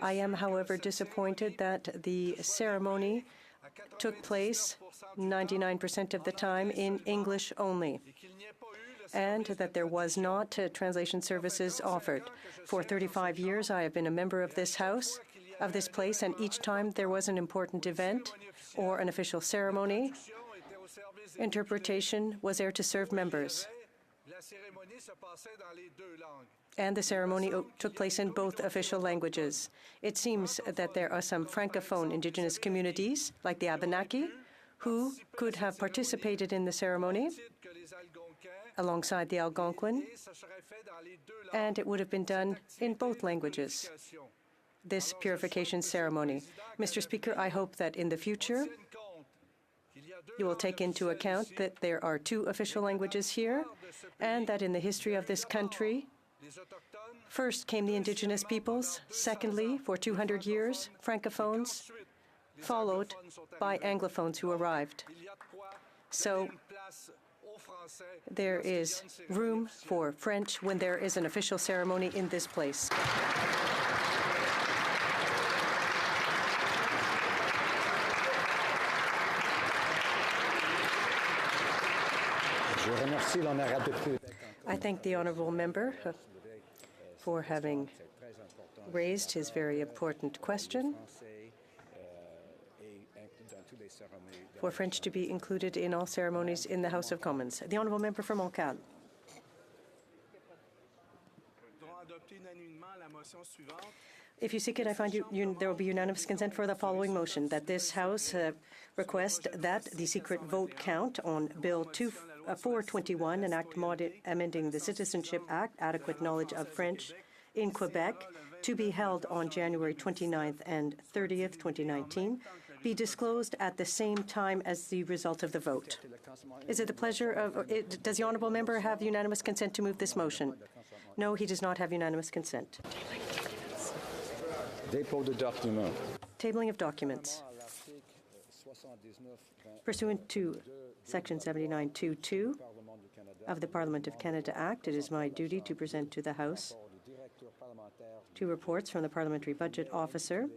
I am, however, disappointed that the ceremony took place 99% of the time in English only, and that there was not translation services offered. For 35 years, I have been a member of this House, of this place, and each time there was an important event or an official ceremony, interpretation was there to serve members. And the ceremony took place in both official languages. It seems that there are some Francophone Indigenous communities, like the Abenaki, who could have participated in the ceremony alongside the Algonquin, and it would have been done in both languages, this purification ceremony. Mr. Speaker, I hope that in the future you will take into account that there are two official languages here, and that in the history of this country, first came the Indigenous peoples, secondly, for 200 years, Francophones, followed by Anglophones who arrived. So there is room for French when there is an official ceremony in this place. I thank the honourable member for having raised his very important question for French to be included in all ceremonies in the House of Commons. The honourable member for Montcalm. If you seek it, I find there will be unanimous consent for the following motion, that this House request that the secret vote count on Bill 421, an act amending the Citizenship Act, adequate knowledge of French in Quebec, to be held on January 29th and 30th, 2019, be disclosed at the same time as the result of the vote. Is it the pleasure of... does the honourable member have unanimous consent to move this motion? No, he does not have unanimous consent. Tabling of documents. Pursuant to Section 79.2.2 of the Parliament of Canada Act, it is my duty to present to the House two reports from the Parliamentary Budget Officer.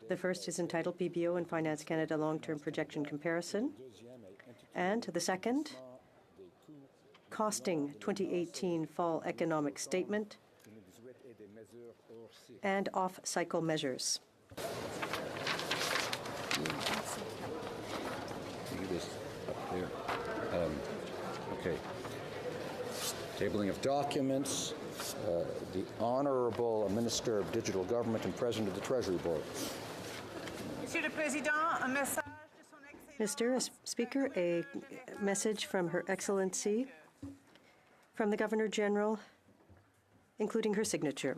The first is entitled PBO and Finance Canada Long-Term Projection Comparison, and the second, Costing 2018 Fall Economic Statement and Off-Cycle Measures. Okay. Tabling of documents. The Honourable Minister of Digital Government and President of the Treasury Board. Mr. Speaker, a message from Her Excellency, from the Governor General, including her signature.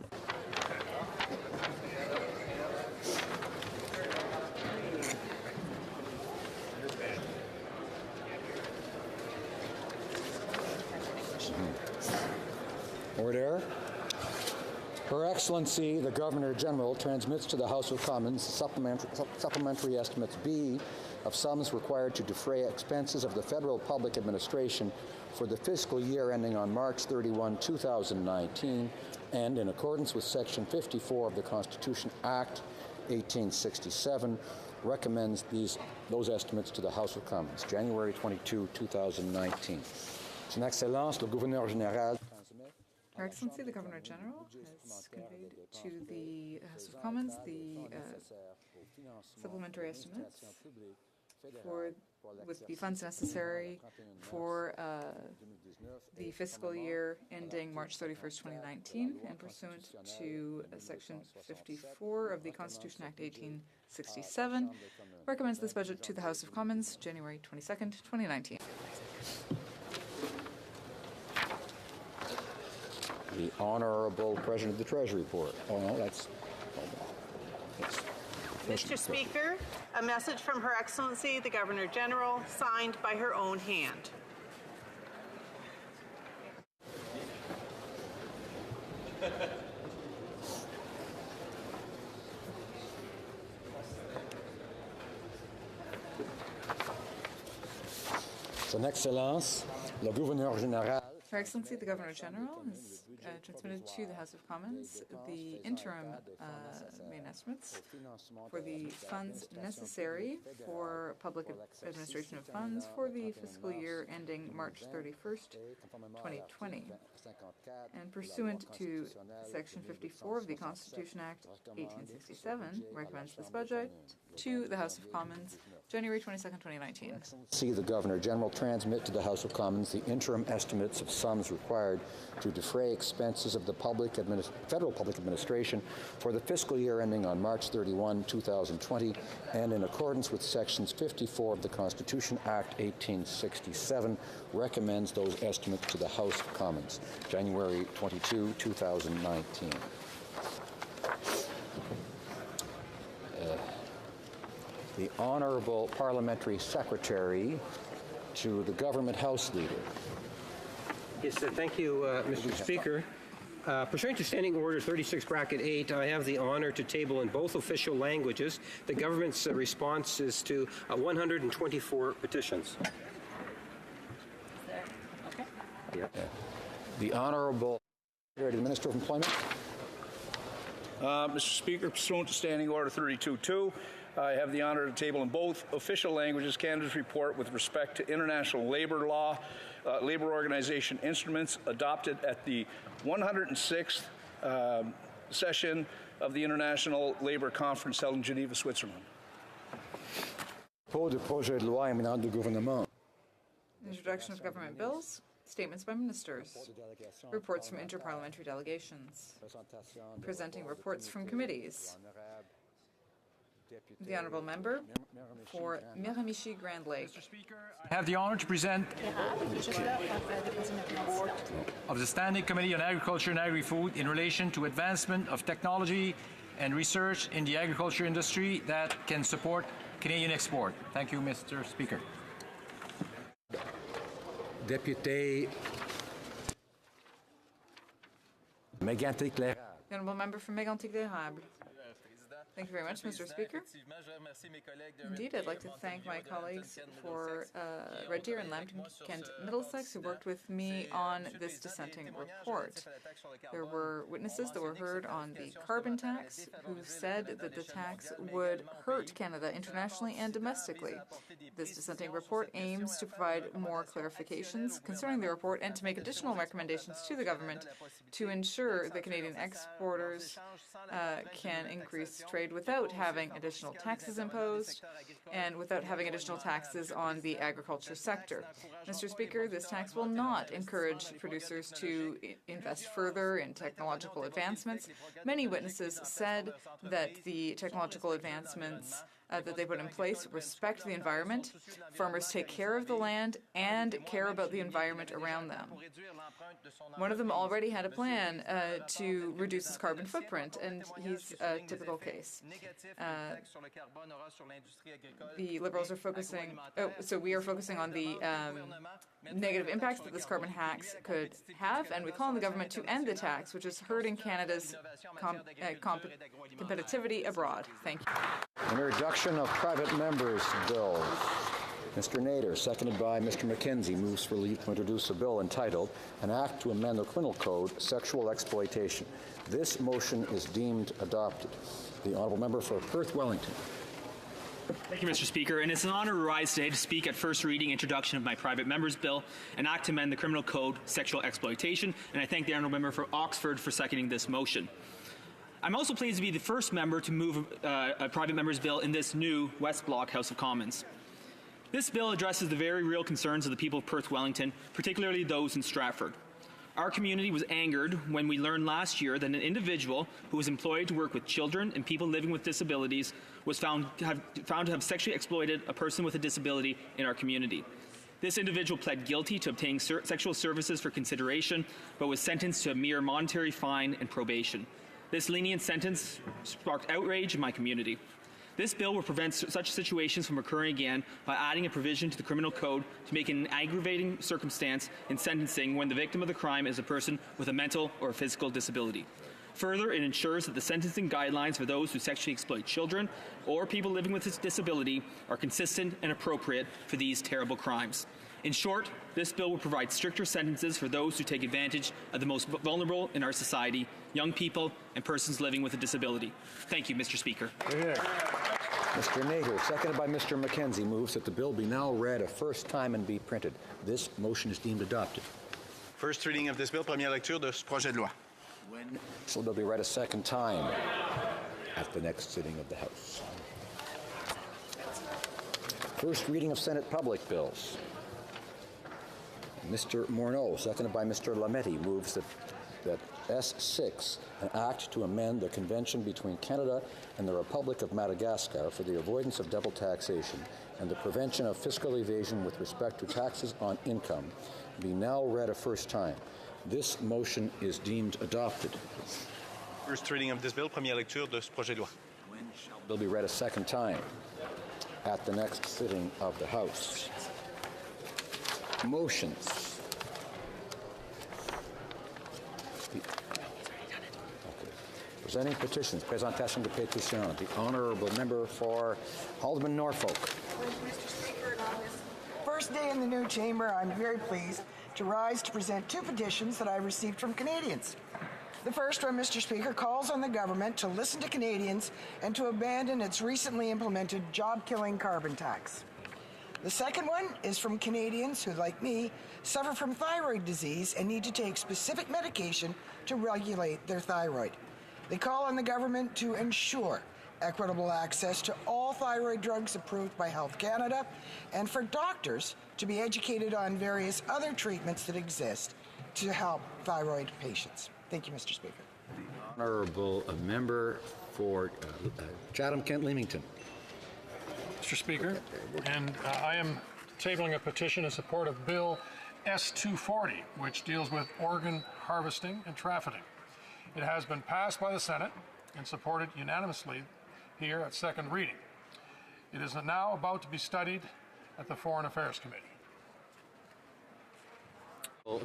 Order. Her Excellency, the Governor General, transmits to the House of Commons supplementary estimates B of sums required to defray expenses of the federal public administration for the fiscal year ending on March 31, 2019, and in accordance with Section 54 of the Constitution Act 1867, recommends those estimates to the House of Commons, January 22, 2019. Son Excellence, le Gouverneur Général. Her Excellency, the Governor General, has conveyed to the House of Commons the supplementary estimates with the funds necessary for the fiscal year ending March 31st, 2019, and pursuant to Section 54 of the Constitution Act 1867, recommends this budget to the House of Commons, January 22nd, 2019. The Honorable President of the Treasury Board. Oh, no, that's... Yes. Mr. Speaker, a message from Her Excellency, the Governor General, signed by her own hand. Son Excellence, le Gouverneur Général. Her Excellency, the Governor General, has transmitted to the House of Commons the interim main estimates for the funds necessary for public administration of funds for the fiscal year ending March 31st, 2020. And pursuant to Section 54 of the Constitution Act 1867, recommends this budget to the House of Commons January 22nd, 2019. See the Governor General transmit to the House of Commons the interim estimates of sums required to defray expenses of the federal public administration for the fiscal year ending on March 31, 2020, and in accordance with Sections 54 of the Constitution Act 1867, recommends those estimates to the House of Commons, January 22, 2019. The Honorable Parliamentary Secretary to the Government House Leader. Yes, thank you, Mr. Speaker. Pursuant to Standing Order 36(8), I have the honor to table in both official languages the government's responses to 124 petitions. Okay. Yeah. The Honorable Secretary to the Minister of Employment. Mr. Speaker, pursuant to Standing Order 32(2), I have the honor to table in both official languages Canada's report with respect to international labor law, labor organization instruments adopted at the 106th session of the International Labor Conference held in Geneva, Switzerland. Projet de loi émanant du gouvernement. Introduction of government bills. Statements by ministers. Reports from interparliamentary delegations. Presenting reports from committees. The Honourable Member for Miramichi-Grand Lake. I have the honor to present of the Standing Committee on Agriculture and Agri-Food in relation to advancement of technology and research in the agriculture industry that can support Canadian export. Thank you, Mr. Speaker. Député Mégantic-Lérable. The Honourable Member for Mégantic-Lérable. Thank you very much, Mr. Speaker. Indeed, I'd like to thank my colleagues for Red Deer and Lambton Kent Middlesex who worked with me on this dissenting report. There were witnesses that were heard on the carbon tax who said that the tax would hurt Canada internationally and domestically. This dissenting report aims to provide more clarifications concerning the report and to make additional recommendations to the government to ensure that Canadian exporters can increase trade without having additional taxes imposed and without having additional taxes on the agriculture sector. Mr. Speaker, this tax will not encourage producers to invest further in technological advancements. Many witnesses said that the technological advancements that they put in place respect the environment. Farmers take care of the land and care about the environment around them. One of them already had a plan to reduce his carbon footprint, and he's a typical case. The Liberals are focusing, so we are focusing on the negative impacts that this carbon tax could have, and we call on the government to end the tax, which is hurting Canada's competitivity abroad. Thank you. Introduction of private members' bills. Mr. Nader, seconded by Mr. McKenzie, moves for leave to introduce a bill entitled An Act to Amend the Criminal Code, Sexual Exploitation. This motion is deemed adopted. The Honourable Member for Perth Wellington. Thank you, Mr. Speaker, and it's an honor to rise today to speak at first reading introduction of my private member's bill, An Act to Amend the Criminal Code, Sexual Exploitation, and I thank the Honourable Member for Oxford for seconding this motion. I'm also pleased to be the first member to move a private member's bill in this new West Block House of Commons. This bill addresses the very real concerns of the people of Perth Wellington, particularly those in Stratford. Our community was angered when we learned last year that an individual who was employed to work with children and people living with disabilities was found to have sexually exploited a person with a disability in our community. This individual pled guilty to obtaining sexual services for consideration, but was sentenced to a mere monetary fine and probation. This lenient sentence sparked outrage in my community. This bill will prevent such situations from occurring again by adding a provision to the criminal code to make it an aggravating circumstance in sentencing when the victim of the crime is a person with a mental or physical disability. Further, it ensures that the sentencing guidelines for those who sexually exploit children or people living with a disability are consistent and appropriate for these terrible crimes. In short, this bill will provide stricter sentences for those who take advantage of the most vulnerable in our society, young people and persons living with a disability. Thank you, Mr. Speaker. Mr. Nader, seconded by Mr. McKenzie, moves that the bill be now read a first time and be printed. This motion is deemed adopted. First reading of this bill, première lecture de ce projet de loi. This will be read a second time at the next sitting of the House. First reading of Senate public bills. Mr. Morneau, seconded by Mr. Lametti, moves that S6, an act to amend the Convention between Canada and the Republic of Madagascar for the avoidance of double taxation and the prevention of fiscal evasion with respect to taxes on income, be now read a first time. This motion is deemed adopted. First reading of this bill, première lecture de ce projet de loi. Will be read a second time at the next sitting of the House. Motions. Presenting petitions. Présentation de pétitions. The honourable member for Alderman Norfolk. Mr. Speaker, on this first day in the new chamber, I'm very pleased to rise to present two petitions that I received from Canadians. The first one, Mr. Speaker, calls on the government to listen to Canadians and to abandon its recently implemented job-killing carbon tax. The second one is from Canadians who, like me, suffer from thyroid disease and need to take specific medication to regulate their thyroid. They call on the government to ensure equitable access to all thyroid drugs approved by Health Canada and for doctors to be educated on various other treatments that exist to help thyroid patients. Thank you, Mr. Speaker. The honourable member for Chatham-Kent-Leamington. Mr. Speaker, and I am tabling a petition in support of Bill S-240, which deals with organ harvesting and trafficking. It has been passed by the Senate and supported unanimously here at second reading. It is now about to be studied at the Foreign Affairs Committee.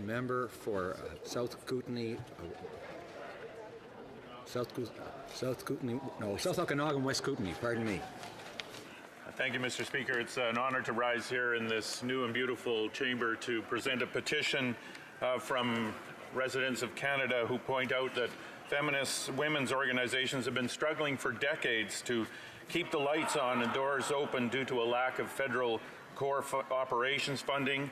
Member for South Kootenay, South Okanagan, West Kootenay, pardon me. Thank you, Mr. Speaker. It's an honor to rise here in this new and beautiful chamber to present a petition from residents of Canada who point out that feminist women's organizations have been struggling for decades to keep the lights on and doors open due to a lack of federal core operations funding,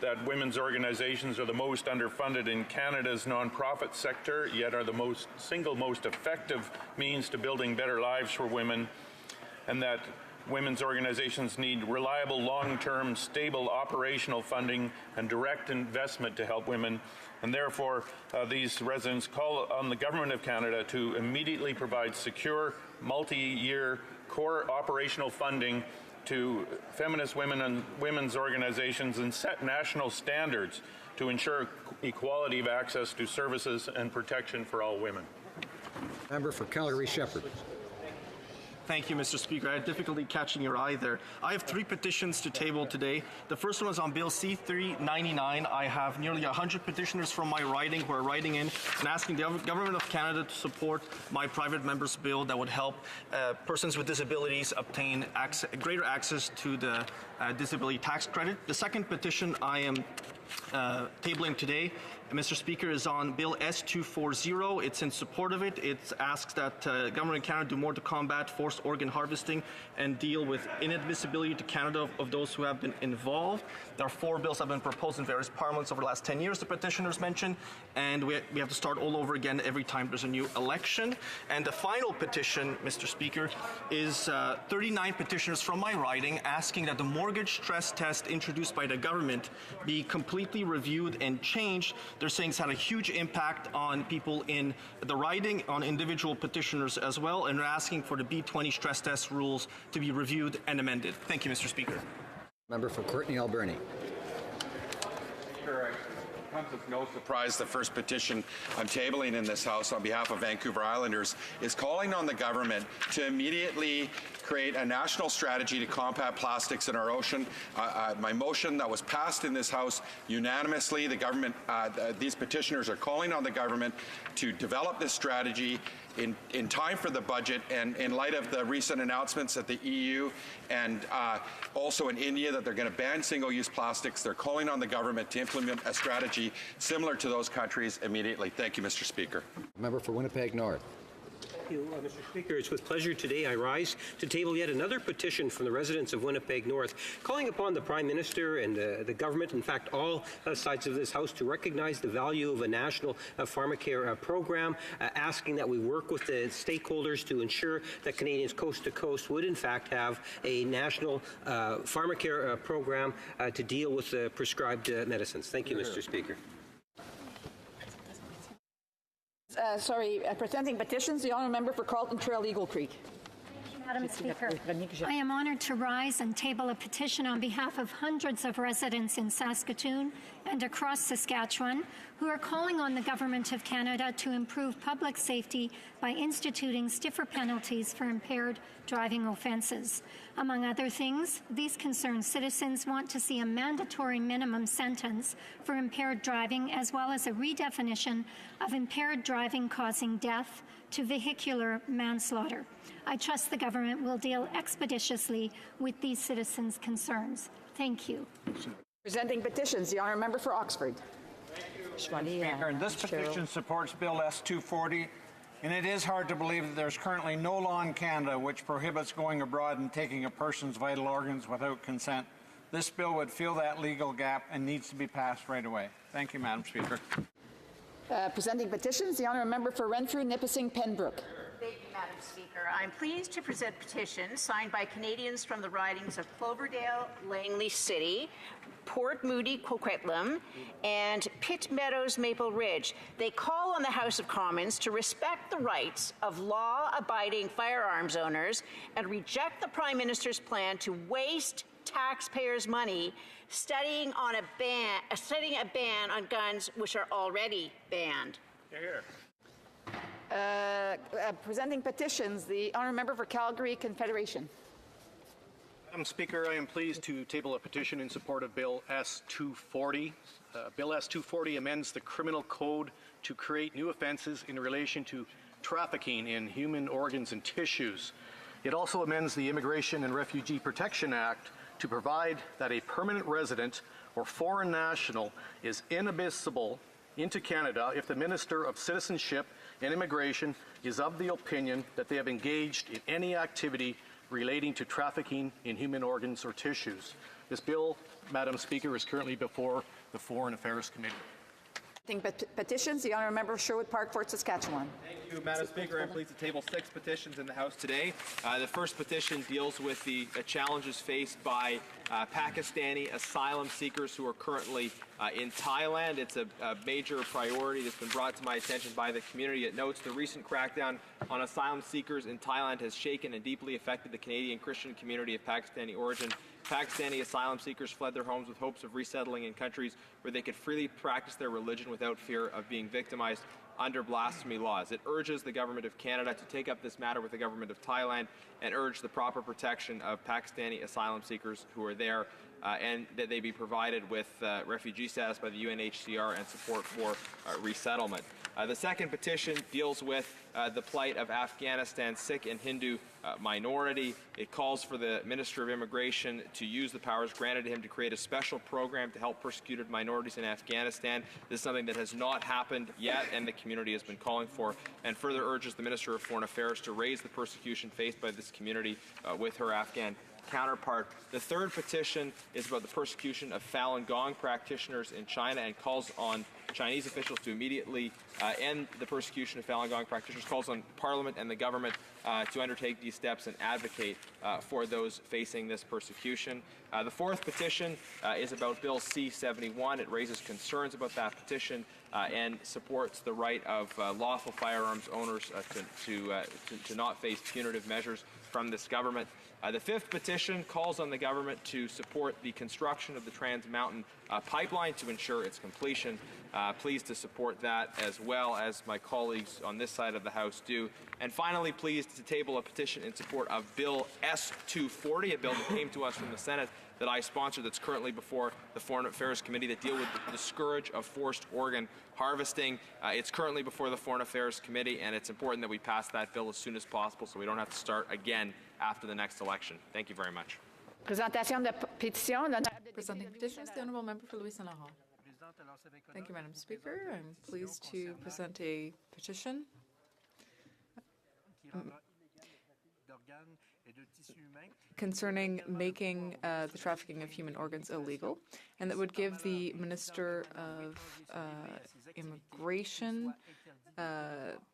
that women's organizations are the most underfunded in Canada's nonprofit sector, yet are the single most effective means to building better lives for women, and that women's organizations need reliable, long-term, stable operational funding and direct investment to help women. And therefore, these residents call on the Government of Canada to immediately provide secure, multi-year core operational funding to feminist women and women's organizations and set national standards to ensure equality of access to services and protection for all women. Member for Calgary-Shepherd. Thank you, Mr. Speaker. I had difficulty catching your eye there. I have three petitions to table today. The first one is on Bill C-399. I have nearly 100 petitioners from my riding who are writing in and asking the Government of Canada to support my private member's bill that would help persons with disabilities obtain greater access to the disability tax credit. The second petition I am tabling today, Mr. Speaker, is on Bill S-240. It's in support of it. It asks that Government of Canada do more to combat forced organ harvesting and deal with inadmissibility to Canada of those who have been involved. There are 4 bills that have been proposed in various parliaments over the last 10 years, the petitioners mentioned, and we have to start all over again every time there's a new election. And the final petition, Mr. Speaker, is 39 petitioners from my riding asking that the mortgage stress test introduced by the government be completely reviewed and changed. They're saying it's had a huge impact on people in the riding, on individual petitioners as well, and they're asking for the B20 stress test rules to be reviewed and amended. Thank you, Mr. Speaker. Member for Courtenay Alberni. comes as no surprise, the first petition I'm tabling in this House on behalf of Vancouver Islanders is calling on the government to immediately create a national strategy to combat plastics in our ocean. My motion that was passed in this House unanimously, the government, these petitioners are calling on the government to develop this strategy in time for the budget, and in light of the recent announcements at the EU and also in India that they're going to ban single-use plastics, they're calling on the government to implement a strategy similar to those countries immediately. Thank you, Mr. Speaker. Member for Winnipeg North. Thank you, Mr. Speaker. It's with pleasure today I rise to table yet another petition from the residents of Winnipeg North, calling upon the Prime Minister and the government, in fact all sides of this House, to recognize the value of a national pharmacare program, asking that we work with the stakeholders to ensure that Canadians coast to coast would in fact have a national pharmacare program to deal with prescribed medicines. Thank you, Mr. Speaker. Presenting petitions, the honourable member for Carlton Trail, Eagle Creek. Madam Speaker, I am honoured to rise and table a petition on behalf of hundreds of residents in Saskatoon and across Saskatchewan who are calling on the Government of Canada to improve public safety by instituting stiffer penalties for impaired driving offences. Among other things, these concerned citizens want to see a mandatory minimum sentence for impaired driving, as well as a redefinition of impaired driving causing death to vehicular manslaughter. I trust the government will deal expeditiously with these citizens' concerns. Thank you. Presenting petitions, the honourable member for Oxford. Speaker, this petition supports Bill S-240, and it is hard to believe that there's currently no law in Canada which prohibits going abroad and taking a person's vital organs without consent. This bill would fill that legal gap and needs to be passed right away. Thank you, Madam Speaker. Presenting petitions, the honourable member for Renfrew, Nipissing, Pembroke. Thank you, Madam Speaker. I'm pleased to present petitions signed by Canadians from the ridings of Cloverdale, Langley City, Port Moody, Coquitlam, and Pitt Meadows, Maple Ridge. They call on the House of Commons to respect the rights of law-abiding firearms owners and reject the Prime Minister's plan to waste taxpayers' money studying a ban on guns which are already banned. Here. Presenting petitions, the honourable member for Calgary Confederation. Madam Speaker, I am pleased to table a petition in support of Bill S-240. Bill S-240 amends the criminal code to create new offences in relation to trafficking in human organs and tissues. It also amends the Immigration and Refugee Protection Act to provide that a permanent resident or foreign national is inadmissible into Canada if the Minister of Citizenship and Immigration is of the opinion that they have engaged in any activity relating to trafficking in human organs or tissues. This bill, Madam Speaker, is currently before the Foreign Affairs Committee. Petitions, the honourable member of Sherwood Park, Fort Saskatchewan. Thank you, Madam Speaker. I'm pleased to table 6 petitions in the House today. The first petition deals with the challenges faced by Pakistani asylum seekers who are currently in Thailand. It's a major priority that's been brought to my attention by the community. It notes the recent crackdown on asylum seekers in Thailand has shaken and deeply affected the Canadian Christian community of Pakistani origin. Pakistani asylum seekers fled their homes with hopes of resettling in countries where they could freely practice their religion without fear of being victimized under blasphemy laws. It urges the Government of Canada to take up this matter with the Government of Thailand and urge the proper protection of Pakistani asylum seekers who are there and that they be provided with refugee status by the UNHCR and support for resettlement. The second petition deals with the plight of Afghanistan's Sikh and Hindu minority. It calls for the Minister of Immigration to use the powers granted to him to create a special program to help persecuted minorities in Afghanistan. This is something that has not happened yet and the community has been calling for, and further urges the Minister of Foreign Affairs to raise the persecution faced by this community with her Afghan counterpart. The third petition is about the persecution of Falun Gong practitioners in China and calls on Chinese officials to immediately end the persecution of Falun Gong practitioners, calls on Parliament and the government to undertake these steps and advocate for those facing this persecution. The fourth petition is about Bill C-71. It raises concerns about that petition and supports the right of lawful firearms owners to not face punitive measures from this government. The fifth petition calls on the government to support the construction of the Trans Mountain pipeline to ensure its completion. Pleased to support that as well as my colleagues on this side of the House do. And finally, pleased to table a petition in support of Bill S-240, a bill that came to us from the Senate that I sponsored that's currently before the Foreign Affairs Committee that deal with the scourge of forced organ harvesting. It's currently before the Foreign Affairs Committee, and it's important that we pass that bill as soon as possible so we don't have to start again after the next election. Thank you very much. Présentation de pétition. Presenting petitions, the Honourable Member for Louis Saint Laurent. Thank you, Madam Speaker. I'm pleased to present a petition concerning making the trafficking of human organs illegal, and that would give the Minister of Immigration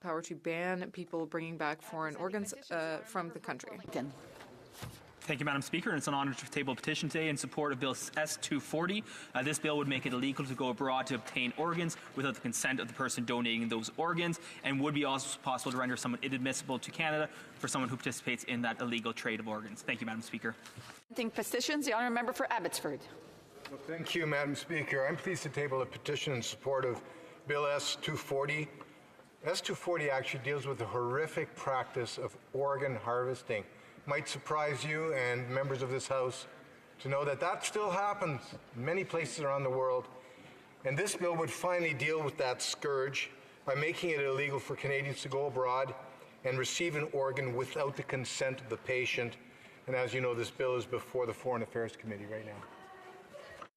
power to ban people bringing back foreign organs from the country. Thank you, Madam Speaker. And it's an honor to table a petition today in support of Bill S-240. This bill would make it illegal to go abroad to obtain organs without the consent of the person donating those organs, and would be also possible to render someone inadmissible to Canada for someone who participates in that illegal trade of organs. Thank you, Madam Speaker. Petitions, the Honourable Member for Abbotsford. Well, thank you, Madam Speaker. I'm pleased to table a petition in support of Bill S-240. S-240 actually deals with the horrific practice of organ harvesting. Might surprise you and members of this House to know that that still happens in many places around the world. And this bill would finally deal with that scourge by making it illegal for Canadians to go abroad and receive an organ without the consent of the patient. And as you know, this bill is before the Foreign Affairs Committee right now.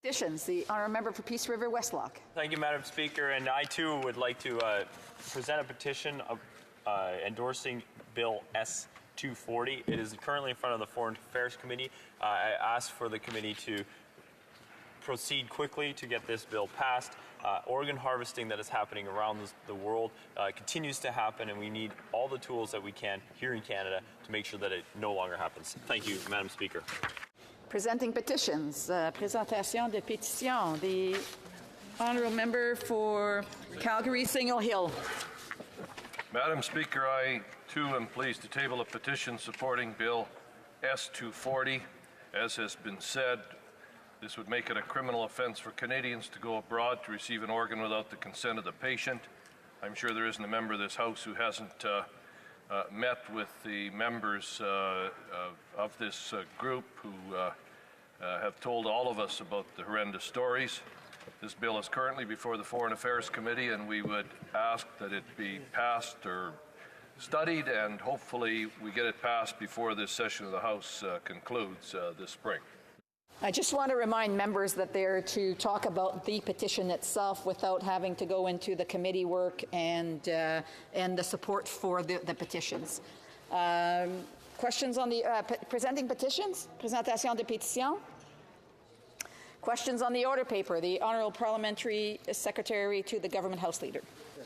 Petitions, the Honourable Member for Peace River Westlock. Thank you, Madam Speaker. And I too would like to present a petition of, endorsing Bill S-240. It is currently in front of the Foreign Affairs Committee. I ask for the committee to proceed quickly to get this bill passed. Organ harvesting that is happening around the world continues to happen, and we need all the tools that we can here in Canada to make sure that it no longer happens. Thank you, Madam Speaker. Presenting petitions. Présentation de pétition. The Honourable Member for Calgary Signal Hill. Madam Speaker, I too am pleased to table a petition supporting Bill S-240. As has been said, this would make it a criminal offence for Canadians to go abroad to receive an organ without the consent of the patient. I'm sure there isn't a member of this House who hasn't met with the members of this group who have told all of us about the horrendous stories. This bill is currently before the Foreign Affairs Committee, and we would ask that it be passed or studied, and hopefully we get it passed before this session of the House concludes this spring. I just want to remind members that they're to talk about the petition itself without having to go into the committee work and the support for the petitions. Questions on the presenting petitions? Présentation de pétition. Questions on the order paper. The Honourable Parliamentary Secretary to the Government House Leader.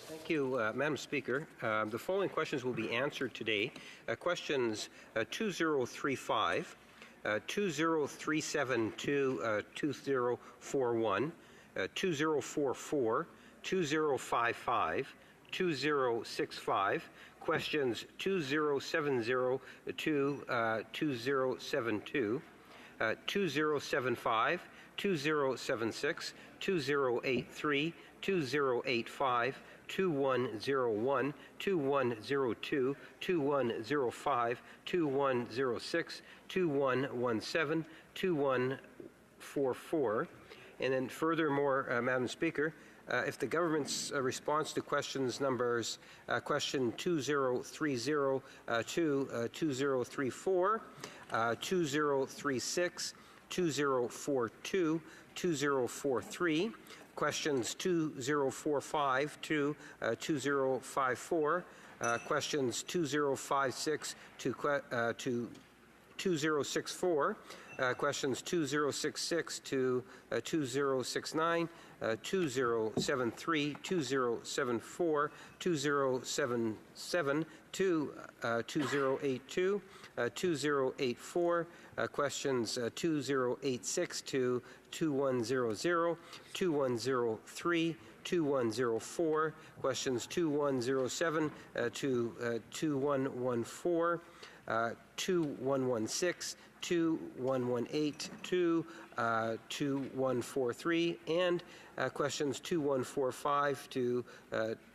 Thank you, Madam Speaker. The following questions will be answered today. Questions 2035, 2037 2041, 2044, 2055, 2065, questions 2070 to 2072, 2075, 2076, 2083, 2085, 2101, 2102, 2105, 2106, 2117, 2144. And then furthermore, Madam Speaker, if the government's response to questions numbers, question 2030 to 2034, 2036, 2042, 2043, questions 2045 to 2054, questions 2056 to 2064, questions 2066 to 2069, 2073, 2074, 2077 to 2082, 2084, questions 2086 to 2100, 2103, 2104, questions 2107 to 2114, 2116, 2118 to 2143, and questions 2145 to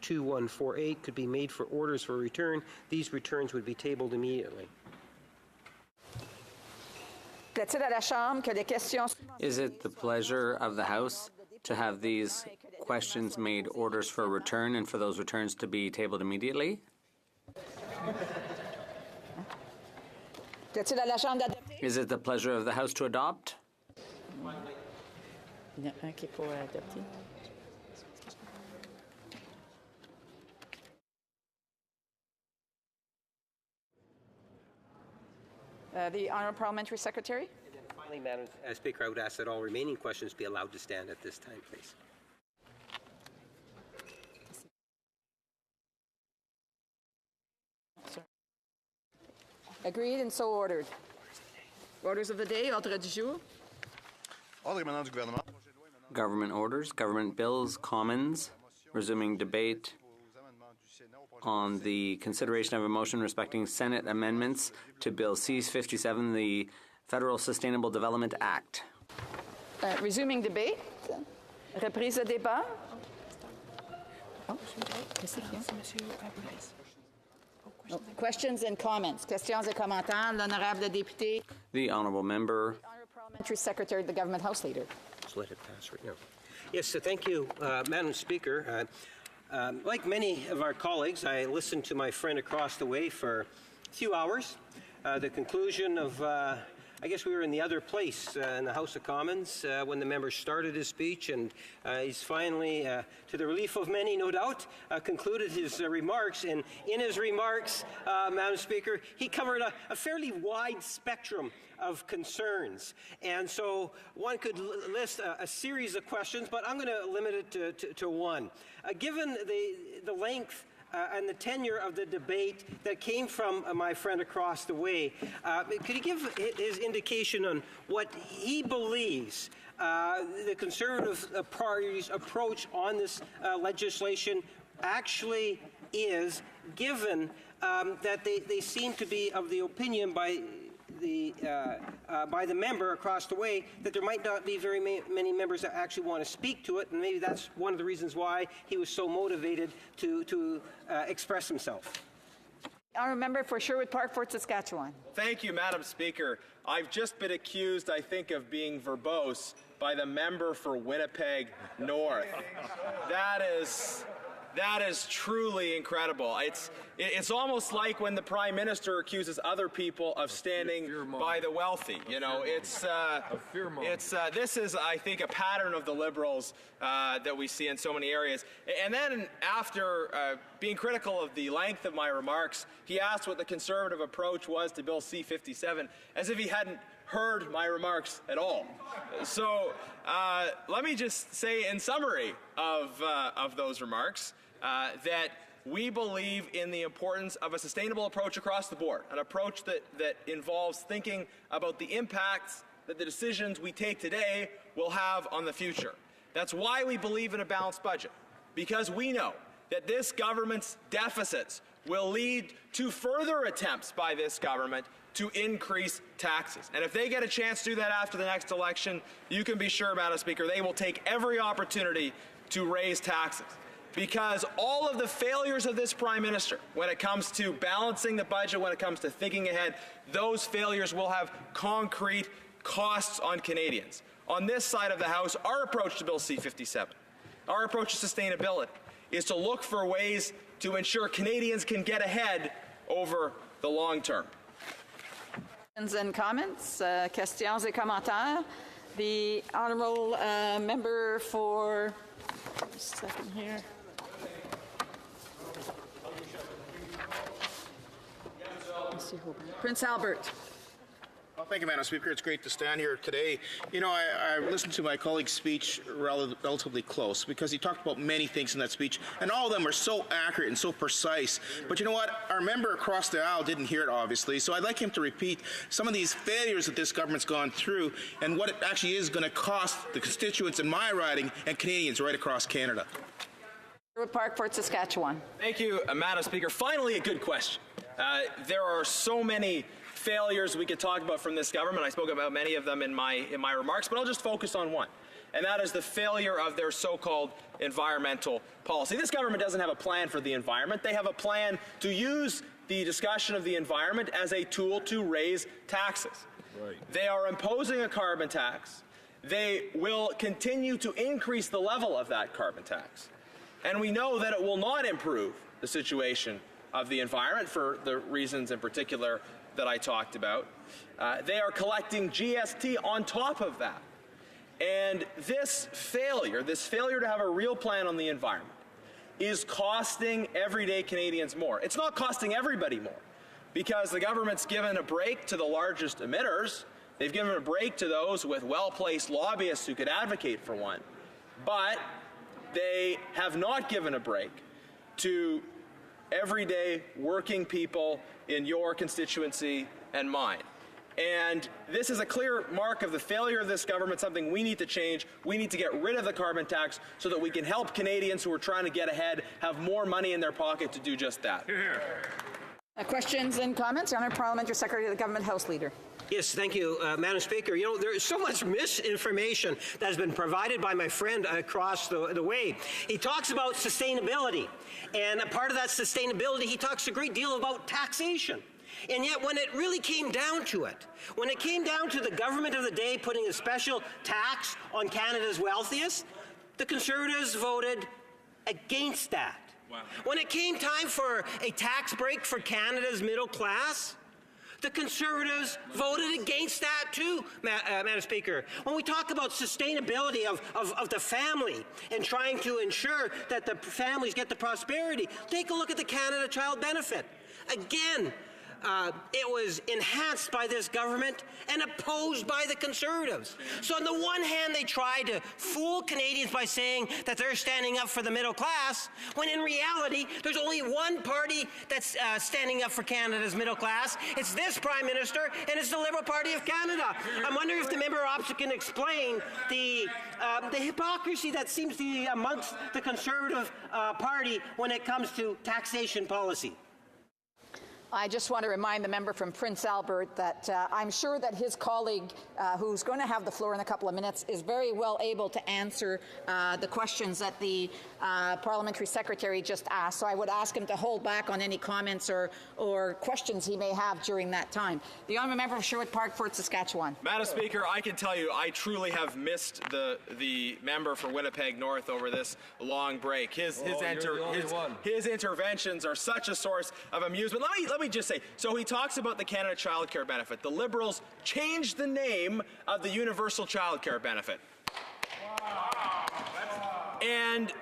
2148 could be made for orders for return. These returns would be tabled immediately. Is it the pleasure of the House to have these questions made orders for return and for those returns to be tabled immediately? Is it the pleasure of the House to adopt? The Honourable Parliamentary Secretary. Finally, Madam Speaker, I would ask that all remaining questions be allowed to stand at this time, please. Agreed and so ordered. Orders of the day, ordre du jour. Government orders, government bills, commons, resuming debate on the consideration of a motion respecting Senate amendments to Bill C-57, the Federal Sustainable Development Act. Resuming debate. Reprise de débat. Questions and comments. Questions et commentaires. L'honorable député. The honourable member. Honourable Parliamentary Secretary, the Government House Leader. Just let it pass right now. Yes, thank you, Madam Speaker. Like many of our colleagues, I listened to my friend across the way for a few hours. The conclusion of, I guess we were in the other place in the House of Commons when the member started his speech, and he's finally, to the relief of many, no doubt, concluded his remarks. And in his remarks, Madam Speaker, he covered a fairly wide spectrum of concerns. And so one could list a series of questions, but I'm going to limit it to one. Given the length and the tenure of the debate that came from my friend across the way, could he give his indication on what he believes the Conservative Party's approach on this legislation actually is, given that they seem to be of the opinion by the member across the way that there might not be very many members that actually want to speak to it, and maybe that's one of the reasons why he was so motivated to express himself. Honourable Member for Sherwood Park, Fort Saskatchewan. Thank you, Madam Speaker. I've just been accused, I think, of being verbose by the member for Winnipeg North. That is truly incredible. It's almost like when the Prime Minister accuses other people of standing by the wealthy. You know, this is, I think, a pattern of the Liberals that we see in so many areas. And then after being critical of the length of my remarks, he asked what the Conservative approach was to Bill C-57, as if he hadn't heard my remarks at all. So let me just say in summary of those remarks, that we believe in the importance of a sustainable approach across the board, an approach that involves thinking about the impacts that the decisions we take today will have on the future. That's why we believe in a balanced budget, because we know that this government's deficits will lead to further attempts by this government to increase taxes. And if they get a chance to do that after the next election, you can be sure, Madam Speaker, they will take every opportunity to raise taxes. Because all of the failures of this Prime Minister, when it comes to balancing the budget, when it comes to thinking ahead, those failures will have concrete costs on Canadians. On this side of the House, our approach to Bill C-57, our approach to sustainability, is to look for ways to ensure Canadians can get ahead over the long term. Questions and comments, questions et commentaires. The Honourable Member for, just a second here. Prince Albert. Thank you, Madam Speaker. It's great to stand here today. You know, I listened to my colleague's speech relatively close because he talked about many things in that speech, and all of them are so accurate and so precise. But you know what? Our member across the aisle didn't hear it, obviously, so I'd like him to repeat some of these failures that this government's gone through and what it actually is going to cost the constituents in my riding and Canadians right across Canada. Park, Fort Saskatchewan. Thank you, Madam Speaker. Finally, a good question. There are so many failures we could talk about from this government. I spoke about many of them in my remarks, but I'll just focus on one, and that is the failure of their so-called environmental policy. This government doesn't have a plan for the environment. They have a plan to use the discussion of the environment as a tool to raise taxes. Right. They are imposing a carbon tax. They will continue to increase the level of that carbon tax. And we know that it will not improve the situation of the environment for the reasons in particular that I talked about. They are collecting GST on top of that. And this failure to have a real plan on the environment is costing everyday Canadians more. It's not costing everybody more because the government's given a break to the largest emitters. They've given a break to those with well-placed lobbyists who could advocate for one. But they have not given a break to everyday working people in your constituency and mine. And this is a clear mark of the failure of this government, something we need to change. We need to get rid of the carbon tax so that we can help Canadians who are trying to get ahead have more money in their pocket to do just that. Questions and comments? Honourable Parliamentary Secretary of the Government House Leader. Yes, thank you, Madam Speaker. You know, there is so much misinformation that has been provided by my friend across the way. He talks about sustainability, and a part of that sustainability, he talks a great deal about taxation. And yet when it really came down to it, when it came down to the government of the day putting a special tax on Canada's wealthiest, the Conservatives voted against that. Wow. When it came time for a tax break for Canada's middle class, the Conservatives voted against that too, Madam Speaker. When we talk about sustainability of the family and trying to ensure that the families get the prosperity, take a look at the Canada Child Benefit. Again, it was enhanced by this government and opposed by the Conservatives. So on the one hand, they tried to fool Canadians by saying that they're standing up for the middle class, when in reality, there's only one party that's standing up for Canada's middle class. It's this Prime Minister, and it's the Liberal Party of Canada. I'm wondering if the member opposite can explain the hypocrisy that seems to be amongst the Conservative Party when it comes to taxation policy. I just want to remind the member from Prince Albert that I'm sure that his colleague, who's going to have the floor in a couple of minutes, is very well able to answer the questions that the parliamentary secretary just asked. So I would ask him to hold back on any comments or questions he may have during that time. The honourable member from Sherwood Park, Fort Saskatchewan. Madam Speaker, I can tell you I truly have missed the member for Winnipeg North over this long break. His interventions are such a source of amusement. Let me just say, so he talks about the Canada Child Care Benefit. The Liberals changed the name of the Universal Child Care Benefit. Wow. And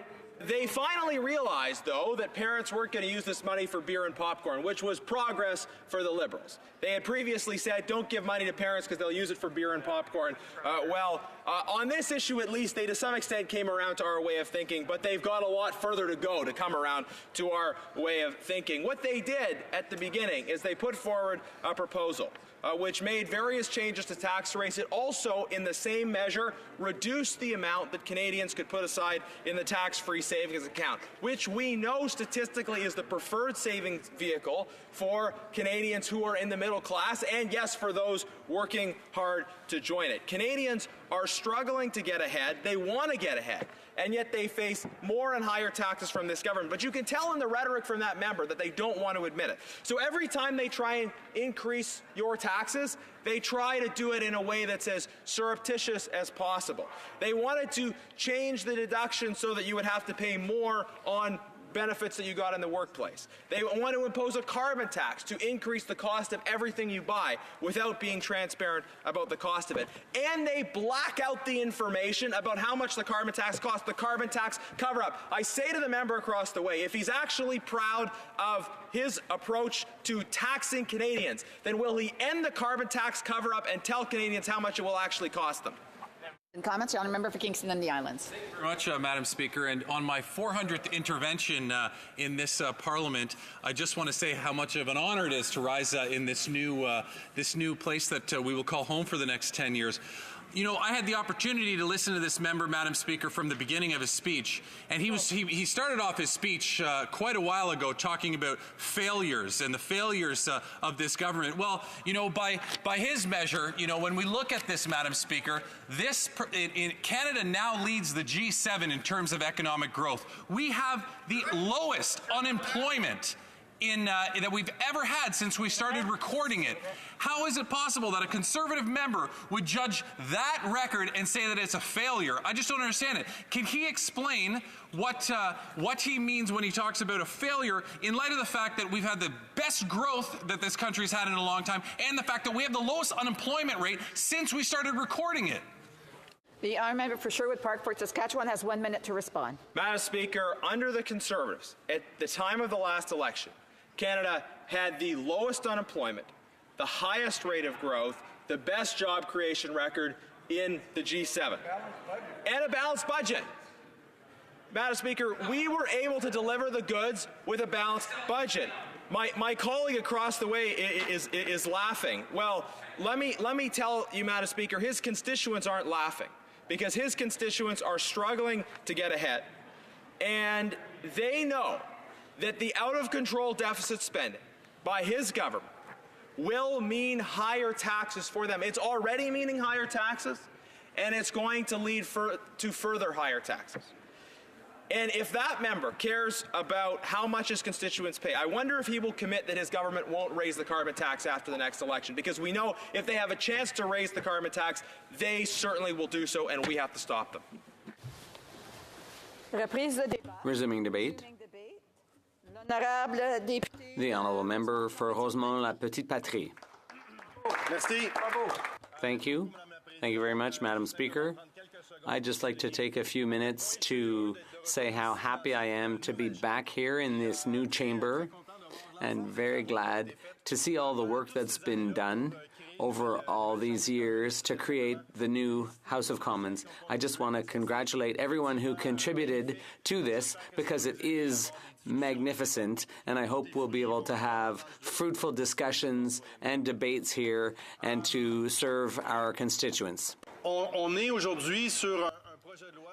they finally realized, though, that parents weren't going to use this money for beer and popcorn, which was progress for the Liberals. They had previously said, don't give money to parents because they'll use it for beer and popcorn. On this issue, at least, they to some extent came around to our way of thinking, but they've got a lot further to go to come around to our way of thinking. What they did at the beginning is they put forward a proposal which made various changes to tax rates. It also, in the same measure, reduced the amount that Canadians could put aside in the tax-free savings account, which we know statistically is the preferred savings vehicle for Canadians who are in the middle class, and yes, for those working hard to join it. Canadians are struggling to get ahead. They want to get ahead, and yet they face more and higher taxes from this government. But you can tell in the rhetoric from that member that they don't want to admit it. So every time they try and increase your taxes, they try to do it in a way that's as surreptitious as possible. They wanted to change the deduction so that you would have to pay more on benefits that you got in the workplace. They want to impose a carbon tax to increase the cost of everything you buy without being transparent about the cost of it. And they black out the information about how much the carbon tax costs, the carbon tax cover-up. I say to the member across the way, if he's actually proud of his approach to taxing Canadians, then will he end the carbon tax cover-up and tell Canadians how much it will actually cost them? Comments? The Honourable Member for Kingston and the Islands. Thank you very much, Madam Speaker. And on my 400th intervention in this Parliament, I just want to say how much of an honour it is to rise in this new place that we will call home for the next 10 years. You know, I had the opportunity to listen to this member, Madam Speaker, from the beginning of his speech, and he started off his speech quite a while ago talking about failures and the failures of this government. Well, you know, by his measure, you know, when we look at this, Madam Speaker, Canada now leads the G7 in terms of economic growth. We have the lowest unemployment that we've ever had since we started recording it. How is it possible that a Conservative member would judge that record and say that it's a failure? I just don't understand it. Can he explain what he means when he talks about a failure in light of the fact that we've had the best growth that this country's had in a long time and the fact that we have the lowest unemployment rate since we started recording it? The Honourable Member for Sherwood Park, Fort Saskatchewan has 1 minute to respond. Madam Speaker, under the Conservatives, at the time of the last election, Canada had the lowest unemployment, the highest rate of growth, the best job creation record in the G7, and a balanced budget. Madam Speaker, we were able to deliver the goods with a balanced budget. My colleague across the way is laughing. Well, let me tell you, Madam Speaker, his constituents aren't laughing because his constituents are struggling to get ahead, and they know that the out-of-control deficit spending by his government will mean higher taxes for them. It's already meaning higher taxes, and it's going to lead to further higher taxes. And if that member cares about how much his constituents pay, I wonder if he will commit that his government won't raise the carbon tax after the next election, because we know if they have a chance to raise the carbon tax, they certainly will do so, and we have to stop them. Resuming debate. The Honourable Member for Rosemont-La Petite Patrie. Thank you. Thank you very much, Madam Speaker. I'd just like to take a few minutes to say how happy I am to be back here in this new chamber and very glad to see all the work that's been done over all these years to create the new House of Commons. I just want to congratulate everyone who contributed to this because it is magnificent, and I hope we'll be able to have fruitful discussions and debates here and to serve our constituents.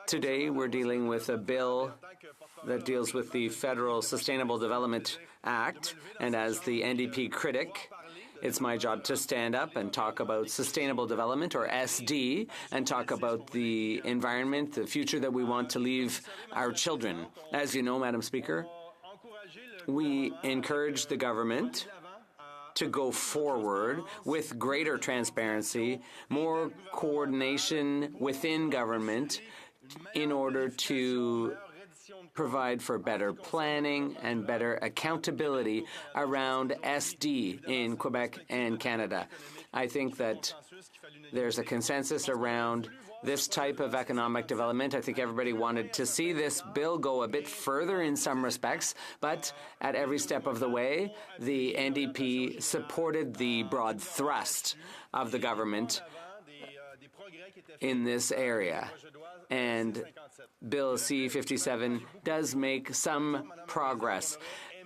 Today we're dealing with a bill that deals with the Federal Sustainable Development Act, and as the NDP critic, it's my job to stand up and talk about sustainable development, or SD, and talk about the environment, the future that we want to leave our children. As you know, Madam Speaker, we encourage the government to go forward with greater transparency, more coordination within government in order to provide for better planning and better accountability around SD in Quebec and Canada. I think that there's a consensus around this type of economic development. I think everybody wanted to see this bill go a bit further in some respects, but at every step of the way, the NDP supported the broad thrust of the government in this area. And Bill C-57 does make some progress.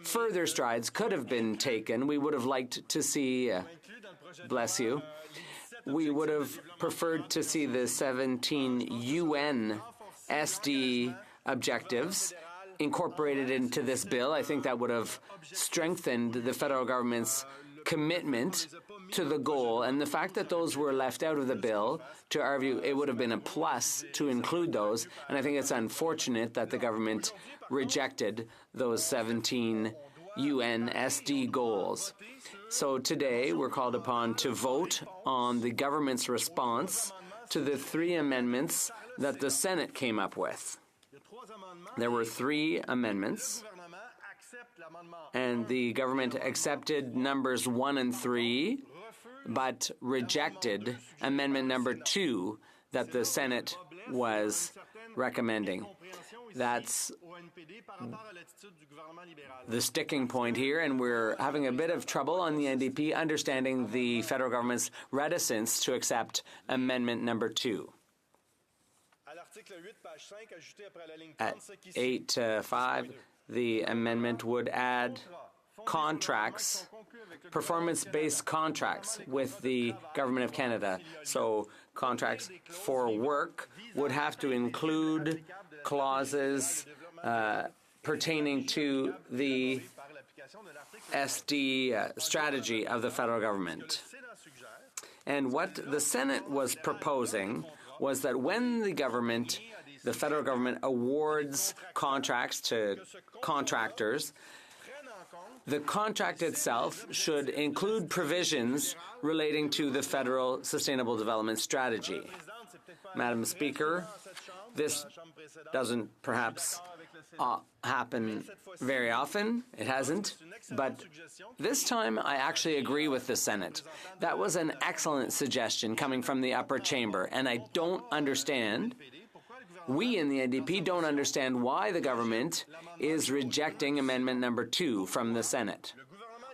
Further strides could have been taken. We would have liked to see, bless you, we would have preferred to see the 17 UN SD objectives incorporated into this bill. I think that would have strengthened the federal government's commitment to the goal, and the fact that those were left out of the bill, to our view, it would have been a plus to include those, and I think it's unfortunate that the government rejected those 17 UN SD goals. So today we're called upon to vote on the government's response to the 3 amendments that the Senate came up with. There were 3 amendments and the government accepted numbers 1 and 3, but rejected amendment number 2 that the Senate was recommending. That's the sticking point here, and we're having a bit of trouble on the NDP understanding the federal government's reticence to accept amendment number 2. At 8.5, the amendment would add contracts, performance-based contracts with the Government of Canada. So contracts for work would have to include clauses pertaining to the SD strategy of the federal government. And what the Senate was proposing was that when the federal government awards contracts to contractors, the contract itself should include provisions relating to the federal Sustainable Development Strategy. Madam Speaker, this doesn't perhaps happen very often. It hasn't. But this time, I actually agree with the Senate. That was an excellent suggestion coming from the upper chamber, and I don't understand. We in the NDP don't understand why the government is rejecting amendment number 2 from the Senate.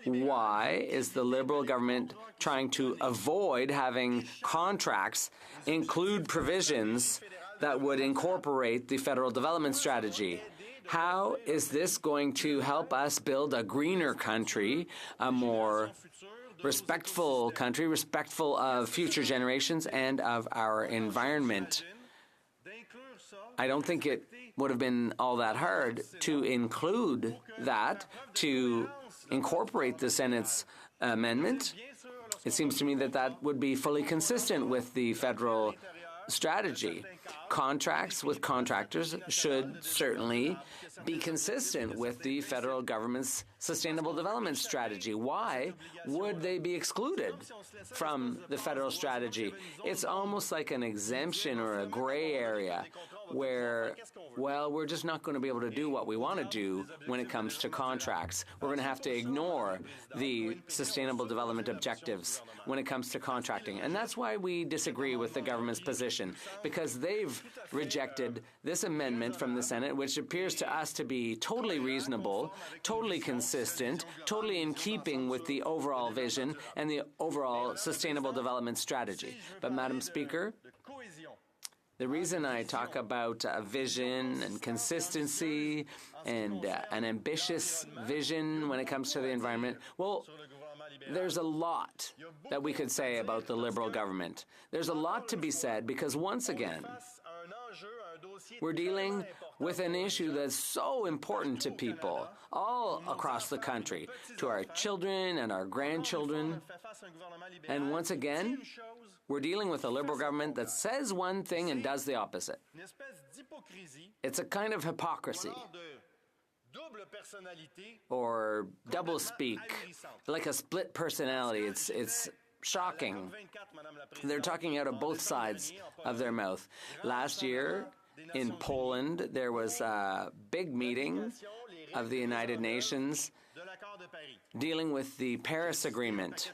Why is the Liberal government trying to avoid having contracts include provisions that would incorporate the federal development strategy? How is this going to help us build a greener country, a more respectful country, respectful of future generations and of our environment? I don't think it would have been all that hard to include that, to incorporate the Senate's amendment. It seems to me that that would be fully consistent with the federal strategy. Contracts with contractors should certainly be consistent with the federal government's Sustainable Development Strategy. Why would they be excluded from the federal strategy? It's almost like an exemption or a gray area where, well, we're just not going to be able to do what we want to do when it comes to contracts. We're going to have to ignore the Sustainable Development Objectives when it comes to contracting. And that's why we disagree with the government's position, because they've rejected this amendment from the Senate, which appears to us to be totally reasonable, totally consistent, totally in keeping with the overall vision and the overall Sustainable Development Strategy. But, Madam Speaker, the reason I talk about vision and consistency and an ambitious vision when it comes to the environment, well, there's a lot that we could say about the Liberal government. There's a lot to be said because, once again, we're dealing with an issue that's so important to people all across the country, to our children and our grandchildren. And once again, we're dealing with a Liberal government that says one thing and does the opposite. It's a kind of hypocrisy or doublespeak, like a split personality. It's shocking. They're talking out of both sides of their mouth. Last year in Poland, there was a big meeting of the United Nations dealing with the Paris Agreement.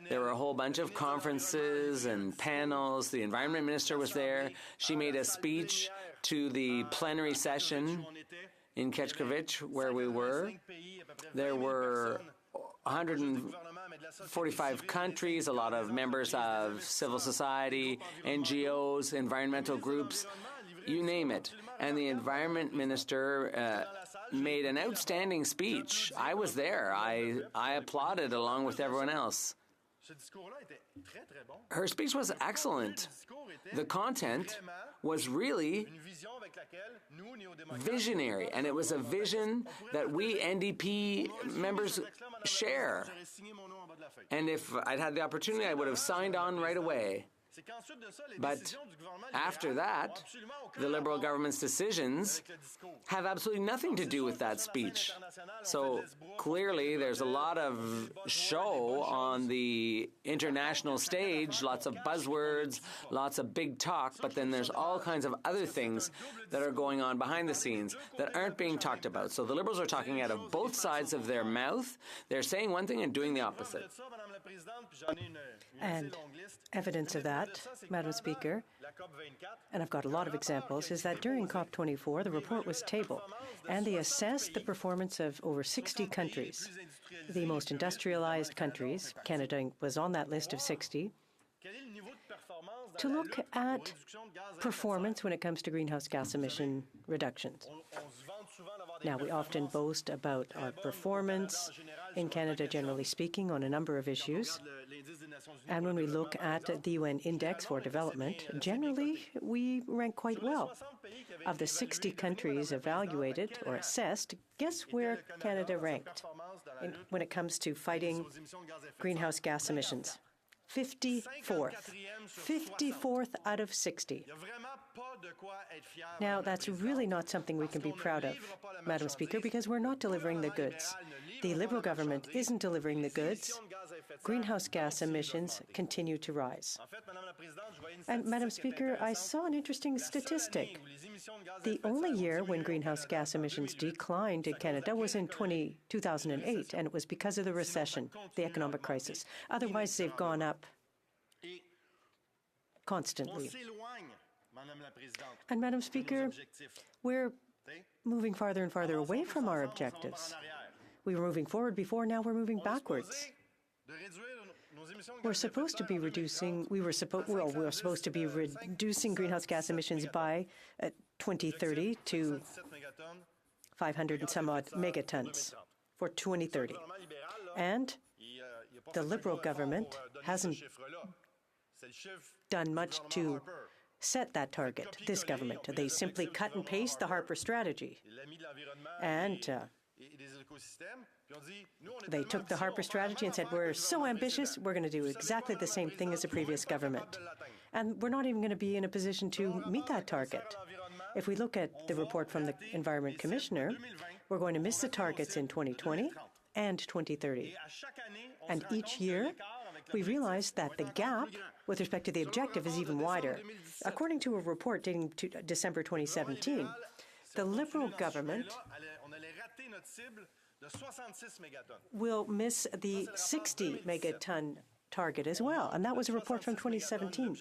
There were a whole bunch of conferences and panels. The Environment Minister was there. She made a speech to the plenary session in Kečkovič, where we were. There were 145 countries, a lot of members of civil society, NGOs, environmental groups, you name it. And the Environment Minister made an outstanding speech. I was there. I applauded along with everyone else. Her speech was excellent. The content was really visionary, and it was a vision that we NDP members share. And if I'd had the opportunity, I would have signed on right away. But after that, the Liberal government's decisions have absolutely nothing to do with that speech. So clearly there's a lot of show on the international stage, lots of buzzwords, lots of big talk, but then there's all kinds of other things that are going on behind the scenes that aren't being talked about. So the Liberals are talking out of both sides of their mouth. They're saying one thing and doing the opposite. And evidence of that, Madam Speaker, and I've got a lot of examples, is that during COP24, the report was tabled, and they assessed the performance of over 60 countries, the most industrialized countries. Canada was on that list of 60, to look at performance when it comes to greenhouse gas emission reductions. Now, we often boast about our performance in Canada, generally speaking, on a number of issues. And when we look at the UN Index for Development, generally, we rank quite well. Of the 60 countries evaluated or assessed, guess where Canada ranked when it comes to fighting greenhouse gas emissions? 54th. 54th out of 60. Now, that's really not something we can be proud of, Madam Speaker, because we're not delivering the goods. The Liberal government isn't delivering the goods. Greenhouse gas emissions continue to rise. And, Madam Speaker, I saw an interesting statistic. The only year when greenhouse gas emissions declined in Canada was in 2008, and it was because of the recession, the economic crisis. Otherwise, they've gone up constantly. And, Madam Speaker, we're moving farther and farther away from our objectives. We were moving forward before, now we're moving backwards. We're supposed to be reducing, we were supposed to be reducing greenhouse gas emissions by 2030 to 500 and some odd megatons for 2030. And the Liberal government hasn't done much to set that target, this government. They simply cut and paste the Harper strategy. And they took the Harper strategy and said, we're so ambitious, we're going to do exactly the same thing as the previous government. And we're not even going to be in a position to meet that target. If we look at the report from the Environment Commissioner, we're going to miss the targets in 2020 and 2030. And each year, we realize that the gap with respect to the objective is even wider. According to a report dating to December 2017, the Liberal government will miss the 60 megaton target as well. And that was a report from 2017.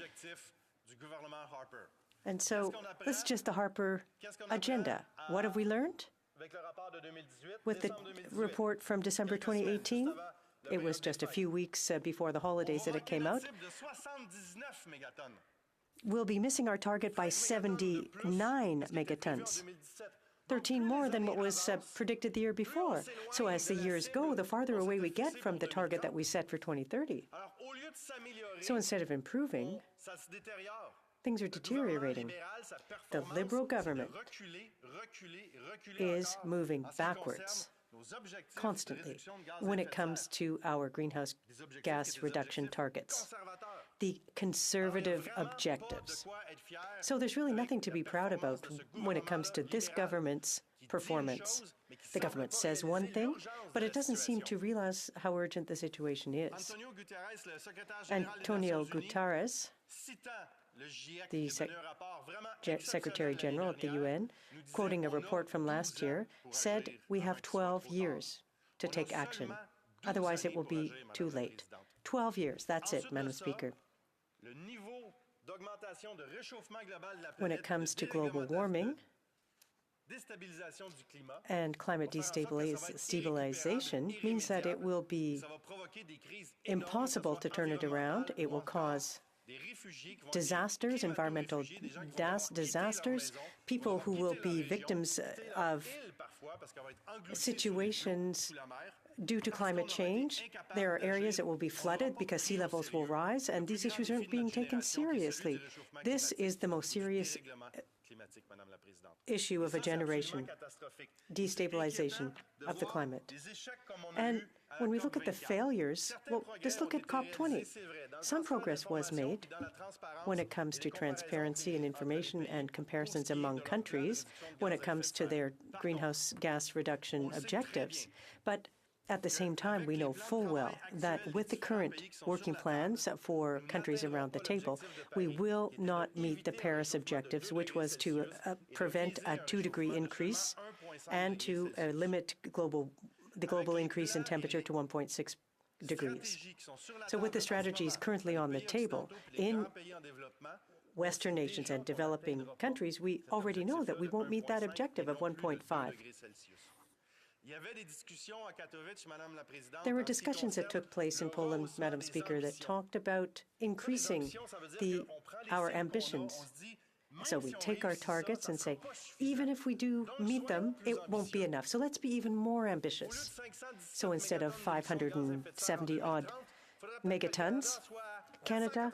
And so this is just the Harper agenda. What have we learned? With the report from December 2018, it was just a few weeks before the holidays that it came out. We'll be missing our target by 79 megatons. 13 more than what was predicted the year before. So as the years go, the farther away we get from the target that we set for 2030. So instead of improving, things are deteriorating. The Liberal government is moving backwards constantly when it comes to our greenhouse gas reduction targets, the Conservative objectives. So there's really nothing to be proud about when it comes to this government's performance. The government says one thing, but it doesn't seem to realize how urgent the situation is. Antonio Guterres, the Secretary General at the UN, quoting a report from last year, said we have 12 years to take action. Otherwise, it will be too late. 12 years, that's it, Madam Speaker. When it comes to global warming and climate destabilization, means that it will be impossible to turn it around. It will cause disasters, environmental disasters, people who will be victims of situations due to climate change. There are areas that will be flooded because sea levels will rise, and these issues aren't being taken seriously. This is the most serious issue of a generation, destabilization of the climate. And when we look at the failures, well, just look at COP20. Some progress was made when it comes to transparency and information and comparisons among countries, when it comes to their greenhouse gas reduction objectives. But at the same time, we know full well that with the current working plans for countries around the table, we will not meet the Paris objectives, which was to prevent a 2-degree increase and to limit the global increase in temperature to 1.6 degrees. So with the strategies currently on the table in Western nations and developing countries, we already know that we won't meet that objective of 1.5. There were discussions that took place in Poland, Madam Speaker, that talked about increasing our ambitions. So we take our targets and say, even if we do meet them, it won't be enough. So let's be even more ambitious. So instead of 570-odd megatons, Canada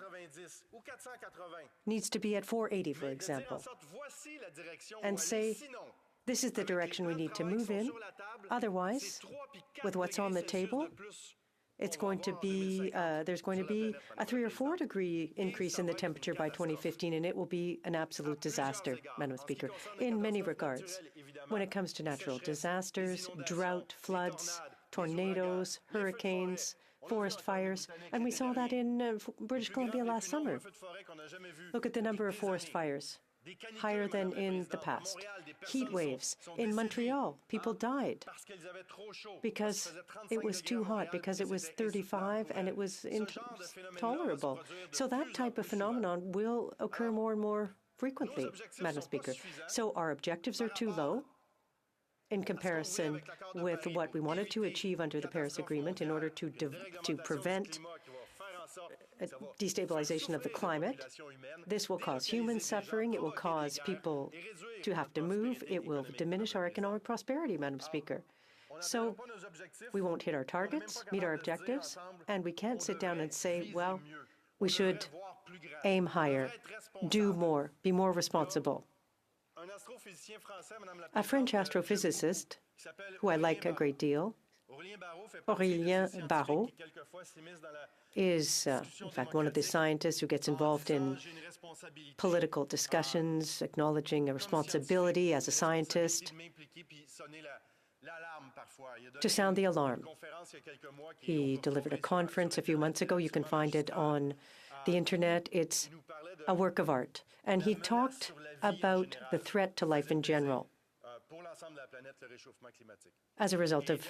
needs to be at 480, for example, and say, this is the direction we need to move in. Otherwise, with what's on the table, it's going to be, there's going to be a 3 or 4 degree increase in the temperature by 2015, and it will be an absolute disaster, Madam Speaker, in many regards. When it comes to natural disasters, drought, floods, tornadoes, hurricanes, forest fires, and we saw that in British Columbia last summer. Look at the number of forest fires, higher than in the past. Heat waves. In Montreal, people died because it was too hot, because it was 35 and it was intolerable. So that type of phenomenon will occur more and more frequently, Madam Speaker. So our objectives are too low in comparison with what we wanted to achieve under the Paris Agreement in order to prevent destabilization of the climate. This will cause human suffering. It will cause people to have to move. It will diminish our economic prosperity, Madam Speaker. So we won't hit our targets, meet our objectives, and we can't sit down and say, well, we should aim higher, do more, be more responsible. A French astrophysicist, who I like a great deal, Aurélien Barraud, is, in fact, one of the scientists who gets involved in political discussions, acknowledging a responsibility as a scientist to sound the alarm. He delivered a conference a few months ago. You can find it on the internet. It's a work of art. And he talked about the threat to life in general as a result of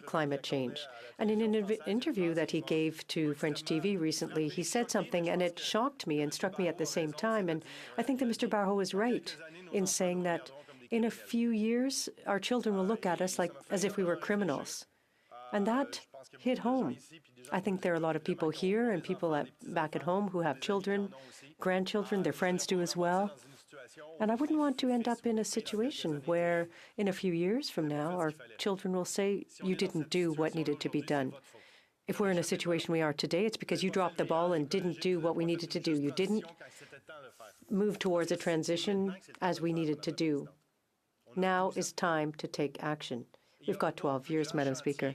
climate change. And in an interview that he gave to French TV recently, he said something, and it shocked me and struck me at the same time. And I think that Mr. Barraud is right in saying that in a few years, our children will look at us like as if we were criminals. And that hit home. I think there are a lot of people here and people back at home who have children, grandchildren, their friends do as well. And I wouldn't want to end up in a situation where in a few years from now, our children will say, you didn't do what needed to be done. If we're in a situation we are today, it's because you dropped the ball and didn't do what we needed to do. You didn't move towards a transition as we needed to do. Now is time to take action. We've got 12 years, Madam Speaker.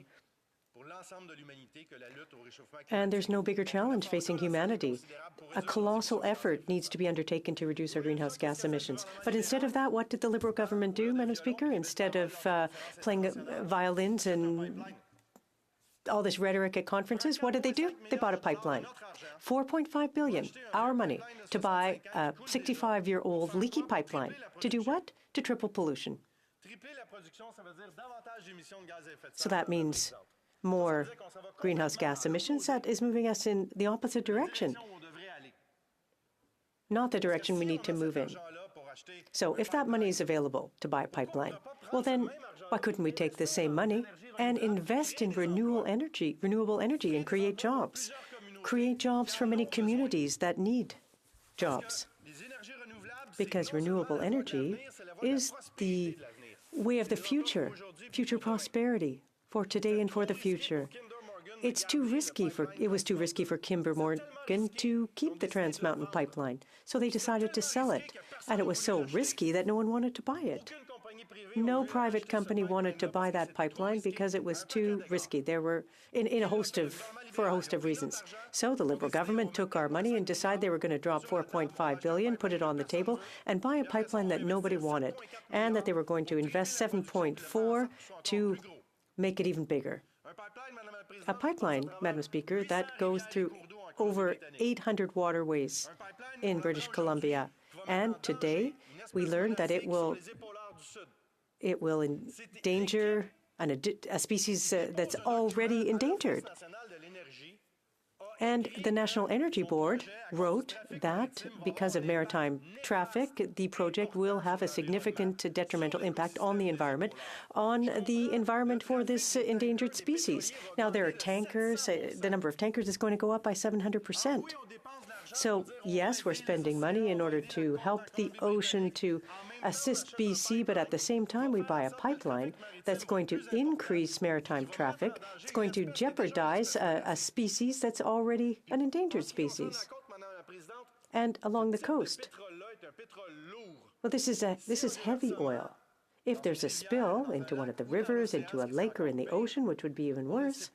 And there's no bigger challenge facing humanity. A colossal effort needs to be undertaken to reduce our greenhouse gas emissions. But instead of that, what did the Liberal government do, Madam Speaker? Instead of playing violins and all this rhetoric at conferences, what did they do? They bought a pipeline. $4.5 billion, our money, to buy a 65-year-old leaky pipeline. To do what? To triple pollution. So that means more greenhouse gas emissions. That is moving us in the opposite direction, not the direction we need to move in. So if that money is available to buy a pipeline, well then, why couldn't we take the same money and invest in renewable energy and create jobs? Create jobs for many communities that need jobs. Because renewable energy is the way of the future, future prosperity, for today and for the future. it was too risky for Kinder Morgan to keep the Trans Mountain pipeline. So they decided to sell it. And it was so risky that no one wanted to buy it. No private company wanted to buy that pipeline because it was too risky. There were for a host of reasons. So the Liberal government took our money and decided they were going to drop $4.5 billion, put it on the table, and buy a pipeline that nobody wanted, and that they were going to invest $7.4 to make it even bigger. A pipeline, Madam Speaker, that goes through over 800 waterways in British Columbia. And today, we learned that it will endanger a species that's already endangered. And the National Energy Board wrote that because of maritime traffic, the project will have a significant detrimental impact on the environment for this endangered species. Now, there are tankers. The number of tankers is going to go up by 700%. So, yes, we're spending money in order to help the ocean to assist BC, but at the same time, we buy a pipeline that's going to increase maritime traffic. It's going to jeopardize a species that's already an endangered species. And along the coast, well, this is heavy oil. If there's a spill into one of the rivers, into a lake or in the ocean, which would be even worse,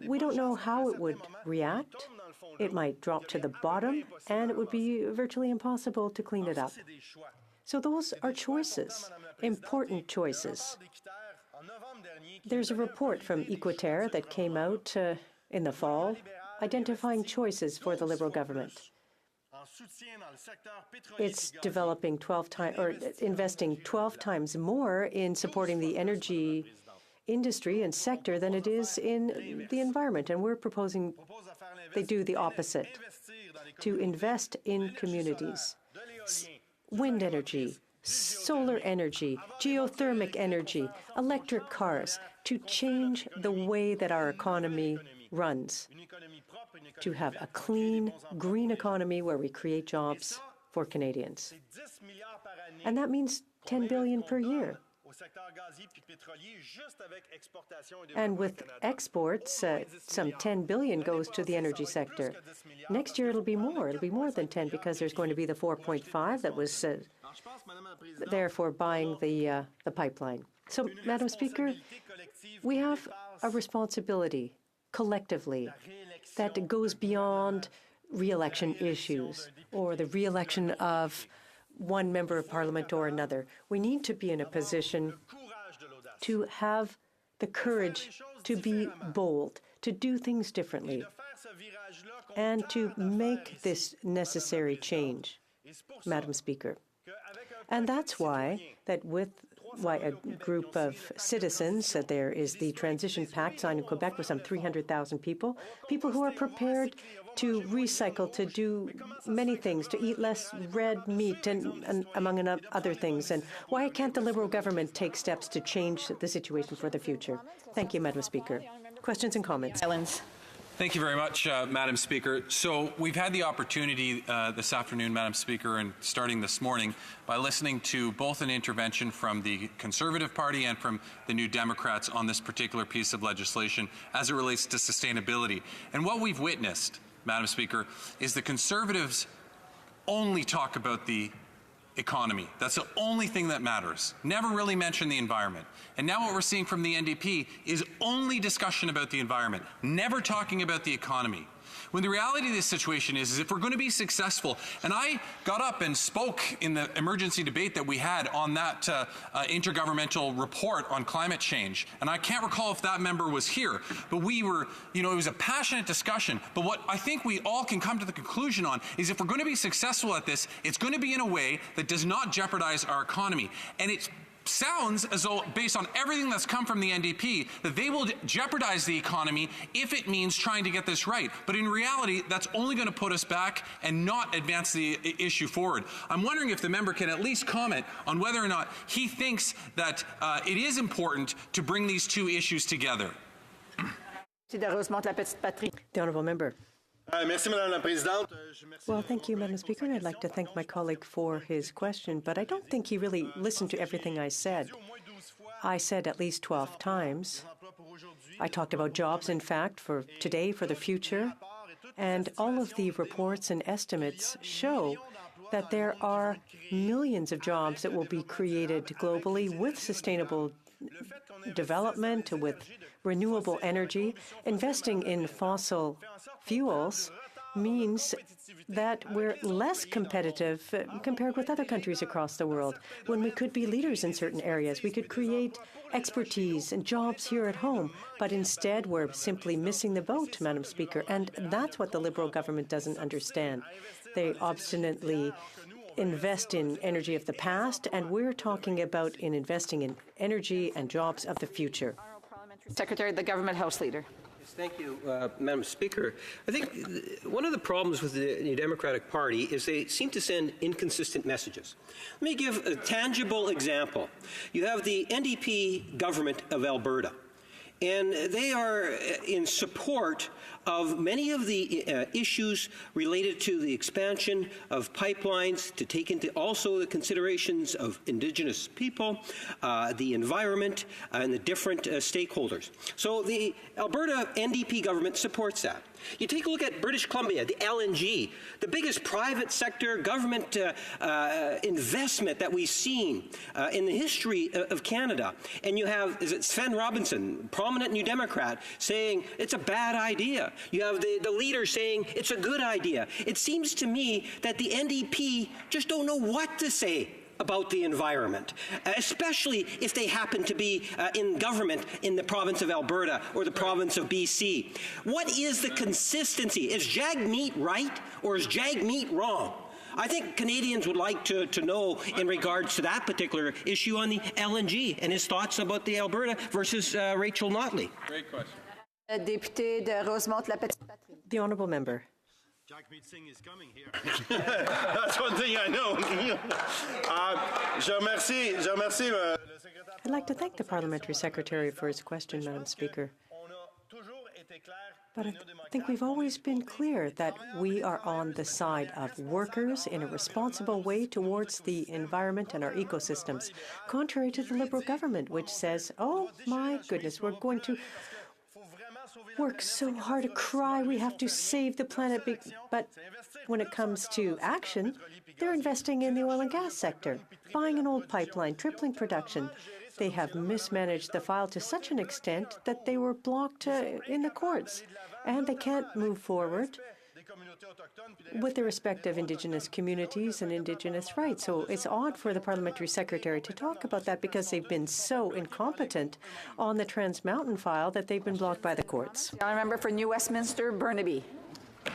we don't know how it would react. It might drop to the bottom, and it would be virtually impossible to clean it up. So those are choices, important choices. There's a report from Equiterre that came out in the fall identifying choices for the Liberal government. It's developing 12 times or investing 12 times more in supporting the energy industry and sector than it is in the environment. And we're proposing they do the opposite, to invest in communities. Wind energy, solar energy, geothermic energy, electric cars, to change the way that our economy runs, to have a clean, green economy where we create jobs for Canadians. And that means $10 billion per year. And with exports, some $10 billion goes to the energy sector. Next year it'll be more. It'll be more than 10 because there's going to be the 4.5 that was there for buying the pipeline. So, Madam Speaker, we have a responsibility collectively that goes beyond re-election issues or the re-election of one member of parliament or another. We need to be in a position to have the courage to be bold, to do things differently, and to make this necessary change, Madam Speaker. And that's why a group of citizens, there is the Transition Pact signed in Quebec with some 300,000 people who are prepared to recycle, to do many things, to eat less red meat, and among other things. And why can't the Liberal government take steps to change the situation for the future? Thank you, Madam Speaker. Questions and comments? Thank you very much, Madam Speaker. So we've had the opportunity this afternoon, Madam Speaker, and starting this morning, by listening to both an intervention from the Conservative Party and from the New Democrats on this particular piece of legislation as it relates to sustainability. And what we've witnessed, Madam Speaker, is the Conservatives only talk about the economy. That's the only thing that matters. Never really mention the environment. And now what we're seeing from the NDP is only discussion about the environment, never talking about the economy. When the reality of this situation is if we're going to be successful, and I got up and spoke in the emergency debate that we had on that intergovernmental report on climate change, and I can't recall if that member was here, but we were, it was a passionate discussion. But what I think we all can come to the conclusion on is if we're going to be successful at this, it's going to be in a way that does not jeopardize our economy. And it sounds as though, based on everything that's come from the NDP, that they will jeopardize the economy if it means trying to get this right. But in reality, that's only going to put us back and not advance the issue forward. I'm wondering if the member can at least comment on whether or not he thinks that it is important to bring these two issues together. The honourable member. Well, thank you, Madam Speaker, and I'd like to thank my colleague for his question, but I don't think he really listened to everything I said. I said at least 12 times I talked about jobs, in fact, for today, for the future. And all of the reports and estimates show that there are millions of jobs that will be created globally with sustainable development, with renewable energy. Investing in fossil fuels means that we're less competitive compared with other countries across the world. When we could be leaders in certain areas, we could create expertise and jobs here at home, but instead we're simply missing the boat, Madam Speaker, and that's what the Liberal government doesn't understand. They obstinately invest in energy of the past, and we're talking about investing in energy and jobs of the future. Secretary, the Government House Leader. Thank you, Madam Speaker. I think one of the problems with the New Democratic Party is they seem to send inconsistent messages. Let me give a tangible example. You have the NDP government of Alberta, and they are in support of many of the issues related to the expansion of pipelines, to take into also the considerations of Indigenous people, the environment, and the different stakeholders. So the Alberta NDP government supports that. You take a look at British Columbia, the LNG, the biggest private sector government investment that we've seen in the history of Canada. And you have, is it Sven Robinson, prominent New Democrat, saying it's a bad idea. You have the leader saying it's a good idea. It seems to me that the NDP just don't know what to say about the environment, especially if they happen to be in government in the province of Alberta or the province of BC. What is the consistency? Is Jagmeet right or is Jagmeet wrong? I think Canadians would like to know in regards to that particular issue on the LNG and his thoughts about the Alberta versus Rachel Notley. Great question. Député de Rosemont-la-Petite-Patrie. The honourable member. Jagmeet Singh is coming here. That's one thing I know. I'd like to thank the Parliamentary Secretary for his question, Madam Speaker. But I think we've always been clear that we are on the side of workers in a responsible way towards the environment and our ecosystems, contrary to the Liberal government, which says, oh my goodness, we're going to work so hard to cry we have to save the planet, but when it comes to action, they're investing in the oil and gas sector, buying an old pipeline, tripling production. They have mismanaged the file to such an extent that they were blocked in the courts, and they can't move forward with the respect of Indigenous communities and Indigenous rights. So it's odd for the Parliamentary Secretary to talk about that because they've been so incompetent on the Trans Mountain file that they've been blocked by the courts. The member for New Westminster, Burnaby.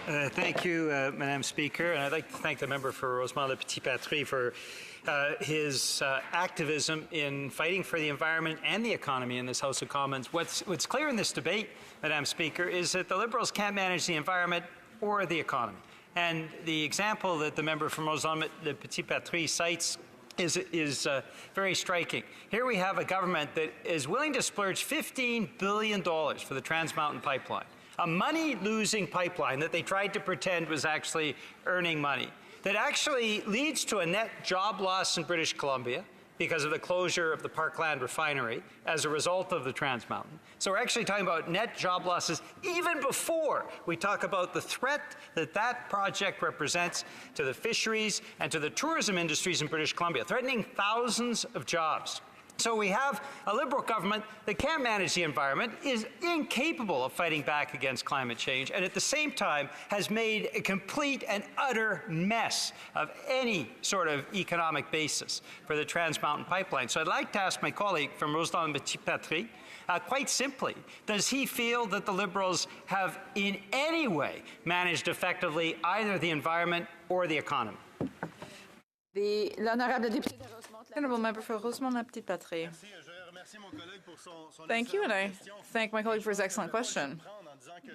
Thank you, Madam Speaker. And I'd like to thank the member for Rosemont-le-Petit-Patrie for his activism in fighting for the environment and the economy in this House of Commons. What's clear in this debate, Madam Speaker, is that the Liberals can't manage the environment or the economy. And the example that the member from Rosemont-le-Petit-Patrie cites is very striking. Here we have a government that is willing to splurge $15 billion for the Trans Mountain pipeline, a money-losing pipeline that they tried to pretend was actually earning money, that actually leads to a net job loss in British Columbia because of the closure of the Parkland refinery as a result of the Trans Mountain. So we're actually talking about net job losses even before we talk about the threat that that project represents to the fisheries and to the tourism industries in British Columbia, threatening thousands of jobs. So we have a Liberal government that can't manage the environment, is incapable of fighting back against climate change, and at the same time has made a complete and utter mess of any sort of economic basis for the Trans Mountain pipeline. So I'd like to ask my colleague from Rosemont-le-Petit-Patrie, quite simply, does he feel that the Liberals have in any way managed effectively either the environment or the economy? Honourable member for Rosemont-la-Petite-Patrie. Thank you, and I thank my colleague for his excellent question.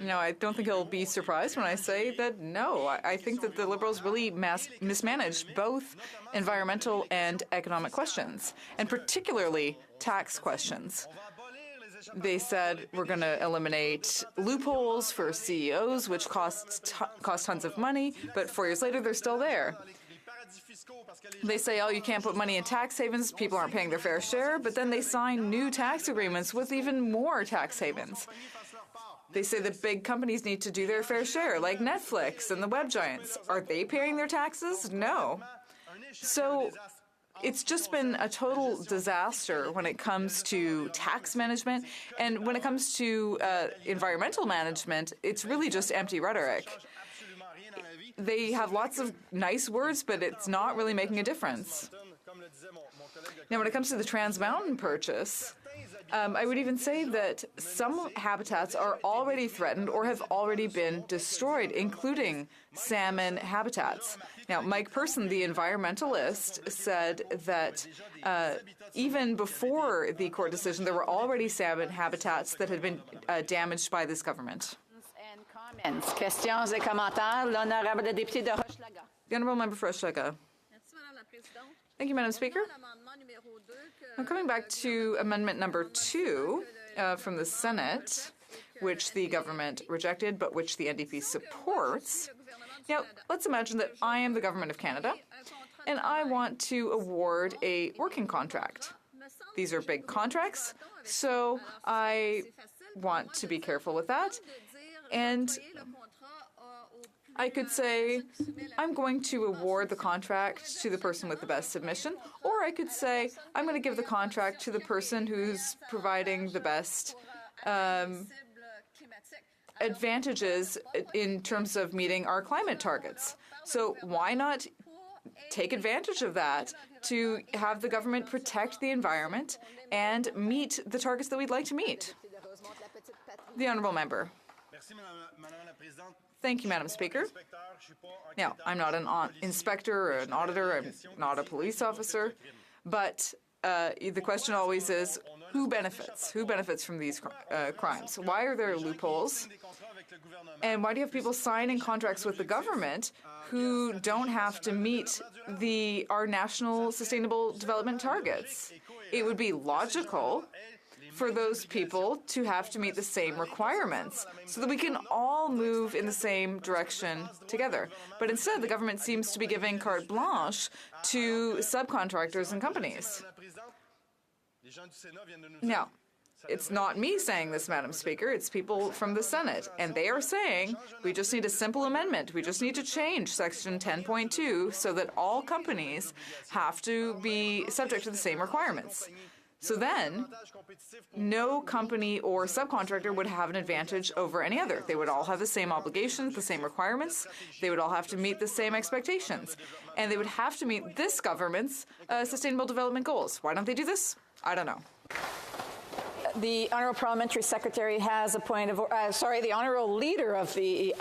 No, I don't think he'll be surprised when I say that no. I think that the Liberals really mismanaged both environmental and economic questions, and particularly tax questions. They said we're going to eliminate loopholes for CEOs, which cost tons of money, but 4 years later they're still there. They say, oh, you can't put money in tax havens, people aren't paying their fair share, but then they sign new tax agreements with even more tax havens. They say that big companies need to do their fair share, like Netflix and the web giants. Are they paying their taxes? No. So it's just been a total disaster when it comes to tax management, and when it comes to environmental management, it's really just empty rhetoric. They have lots of nice words, but it's not really making a difference. Now, when it comes to the Trans Mountain purchase, I would even say that some habitats are already threatened or have already been destroyed, including salmon habitats. Now, Mike Person, the environmentalist, said that even before the court decision, there were already salmon habitats that had been damaged by this government. Questions et commentaires. L'honorable député de Hochelaga. The Honourable Member for Hochelaga. Thank you, Madam Speaker. Now, coming back to Amendment number 2 from the Senate, which the government rejected, but which the NDP supports. Now, let's imagine that I am the Government of Canada, and I want to award a working contract. These are big contracts, so I want to be careful with that. And I could say, I'm going to award the contract to the person with the best submission, or I could say, I'm going to give the contract to the person who's providing the best advantages in terms of meeting our climate targets. So why not take advantage of that to have the government protect the environment and meet the targets that we'd like to meet? The Honourable Member. Thank you, Madam Speaker. Now, I'm not an inspector or an auditor, I'm not a police officer, but the question always is, who benefits? Who benefits from these crimes? Why are there loopholes? And why do you have people signing contracts with the government who don't have to meet our national sustainable development targets? It would be logical for those people to have to meet the same requirements so that we can all move in the same direction together. But instead, the government seems to be giving carte blanche to subcontractors and companies. Now, it's not me saying this, Madam Speaker, it's people from the Senate, and they are saying we just need a simple amendment. We just need to change Section 10.2 so that all companies have to be subject to the same requirements. So then, no company or subcontractor would have an advantage over any other. They would all have the same obligations, the same requirements. They would all have to meet the same expectations. And they would have to meet this government's sustainable development goals. Why don't they do this? I don't know. The Honourable Parliamentary Secretary has a point of the Honourable Leader of the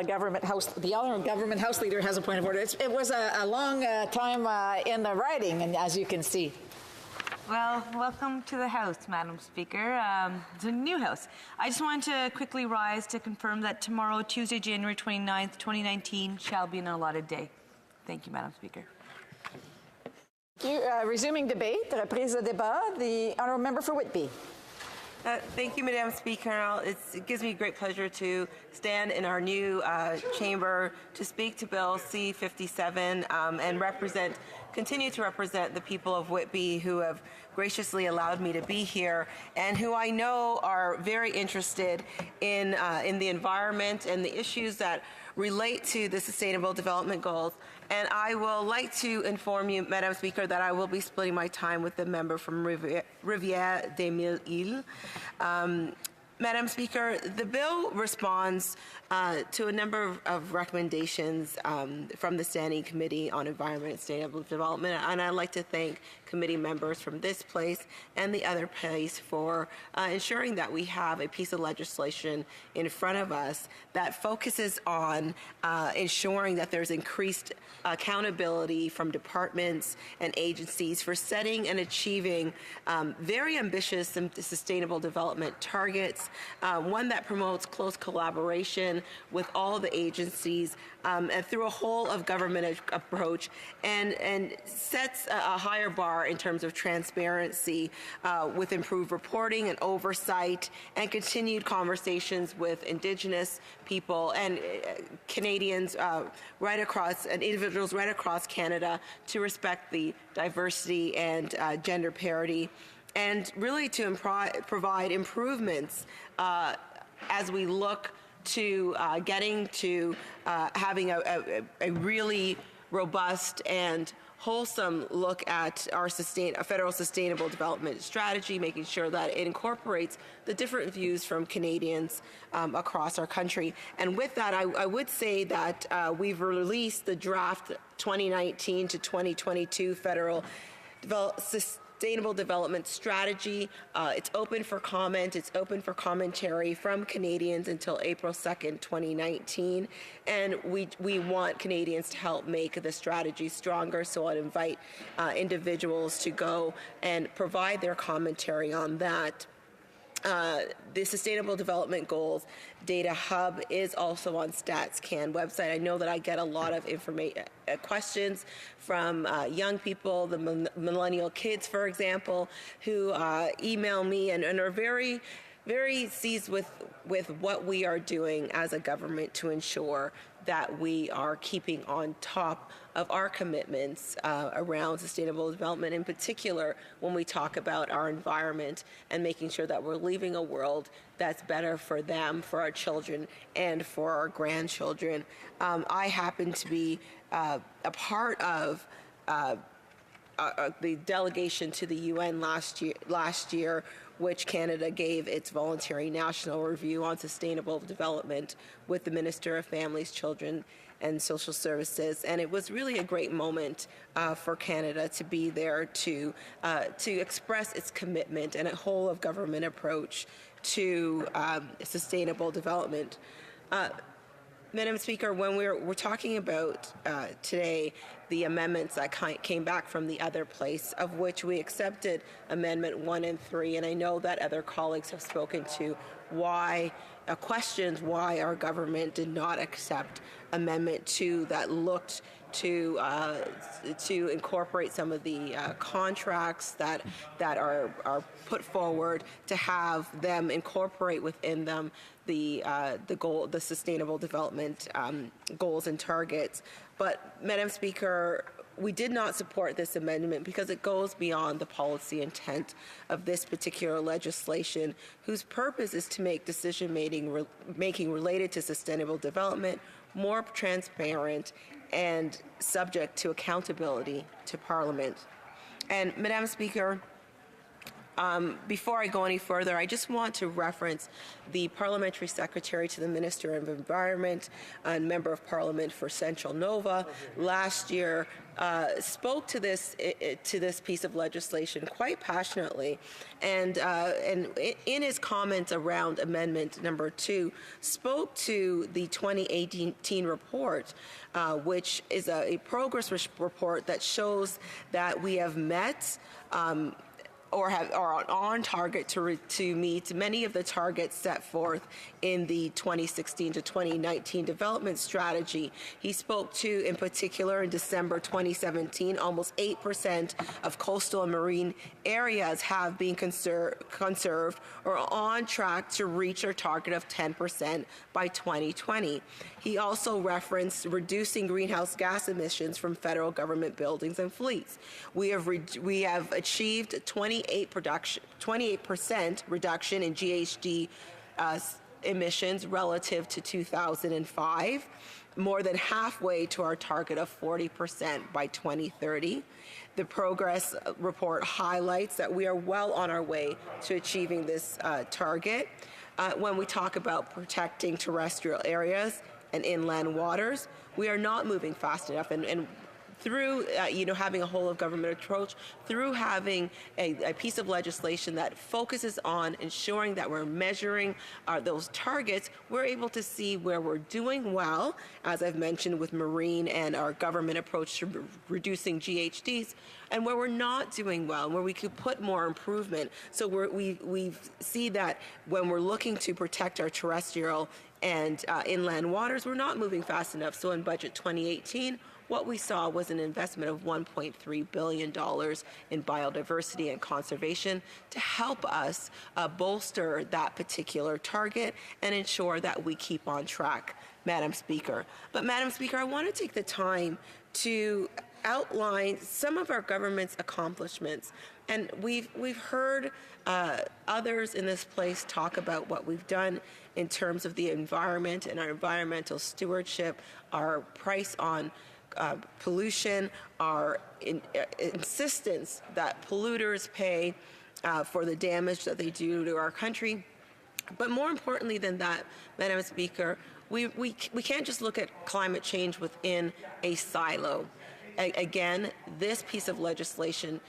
Government House, the Honourable Government House Leader has a point of order. It was a long time in the writing, and as you can see. Well, welcome to the House, Madam Speaker. It's a new House. I just wanted to quickly rise to confirm that tomorrow, Tuesday, January 29th, 2019, shall be an allotted day. Thank you, Madam Speaker. Thank you. Resuming debate, reprise de débat, the Honourable Member for Whitby. Thank you, Madam Speaker. It gives me great pleasure to stand in our new chamber to speak to Bill C-57 and continue to represent the people of Whitby who have graciously allowed me to be here and who I know are very interested in the environment and the issues that relate to the Sustainable Development Goals. And I will like to inform you, Madam Speaker, that I will be splitting my time with the member from Rivière des Mille-Îles. Madam Speaker, the bill responds to a number of recommendations from the Standing Committee on Environment and Sustainable Development, and I'd like to thank committee members from this place and the other place for ensuring that we have a piece of legislation in front of us that focuses on ensuring that there's increased accountability from departments and agencies for setting and achieving very ambitious and sustainable development targets, one that promotes close collaboration with all the agencies and through a whole of government approach and sets a higher bar are in terms of transparency with improved reporting and oversight and continued conversations with Indigenous people and Canadians right across, and individuals right across Canada to respect the diversity and gender parity, and really to provide improvements as we look to getting to having a really robust and wholesome look at our federal sustainable development strategy, making sure that it incorporates the different views from Canadians across our country. And with that, I would say that we've released the draft 2019 to 2022 federal Sustainable Development Strategy. It's open for comment. It's open for commentary from Canadians until April 2nd, 2019. And we want Canadians to help make the strategy stronger. So I'd invite individuals to go and provide their commentary on that. The Sustainable Development Goals Data Hub is also on StatsCan website. I know that I get a lot of questions from young people, the millennial kids, for example, who email me and are very, very seized with what we are doing as a government to ensure that we are keeping on top of our commitments around sustainable development, in particular when we talk about our environment and making sure that we're leaving a world that's better for them, for our children, and for our grandchildren. I happen to be a part of the delegation to the UN last year, which Canada gave its voluntary national review on sustainable development with the Minister of Families, Children and Social Services. And it was really a great moment for Canada to be there to express its commitment and a whole of government approach to sustainable development. Madam Speaker, when we're talking about today the amendments that came back from the other place, of which we accepted Amendment 1 and 3, and I know that other colleagues have spoken to questions why our government did not accept Amendment 2 that looked to incorporate some of the contracts that are put forward, to have them incorporate within them the sustainable development goals and targets. But, Madam Speaker, we did not support this amendment because it goes beyond the policy intent of this particular legislation, whose purpose is to make decision-making related to sustainable development more transparent and subject to accountability to Parliament. And, Madam Speaker, before I go any further, I just want to reference the Parliamentary Secretary to the Minister of Environment and Member of Parliament for Central Nova last year spoke to this piece of legislation quite passionately, and in his comments around Amendment Number 2, spoke to the 2018 report, which is a progress report that shows that we have met or are on target to meet many of the targets set forth in the 2016 to 2019 development strategy. He spoke to, in particular, in December 2017, almost 8% of coastal and marine areas have been conserved or are on track to reach our target of 10% by 2020. He also referenced reducing greenhouse gas emissions from federal government buildings and fleets. We have achieved 28% reduction in GHG emissions relative to 2005, more than halfway to our target of 40% by 2030. The progress report highlights that we are well on our way to achieving this target. When we talk about protecting terrestrial areas and inland waters, we are not moving fast enough, and through having a whole of government approach, through having a piece of legislation that focuses on ensuring that we're measuring those targets, we're able to see where we're doing well, as I've mentioned with marine and our government approach to reducing GHGs, and where we're not doing well, where we could put more improvement. So we see that when we're looking to protect our terrestrial and inland waters, we're not moving fast enough. So in Budget 2018, what we saw was an investment of $1.3 billion in biodiversity and conservation to help us bolster that particular target and ensure that we keep on track, Madam Speaker. But Madam Speaker, I want to take the time to outline some of our government's accomplishments. And we've heard others in this place talk about what we've done in terms of the environment and our environmental stewardship, our price on pollution, our insistence that polluters pay for the damage that they do to our country. But more importantly than that, Madam Speaker, we can't just look at climate change within a silo. Again, this piece of legislation,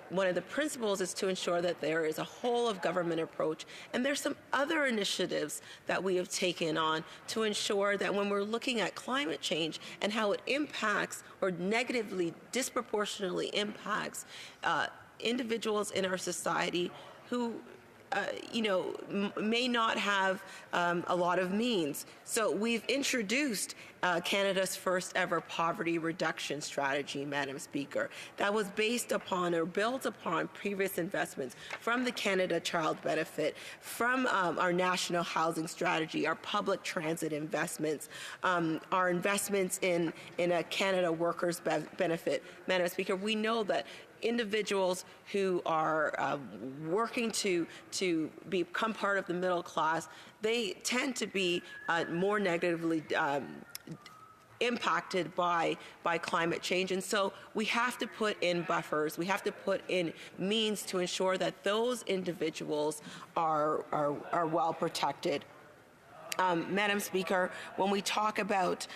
one of the principles is to ensure that there is a whole of government approach, and there's some other initiatives that we have taken on to ensure that when we're looking at climate change and how it impacts or negatively, disproportionately impacts individuals in our society who may not have a lot of means. So we've introduced Canada's first ever poverty reduction strategy, Madam Speaker, that was based upon or built upon previous investments from the Canada Child Benefit, from our national housing strategy, our public transit investments, our investments in a Canada Workers Benefit. Madam Speaker, we know that individuals who are working to become part of the middle class, they tend to be more negatively impacted by climate change. And so we have to put in buffers, we have to put in means to ensure that those individuals are well protected. Madam Speaker, when we talk about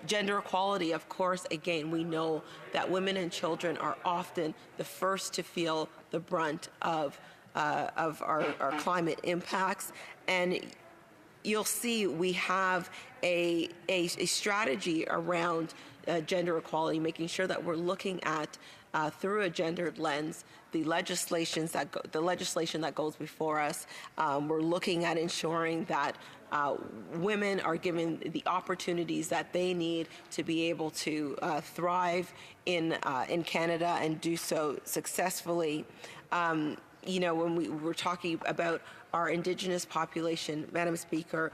gender equality, of course, again, we know that women and children are often the first to feel the brunt of our climate impacts. And you'll see we have a strategy around gender equality, making sure that we're looking at through a gendered lens the legislation that goes before us. We're looking at ensuring that women are given the opportunities that they need to be able to thrive in Canada and do so successfully. When we were talking about our Indigenous population, Madam Speaker,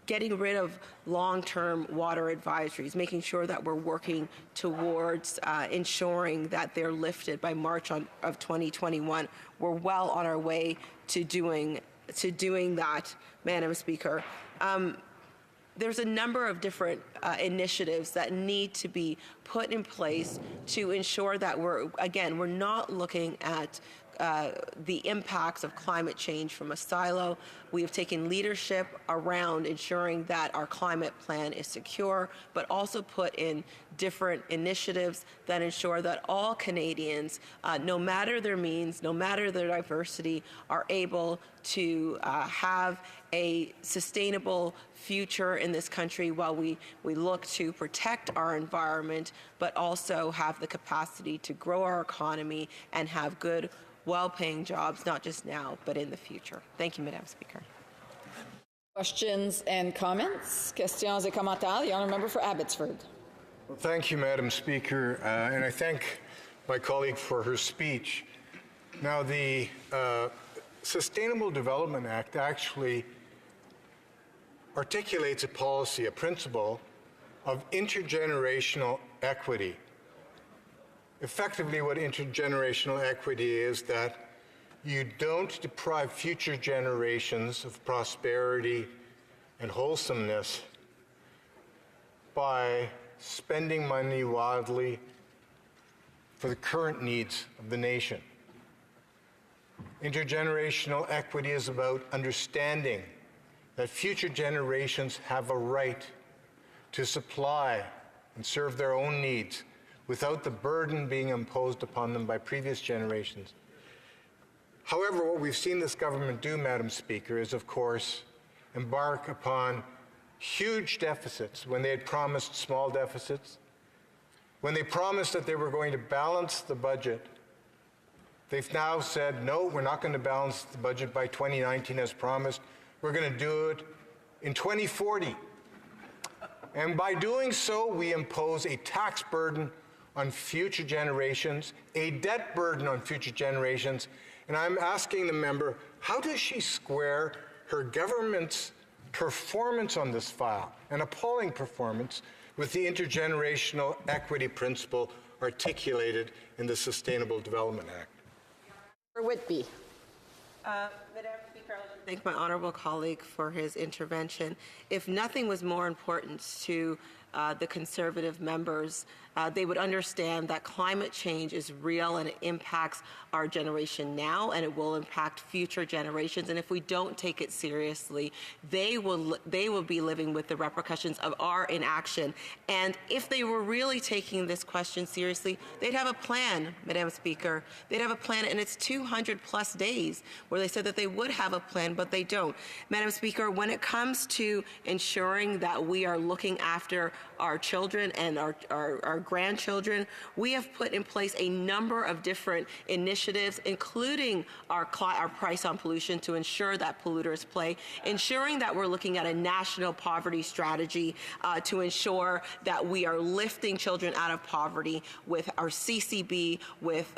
getting rid of long-term water advisories, making sure that we're working towards ensuring that they're lifted by March of 2021. We're well on our way to doing that, Madam Speaker. There's a number of different initiatives that need to be put in place to ensure that we're not looking at the impacts of climate change from a silo. We have taken leadership around ensuring that our climate plan is secure, but also put in different initiatives that ensure that all Canadians, no matter their means, no matter their diversity, are able to have a sustainable future in this country while we look to protect our environment, but also have the capacity to grow our economy and have good, well-paying jobs, not just now, but in the future. Thank you, Madam Speaker. Questions and comments? Questions et commentaires. The honourable member for Abbotsford. Well, thank you, Madam Speaker, and I thank my colleague for her speech. Now, the Sustainable Development Act actually articulates a policy, a principle of intergenerational equity. Effectively, what intergenerational equity is that you don't deprive future generations of prosperity and wholesomeness by spending money wildly for the current needs of the nation. Intergenerational equity is about understanding that future generations have a right to supply and serve their own needs without the burden being imposed upon them by previous generations. However, what we've seen this government do, Madam Speaker, is, of course, embark upon huge deficits when they had promised small deficits. When they promised that they were going to balance the budget, they've now said, no, we're not going to balance the budget by 2019 as promised. We're going to do it in 2040. And by doing so, we impose a tax burden on future generations, a debt burden on future generations. And I'm asking the member, how does she square her government's performance on this file, an appalling performance, with the intergenerational equity principle articulated in the Sustainable Development Act? Whitby. Madam Speaker, I'd like to thank my honourable colleague for his intervention. If nothing was more important to the Conservative members, they would understand that climate change is real and it impacts our generation now and it will impact future generations. And if we don't take it seriously, they will be living with the repercussions of our inaction. And if they were really taking this question seriously, they'd have a plan, Madam Speaker. They'd have a plan, and it's 200 plus days where they said that they would have a plan, but they don't. Madam Speaker, when it comes to ensuring that we are looking after our children and our grandchildren, we have put in place a number of different initiatives, including our price on pollution, to ensure that polluters pay, ensuring that we're looking at a national poverty strategy to ensure that we are lifting children out of poverty with our CCB, with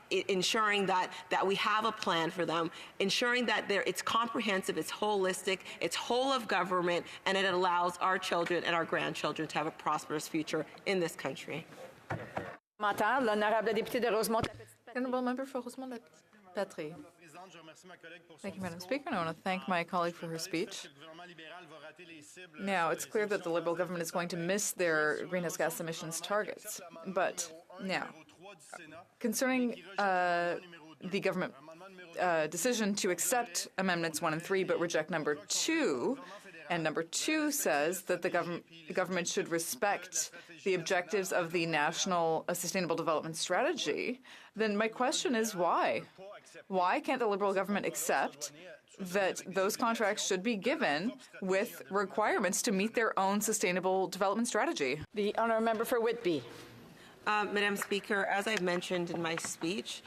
ensuring that we have a plan for them, ensuring that it's comprehensive, it's holistic, it's whole of government, and it allows our children and our grandchildren to have a prosperous future in this country. Honourable member for Rosemont-la-Patrie. Thank you, Madam Speaker, and I want to thank my colleague for her speech. Now, it's clear that the Liberal government is going to miss their greenhouse gas emissions targets. But now, concerning the government decision to accept Amendments 1 and 3 but reject number 2, and number 2 says that the government should respect the objectives of the National Sustainable Development Strategy, then my question is why? Why can't the Liberal government accept that those contracts should be given with requirements to meet their own Sustainable Development Strategy? The honourable member for Whitby. Madam Speaker, as I've mentioned in my speech,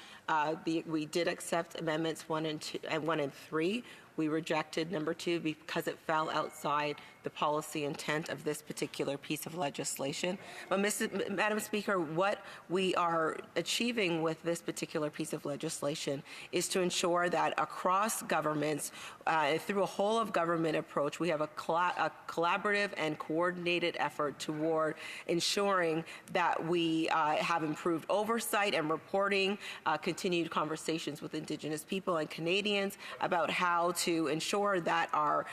we did accept Amendments 1 and 3. We rejected number 2 because it fell outside the policy intent of this particular piece of legislation. But Madam Speaker, what we are achieving with this particular piece of legislation is to ensure that across governments, through a whole of government approach, we have a collaborative and coordinated effort toward ensuring that we have improved oversight and reporting, continued conversations with Indigenous people and Canadians about how to ensure that our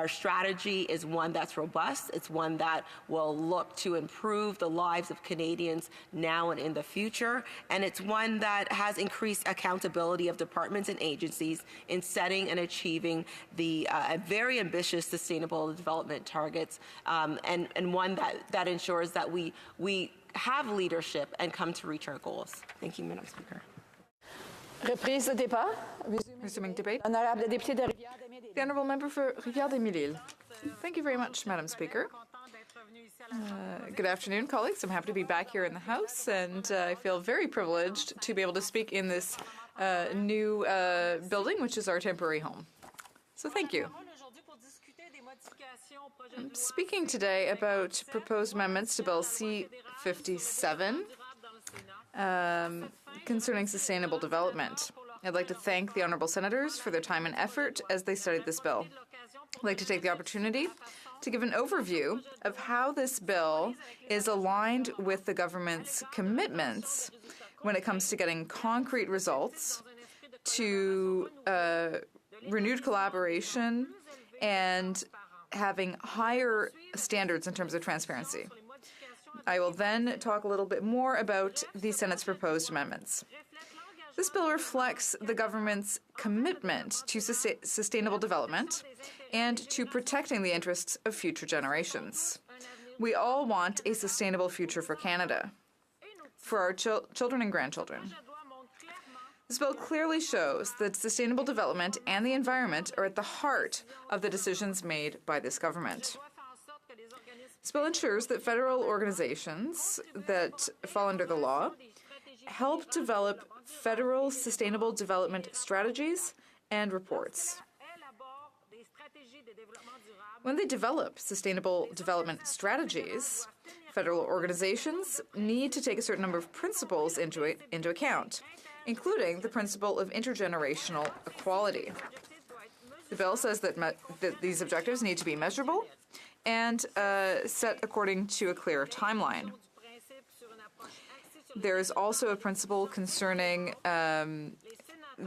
strategy is one that's robust. It's one that will look to improve the lives of Canadians now and in the future. And it's one that has increased accountability of departments and agencies in setting and achieving the very ambitious sustainable development targets, and one that ensures that we have leadership and come to reach our goals. Thank you, Madam Speaker. Reprise de débat. Resuming debate. Honorable député de The honourable member for Rivière-des-Mille-Îles. Thank you very much, Madam Speaker. Good afternoon, colleagues. I'm happy to be back here in the House, and I feel very privileged to be able to speak in this new building, which is our temporary home. So thank you. I'm speaking today about proposed amendments to Bill C-57 concerning sustainable development. I'd like to thank the honourable senators for their time and effort as they studied this bill. I'd like to take the opportunity to give an overview of how this bill is aligned with the government's commitments when it comes to getting concrete results, to renewed collaboration, and having higher standards in terms of transparency. I will then talk a little bit more about the Senate's proposed amendments. This bill reflects the government's commitment to sustainable development and to protecting the interests of future generations. We all want a sustainable future for Canada, for our children and grandchildren. This bill clearly shows that sustainable development and the environment are at the heart of the decisions made by this government. This bill ensures that federal organizations that fall under the law help develop federal sustainable development strategies and reports. When they develop sustainable development strategies, federal organizations need to take a certain number of principles into account, including the principle of intergenerational equality. The bill says that these objectives need to be measurable and set according to a clear timeline. There is also a principle concerning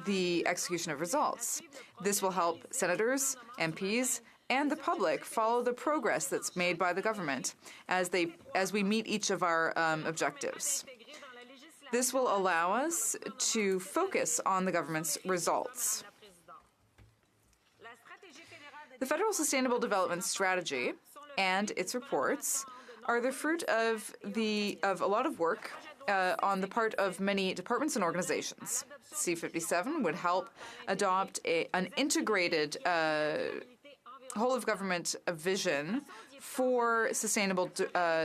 the execution of results. This will help senators, MPs, and the public follow the progress that's made by the government as we meet each of our objectives. This will allow us to focus on the government's results. The Federal Sustainable Development Strategy and its reports are the fruit of a lot of work on the part of many departments and organizations. C57 would help adopt an integrated whole-of-government vision for sustainable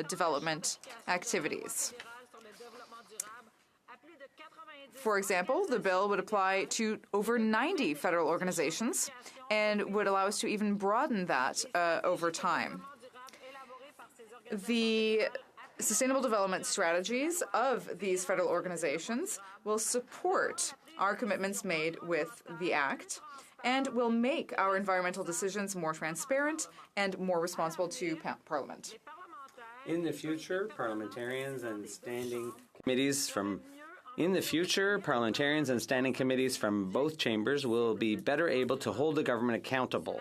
development activities. For example, the bill would apply to over 90 federal organizations and would allow us to even broaden that over time. The sustainable development strategies of these federal organizations will support our commitments made with the Act and will make our environmental decisions more transparent and more responsible to Parliament. In the future, parliamentarians and standing committees from both chambers will be better able to hold the government accountable.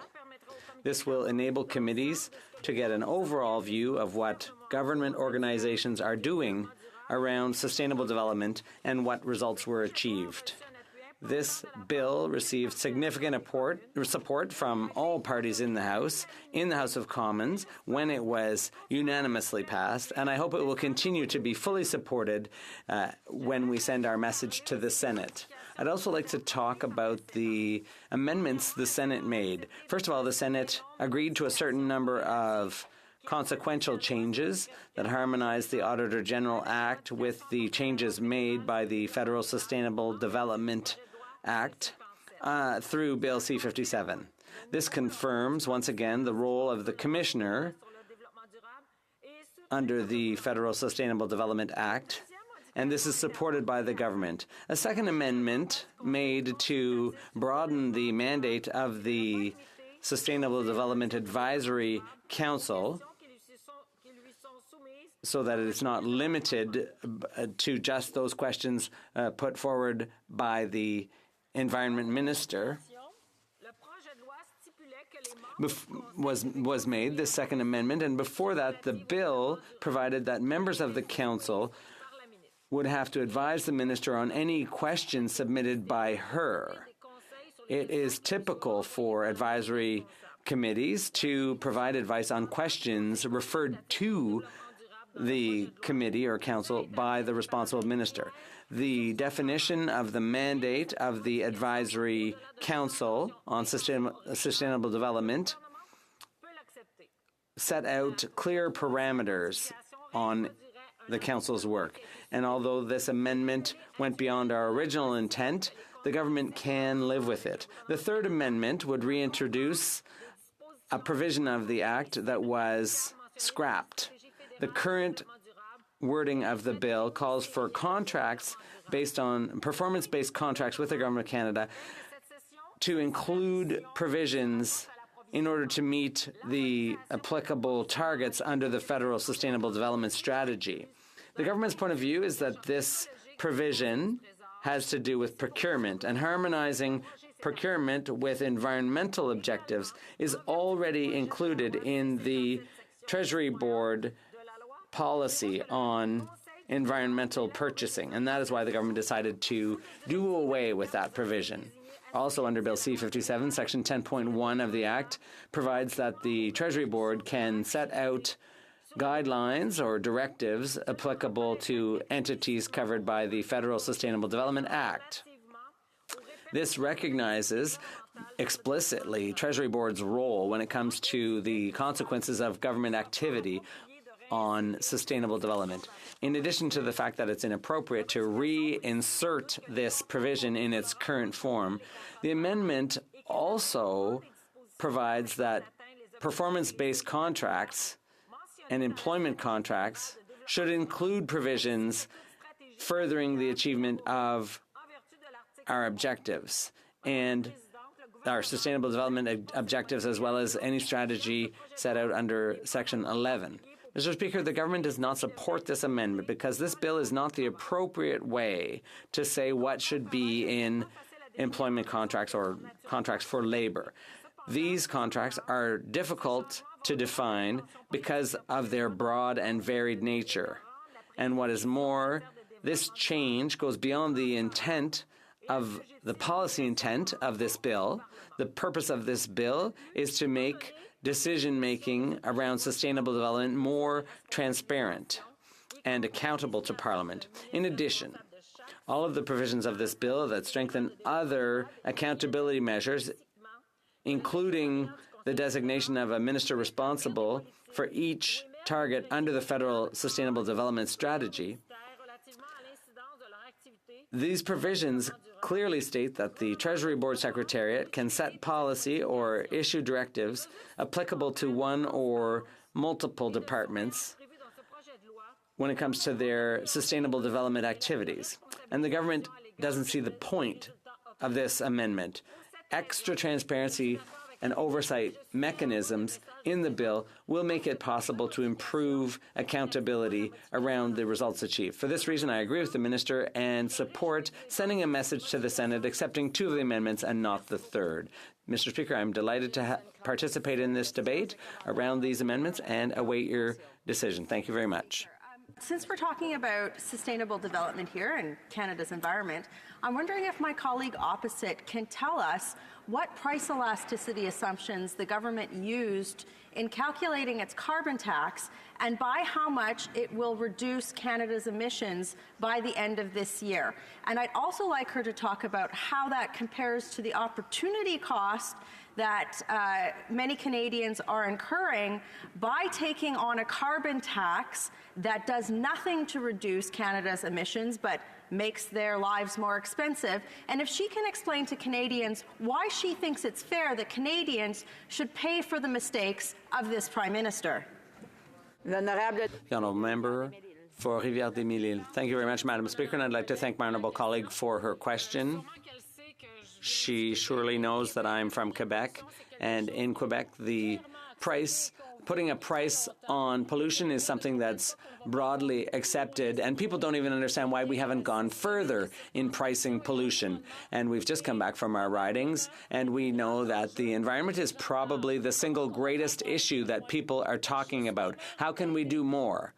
This will enable committees to get an overall view of what government organizations are doing around sustainable development and what results were achieved. This bill received significant support from all parties in the House of Commons, when it was unanimously passed, and I hope it will continue to be fully supported when we send our message to the Senate. I'd also like to talk about the amendments the Senate made. First of all, the Senate agreed to a certain number of consequential changes that harmonize the Auditor General Act with the changes made by the Federal Sustainable Development Act through Bill C-57. This confirms, once again, the role of the Commissioner under the Federal Sustainable Development Act, and this is supported by the government. A second amendment made to broaden the mandate of the Sustainable Development Advisory Council so that it is not limited to just those questions put forward by the Environment Minister was made, this second amendment, and before that the bill provided that members of the Council would have to advise the Minister on any questions submitted by her. It is typical for advisory committees to provide advice on questions referred to the committee or council by the responsible minister. The definition of the mandate of the Advisory Council on Sustainable Development set out clear parameters on the Council's work. And although this amendment went beyond our original intent, the government can live with it. The third amendment would reintroduce a provision of the Act that was scrapped. The current wording of the bill calls for contracts based on performance-based contracts with the Government of Canada to include provisions in order to meet the applicable targets under the Federal Sustainable Development Strategy. The government's point of view is that this provision has to do with procurement, and harmonizing procurement with environmental objectives is already included in the Treasury Board policy on environmental purchasing, and that is why the government decided to do away with that provision. Also under Bill C-57, Section 10.1 of the Act provides that the Treasury Board can set out guidelines or directives applicable to entities covered by the Federal Sustainable Development Act. This recognizes explicitly Treasury Board's role when it comes to the consequences of government activity on sustainable development. In addition to the fact that it's inappropriate to reinsert this provision in its current form, the amendment also provides that performance-based contracts and employment contracts should include provisions furthering the achievement of our objectives and our sustainable development objectives, as well as any strategy set out under Section 11. Mr. Speaker, the government does not support this amendment because this bill is not the appropriate way to say what should be in employment contracts or contracts for labor. These contracts are difficult to define because of their broad and varied nature. And what is more, this change goes beyond the intent of the policy intent of this bill. The purpose of this bill is to make decision-making around sustainable development more transparent and accountable to Parliament. In addition, all of the provisions of this bill that strengthen other accountability measures, including the designation of a minister responsible for each target under the Federal Sustainable Development Strategy, these provisions clearly state that the Treasury Board Secretariat can set policy or issue directives applicable to one or multiple departments when it comes to their sustainable development activities. And the government doesn't see the point of this amendment. Extra transparency and oversight mechanisms in the bill will make it possible to improve accountability around the results achieved. For this reason, I agree with the Minister and support sending a message to the Senate accepting 2 of the amendments and not the 3rd. Mr. Speaker, I'm delighted to participate in this debate around these amendments and await your decision. Thank you very much. Since we're talking about sustainable development here and Canada's environment, I'm wondering if my colleague opposite can tell us what price elasticity assumptions the government used in calculating its carbon tax and by how much it will reduce Canada's emissions by the end of this year. And I'd also like her to talk about how that compares to the opportunity cost that many Canadians are incurring by taking on a carbon tax that does nothing to reduce Canada's emissions but makes their lives more expensive. And if she can explain to Canadians why she thinks it's fair that Canadians should pay for the mistakes of this Prime Minister. The honourable member for Rivière-des-Mille-Îles. Thank you very much, Madam Speaker, and I'd like to thank my honourable colleague for her question. She surely knows that I'm from Quebec, and in Quebec, putting a price on pollution is something that's broadly accepted, and people don't even understand why we haven't gone further in pricing pollution. And we've just come back from our ridings, and we know that the environment is probably the single greatest issue that people are talking about. How can we do more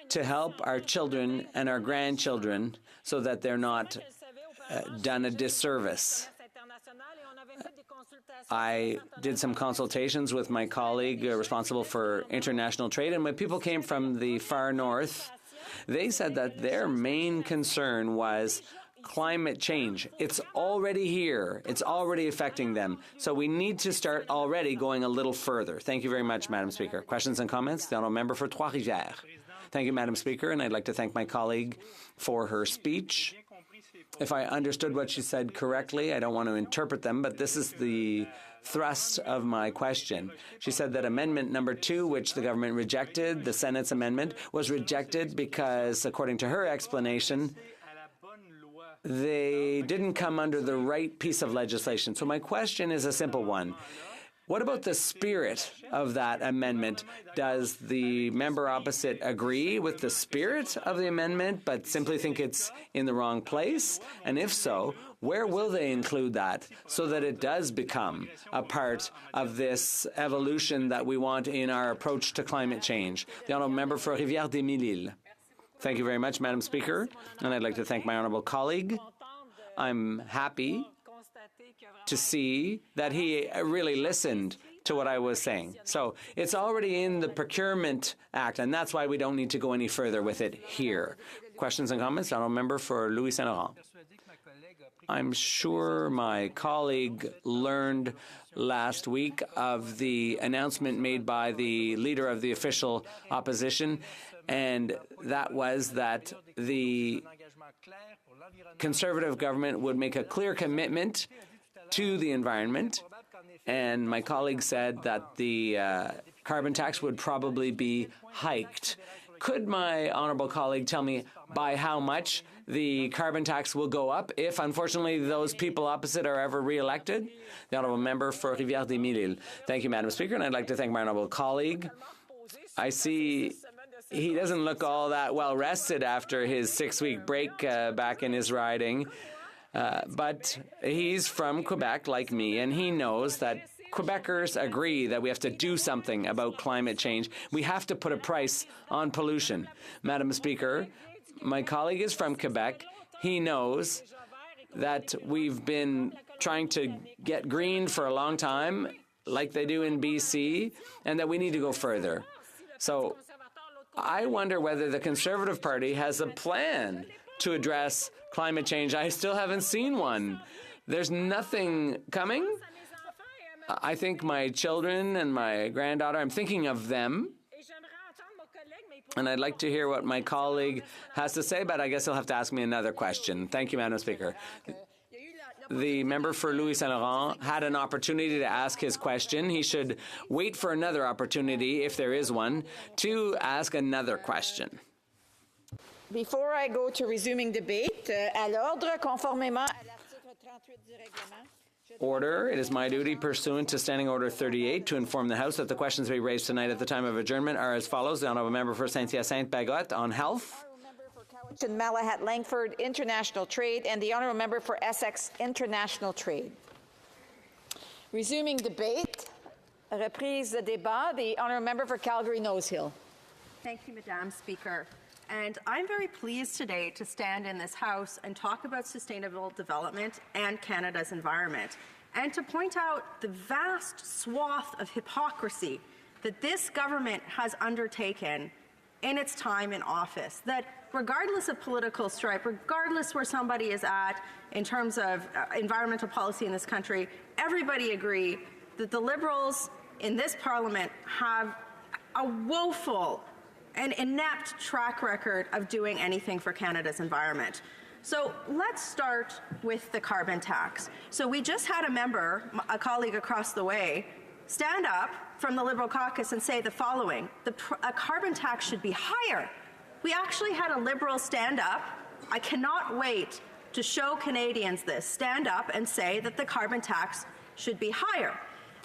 to help our children and our grandchildren so that they're not done a disservice? I did some consultations with my colleague responsible for international trade, and when people came from the far north, they said that their main concern was climate change. It's already here. It's already affecting them. So we need to start already going a little further. Thank you very much, Madam Speaker. Questions and comments? The honourable member for Trois-Rivières. Thank you, Madam Speaker, and I'd like to thank my colleague for her speech. If I understood what she said correctly, I don't want to interpret them, but this is the thrust of my question. She said that amendment number 2, which the government rejected, the Senate's amendment, was rejected because, according to her explanation, they didn't come under the right piece of legislation. So my question is a simple one. What about the spirit of that amendment? Does the member opposite agree with the spirit of the amendment but simply think it's in the wrong place? And if so, where will they include that so that it does become a part of this evolution that we want in our approach to climate change? The honourable member for Rivière-des-Mille-Îles. Thank you very much, Madam Speaker, and I'd like to thank my honourable colleague. I'm happy to see that he really listened to what I was saying. So it's already in the Procurement Act, and that's why we don't need to go any further with it here. Questions and comments? Honourable member for Louis Saint Laurent. I'm sure my colleague learned last week of the announcement made by the leader of the official opposition, and that was that the Conservative government would make a clear commitment to the environment and my colleague said that the carbon tax would probably be hiked. Could my honourable colleague tell me by how much the carbon tax will go up if, unfortunately, those people opposite are ever re-elected? The honourable member for Rivière-des-Mille-Îles. Thank you, Madam Speaker, and I'd like to thank my honourable colleague. I see he doesn't look all that well rested after his 6-week break back in his riding, but he's from Quebec like me, and he knows that Quebecers agree that we have to do something about climate change. We have to put a price on pollution. Madam Speaker, my colleague is from Quebec. He knows that we've been trying to get green for a long time, like they do in BC, and that we need to go further. So I wonder whether the Conservative Party has a plan to address climate change. I still haven't seen one. There's nothing coming. I think my children and my granddaughter, I'm thinking of them. And I'd like to hear what my colleague has to say, but I guess he'll have to ask me another question. Thank you, Madam Speaker. The member for Louis Saint Laurent had an opportunity to ask his question. He should wait for another opportunity, if there is one, to ask another question. Before I go to resuming debate, à l'ordre, conformément à l'article 38 du règlement. Order. It is my duty, pursuant to Standing Order 38, to inform the House that the questions to be raised tonight at the time of adjournment are as follows. The honourable member for Saint-Hyacinthe-Bagotte on health. Malahat Langford International Trade, and the honourable member for Essex International Trade. Resuming debate, reprise de débat, the honourable member for Calgary-Nose Hill. Thank you, Madam Speaker. And I'm very pleased today to stand in this House and talk about sustainable development and Canada's environment, and to point out the vast swath of hypocrisy that this government has undertaken in its time in office, that regardless of political stripe, regardless where somebody is at in terms of environmental policy in this country, everybody agree that the Liberals in this Parliament have a woeful an inept track record of doing anything for Canada's environment. So let's start with the carbon tax. So we just had a member, a colleague across the way, stand up from the Liberal caucus and say the following: a carbon tax should be higher. We actually had a Liberal stand up. I cannot wait to show Canadians this, stand up and say that the carbon tax should be higher.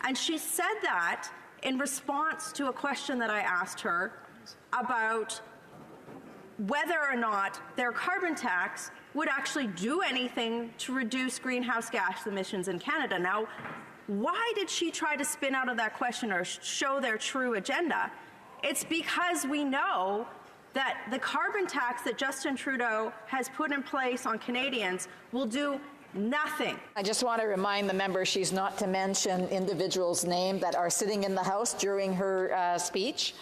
And she said that in response to a question that I asked her about whether or not their carbon tax would actually do anything to reduce greenhouse gas emissions in Canada. Now, why did she try to spin out of that question or show their true agenda? It's because we know that the carbon tax that Justin Trudeau has put in place on Canadians will do nothing. I just want to remind the member she's not to mention individuals' names that are sitting in the House during her speech.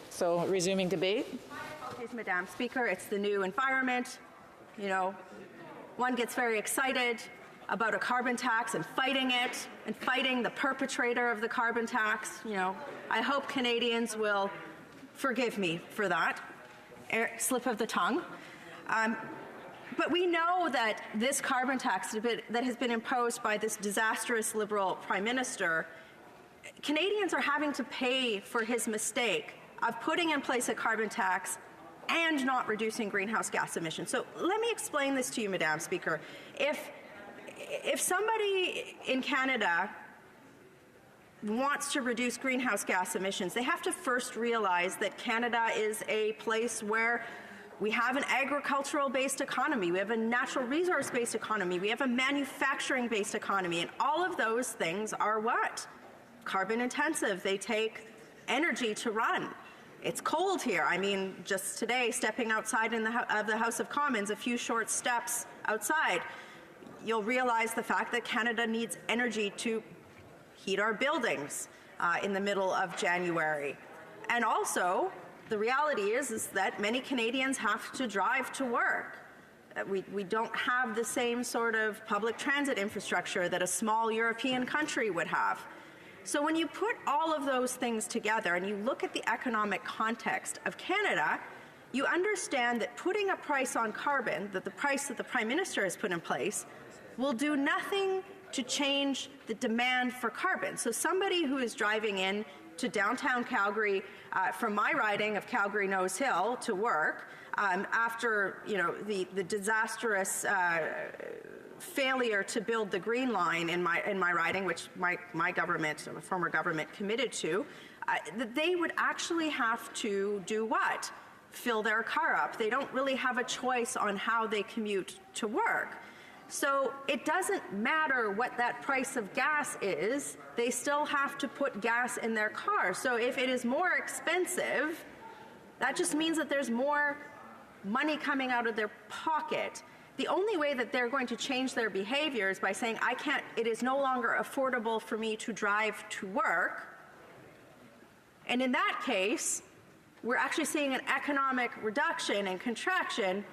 So resuming debate. My apologies, Madam Speaker. It's the new environment. You know, one gets very excited about a carbon tax and fighting it and fighting the perpetrator of the carbon tax. You know, I hope Canadians will forgive me for that slip of the tongue. But we know that this carbon tax that has been imposed by this disastrous Liberal Prime Minister, Canadians are having to pay for his mistake of putting in place a carbon tax and not reducing greenhouse gas emissions. So let me explain this to you, Madam Speaker. If somebody in Canada wants to reduce greenhouse gas emissions, they have to first realize that Canada is a place where we have an agricultural-based economy, we have a natural resource-based economy, we have a manufacturing-based economy, and all of those things are what? Carbon intensive. They take energy to run. It's cold here. I mean, just today, stepping outside of the House of Commons, a few short steps outside, you'll realize the fact that Canada needs energy to heat our buildings in the middle of January. And also, the reality is that many Canadians have to drive to work. We don't have the same sort of public transit infrastructure that a small European country would have. So when you put all of those things together and you look at the economic context of Canada, you understand that putting a price on carbon, that the price that the Prime Minister has put in place, will do nothing to change the demand for carbon. So somebody who is driving in to downtown Calgary from my riding of Calgary Nose Hill to work after the disastrous failure to build the Green Line in my riding, which my government, former government, committed to, they would actually have to do what? Fill their car up. They don't really have a choice on how they commute to work. So it doesn't matter what that price of gas is, they still have to put gas in their car. So if it is more expensive, that just means that there's more money coming out of their pocket. The only way that they're going to change their behavior is by saying, it is no longer affordable for me to drive to work. And in that case, we're actually seeing an economic reduction and contraction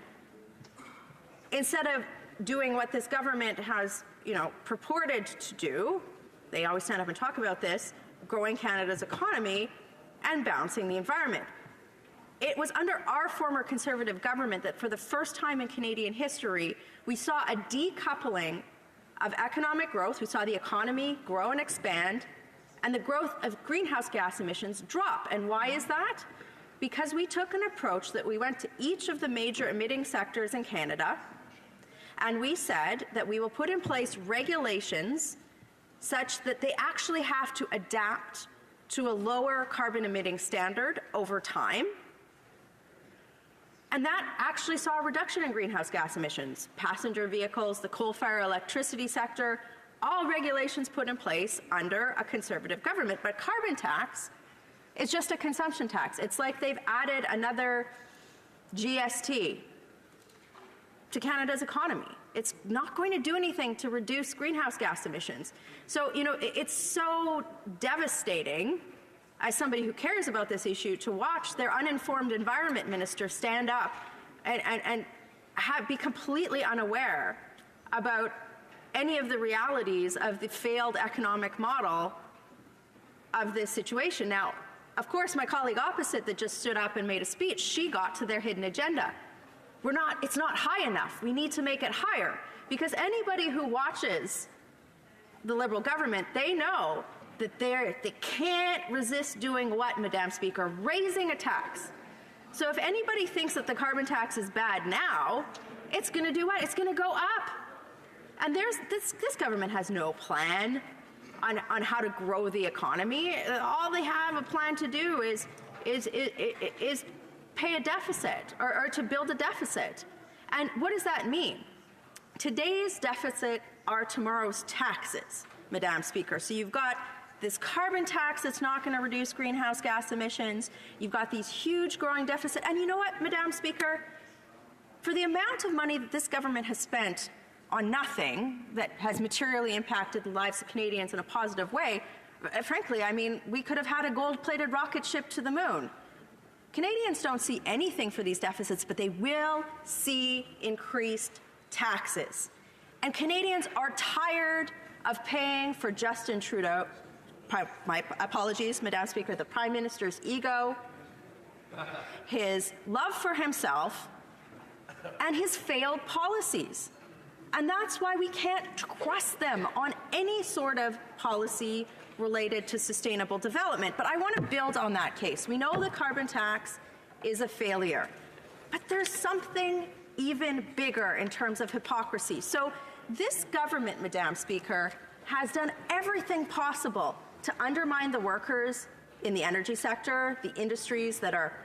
instead of doing what this government has, purported to do. They always stand up and talk about this, growing Canada's economy and balancing the environment. It was under our former Conservative government that for the first time in Canadian history, we saw a decoupling of economic growth. We saw the economy grow and expand, and the growth of greenhouse gas emissions drop. And why is that? Because we took an approach that we went to each of the major emitting sectors in Canada, and we said that we will put in place regulations such that they actually have to adapt to a lower carbon emitting standard over time. And that actually saw a reduction in greenhouse gas emissions. Passenger vehicles, the coal-fired electricity sector, all regulations put in place under a Conservative government. But carbon tax is just a consumption tax. It's like they've added another GST to Canada's economy. It's not going to do anything to reduce greenhouse gas emissions. So, it's so devastating as somebody who cares about this issue to watch their uninformed environment minister stand up and be completely unaware about any of the realities of the failed economic model of this situation. Now, of course, my colleague opposite that just stood up and made a speech, she got to their hidden agenda. It's not high enough. We need to make it higher. Because anybody who watches the Liberal government, they know that they can't resist doing what, Madam Speaker? Raising a tax. So if anybody thinks that the carbon tax is bad now, it's going to do what? It's going to go up. And this government has no plan on how to grow the economy. All they have a plan to do is pay a deficit or to build a deficit. And what does that mean? Today's deficit are tomorrow's taxes, Madam Speaker. So you've got this carbon tax that's not going to reduce greenhouse gas emissions. You've got these huge growing deficits. And you know what, Madam Speaker? For the amount of money that this government has spent on nothing that has materially impacted the lives of Canadians in a positive way, frankly, we could have had a gold-plated rocket ship to the moon. Canadians don't see anything for these deficits, but they will see increased taxes. And Canadians are tired of paying for Justin Trudeau, my apologies, Madam Speaker, the Prime Minister's ego, his love for himself, and his failed policies. And that's why we can't trust them on any sort of policy related to sustainable development. But I want to build on that case. We know the carbon tax is a failure, but there's something even bigger in terms of hypocrisy. So this government, Madam Speaker, has done everything possible to undermine the workers in the energy sector, the industries that are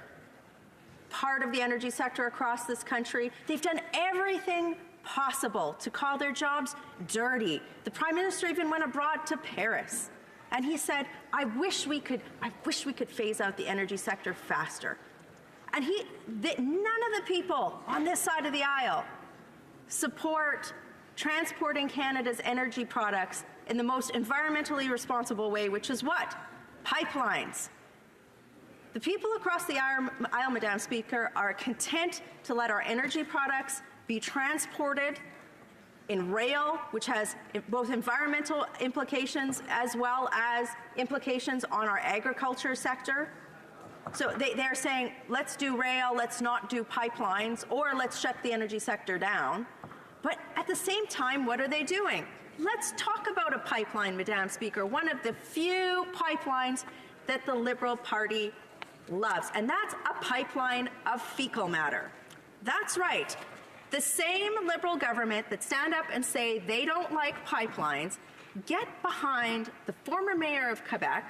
part of the energy sector across this country. They've done everything possible to call their jobs dirty. The Prime Minister even went abroad to Paris, and he said, I wish we could phase out the energy sector faster. And none of the people on this side of the aisle support transporting Canada's energy products in the most environmentally responsible way, which is what? Pipelines. The people across the aisle, Madam Speaker, are content to let our energy products be transported in rail, which has both environmental implications as well as implications on our agriculture sector. So they're saying, let's do rail, let's not do pipelines, or let's shut the energy sector down. But at the same time, what are they doing? let's talk about a pipeline, Madam Speaker, one of the few pipelines that the Liberal Party loves, and that's a pipeline of fecal matter. That's right. The same Liberal government that stand up and say they don't like pipelines get behind the former mayor of Quebec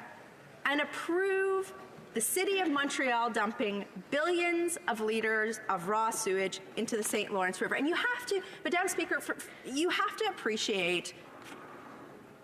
and approve the City of Montreal dumping billions of liters of raw sewage into the St. Lawrence River. And you have to, Madam Speaker, you have to appreciate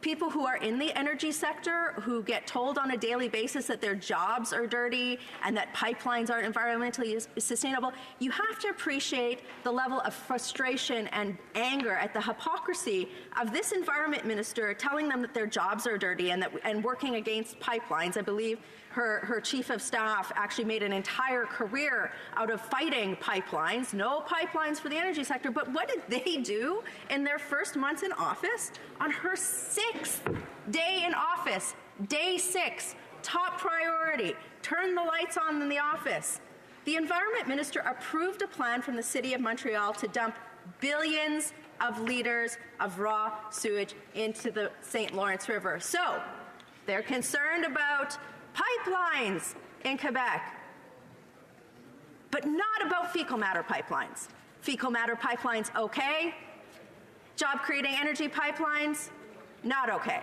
people who are in the energy sector who get told on a daily basis that their jobs are dirty and that pipelines aren't environmentally sustainable. You have to appreciate the level of frustration and anger at the hypocrisy of this environment minister telling them that their jobs are dirty and working against pipelines. I believe her chief of staff actually made an entire career out of fighting pipelines. No pipelines for the energy sector. But what did they do in their first months in office? On her 6th day in office, day 6, top priority, turn the lights on in the office. The environment minister approved a plan from the City of Montreal to dump billions of liters of raw sewage into the St. Lawrence River. So they're concerned about pipelines in Quebec, but not about fecal matter pipelines. Fecal matter pipelines, okay. Job-creating energy pipelines, not okay.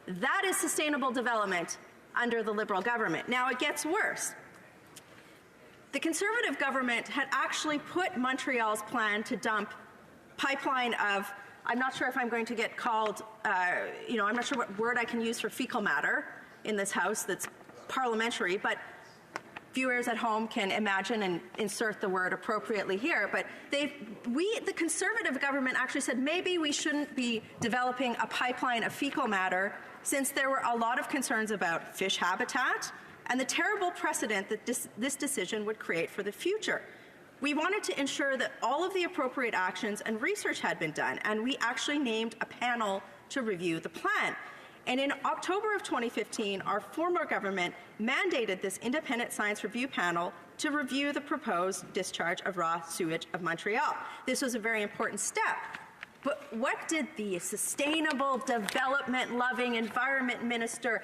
That is sustainable development under the Liberal government. Now it gets worse. The Conservative government had actually put Montreal's plan to dump pipeline of, I'm not sure if I'm going to get called, I'm not sure what word I can use for fecal matter in this House that's parliamentary, but viewers at home can imagine and insert the word appropriately here. But the Conservative government actually said maybe we shouldn't be developing a pipeline of fecal matter since there were a lot of concerns about fish habitat and the terrible precedent that this decision would create for the future. We wanted to ensure that all of the appropriate actions and research had been done, and we actually named a panel to review the plan. And in October of 2015, our former government mandated this independent science review panel to review the proposed discharge of raw sewage of Montreal. This was a very important step. But what did the sustainable development-loving environment minister,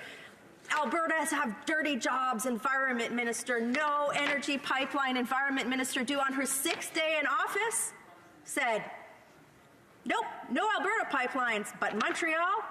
Alberta have dirty jobs environment minister, no energy pipeline environment minister do on her 6th day in office? Said, nope, no Alberta pipelines, but Montreal,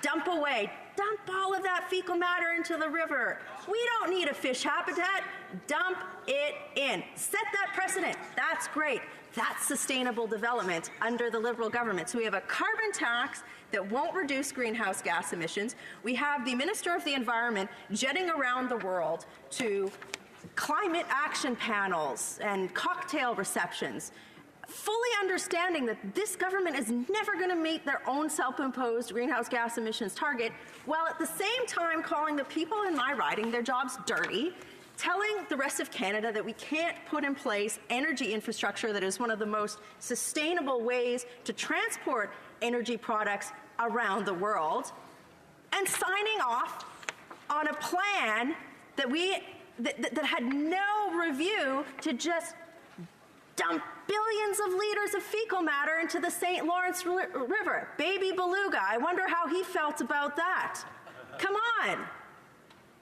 dump away. Dump all of that fecal matter into the river. We don't need a fish habitat. Dump it in. Set that precedent. That's great. That's sustainable development under the Liberal government. So we have a carbon tax that won't reduce greenhouse gas emissions. We have the Minister of the Environment jetting around the world to climate action panels and cocktail receptions, fully understanding that this government is never going to meet their own self-imposed greenhouse gas emissions target, while at the same time calling the people in my riding their jobs dirty, telling the rest of Canada that we can't put in place energy infrastructure that is one of the most sustainable ways to transport energy products around the world, and signing off on a plan that had no review to just dump billions of liters of fecal matter into the St. Lawrence River. Baby beluga, I wonder how he felt about that. Come on.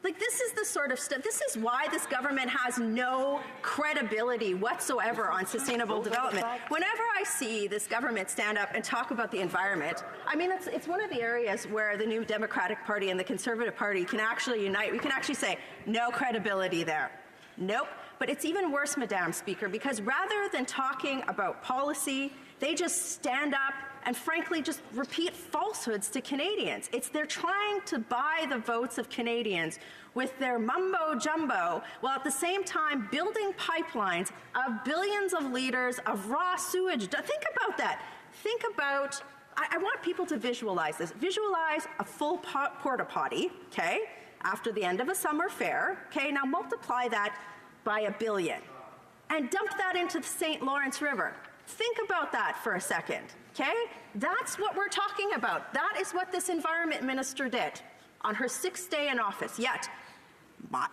Like, this is the sort of stuff, this is why this government has no credibility whatsoever on sustainable development. Whenever I see this government stand up and talk about the environment, I mean, it's one of the areas where the New Democratic Party and the Conservative Party can actually unite. We can actually say, no credibility there. Nope. But it's even worse, Madam Speaker, because rather than talking about policy, they just stand up and frankly just repeat falsehoods to Canadians. They're trying to buy the votes of Canadians with their mumbo-jumbo, while at the same time building pipelines of billions of liters of raw sewage. Think about that. Think about, I want people to visualize this. Visualize a full porta potty, okay, after the end of a summer fair, okay, now multiply that by 1 billion and dump that into the St. Lawrence River. Think about that for a second, okay? That's what we're talking about. That is what this environment minister did on her 6th day in office. Yet,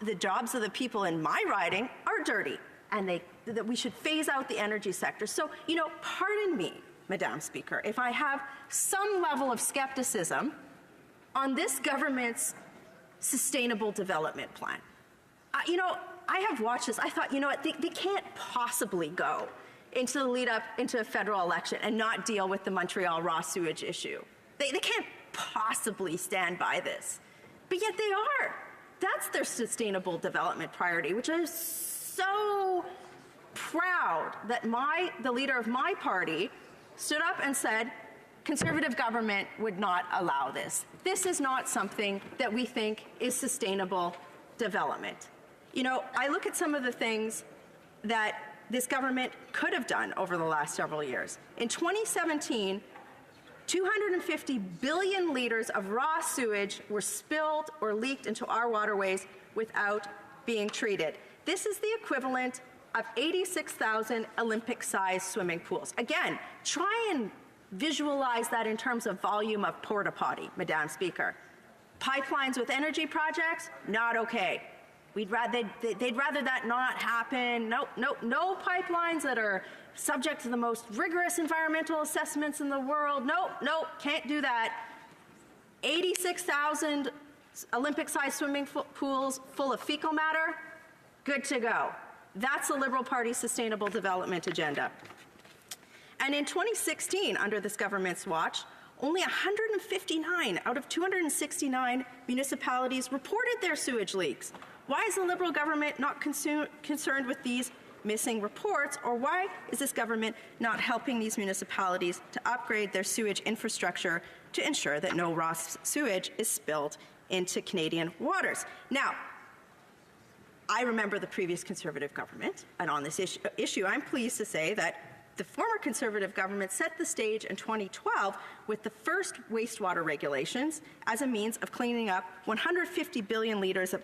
the jobs of the people in my riding are dirty, and that we should phase out the energy sector. So, pardon me, Madam Speaker, if I have some level of skepticism on this government's sustainable development plan. I have watched this. I thought, they can't possibly go into the lead up into a federal election and not deal with the Montreal raw sewage issue. They can't possibly stand by this. But yet they are. That's their sustainable development priority, which I'm so proud that the leader of my party stood up and said, Conservative government would not allow this. This is not something that we think is sustainable development. I look at some of the things that this government could have done over the last several years. In 2017, 250 billion liters of raw sewage were spilled or leaked into our waterways without being treated. This is the equivalent of 86,000 Olympic-sized swimming pools. Again, try and visualize that in terms of volume of porta potty, Madam Speaker. Pipelines with energy projects, not okay. They'd rather that not happen. No pipelines that are subject to the most rigorous environmental assessments in the world. No, can't do that. 86,000 Olympic-sized swimming pools full of fecal matter, good to go. That's the Liberal Party's sustainable development agenda. And in 2016, under this government's watch, only 159 out of 269 municipalities reported their sewage leaks. Why is the Liberal government not concerned with these missing reports, or why is this government not helping these municipalities to upgrade their sewage infrastructure to ensure that no raw sewage is spilled into Canadian waters? Now, I remember the previous Conservative government, and on this issue, I'm pleased to say that the former Conservative government set the stage in 2012 with the first wastewater regulations as a means of cleaning up 150 billion liters of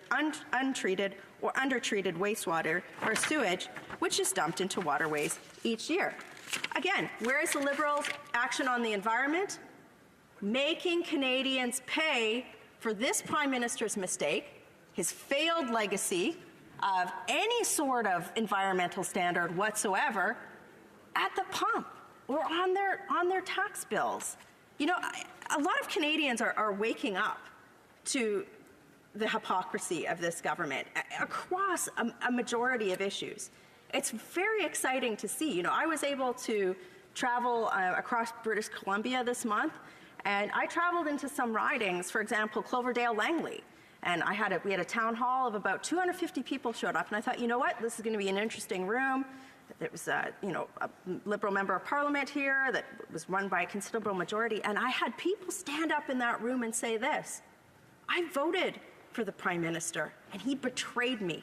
untreated or undertreated wastewater or sewage, which is dumped into waterways each year. Again, where is the Liberals' action on the environment? Making Canadians pay for this Prime Minister's mistake, his failed legacy of any sort of environmental standard whatsoever, at the pump or on their tax bills. A lot of Canadians are waking up to the hypocrisy of this government across a majority of issues. It's very exciting to see. I was able to travel across British Columbia this month, and I traveled into some ridings, for example, Cloverdale Langley. And we had a town hall of about 250 people showed up, and I thought, this is going to be an interesting room. There was a Liberal member of Parliament here that was run by a considerable majority, and I had people stand up in that room and say this: I voted for the Prime Minister, and he betrayed me.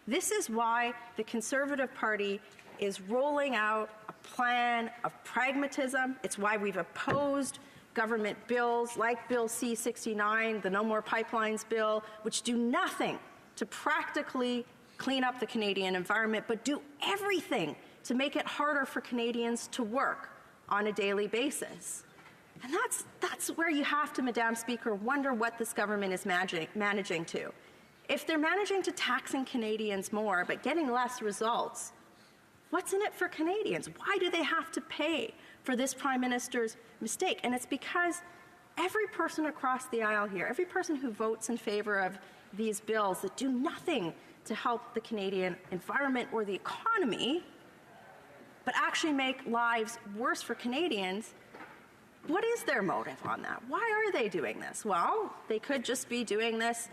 This is why the Conservative Party is rolling out a plan of pragmatism. It's why we've opposed government bills like Bill C-69, the No More Pipelines bill, which do nothing to practically clean up the Canadian environment, but do everything to make it harder for Canadians to work on a daily basis. And that's where you have to, Madam Speaker, wonder what this government is managing to. If they're managing to taxing Canadians more but getting less results, what's in it for Canadians? Why do they have to pay for this Prime Minister's mistake? And it's because every person across the aisle here, every person who votes in favor of these bills that do nothing to help the Canadian environment or the economy, but actually make lives worse for Canadians, what is their motive on that? Why are they doing this? Well, they could just be doing this,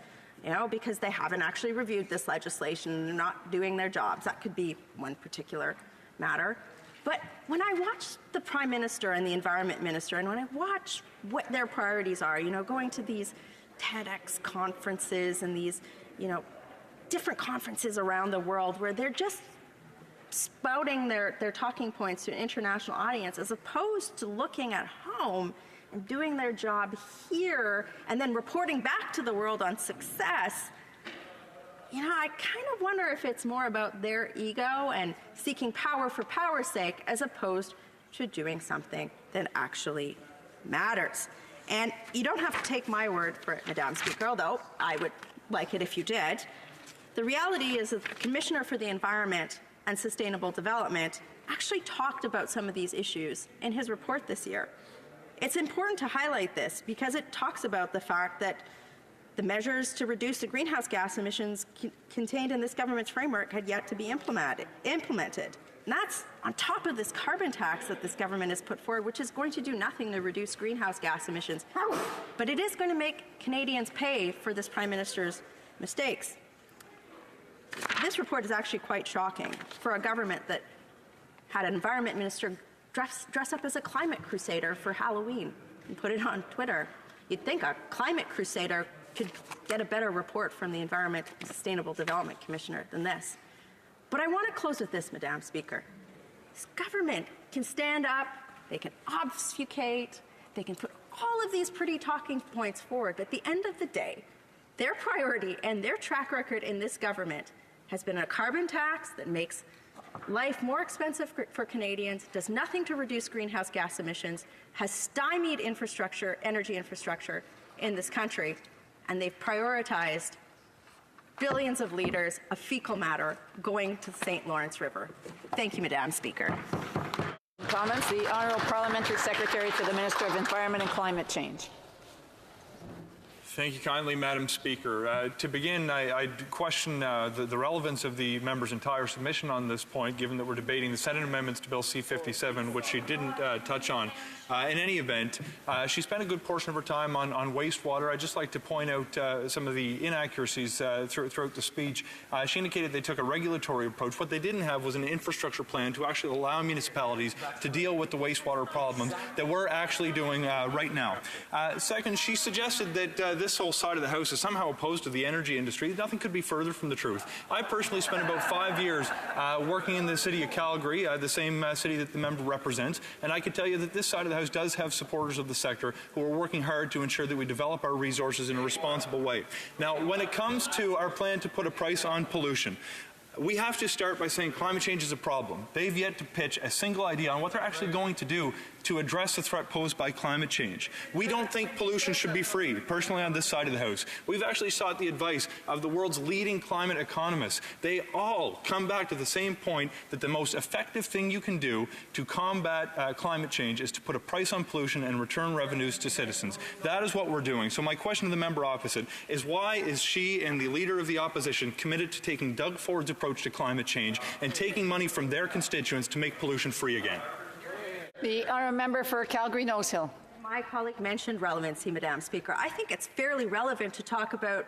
because they haven't actually reviewed this legislation and they're not doing their jobs. That could be one particular matter. But when I watch the Prime Minister and the Environment Minister, and when I watch what their priorities are, going to these TEDx conferences and these, different conferences around the world where they're just spouting their talking points to an international audience, as opposed to looking at home and doing their job here and then reporting back to the world on success, I kind of wonder if it's more about their ego and seeking power for power's sake as opposed to doing something that actually matters. And you don't have to take my word for it, Madam Speaker, although I would like it if you did. The reality is that the Commissioner for the Environment and Sustainable Development actually talked about some of these issues in his report this year. It's important to highlight this because it talks about the fact that the measures to reduce the greenhouse gas emissions contained in this government's framework had yet to be implemented. And that's on top of this carbon tax that this government has put forward, which is going to do nothing to reduce greenhouse gas emissions. But it is going to make Canadians pay for this Prime Minister's mistakes. This report is actually quite shocking for a government that had an environment minister dress up as a climate crusader for Halloween and put it on Twitter. You'd think a climate crusader could get a better report from the Environment and Sustainable Development Commissioner than this. But I want to close with this, Madam Speaker. This government can stand up, they can obfuscate, they can put all of these pretty talking points forward, but at the end of the day, their priority and their track record in this government has been a carbon tax that makes life more expensive for Canadians, does nothing to reduce greenhouse gas emissions, has stymied infrastructure, energy infrastructure in this country, and they've prioritized billions of litres of fecal matter going to the St. Lawrence River. Thank you, Madam Speaker. Comments? The Honourable Parliamentary Secretary to the Minister of Environment and Climate Change. Thank you kindly, Madam Speaker. To begin, I question the relevance of the member's entire submission on this point, given that we're debating the Senate amendments to Bill C-57, which she didn't touch on. In any event, she spent a good portion of her time on wastewater. I'd just like to point out some of the inaccuracies throughout the speech. She indicated they took a regulatory approach. What they didn't have was an infrastructure plan to actually allow municipalities to deal with the wastewater problems that we're actually doing right now. Second, she suggested that this whole side of the House is somehow opposed to the energy industry. Nothing could be further from the truth. I personally spent about 5 years working in the city of Calgary, the same city that the member represents, and I can tell you that this side of the House does have supporters of the sector who are working hard to ensure that we develop our resources in a responsible way. Now, when it comes to our plan to put a price on pollution, we have to start by saying climate change is a problem. They've yet to pitch a single idea on what they're actually going to do to address the threat posed by climate change. We don't think pollution should be free, personally on this side of the House. We've actually sought the advice of the world's leading climate economists. They all come back to the same point that the most effective thing you can do to combat climate change is to put a price on pollution and return revenues to citizens. That is what we're doing. So my question to the member opposite is, why is she and the Leader of the Opposition committed to taking Doug Ford's approach to climate change and taking money from their constituents to make pollution free again? The Honourable Member for Calgary-Nose Hill. My colleague mentioned relevancy, Madam Speaker. I think it's fairly relevant to talk about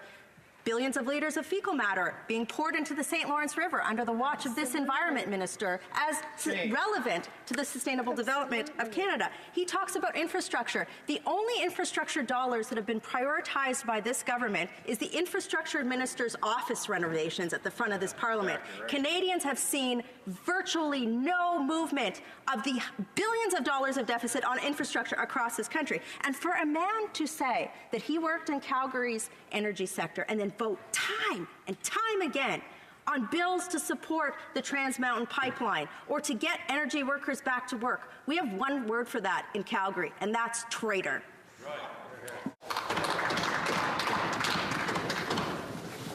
billions of litres of fecal matter being poured into the St. Lawrence River under the watch of this Environment Minister as relevant to the sustainable development of Canada. He talks about infrastructure. The only infrastructure dollars that have been prioritized by this government is the Infrastructure Minister's office renovations at the front of this Parliament. Canadians have seen virtually no movement of the billions of dollars of deficit on infrastructure across this country. And for a man to say that he worked in Calgary's energy sector and then vote time and time again on bills to support the Trans Mountain Pipeline or to get energy workers back to work, we have one word for that in Calgary, and that's traitor.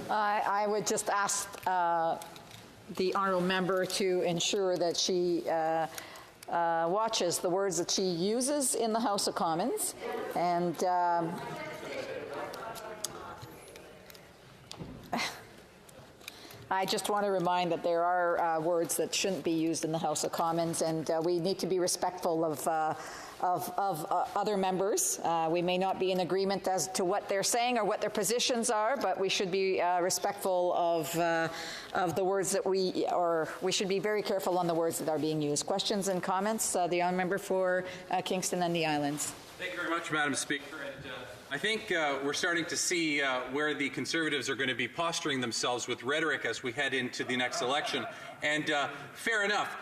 I would just ask the honourable member to ensure that she watches the words that she uses in the House of Commons, and I just want to remind that there are words that shouldn't be used in the House of Commons, and we need to be respectful of other members. We may not be in agreement as to what they're saying or what their positions are, but we should be respectful of the words that we should be very careful on the words that are being used. Questions and comments? The honourable member for Kingston and the Islands. Thank you very much, Madam Speaker. I think we're starting to see where the Conservatives are going to be posturing themselves with rhetoric as we head into the next election. And fair enough,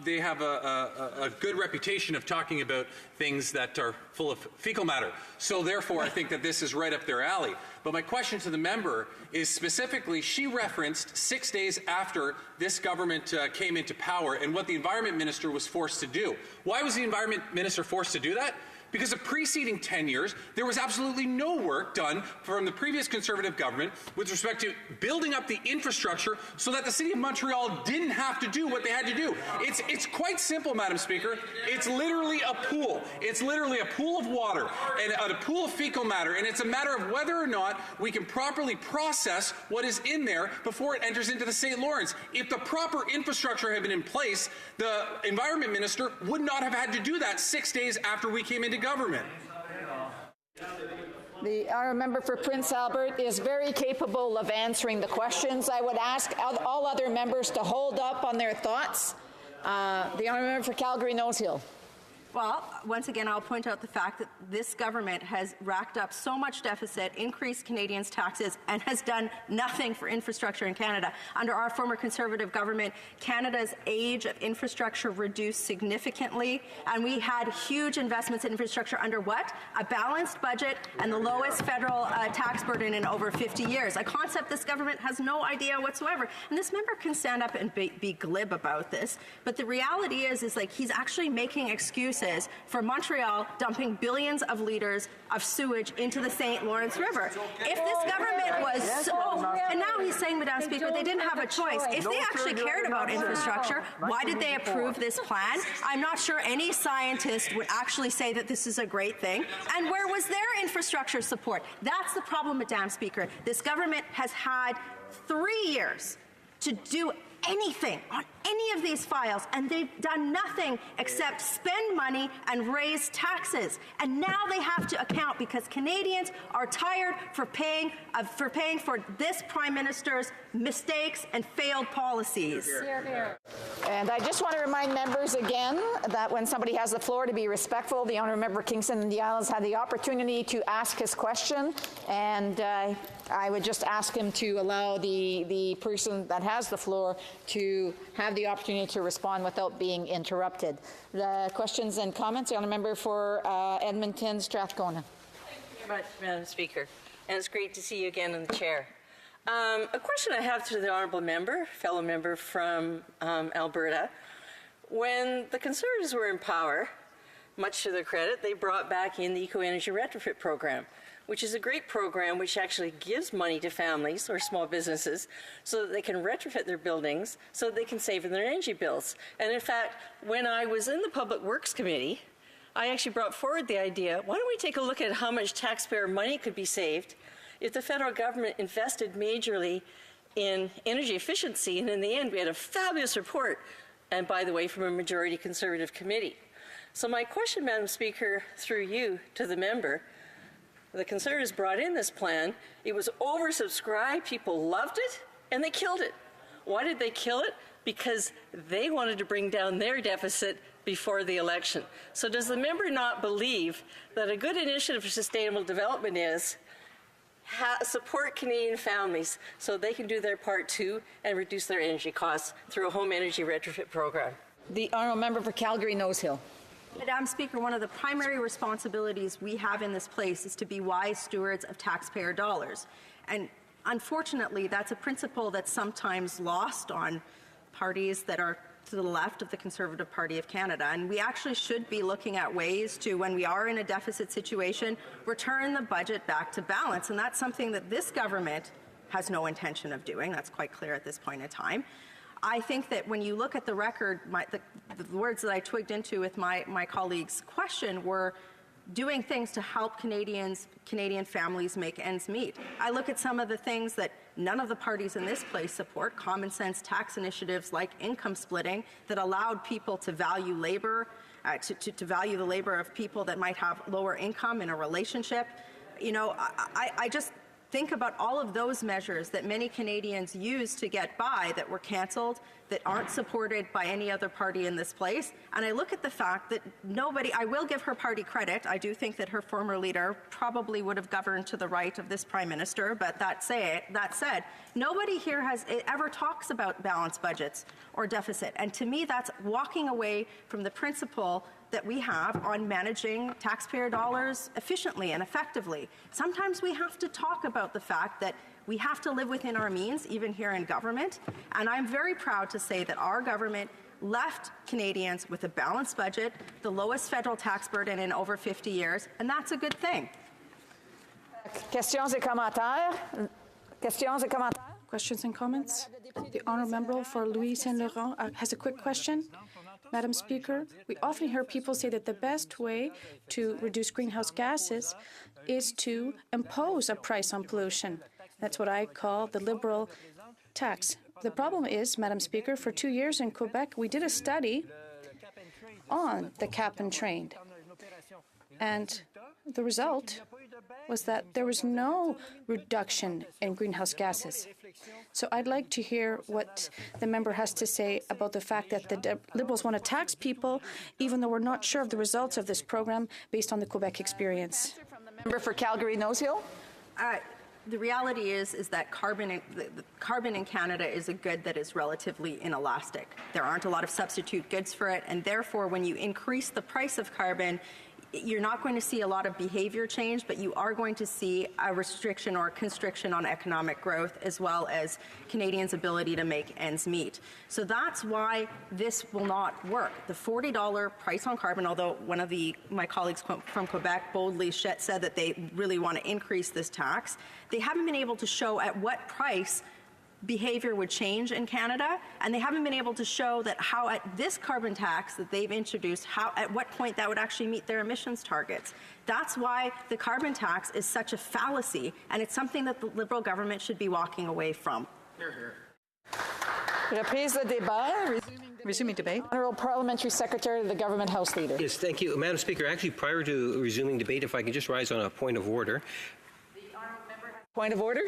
they have a good reputation of talking about things that are full of fecal matter. So therefore, I think that this is right up their alley. But my question to the member is specifically, she referenced 6 days after this government came into power and what the Environment Minister was forced to do. Why was the Environment Minister forced to do that? because the preceding 10 years, there was absolutely no work done from the previous Conservative government with respect to building up the infrastructure so that the City of Montreal didn't have to do what they had to do. It's quite simple, Madam Speaker. It's literally a pool. It's literally a pool of water and a pool of fecal matter, and it's a matter of whether or not we can properly process what is in there before it enters into the St. Lawrence. If the proper infrastructure had been in place, the Environment Minister would not have had to do that 6 days after we came into government. The honourable member for Prince Albert is very capable of answering the questions. I would ask all other members to hold up on their thoughts. The honourable member for Calgary-Nose Hill. Well, once again, I'll point out the fact that this government has racked up so much deficit, increased Canadians' taxes, and has done nothing for infrastructure in Canada. Under our former Conservative government, Canada's age of infrastructure reduced significantly, and we had huge investments in infrastructure under what? A balanced budget and the lowest federal tax burden in over 50 years, a concept this government has no idea whatsoever. And this member can stand up and be glib about this, but the reality is like he's actually making excuses for Montreal dumping billions of liters of sewage into the St. Lawrence River. If this government was so, and now he's saying, Madam Speaker, they didn't have a choice. If they actually cared about infrastructure, why did they approve this plan? I'm not sure any scientist would actually say that this is a great thing. And where was their infrastructure support? That's the problem, Madam Speaker. This government has had 3 years to do anything on any of these files, and they've done nothing except spend money and raise taxes. And now they have to account because Canadians are tired for paying for this Prime Minister's mistakes and failed policies. And I just want to remind members again that when somebody has the floor, to be respectful. The honourable member Kingston and the Islands had the opportunity to ask his question, and I would just ask him to allow the person that has the floor to have the opportunity to respond without being interrupted. Questions and comments? The honourable member for Edmonton, Strathcona. Thank you very much, Madam Speaker. And it's great to see you again in the chair. A question I have to the honourable member, fellow member from Alberta. When the Conservatives were in power, much to their credit, they brought back in the Eco-Energy Retrofit Program, which is a great program which actually gives money to families or small businesses so that they can retrofit their buildings so that they can save in their energy bills. And in fact, when I was in the Public Works Committee, I actually brought forward the idea, why don't we take a look at how much taxpayer money could be saved if the federal government invested majorly in energy efficiency? And in the end, we had a fabulous report, and by the way, from a majority Conservative committee. So my question, Madam Speaker, through you to the member, the Conservatives brought in this plan. It was oversubscribed. People loved it, and they killed it. Why did they kill it? Because they wanted to bring down their deficit before the election. So does the member not believe that a good initiative for sustainable development is support Canadian families so they can do their part too and reduce their energy costs through a home energy retrofit program? The honourable member for Calgary-Nose Hill. Madam Speaker, one of the primary responsibilities we have in this place is to be wise stewards of taxpayer dollars. And unfortunately, that's a principle that's sometimes lost on parties that are to the left of the Conservative Party of Canada. And we actually should be looking at ways to, when we are in a deficit situation, return the budget back to balance. And that's something that this government has no intention of doing. That's quite clear at this point in time. I think that when you look at the record, the words that I twigged into with my colleague's question were doing things to help Canadian families make ends meet. I look at some of the things that none of the parties in this place support, common sense tax initiatives like income splitting that allowed people to value labor, to value the labor of people that might have lower income in a relationship. You know, I just think about all of those measures that many Canadians use to get by that were cancelled, that aren't supported by any other party in this place. And I look at the fact that nobody, I will give her party credit. I do think that her former leader probably would have governed to the right of this Prime Minister, but that said, nobody here ever talks about balanced budgets or deficit. And to me, that's walking away from the principle that we have on managing taxpayer dollars efficiently and effectively. Sometimes we have to talk about the fact that we have to live within our means, even here in government. And I'm very proud to say that our government left Canadians with a balanced budget, the lowest federal tax burden in over 50 years, and that's a good thing. Questions et commentaires? Questions et commentaires? Questions and comments? The honourable member for Louis Saint Laurent has a quick question. Madam Speaker, we often hear people say that the best way to reduce greenhouse gases is to impose a price on pollution. That's what I call the liberal tax. The problem is, Madam Speaker, for 2 years in Quebec, we did a study on the cap and trade. And the result was that there was no reduction in greenhouse gases. So I'd like to hear what the member has to say about the fact that the Liberals want to tax people, even though we're not sure of the results of this program based on the Quebec experience. Member for Calgary-Nose Hill. The reality is that carbon in Canada is a good that is relatively inelastic. There aren't a lot of substitute goods for it, and therefore when you increase the price of carbon, you're not going to see a lot of behavior change, but you are going to see a restriction or a constriction on economic growth, as well as Canadians' ability to make ends meet. So that's why this will not work. The $40 price on carbon, although one of my colleagues from Quebec boldly said that they really want to increase this tax, they haven't been able to show at what price behavior would change in Canada, and they haven't been able to show that how at this carbon tax that they've introduced, at what point that would actually meet their emissions targets. That's why the carbon tax is such a fallacy, and it's something that the Liberal government should be walking away from. Reprise de débat. Resuming debate. Honourable Parliamentary Secretary of the Government House Leader. Yes, thank you. Madam Speaker, actually prior to resuming debate, if I can just rise on a point of order. Point of order?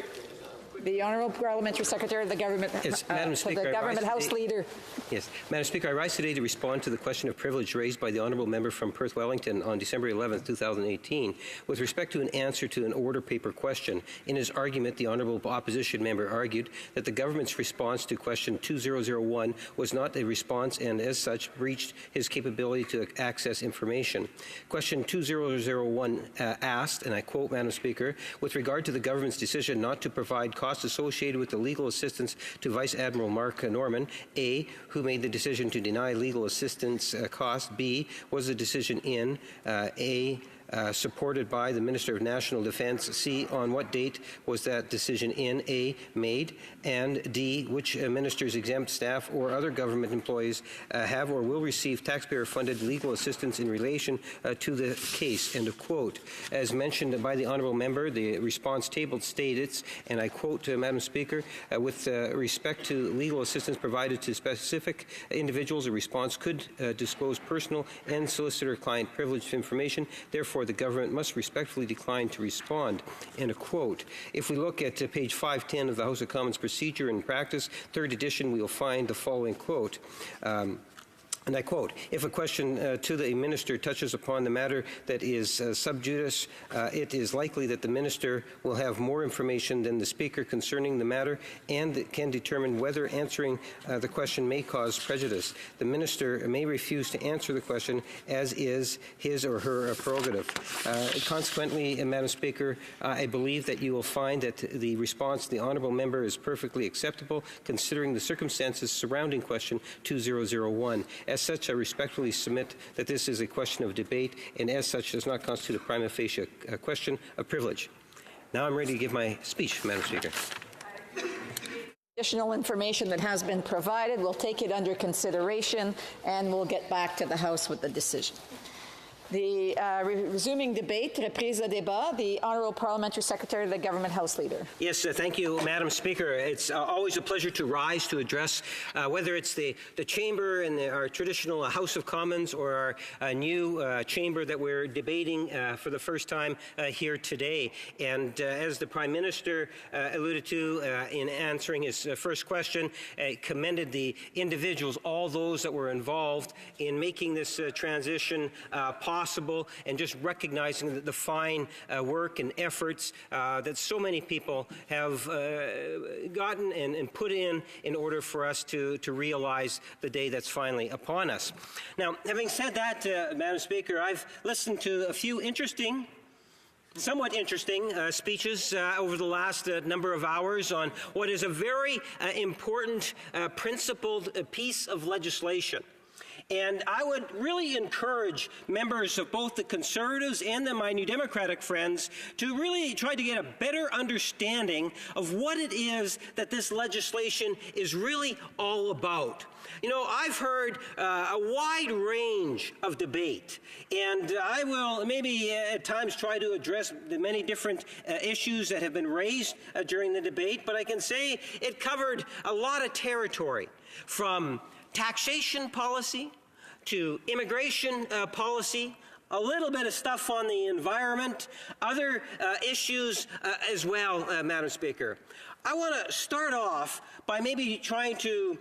The Honourable Parliamentary Secretary of the Government, yes, Madam Speaker, the Government House Leader. Yes, Madam Speaker, I rise today to respond to the question of privilege raised by the Honourable Member from Perth Wellington on December 11, 2018, with respect to an answer to an order paper question. In his argument, the Honourable Opposition Member argued that the Government's response to question 2001 was not a response and, as such, breached his capability to access information. Question 2001 asked, and I quote, Madam Speaker, with regard to the Government's decision not to provide costs associated with the legal assistance to Vice Admiral Mark Norman, A, who made the decision to deny legal assistance cost, B, was the decision in, A, supported by the Minister of National Defence, C, on what date was that decision in, A, made, and D, which ministers, exempt staff or other government employees have or will receive taxpayer-funded legal assistance in relation to the case, end of quote. As mentioned by the Honourable Member, the response tabled states, and I quote, Madam Speaker, with respect to legal assistance provided to specific individuals, a response could disclose personal and solicitor-client privileged information. Therefore, the government must respectfully decline to respond, end of quote. If we look at page 510 of the House of Commons Procedure and Practice, 3rd edition, we will find the following quote. And I quote, if a question to the minister touches upon the matter that is sub judice, it is likely that the minister will have more information than the speaker concerning the matter and can determine whether answering the question may cause prejudice. The minister may refuse to answer the question, as is his or her prerogative. Consequently, Madam Speaker, I believe that you will find that the response to the honourable member is perfectly acceptable, considering the circumstances surrounding question 2001. As such, I respectfully submit that this is a question of debate, and as such does not constitute a prima facie question of privilege. Now I'm ready to give my speech, Madam Speaker. Additional information that has been provided, we'll take it under consideration, and we'll get back to the House with the decision. The resuming debate, reprise de débat, the Honourable Parliamentary Secretary of the Government House Leader. Yes, thank you, Madam Speaker. It's always a pleasure to rise to address, whether it's the Chamber and our traditional House of Commons or our new Chamber that we're debating for the first time here today. And as the Prime Minister alluded to in answering his first question, commended the individuals, all those that were involved in making this transition possible, and just recognizing the fine work and efforts that so many people have gotten and put in order for us to realize the day that's finally upon us. Now, having said that, Madam Speaker, I've listened to a few interesting somewhat interesting speeches over the last number of hours on what is a very important, principled piece of legislation. And I would really encourage members of both the Conservatives and my New Democratic friends to really try to get a better understanding of what it is that this legislation is really all about. You know, I've heard a wide range of debate, and I will maybe at times try to address the many different issues that have been raised during the debate, but I can say it covered a lot of territory, from taxation policy to immigration policy, a little bit of stuff on the environment, other issues as well, Madam Speaker. I want to start off by maybe trying to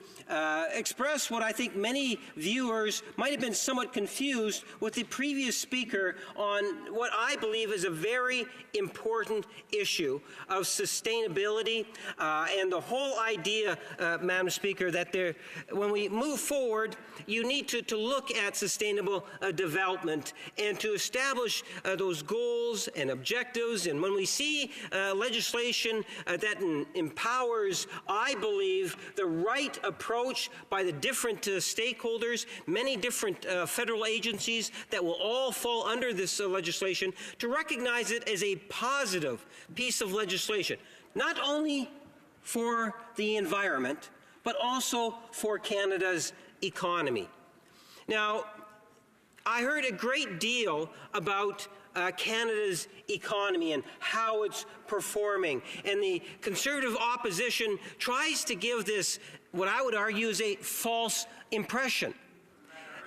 express what I think many viewers might have been somewhat confused with the previous speaker on what I believe is a very important issue of sustainability and the whole idea, Madam Speaker, that when we move forward, you need to look at sustainable development and to establish those goals and objectives. And when we see legislation that empowers, I believe, the right approach by the different stakeholders, many different federal agencies that will all fall under this legislation, to recognize it as a positive piece of legislation, not only for the environment, but also for Canada's economy. Now, I heard a great deal about Canada's economy and how it's performing. And the Conservative opposition tries to give this, what I would argue, is a false impression.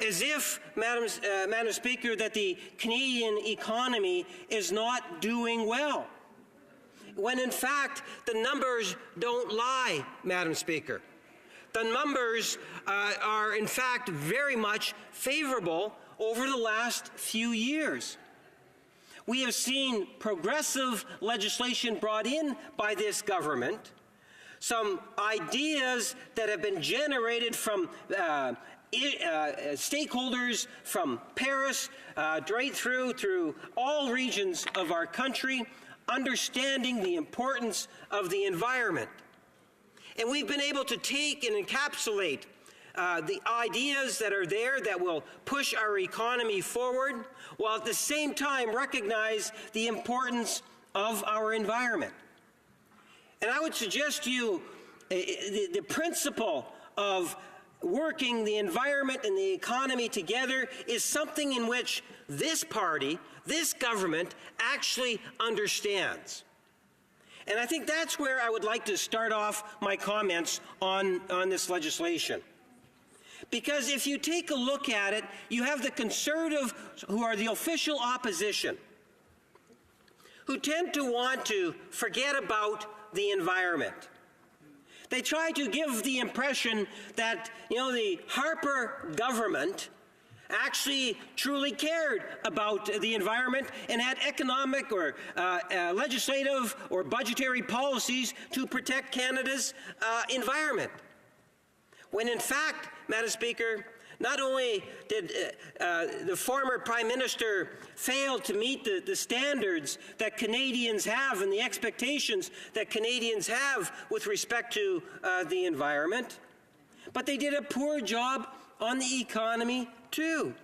As if, Madam Speaker, that the Canadian economy is not doing well. When in fact, the numbers don't lie, Madam Speaker. The numbers are in fact very much favorable over the last few years. We have seen progressive legislation brought in by this government, some ideas that have been generated from stakeholders from Paris right through all regions of our country, understanding the importance of the environment. And we've been able to take and encapsulate the ideas that are there that will push our economy forward, while at the same time recognize the importance of our environment. And I would suggest to you the principle of working the environment and the economy together is something in which this party, this government, actually understands. And I think that's where I would like to start off my comments on this legislation. Because if you take a look at it, you have the Conservative, who are the official opposition, who tend to want to forget about the environment. They try to give the impression that, the Harper government actually truly cared about the environment and had economic or legislative or budgetary policies to protect Canada's environment. When in fact, Madam Speaker, not only did the former Prime Minister fail to meet the standards that Canadians have and the expectations that Canadians have with respect to the environment, but they did a poor job on the economy too.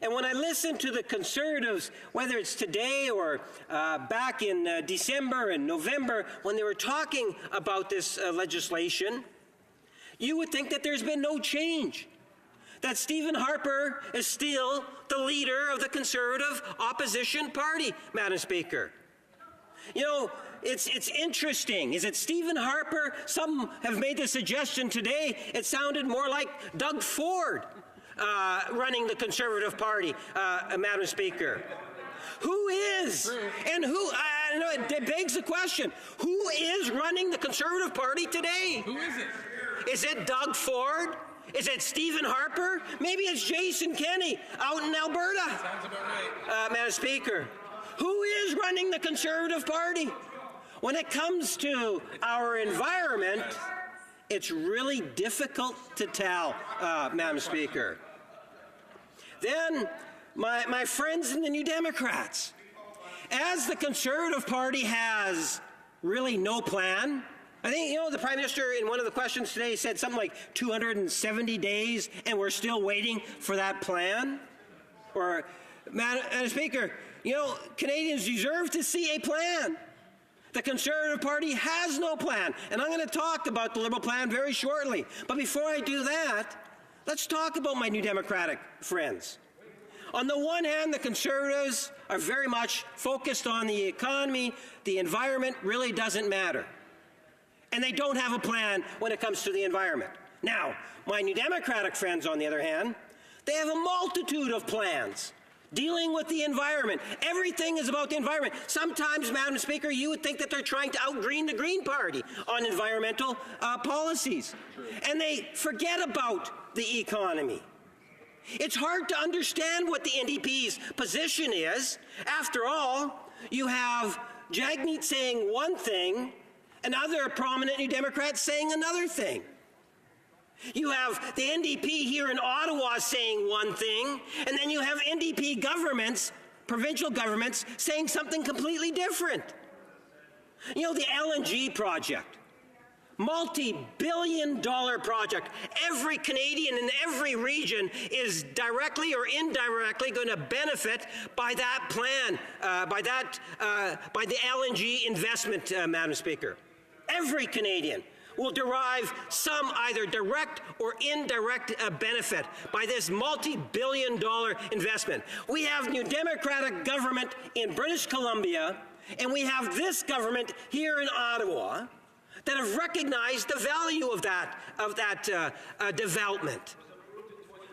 And when I listen to the Conservatives, whether it's today or back in December and November, when they were talking about this legislation, you would think that there's been no change, that Stephen Harper is still the leader of the Conservative opposition party, Madam Speaker. It's interesting. Is it Stephen Harper? Some have made the suggestion today. It sounded more like Doug Ford running the Conservative Party, Madam Speaker. Who is? And who? It begs the question, who is running the Conservative Party today? Who is it? Is it Doug Ford? Is it Stephen Harper? Maybe it's Jason Kenney out in Alberta. Sounds about right. Madam Speaker, who is running the Conservative Party? When it comes to our environment, it's really difficult to tell, Madam Speaker. Then, my friends in the New Democrats, as the Conservative Party has really no plan. I think, the Prime Minister in one of the questions today said something like 270 days, and we're still waiting for that plan. Or, Madam Speaker, Canadians deserve to see a plan. The Conservative Party has no plan, and I'm going to talk about the Liberal plan very shortly. But before I do that, let's talk about my New Democratic friends. On the one hand, the Conservatives are very much focused on the economy. The environment really doesn't matter. And they don't have a plan when it comes to the environment. Now, my New Democratic friends, on the other hand, they have a multitude of plans dealing with the environment. Everything is about the environment. Sometimes, Madam Speaker, you would think that they're trying to out-green the Green Party on environmental policies. And they forget about the economy. It's hard to understand what the NDP's position is. After all, you have Jagmeet saying one thing and other prominent New Democrats saying another thing. You have the NDP here in Ottawa saying one thing, and then you have NDP governments, provincial governments, saying something completely different. The LNG project, multi-billion-dollar project. Every Canadian in every region is directly or indirectly going to benefit by that plan, by the LNG investment, Madam Speaker. Every Canadian will derive some either direct or indirect benefit by this multi-billion-dollar investment. We have New Democratic government in British Columbia, and we have this government here in Ottawa that have recognized the value of that development.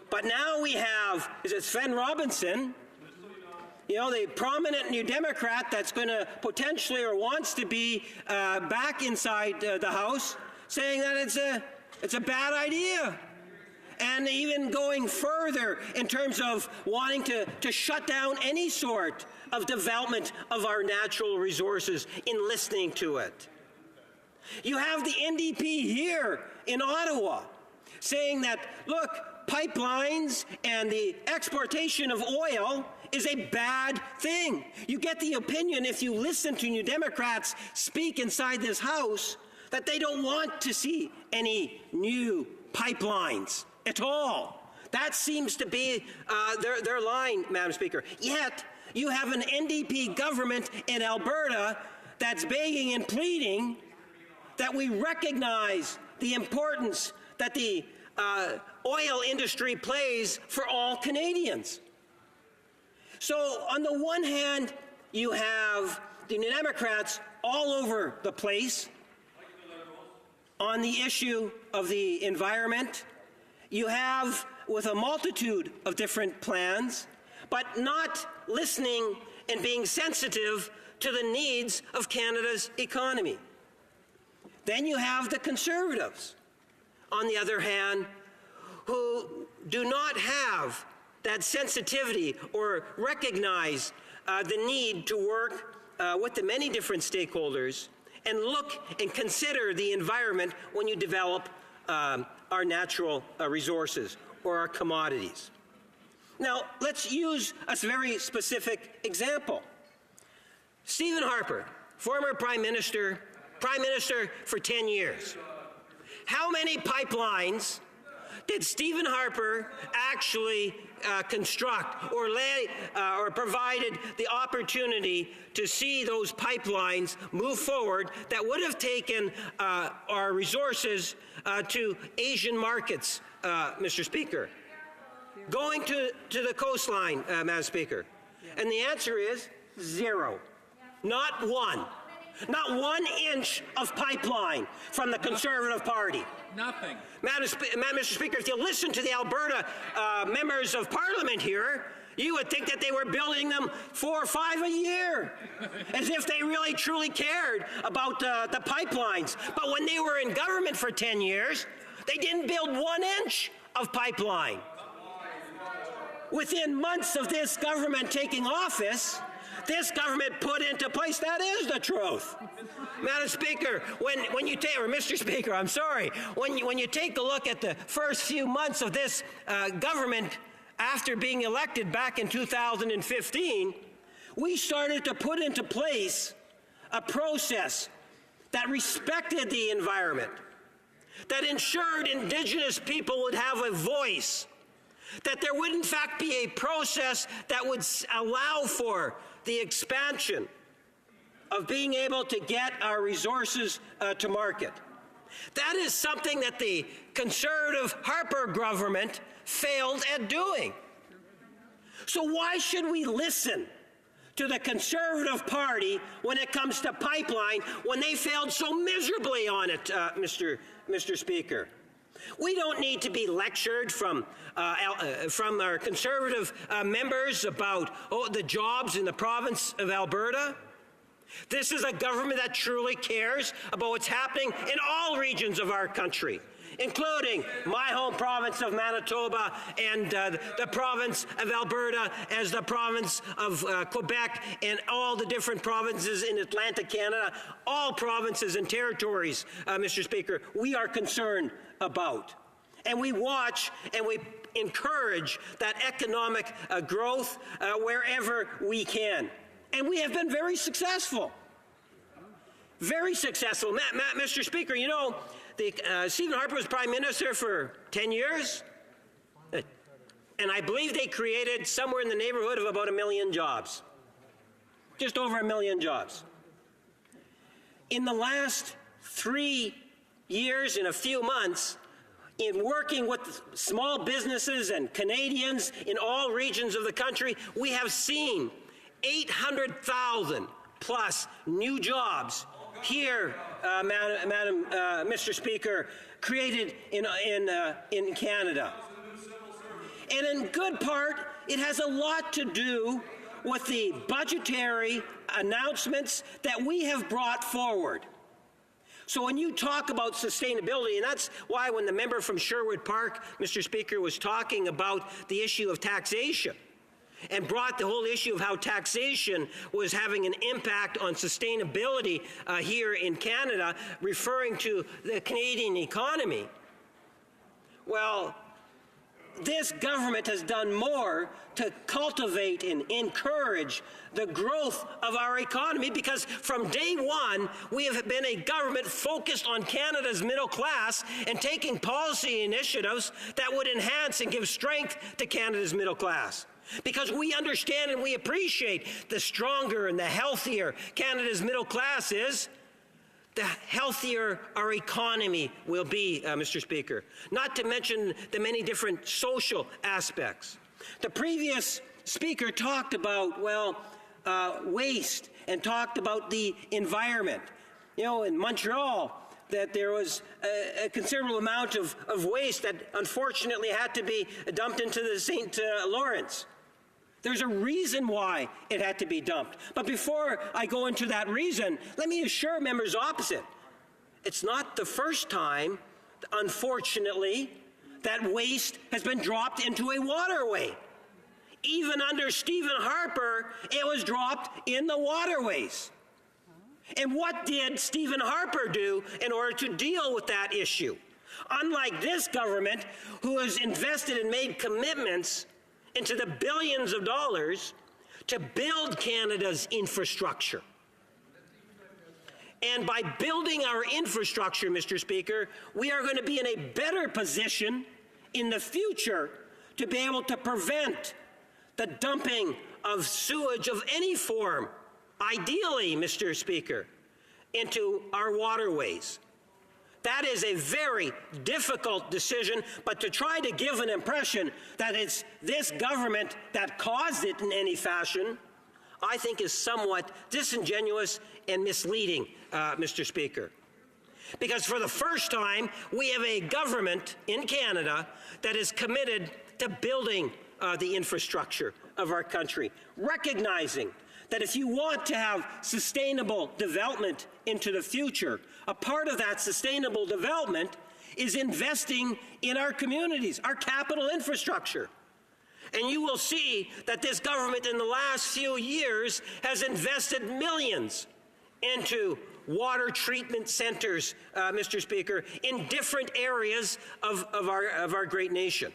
But now we have, Sven Robinson, the prominent New Democrat that's going to potentially or wants to be back inside the House, saying that it's a bad idea. And even going further in terms of wanting to shut down any sort of development of our natural resources in listening to it. You have the NDP here in Ottawa saying that, look, pipelines and the exportation of oil is a bad thing. You get the opinion, if you listen to New Democrats speak inside this House, that they don't want to see any new pipelines at all. That seems to be their line, Madam Speaker. Yet, you have an NDP government in Alberta that's begging and pleading that we recognize the importance that the oil industry plays for all Canadians. So on the one hand, you have the New Democrats all over the place on the issue of the environment. You have with a multitude of different plans, but not listening and being sensitive to the needs of Canada's economy. Then you have the Conservatives, on the other hand, who do not have that sensitivity or recognize the need to work with the many different stakeholders and look and consider the environment when you develop our natural resources or our commodities. Now, let's use a very specific example. Stephen Harper, former Prime Minister for 10 years. How many pipelines did Stephen Harper actually construct or provided the opportunity to see those pipelines move forward that would have taken our resources to Asian markets, Mr. Speaker? Going to the coastline, Madam Speaker. And the answer is zero. Not one. Not 1 inch of pipeline from the Conservative Party. Nothing. Mr. Speaker, if you listen to the Alberta members of Parliament here, you would think that they were building them 4 or 5 a year, as if they really truly cared about the pipelines. But when they were in government for 10 years, they didn't build 1 inch of pipeline. Within months of this government taking office, this government put into place, that is the truth. Madam Speaker, when you take, or Mr. Speaker, I'm sorry, when you take a look at the first few months of this government after being elected back in 2015, we started to put into place a process that respected the environment, that ensured Indigenous people would have a voice, that there would in fact be a process that would allow for the expansion of being able to get our resources to market. That is something that the Conservative Harper government failed at doing. So why should we listen to the Conservative Party when it comes to pipeline when they failed so miserably on it, Mr. Speaker? We don't need to be lectured from our Conservative members about the jobs in the province of Alberta. This is a government that truly cares about what's happening in all regions of our country, including my home province of Manitoba and the province of Alberta as the province of Quebec and all the different provinces in Atlantic Canada, all provinces and territories, Mr. Speaker, we are concerned about. And we watch and we encourage that economic growth wherever we can. And we have been very successful. Very successful. Mr. Speaker, you know, Stephen Harper was Prime Minister for 10 years. And I believe they created somewhere in the neighborhood of about 1 million jobs. Just over 1 million jobs. In the last 3 years and a few months, in working with small businesses and Canadians in all regions of the country, we have seen 800,000 plus new jobs here, Mr. Speaker, created in Canada. And in good part, it has a lot to do with the budgetary announcements that we have brought forward. So when you talk about sustainability, and that's why when the member from Sherwood Park, Mr. Speaker, was talking about the issue of taxation and brought the whole issue of how taxation was having an impact on sustainability here in Canada, referring to the Canadian economy. Well, this government has done more to cultivate and encourage the growth of our economy because from day one, we have been a government focused on Canada's middle class and taking policy initiatives that would enhance and give strength to Canada's middle class. Because we understand and we appreciate the stronger and the healthier Canada's middle class is, the healthier our economy will be, Mr. Speaker. Not to mention the many different social aspects. The previous speaker talked about, waste and talked about the environment. You know, in Montreal, that there was a considerable amount of waste that unfortunately had to be dumped into the St. Lawrence. There's a reason why it had to be dumped. But before I go into that reason, let me assure members opposite, it's not the first time, unfortunately, that waste has been dropped into a waterway. Even under Stephen Harper, it was dropped in the waterways. And what did Stephen Harper do in order to deal with that issue? Unlike this government, who has invested and made commitments into the billions of dollars to build Canada's infrastructure. And by building our infrastructure, Mr. Speaker, we are going to be in a better position in the future to be able to prevent the dumping of sewage of any form, ideally, Mr. Speaker, into our waterways. That is a very difficult decision, but to try to give an impression that it's this government that caused it in any fashion, I think is somewhat disingenuous and misleading, Mr. Speaker. Because for the first time, we have a government in Canada that is committed to building the infrastructure of our country, recognizing that if you want to have sustainable development into the future, a part of that sustainable development is investing in our communities, our capital infrastructure. And you will see that this government in the last few years has invested millions into water treatment centers, Mr. Speaker, in different areas of our great nation.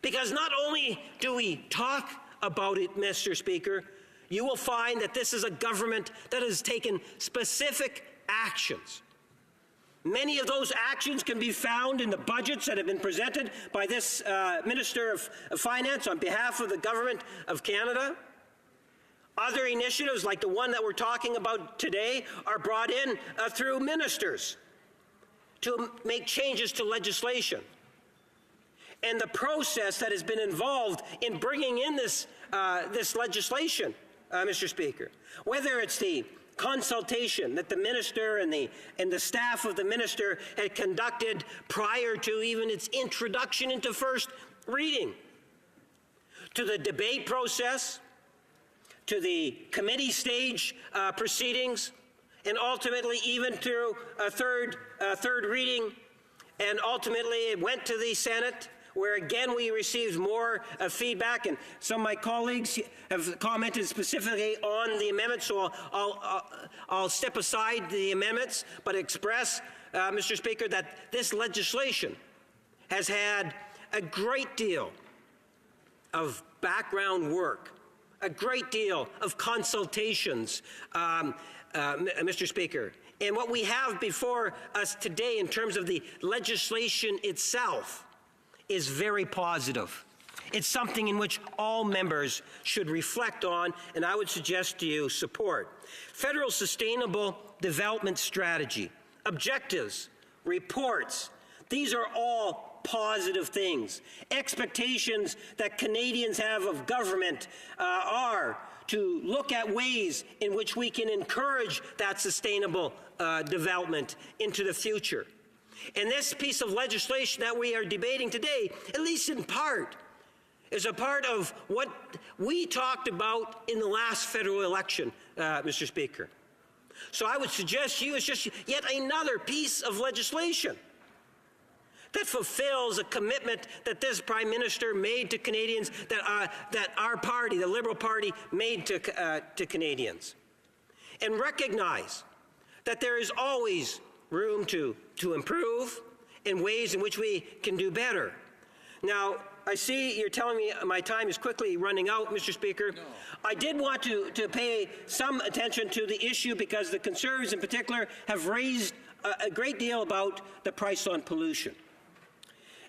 Because not only do we talk about it, Mr. Speaker, you will find that this is a government that has taken specific actions. Many of those actions can be found in the budgets that have been presented by this Minister of Finance on behalf of the Government of Canada. Other initiatives, like the one that we're talking about today, are brought in through ministers to make changes to legislation. And the process that has been involved in bringing in this legislation, Mr. Speaker, whether it's the consultation that the minister and the staff of the minister had conducted prior to even its introduction into first reading, to the debate process, to the committee stage proceedings, and ultimately even through a third reading, and ultimately it went to the Senate, where again we received more feedback, and some of my colleagues have commented specifically on the amendments, so I'll step aside the amendments, but express, Mr. Speaker, that this legislation has had a great deal of background work, a great deal of consultations, Mr. Speaker. And what we have before us today in terms of the legislation itself is very positive. It's something in which all members should reflect on, and I would suggest to you support. Federal Sustainable Development Strategy, objectives, reports, these are all positive things. Expectations that Canadians have of government are to look at ways in which we can encourage that sustainable development into the future. And this piece of legislation that we are debating today, at least in part, is a part of what we talked about in the last federal election, Mr. Speaker. So I would suggest to you it's just yet another piece of legislation that fulfills a commitment that this Prime Minister made to Canadians, that our party, the Liberal Party, made to Canadians. And recognize that there is always room to improve in ways in which we can do better. Now, I see you're telling me my time is quickly running out, Mr. Speaker. No. I did want to pay some attention to the issue because the Conservatives in particular have raised a great deal about the price on pollution.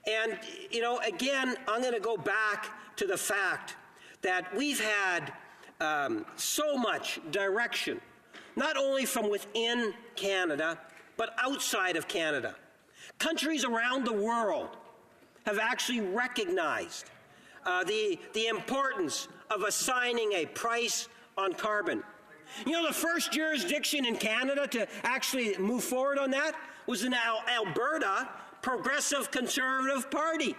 And, you know, again, I'm going to go back to the fact that we've had so much direction, not only from within Canada, but outside of Canada. Countries around the world have actually recognized the importance of assigning a price on carbon. You know, the first jurisdiction in Canada to actually move forward on that was in Alberta Progressive Conservative Party.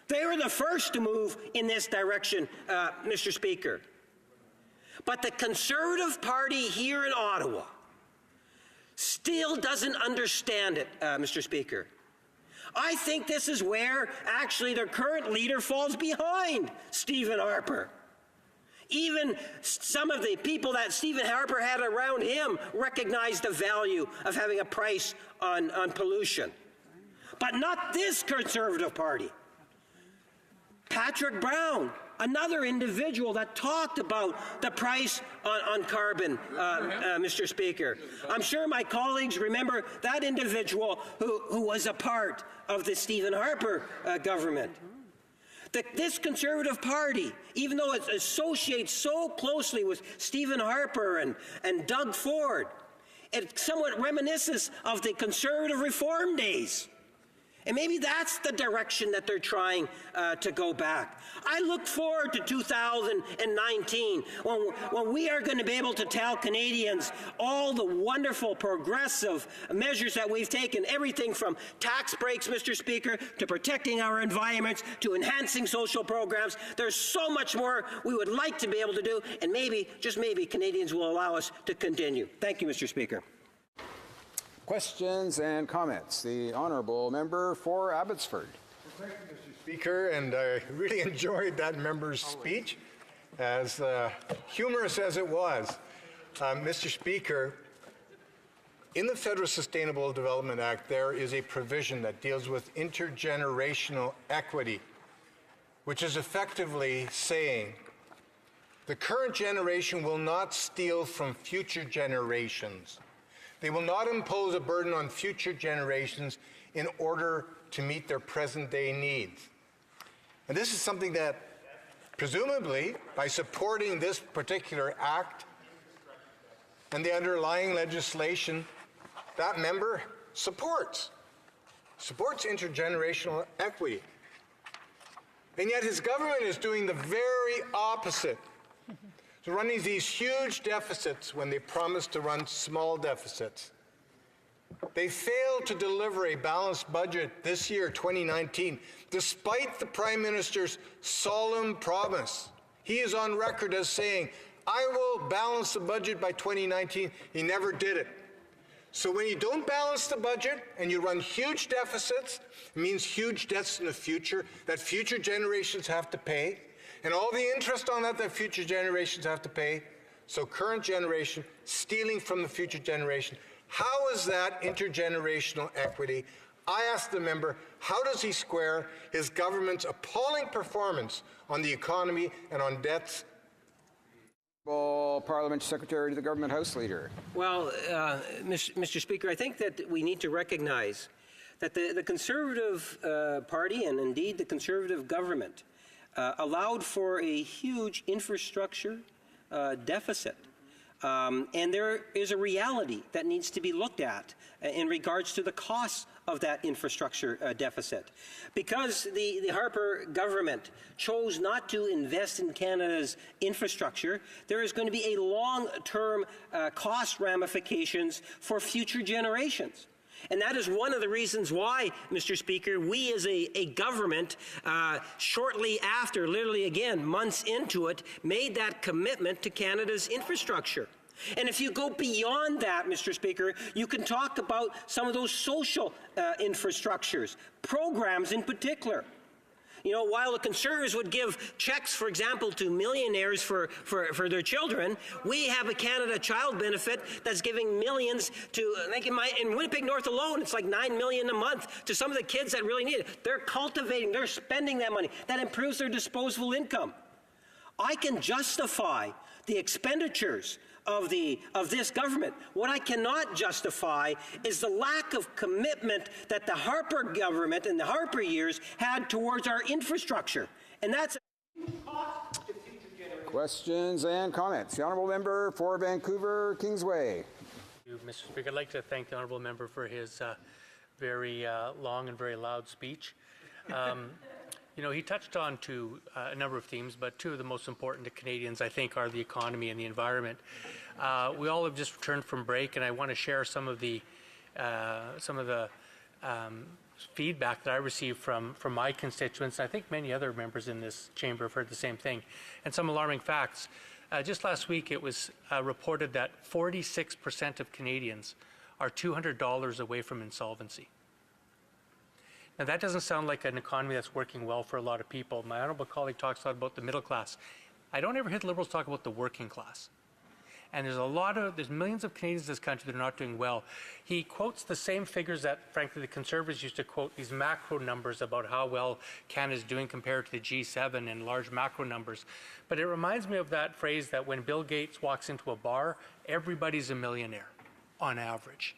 They were the first to move in this direction, Mr. Speaker. But the Conservative Party here in Ottawa still doesn't understand it, Mr. Speaker. I think this is where actually their current leader falls behind Stephen Harper. Even some of the people that Stephen Harper had around him recognized the value of having a price on pollution. But not this Conservative Party. Patrick Brown, another individual that talked about the price on carbon, Mr. Speaker. I'm sure my colleagues remember that individual who was a part of the Stephen Harper government. This Conservative Party, even though it associates so closely with Stephen Harper and Doug Ford, it somewhat reminisces of the Conservative Reform days. And maybe that's the direction that they're trying to go back. I look forward to 2019 when we are going to be able to tell Canadians all the wonderful progressive measures that we've taken, everything from tax breaks, Mr. Speaker, to protecting our environments, to enhancing social programs. There's so much more we would like to be able to do, and maybe, just maybe, Canadians will allow us to continue. Thank you, Mr. Speaker. Questions and comments. The Honourable Member for Abbotsford. Thank you, Mr. Speaker, and I really enjoyed that member's speech, as humorous as it was. Mr. Speaker, in the Federal Sustainable Development Act, there is a provision that deals with intergenerational equity, which is effectively saying The current generation will not steal from future generations. They will not impose a burden on future generations in order to meet their present-day needs. And this is something that, presumably, by supporting this particular act and the underlying legislation, that member supports intergenerational equity. And yet his government is doing the very opposite. So running these huge deficits when they promised to run small deficits. They failed to deliver a balanced budget this year, 2019, despite the Prime Minister's solemn promise. He is on record as saying, I will balance the budget by 2019. He never did it. So when you don't balance the budget and you run huge deficits, it means huge debts in the future that future generations have to pay. And all the interest on that future generations have to pay. So current generation stealing from the future generation. How is that intergenerational equity? I asked the member, how does he square his government's appalling performance on the economy and on debts? Parliament Secretary to the Government House Leader. Well, Mr. Speaker, I think that we need to recognize that the Conservative Party and indeed the Conservative government allowed for a huge infrastructure deficit. And there is a reality that needs to be looked at in regards to the costs of that infrastructure deficit. Because the Harper government chose not to invest in Canada's infrastructure, there is going to be a long-term cost ramifications for future generations. And that is one of the reasons why, Mr. Speaker, we as a government, shortly after, literally again, months into it, made that commitment to Canada's infrastructure. And if you go beyond that, Mr. Speaker, you can talk about some of those social infrastructures, programs in particular. You know, while the Conservatives would give checks, for example, to millionaires for their children, we have a Canada Child Benefit that's giving millions to, like in Winnipeg North alone, it's like $9 million a month to some of the kids that really need it. They're cultivating, they're spending that money. That improves their disposable income. I can justify the expenditures of this government. What I cannot justify is the lack of commitment that the Harper government and the Harper years had towards our infrastructure. And that's Questions and comments. The Honourable Member for Vancouver, Kingsway. Thank you, Mr. Speaker. I'd like to thank the Honourable Member for his very long and very loud speech. You know, he touched on a number of themes, but two of the most important to Canadians, I think, are the economy and the environment. We all have just returned from break, and I want to share some of the feedback that I received from my constituents. I think many other members in this chamber have heard the same thing, and some alarming facts. Just last week, it was reported that 46% of Canadians are $200 away from insolvency. Now, that doesn't sound like an economy that's working well for a lot of people. My honourable colleague talks a lot about the middle class. I don't ever hear the Liberals talk about the working class. And there's millions of Canadians in this country that are not doing well. He quotes the same figures that, frankly, the Conservatives used to quote, these macro numbers about how well Canada's doing compared to the G7 and large macro numbers. But it reminds me of that phrase that when Bill Gates walks into a bar, everybody's a millionaire, on average.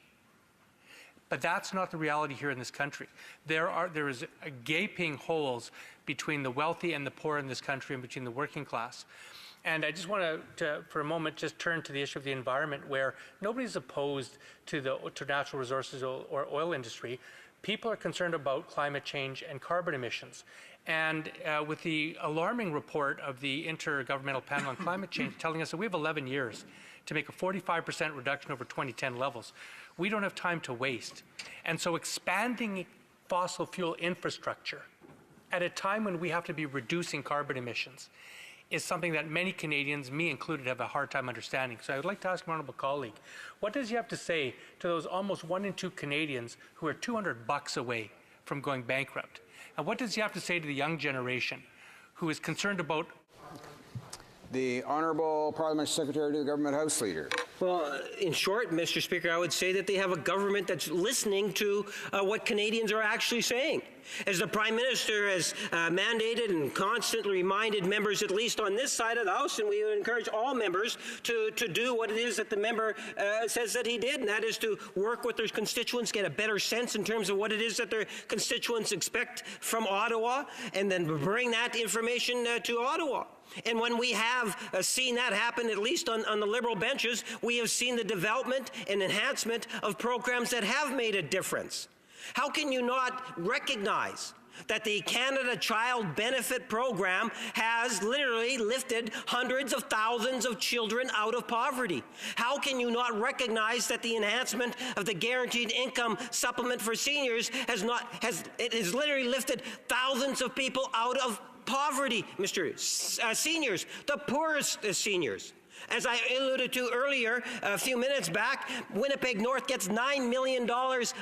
But that's not the reality here in this country. There is gaping holes between the wealthy and the poor in this country and between the working class. And I just want to, for a moment, just turn to the issue of the environment, where nobody's opposed to natural resources or oil industry. People are concerned about climate change and carbon emissions. And with the alarming report of the Intergovernmental Panel on Climate Change telling us that we have 11 years to make a 45% reduction over 2010 levels, we don't have time to waste. And so expanding fossil fuel infrastructure at a time when we have to be reducing carbon emissions is something that many Canadians, me included, have a hard time understanding. So I would like to ask my honourable colleague, what does he have to say to those almost 1 in 2 Canadians who are $200 away from going bankrupt? And what does he have to say to the young generation who is concerned about... The Honourable Parliament Secretary to the Government House Leader. Well, in short, Mr. Speaker, I would say that they have a government that's listening to what Canadians are actually saying. As the Prime Minister has mandated and constantly reminded members, at least on this side of the House, and we would encourage all members to do what it is that the member says that he did, and that is to work with their constituents, get a better sense in terms of what it is that their constituents expect from Ottawa, and then bring that information to Ottawa. And when we have seen that happen, at least on the Liberal benches, we have seen the development and enhancement of programs that have made a difference. How can you not recognize that the Canada Child Benefit Program has literally lifted hundreds of thousands of children out of poverty? How can you not recognize that the enhancement of the Guaranteed Income Supplement for seniors has literally lifted thousands of people out of poverty, seniors, the poorest seniors? As I alluded to earlier, a few minutes back, Winnipeg North gets $9 million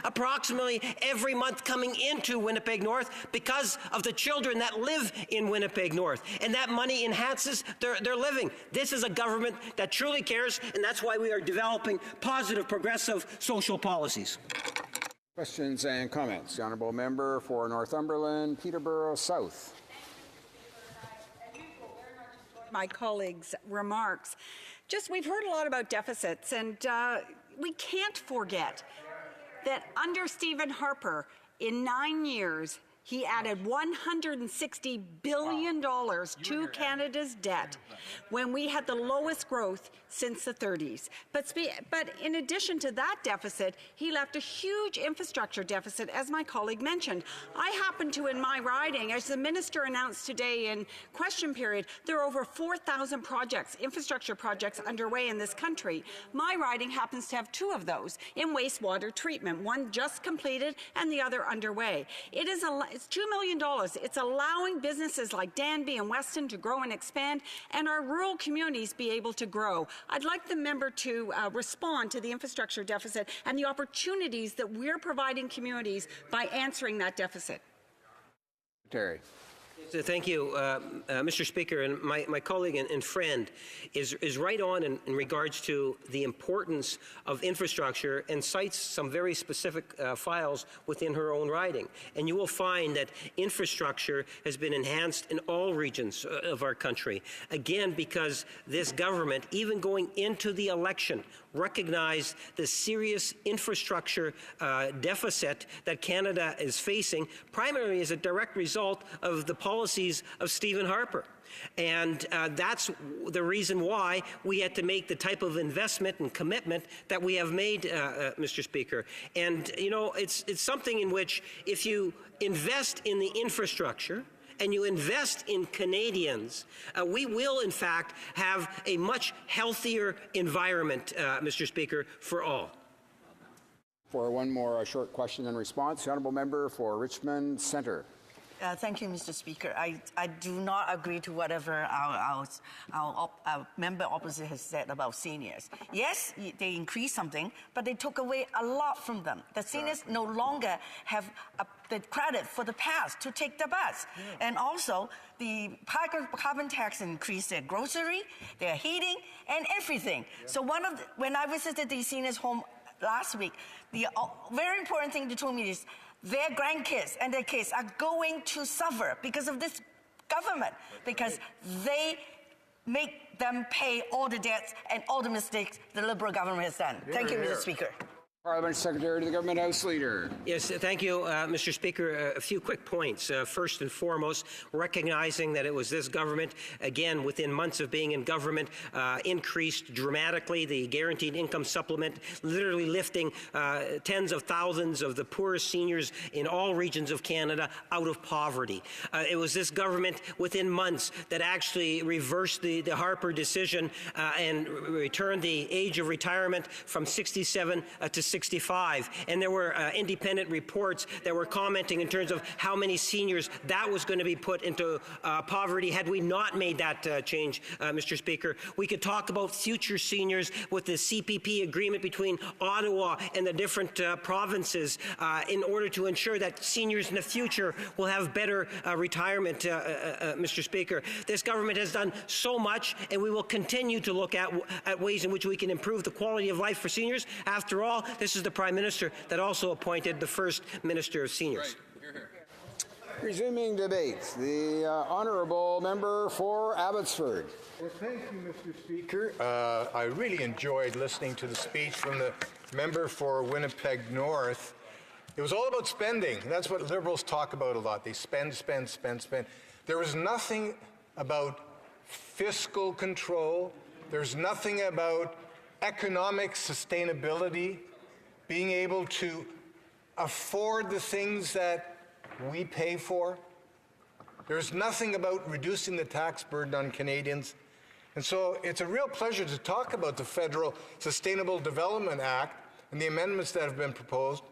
approximately every month coming into Winnipeg North because of the children that live in Winnipeg North. And that money enhances their living. This is a government that truly cares, and that's why we are developing positive, progressive social policies. Questions and comments. The Honourable Member for Northumberland, Peterborough South. My colleagues' remarks. We've heard a lot about deficits, and we can't forget that under Stephen Harper, in 9 years, he added $160 billion to Canada's debt when we had the lowest growth since the 30s. But in addition to that deficit, he left a huge infrastructure deficit, as my colleague mentioned. I happen to, in my riding, as the minister announced today in question period, there are over 4,000 projects, infrastructure projects underway in this country. My riding happens to have 2 of those in wastewater treatment, one just completed and the other underway. It's $2 million. It's allowing businesses like Danby and Weston to grow and expand, and our rural communities be able to grow. I'd like the member to respond to the infrastructure deficit and the opportunities that we're providing communities by answering that deficit. Terry. Thank you, Mr. Speaker. And my colleague and friend is right on in regards to the importance of infrastructure and cites some very specific files within her own riding. And you will find that infrastructure has been enhanced in all regions of our country. Again, because this government, even going into the election, recognized the serious infrastructure deficit that Canada is facing, primarily as a direct result of the policies of Stephen Harper. And that's the reason why we had to make the type of investment and commitment that we have made, Mr. Speaker. And, it's something in which if you invest in the infrastructure, and you invest in Canadians, we will, in fact, have a much healthier environment, Mr. Speaker, for all. For one more short question and response, the Honourable Member for Richmond Centre. Thank you, Mr. Speaker. I do not agree to whatever our member opposite has said about seniors. Yes, they increased something, but they took away a lot from them. The seniors no longer have the credit for the past to take the bus. Yeah. And also, the carbon tax increased their grocery, their heating, and everything. Yeah. So when I visited the seniors' home last week, the very important thing they told me is their grandkids and their kids are going to suffer because of this government, because they make them pay all the debts and all the mistakes the Liberal government has done. Thank you, Mr. Speaker. Parliament Secretary to the Government House Leader. Yes, thank you, Mr. Speaker. A few quick points. First and foremost, recognizing that it was this government, again, within months of being in government, increased dramatically the guaranteed income supplement, literally lifting tens of thousands of the poorest seniors in all regions of Canada out of poverty. It was this government within months that actually reversed the Harper decision and returned the age of retirement from 67 to 65. And there were independent reports that were commenting in terms of how many seniors that was going to be put into poverty had we not made that change, Mr. Speaker. We could talk about future seniors with the CPP agreement between Ottawa and the different provinces in order to ensure that seniors in the future will have better retirement, Mr. Speaker. This government has done so much, and we will continue to look at ways in which we can improve the quality of life for seniors. After all, this is the Prime Minister that also appointed the first Minister of Seniors. Resuming debate, the honourable member for Abbotsford. Well, thank you, Mr. Speaker. I really enjoyed listening to the speech from the member for Winnipeg North. It was all about spending. That's what Liberals talk about a lot. They spend, spend, spend, spend. There was nothing about fiscal control. There's nothing about economic sustainability, being able to afford the things that we pay for. There's nothing about reducing the tax burden on Canadians. And so it's a real pleasure to talk about the Federal Sustainable Development Act and the amendments that have been proposed,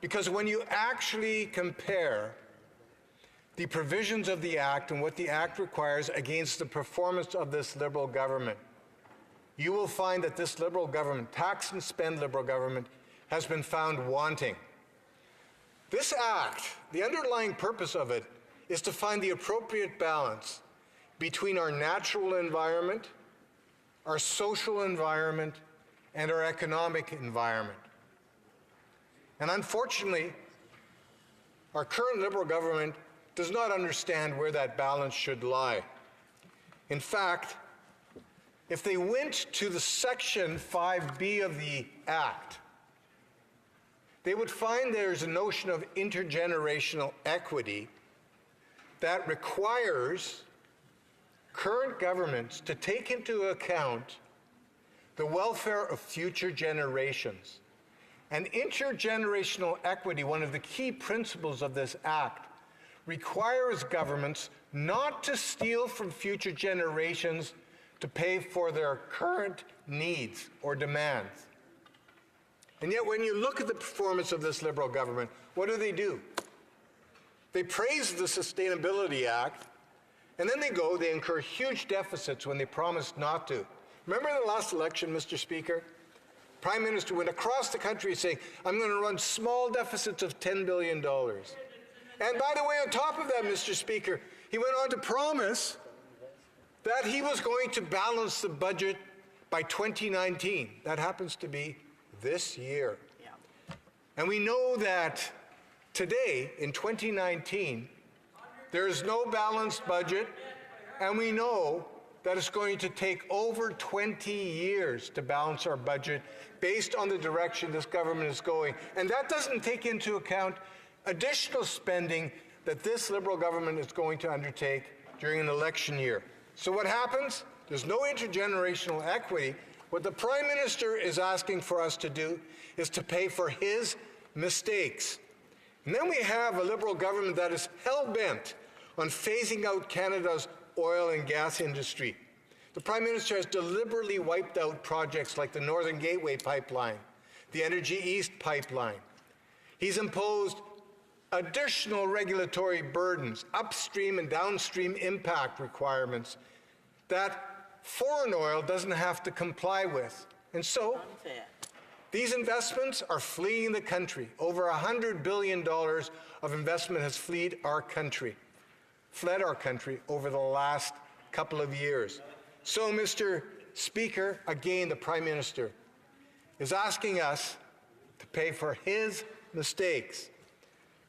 because when you actually compare the provisions of the Act and what the Act requires against the performance of this Liberal government, you will find that this Liberal government, tax and spend Liberal government, has been found wanting. This Act, the underlying purpose of it, is to find the appropriate balance between our natural environment, our social environment, and our economic environment. And unfortunately, our current Liberal government does not understand where that balance should lie. In fact, if they went to the Section 5B of the Act, they would find there's a notion of intergenerational equity that requires current governments to take into account the welfare of future generations. And intergenerational equity, one of the key principles of this Act, requires governments not to steal from future generations to pay for their current needs or demands. And yet when you look at the performance of this Liberal government, what do? They praise the Sustainability Act, and then they incur huge deficits when they promised not to. Remember in the last election, Mr. Speaker? Prime Minister went across the country saying, I'm going to run small deficits of $10 billion. And by the way, on top of that, Mr. Speaker, he went on to promise that he was going to balance the budget by 2019. That happens to be this year. And we know that today, in 2019, there is no balanced budget, and we know that it's going to take over 20 years to balance our budget based on the direction this government is going. And that doesn't take into account additional spending that this Liberal government is going to undertake during an election year. So what happens? There's no intergenerational equity. What the Prime Minister is asking for us to do is to pay for his mistakes. And then we have a Liberal government that is hell-bent on phasing out Canada's oil and gas industry. The Prime Minister has deliberately wiped out projects like the Northern Gateway Pipeline, the Energy East Pipeline. He's imposed additional regulatory burdens, upstream and downstream impact requirements that foreign oil doesn't have to comply with. And so, these investments are fleeing the country. Over $100 billion of investment has fled our country over the last couple of years. So, Mr. Speaker, again, the Prime Minister is asking us to pay for his mistakes.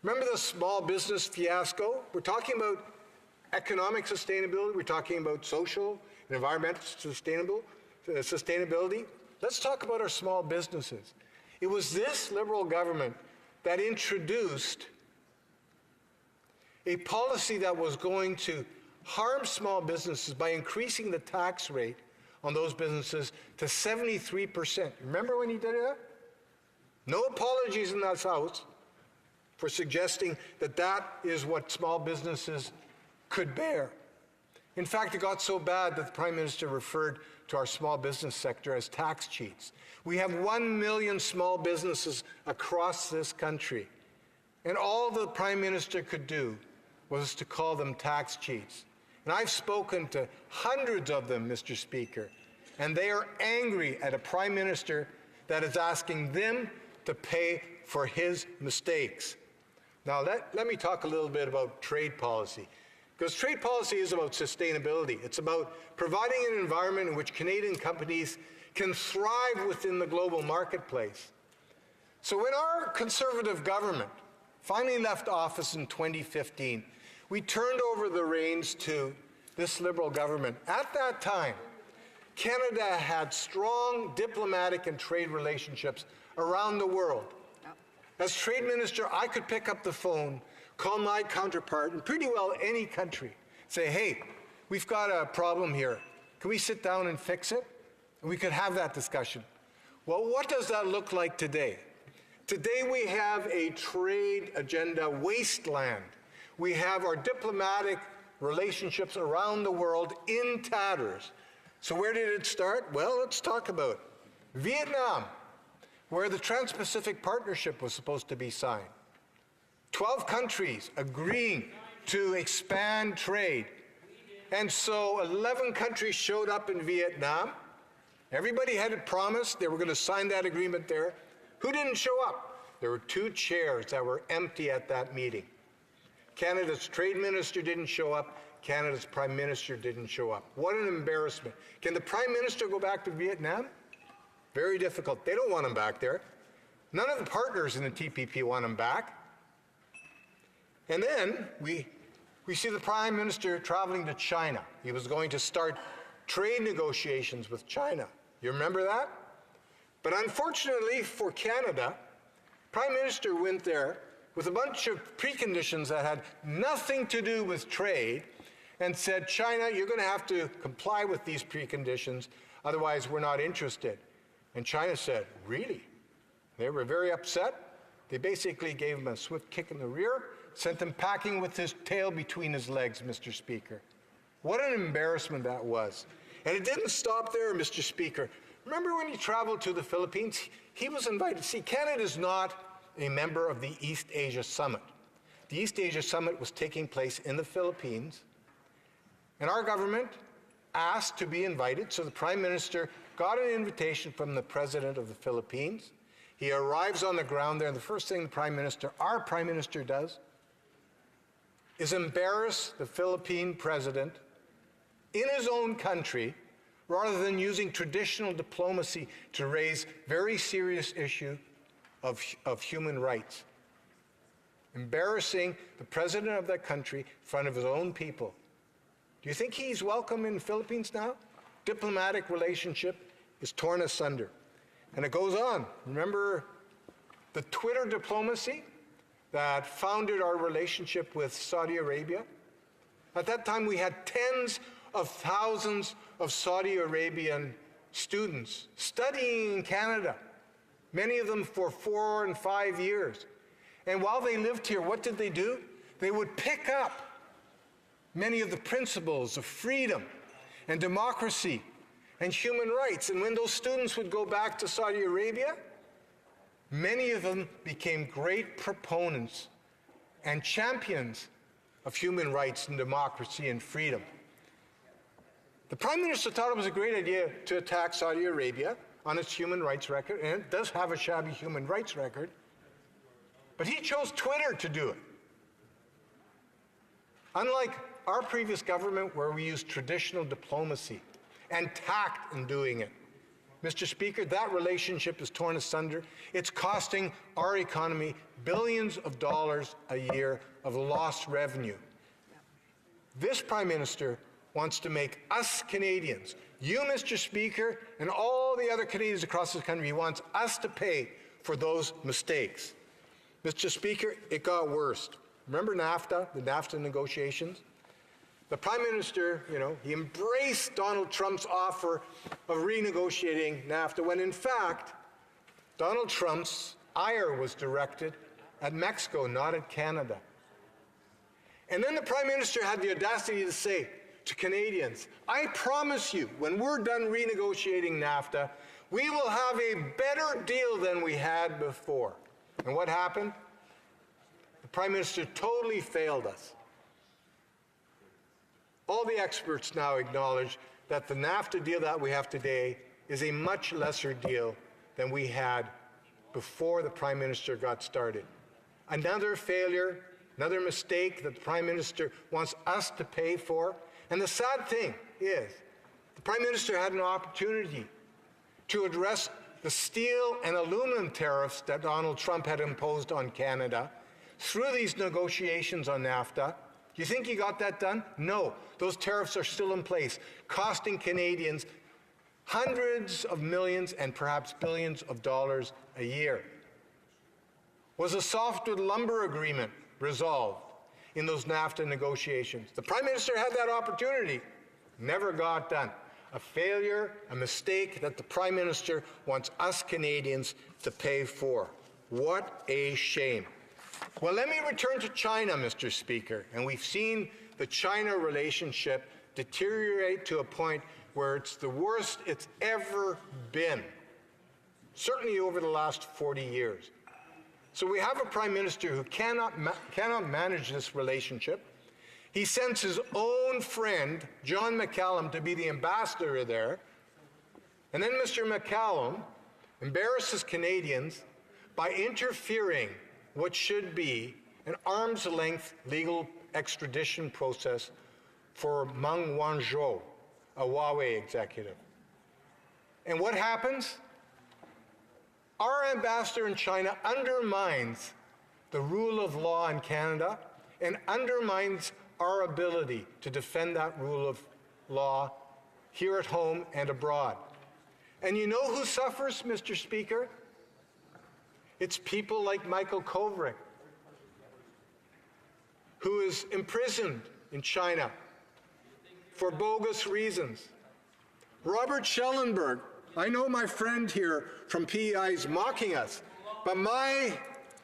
Remember the small business fiasco? We're talking about economic sustainability. We're talking about social and environmental sustainability. Let's talk about our small businesses. It was this Liberal government that introduced a policy that was going to harm small businesses by increasing the tax rate on those businesses to 73%. Remember when he did that? No apologies in this House for suggesting that that is what small businesses could bear. In fact, it got so bad that the Prime Minister referred to our small business sector as tax cheats. We have 1 million small businesses across this country, and all the Prime Minister could do was to call them tax cheats. And I've spoken to hundreds of them, Mr. Speaker, and they are angry at a Prime Minister that is asking them to pay for his mistakes. Now, let me talk a little bit about trade policy, because trade policy is about sustainability. It's about providing an environment in which Canadian companies can thrive within the global marketplace. So when our Conservative government finally left office in 2015, we turned over the reins to this Liberal government. At that time, Canada had strong diplomatic and trade relationships around the world. As Trade Minister, I could pick up the phone, call my counterpart in pretty well any country, say, hey, we've got a problem here. Can we sit down and fix it? And we could have that discussion. Well, what does that look like today? Today we have a trade agenda wasteland. We have our diplomatic relationships around the world in tatters. So where did it start? Well, let's talk about it. Vietnam, where the Trans-Pacific Partnership was supposed to be signed. 12 countries agreeing to expand trade. And so 11 countries showed up in Vietnam. Everybody had it promised they were going to sign that agreement there. Who didn't show up? There were 2 chairs that were empty at that meeting. Canada's Trade Minister didn't show up. Canada's Prime Minister didn't show up. What an embarrassment. Can the Prime Minister go back to Vietnam? Very difficult. They don't want him back there. None of the partners in the TPP want him back. And then we see the Prime Minister traveling to China. He was going to start trade negotiations with China. You remember that? But unfortunately for Canada, Prime Minister went there with a bunch of preconditions that had nothing to do with trade and said, China, you're going to have to comply with these preconditions, otherwise we're not interested. And China said, really? They were very upset. They basically gave him a swift kick in the rear, sent him packing with his tail between his legs, Mr. Speaker. What an embarrassment that was. And it didn't stop there, Mr. Speaker. Remember when he traveled to the Philippines? He was invited. See, Canada is not a member of the East Asia Summit. The East Asia Summit was taking place in the Philippines, and our government asked to be invited, so the Prime Minister got an invitation from the President of the Philippines. He arrives on the ground there, and the first thing our Prime Minister does is embarrass the Philippine President in his own country, rather than using traditional diplomacy to raise very serious issue of human rights. Embarrassing the president of that country in front of his own people. Do you think he's welcome in the Philippines now? Diplomatic relationship is torn asunder. And it goes on. Remember the Twitter diplomacy that founded our relationship with Saudi Arabia? At that time, we had tens of thousands of Saudi Arabian students studying in Canada, many of them for 4 and 5 years. And while they lived here, what did they do? They would pick up many of the principles of freedom and democracy and human rights. And when those students would go back to Saudi Arabia, many of them became great proponents and champions of human rights and democracy and freedom. The Prime Minister thought it was a great idea to attack Saudi Arabia on its human rights record, and it does have a shabby human rights record, but he chose Twitter to do it. Unlike our previous government, where we used traditional diplomacy and tact in doing it. Mr. Speaker, that relationship is torn asunder. It's costing our economy billions of dollars a year of lost revenue. This Prime Minister wants to make us Canadians, you, Mr. Speaker, and all the other Canadians across this country, he wants us to pay for those mistakes. Mr. Speaker, it got worse. Remember NAFTA, the NAFTA negotiations? The Prime Minister, he embraced Donald Trump's offer of renegotiating NAFTA, when in fact, Donald Trump's ire was directed at Mexico, not at Canada. And then the Prime Minister had the audacity to say, to Canadians. I promise you, when we're done renegotiating NAFTA, we will have a better deal than we had before. And what happened? The Prime Minister totally failed us. All the experts now acknowledge that the NAFTA deal that we have today is a much lesser deal than we had before the Prime Minister got started. Another failure, another mistake that the Prime Minister wants us to pay for. And the sad thing is, the Prime Minister had an opportunity to address the steel and aluminum tariffs that Donald Trump had imposed on Canada through these negotiations on NAFTA. Do you think he got that done? No. Those tariffs are still in place, costing Canadians hundreds of millions and perhaps billions of dollars a year. Was a softwood lumber agreement resolved in those NAFTA negotiations? The Prime Minister had that opportunity, never got done. A failure, a mistake that the Prime Minister wants us Canadians to pay for. What a shame. Well, let me return to China, Mr. Speaker, and we've seen the China relationship deteriorate to a point where it's the worst it's ever been, certainly over the last 40 years. So we have a Prime Minister who cannot manage this relationship. He sends his own friend, John McCallum, to be the ambassador there. And then Mr. McCallum embarrasses Canadians by interfering what should be an arm's-length legal extradition process for Meng Wanzhou, a Huawei executive. And what happens? Our ambassador in China undermines the rule of law in Canada and undermines our ability to defend that rule of law here at home and abroad. And you know who suffers, Mr. Speaker? It's people like Michael Kovrig, who is imprisoned in China for bogus reasons. Robert Schellenberg, I know my friend here from PEI is mocking us, but my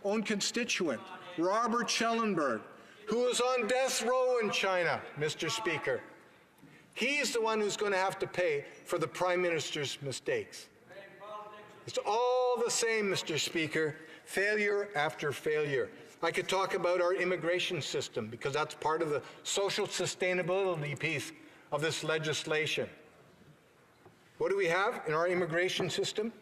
own constituent, Robert Schellenberg, who is on death row in China, Mr. Speaker, he's the one who's going to have to pay for the Prime Minister's mistakes. It's all the same, Mr. Speaker, failure after failure. I could talk about our immigration system because that's part of the social sustainability piece of this legislation. What do we have in our immigration system?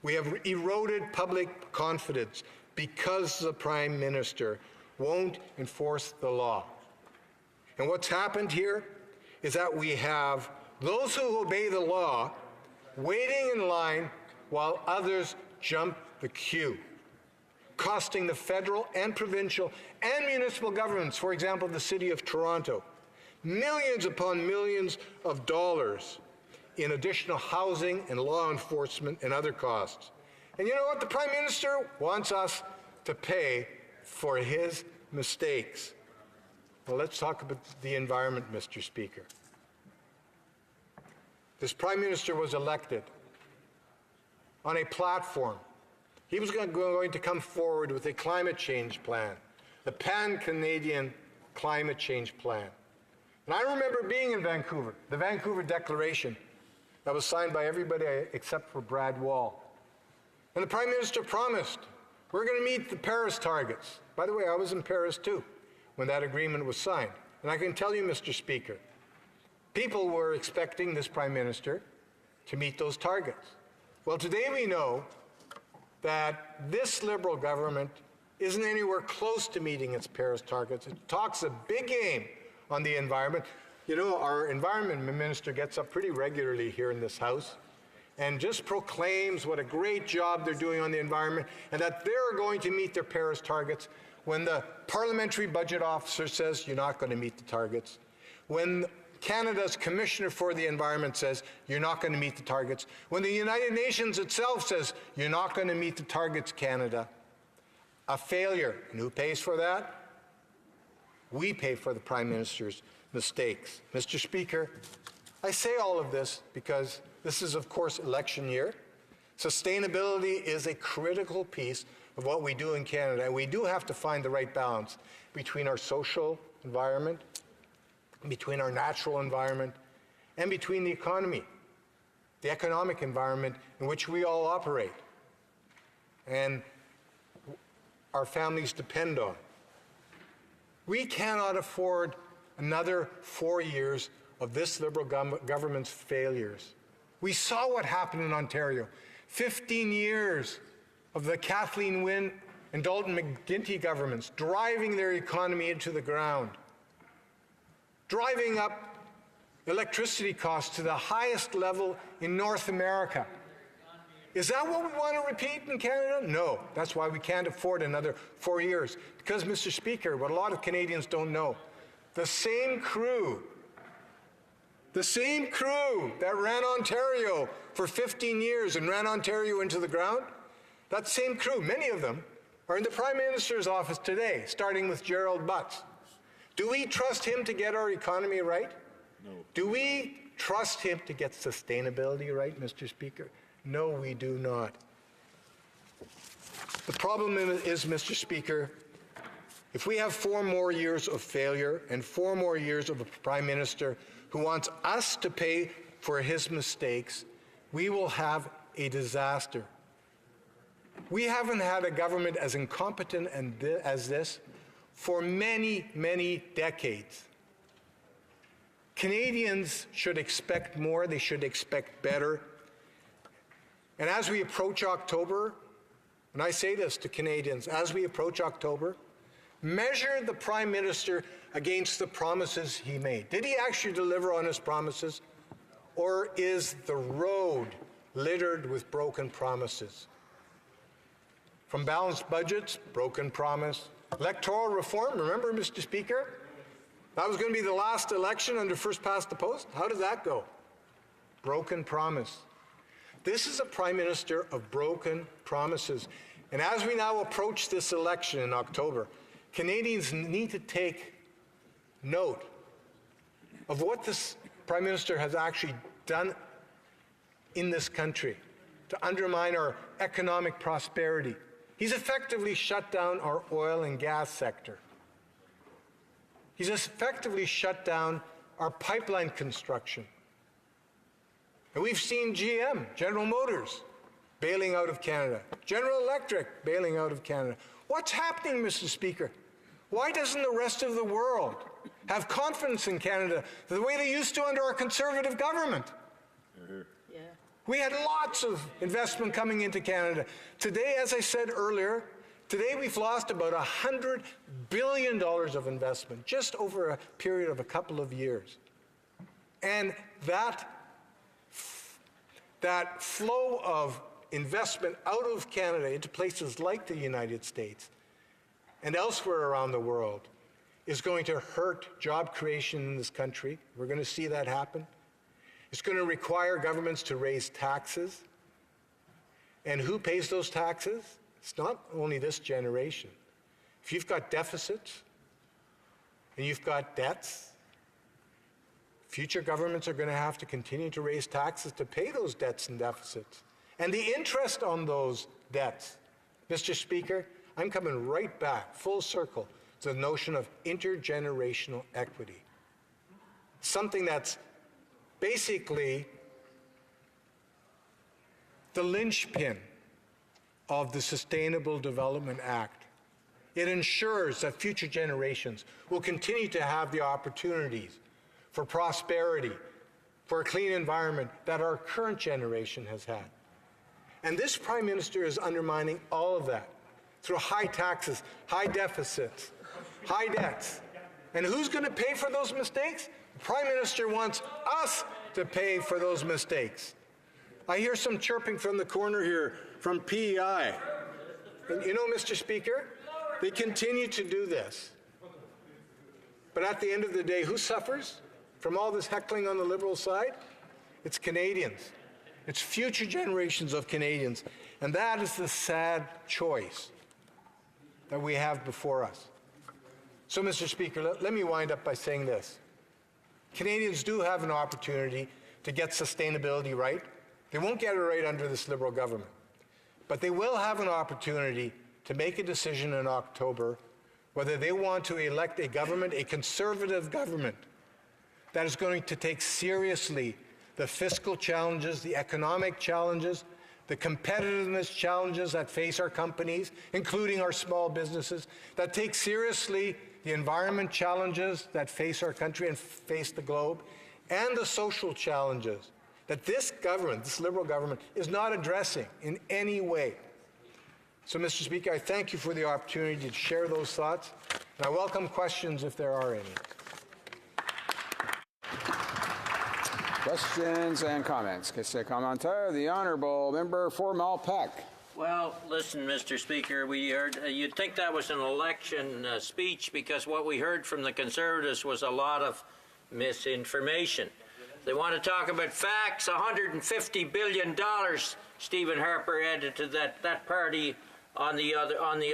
We have eroded public confidence because the Prime Minister won't enforce the law. And what's happened here is that we have those who obey the law waiting in line while others jump the queue, costing the federal and provincial and municipal governments, for example, the City of Toronto, millions upon millions of dollars in additional housing and law enforcement and other costs. And you know what? The Prime Minister wants us to pay for his mistakes. Well, let's talk about the environment, Mr. Speaker. This Prime Minister was elected on a platform. He was going to come forward with a climate change plan, the Pan-Canadian Climate Change Plan. And I remember being in Vancouver, the Vancouver Declaration that was signed by everybody except for Brad Wall. And the Prime Minister promised, we're going to meet the Paris targets. By the way, I was in Paris too when that agreement was signed. And I can tell you, Mr. Speaker, people were expecting this Prime Minister to meet those targets. Well, today we know that this Liberal government isn't anywhere close to meeting its Paris targets. It talks a big game on the environment. You know, our environment minister gets up pretty regularly here in this House and just proclaims what a great job they're doing on the environment and that they're going to meet their Paris targets when the parliamentary budget officer says you're not going to meet the targets, when Canada's Commissioner for the Environment says you're not going to meet the targets, when the United Nations itself says you're not going to meet the targets, Canada. A failure. And who pays for that? We pay for the Prime Minister's mistakes. Mr. Speaker, I say all of this because this is, of course, election year. Sustainability is a critical piece of what we do in Canada, and we do have to find the right balance between our social environment, between our natural environment and between the economy, the economic environment in which we all operate and our families depend on. We cannot afford another 4 years of this Liberal government's failures. We saw what happened in Ontario. 15 years of the Kathleen Wynne and Dalton McGuinty governments driving their economy into the ground, driving up electricity costs to the highest level in North America. Is that what we want to repeat in Canada? No. That's why we can't afford another 4 years. Because, Mr. Speaker, what a lot of Canadians don't know, the same crew that ran Ontario for 15 years and ran Ontario into the ground, that same crew, many of them, are in the Prime Minister's office today, starting with Gerald Butts. Do we trust him to get our economy right? No. Do we trust him to get sustainability right, Mr. Speaker? No, we do not. The problem is, Mr. Speaker, if we have 4 more years of failure and 4 more years of a Prime Minister who wants us to pay for his mistakes, we will have a disaster. We haven't had a government as incompetent as this for many, many decades. Canadians should expect more. They should expect better. And as we approach October, and I say this to Canadians, as we approach October, measure the Prime Minister against the promises he made. Did he actually deliver on his promises? Or is the road littered with broken promises? From balanced budgets, broken promise. Electoral reform, remember, Mr. Speaker? That was going to be the last election under first past the post. How did that go? Broken promise. This is a Prime Minister of broken promises. And as we now approach this election in October, Canadians need to take note of what this Prime Minister has actually done in this country to undermine our economic prosperity. He's effectively shut down our oil and gas sector. He's effectively shut down our pipeline construction. And we've seen GM, General Motors, bailing out of Canada. General Electric bailing out of Canada. What's happening, Mr. Speaker? Why doesn't the rest of the world have confidence in Canada the way they used to under our Conservative government? Yeah. We had lots of investment coming into Canada. Today, as I said earlier, today we've lost about $100 billion of investment just over a period of a couple of years. And that flow of investment out of Canada into places like the United States and elsewhere around the world is going to hurt job creation in this country. We're going to see that happen. It's going to require governments to raise taxes. And who pays those taxes? It's not only this generation. If you've got deficits and you've got debts, future governments are going to have to continue to raise taxes to pay those debts and deficits. And the interest on those debts, Mr. Speaker, I'm coming right back, full circle, to the notion of intergenerational equity. Something that's basically the linchpin of the Sustainable Development Act. It ensures that future generations will continue to have the opportunities for prosperity, for a clean environment that our current generation has had. And this Prime Minister is undermining all of that through high taxes, high deficits, high debts. And who's going to pay for those mistakes? The Prime Minister wants us to pay for those mistakes. I hear some chirping from the corner here from PEI. And you know, Mr. Speaker, they continue to do this. But at the end of the day, who suffers from all this heckling on the Liberal side? It's Canadians. It's future generations of Canadians. And that is the sad choice that we have before us. So, Mr. Speaker, let me wind up by saying this. Canadians do have an opportunity to get sustainability right. They won't get it right under this Liberal government. But they will have an opportunity to make a decision in October whether they want to elect a government, a Conservative government, that is going to take seriously the fiscal challenges, the economic challenges, the competitiveness challenges that face our companies, including our small businesses, that take seriously the environment challenges that face our country and face the globe, and the social challenges that this government, this Liberal government, is not addressing in any way. So, Mr. Speaker, I thank you for the opportunity to share those thoughts, and I welcome questions if there are any. Questions and comments. Question commentaire. The Honourable Member for Malpeque. Well, listen, Mr. Speaker, we heard, you'd think that was an election speech because what we heard from the Conservatives was a lot of misinformation. They want to talk about facts. $150 billion Stephen Harper added to that party on the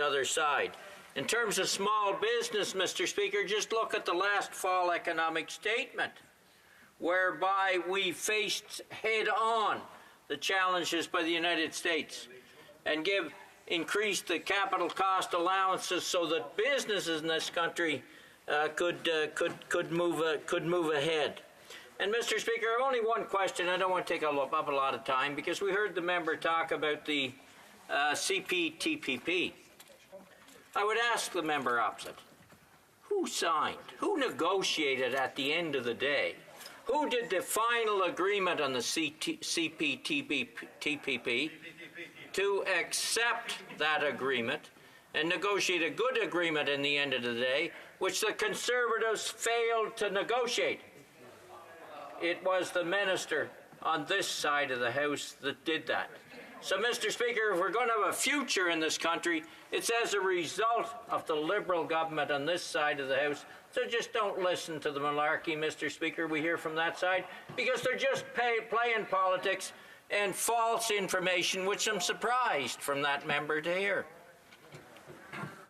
other side. In terms of small business, Mr. Speaker, just look at the last fall economic statement, whereby we faced head-on the challenges by the United States and increased the capital cost allowances so that businesses in this country could move ahead. And Mr. Speaker, I have only one question. I don't want to take up a lot of time because we heard the member talk about the CPTPP. I would ask the member opposite, who signed, who negotiated at the end of the day? Who did the final agreement on the CPTPP to accept that agreement and negotiate a good agreement in the end of the day, which the Conservatives failed to negotiate? It was the minister on this side of the House that did that. So, Mr. Speaker, if we're going to have a future in this country, it's as a result of the Liberal government on this side of the House. So just don't listen to the malarkey, Mr. Speaker, we hear from that side, because they're just playing politics and false information, which I'm surprised from that member to hear.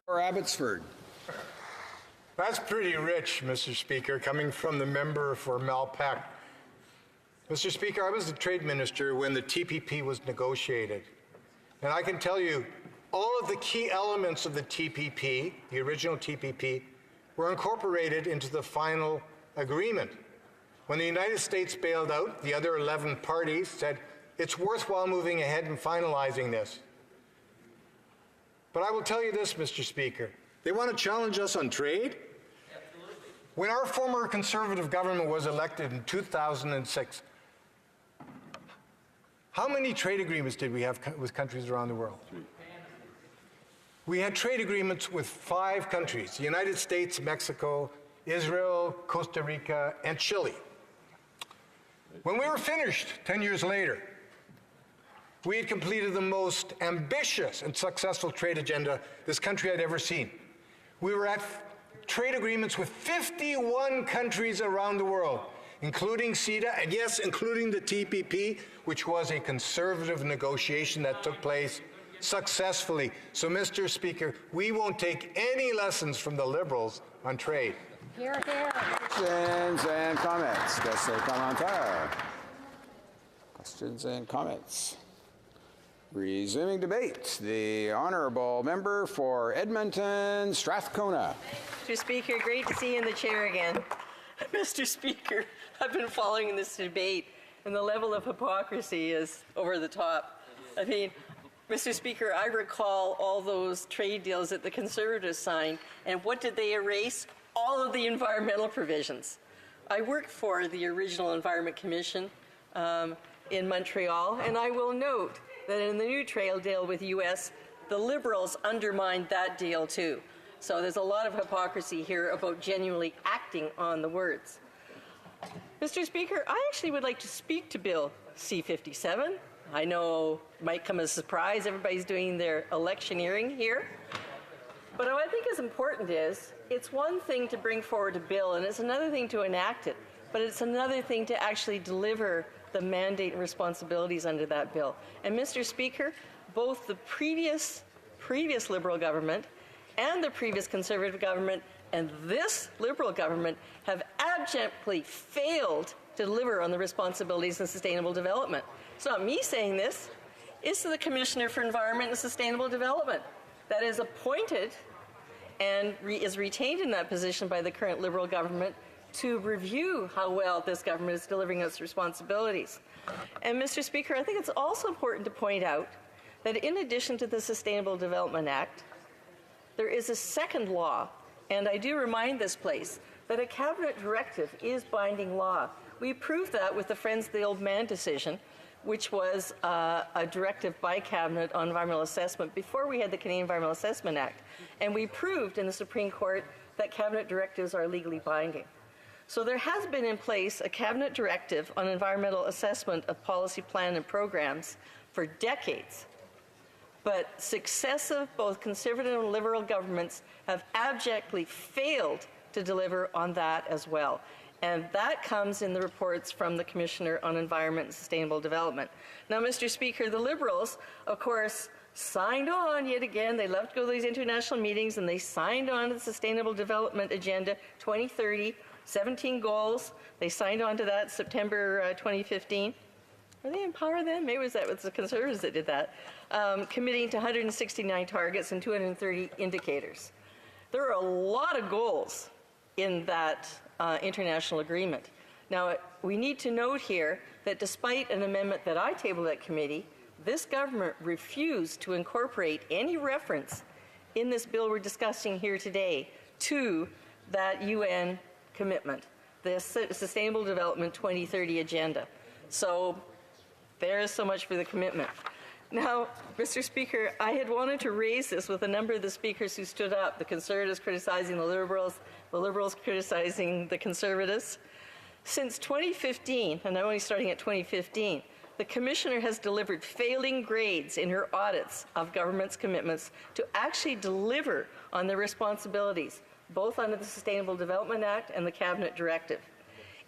For Abbotsford. That's pretty rich, Mr. Speaker, coming from the member for Malpeque. Mr. Speaker, I was the trade minister when the TPP was negotiated. And I can tell you, all of the key elements of the TPP, the original TPP, were incorporated into the final agreement. When the United States bailed out, the other 11 parties said, it's worthwhile moving ahead and finalizing this. But I will tell you this, Mr. Speaker, they want to challenge us on trade? When our former Conservative government was elected in 2006, how many trade agreements did we have with countries around the world? We had trade agreements with 5 countries, the United States, Mexico, Israel, Costa Rica, and Chile. When we were finished 10 years later, we had completed the most ambitious and successful trade agenda this country had ever seen. We were at trade agreements with 51 countries around the world, including CETA, and yes, including the TPP, which was a conservative negotiation that took place successfully. So, Mr. Speaker, we won't take any lessons from the Liberals on trade. Hear, hear. Questions and comments. Questions and comments. Resuming debate, the Honourable Member for Edmonton, Strathcona. Mr. Speaker, great to see you in the chair again. Mr. Speaker, I've been following this debate, and the level of hypocrisy is over the top. I mean, Mr. Speaker, I recall all those trade deals that the Conservatives signed, and what did they erase? All of the environmental provisions. I worked for the original Environment Commission in Montreal, and I will note that in the new trade deal with the U.S., the Liberals undermined that deal too. So there's a lot of hypocrisy here about genuinely acting on the words. Mr. Speaker, I actually would like to speak to Bill C-57. I know it might come as a surprise, everybody's doing their electioneering here. But what I think is important is, it's one thing to bring forward a bill, and it's another thing to enact it, but it's another thing to actually deliver the mandate and responsibilities under that bill. And Mr. Speaker, both the previous Liberal government and the previous Conservative government and this Liberal government have abjectly failed to deliver on the responsibilities of sustainable development. It's not me saying this, it's the Commissioner for Environment and Sustainable Development that is appointed and is retained in that position by the current Liberal government to review how well this government is delivering its responsibilities. And Mr. Speaker, I think it's also important to point out that in addition to the Sustainable Development Act, there is a second law, and I do remind this place that a cabinet directive is binding law. We proved that with the Friends of the Old Man decision, which was a directive by cabinet on environmental assessment before we had the Canadian Environmental Assessment Act. And we proved in the Supreme Court that cabinet directives are legally binding. So there has been in place a cabinet directive on environmental assessment of policy plan and programs for decades. But successive, both conservative and liberal governments have abjectly failed to deliver on that as well. And that comes in the reports from the Commissioner on Environment and Sustainable Development. Now, Mr. Speaker, the Liberals, of course, signed on yet again. They love to go to these international meetings, and they signed on to the Sustainable Development Agenda 2030, 17 goals. They signed on to that September 2015. Are they in power then? Maybe it was the Conservatives that did that. Committing to 169 targets and 230 indicators. There are a lot of goals in that international agreement. Now, we need to note here that despite an amendment that I tabled at committee, this government refused to incorporate any reference in this bill we're discussing here today to that UN commitment, the Sustainable Development 2030 Agenda. So there is so much for the commitment. Now, Mr. Speaker, I had wanted to raise this with a number of the speakers who stood up, the Conservatives criticizing the Liberals criticizing the Conservatives. Since 2015, and I'm only starting at 2015, the Commissioner has delivered failing grades in her audits of government's commitments to actually deliver on their responsibilities, both under the Sustainable Development Act and the Cabinet Directive.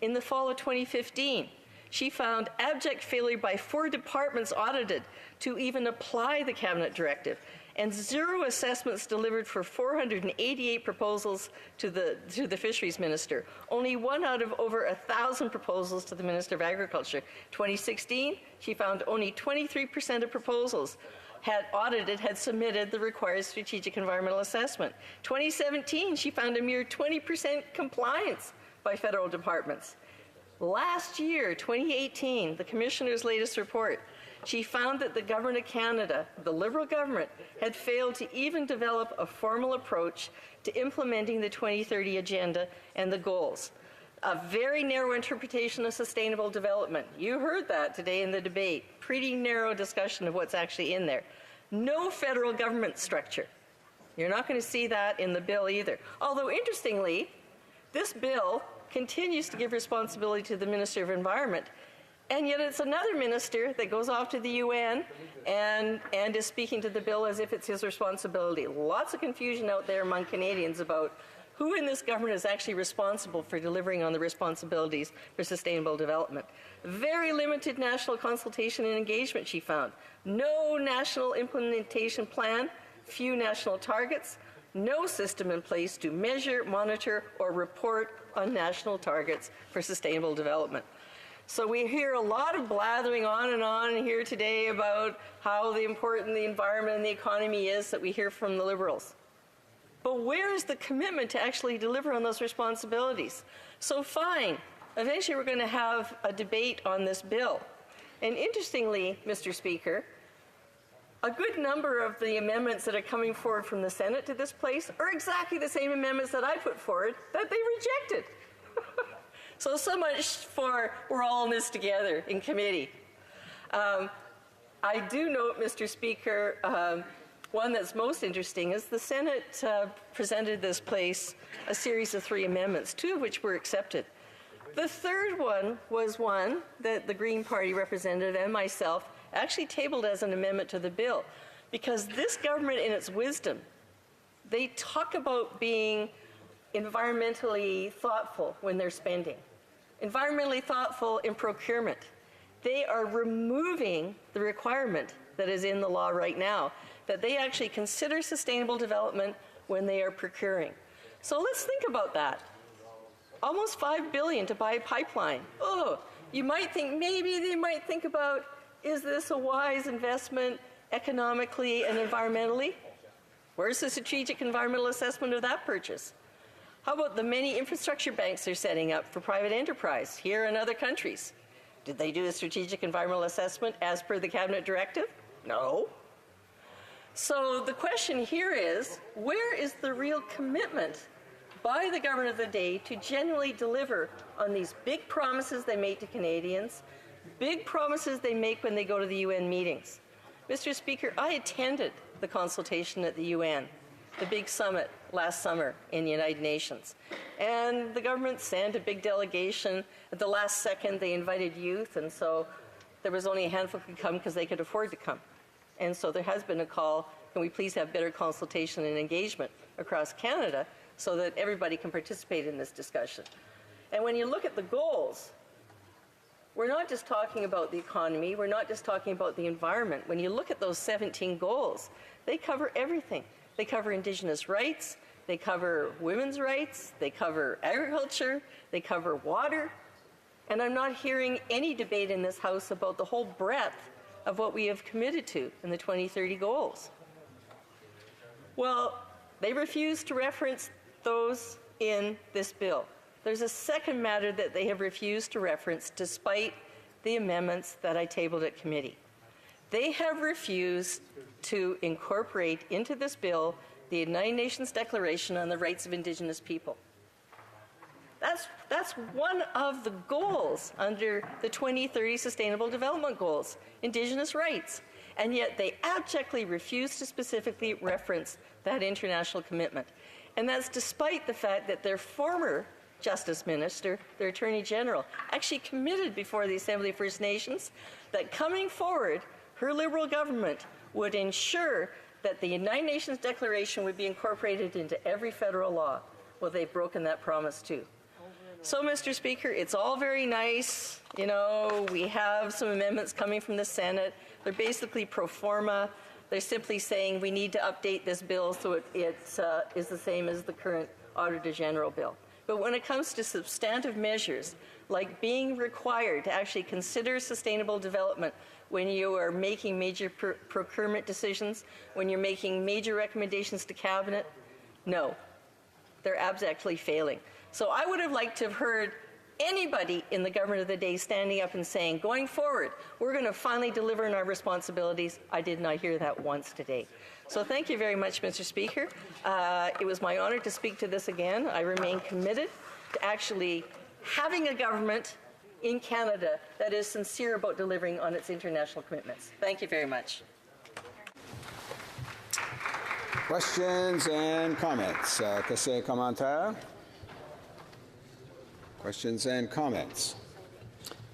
In the fall of 2015, she found abject failure by 4 departments audited to even apply the Cabinet Directive, and 0 assessments delivered for 488 proposals to the Fisheries Minister. Only 1 out of over 1,000 proposals to the Minister of Agriculture. 2016, she found only 23% of proposals had submitted the required strategic environmental assessment. 2017, she found a mere 20% compliance by federal departments. Last year, 2018, the Commissioner's latest report, she found that the Government of Canada, the Liberal government, had failed to even develop a formal approach to implementing the 2030 Agenda and the goals. A very narrow interpretation of sustainable development. You heard that today in the debate. Pretty narrow discussion of what's actually in there. No federal government structure. You're not going to see that in the bill either. Although, interestingly, this bill continues to give responsibility to the Minister of Environment, and yet it's another minister that goes off to the UN and is speaking to the bill as if it's his responsibility. Lots of confusion out there among Canadians about who in this government is actually responsible for delivering on the responsibilities for sustainable development. Very limited national consultation and engagement, she found. No national implementation plan, few national targets, no system in place to measure, monitor, or report on national targets for sustainable development. So we hear a lot of blathering on here today about how important the environment and the economy is that we hear from the Liberals. But where is the commitment to actually deliver on those responsibilities? So fine, eventually we're going to have a debate on this bill. And interestingly, Mr. Speaker, a good number of the amendments that are coming forward from the Senate to this place are exactly the same amendments that I put forward that they rejected. So much for we're all in this together in committee. I do note, Mr. Speaker, one that's most interesting is the Senate presented this place a series of 3 amendments, 2 of which were accepted. The third one was one that the Green Party representative and myself actually tabled as an amendment to the bill, because this government, in its wisdom, they talk about being environmentally thoughtful when they're spending, environmentally thoughtful in procurement. They are removing the requirement that is in the law right now, that they actually consider sustainable development when they are procuring. So let's think about that. Almost $5 billion to buy a pipeline. Oh, you might think, maybe they might think about, is this a wise investment economically and environmentally? Where's the strategic environmental assessment of that purchase? How about the many infrastructure banks they're setting up for private enterprise here and other countries? Did they do a strategic environmental assessment as per the cabinet directive? No. So the question here is, where is the real commitment by the government of the day to genuinely deliver on these big promises they make to Canadians, big promises they make when they go to the UN meetings? Mr. Speaker, I attended the consultation at the UN, the big summit last summer in the United Nations. And the government sent a big delegation. At the last second, they invited youth, and so there was only a handful who could come because they could afford to come. And so there has been a call, can we please have better consultation and engagement across Canada so that everybody can participate in this discussion. And when you look at the goals, we're not just talking about the economy, we're not just talking about the environment. When you look at those 17 goals, they cover everything. They cover Indigenous rights, they cover women's rights, they cover agriculture, they cover water. And I'm not hearing any debate in this House about the whole breadth of what we have committed to in the 2030 goals. Well, they refuse to reference those in this bill. There's a second matter that they have refused to reference despite the amendments that I tabled at committee. They have refused to incorporate into this bill the United Nations Declaration on the Rights of Indigenous People. That's one of the goals under the 2030 Sustainable Development Goals, Indigenous rights. And yet they abjectly refuse to specifically reference that international commitment. And that's despite the fact that their former Justice Minister, their Attorney General, actually committed before the Assembly of First Nations that coming forward, her Liberal government would ensure that the United Nations Declaration would be incorporated into every federal law. Well, they've broken that promise too. So, Mr. Speaker, it's all very nice. You know, we have some amendments coming from the Senate. They're basically pro forma. They're simply saying we need to update this bill so it is the same as the current Auditor General bill. But when it comes to substantive measures, like being required to actually consider sustainable development when you are making major procurement decisions, when you're making major recommendations to Cabinet, no, they're abjectly failing. So I would have liked to have heard anybody in the government of the day standing up and saying, going forward, we're going to finally deliver on our responsibilities. I did not hear that once today. So thank you very much, Mr. Speaker. It was my honor to speak to this again. I remain committed to actually having a government in Canada that is sincere about delivering on its international commitments. Thank you very much. Questions and comments. Questions, commentaires? Questions and comments.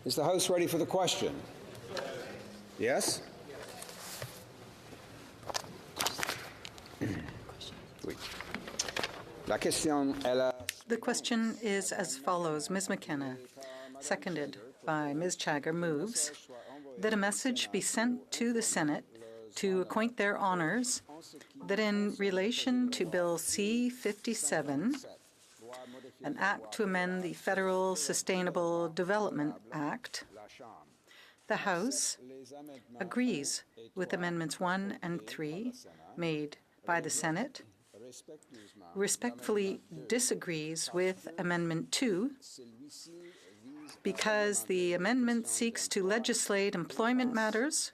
Is the House ready for the question? Yes? Oui. La question est la... The question is as follows. Ms. McKenna, seconded by Ms. Chagger, moves that a message be sent to the Senate to acquaint their honours that in relation to Bill C-57, an act to amend the Federal Sustainable Development Act, the House agrees with Amendments 1 and 3 made by the Senate, respectfully disagrees with Amendment 2 because the amendment seeks to legislate employment matters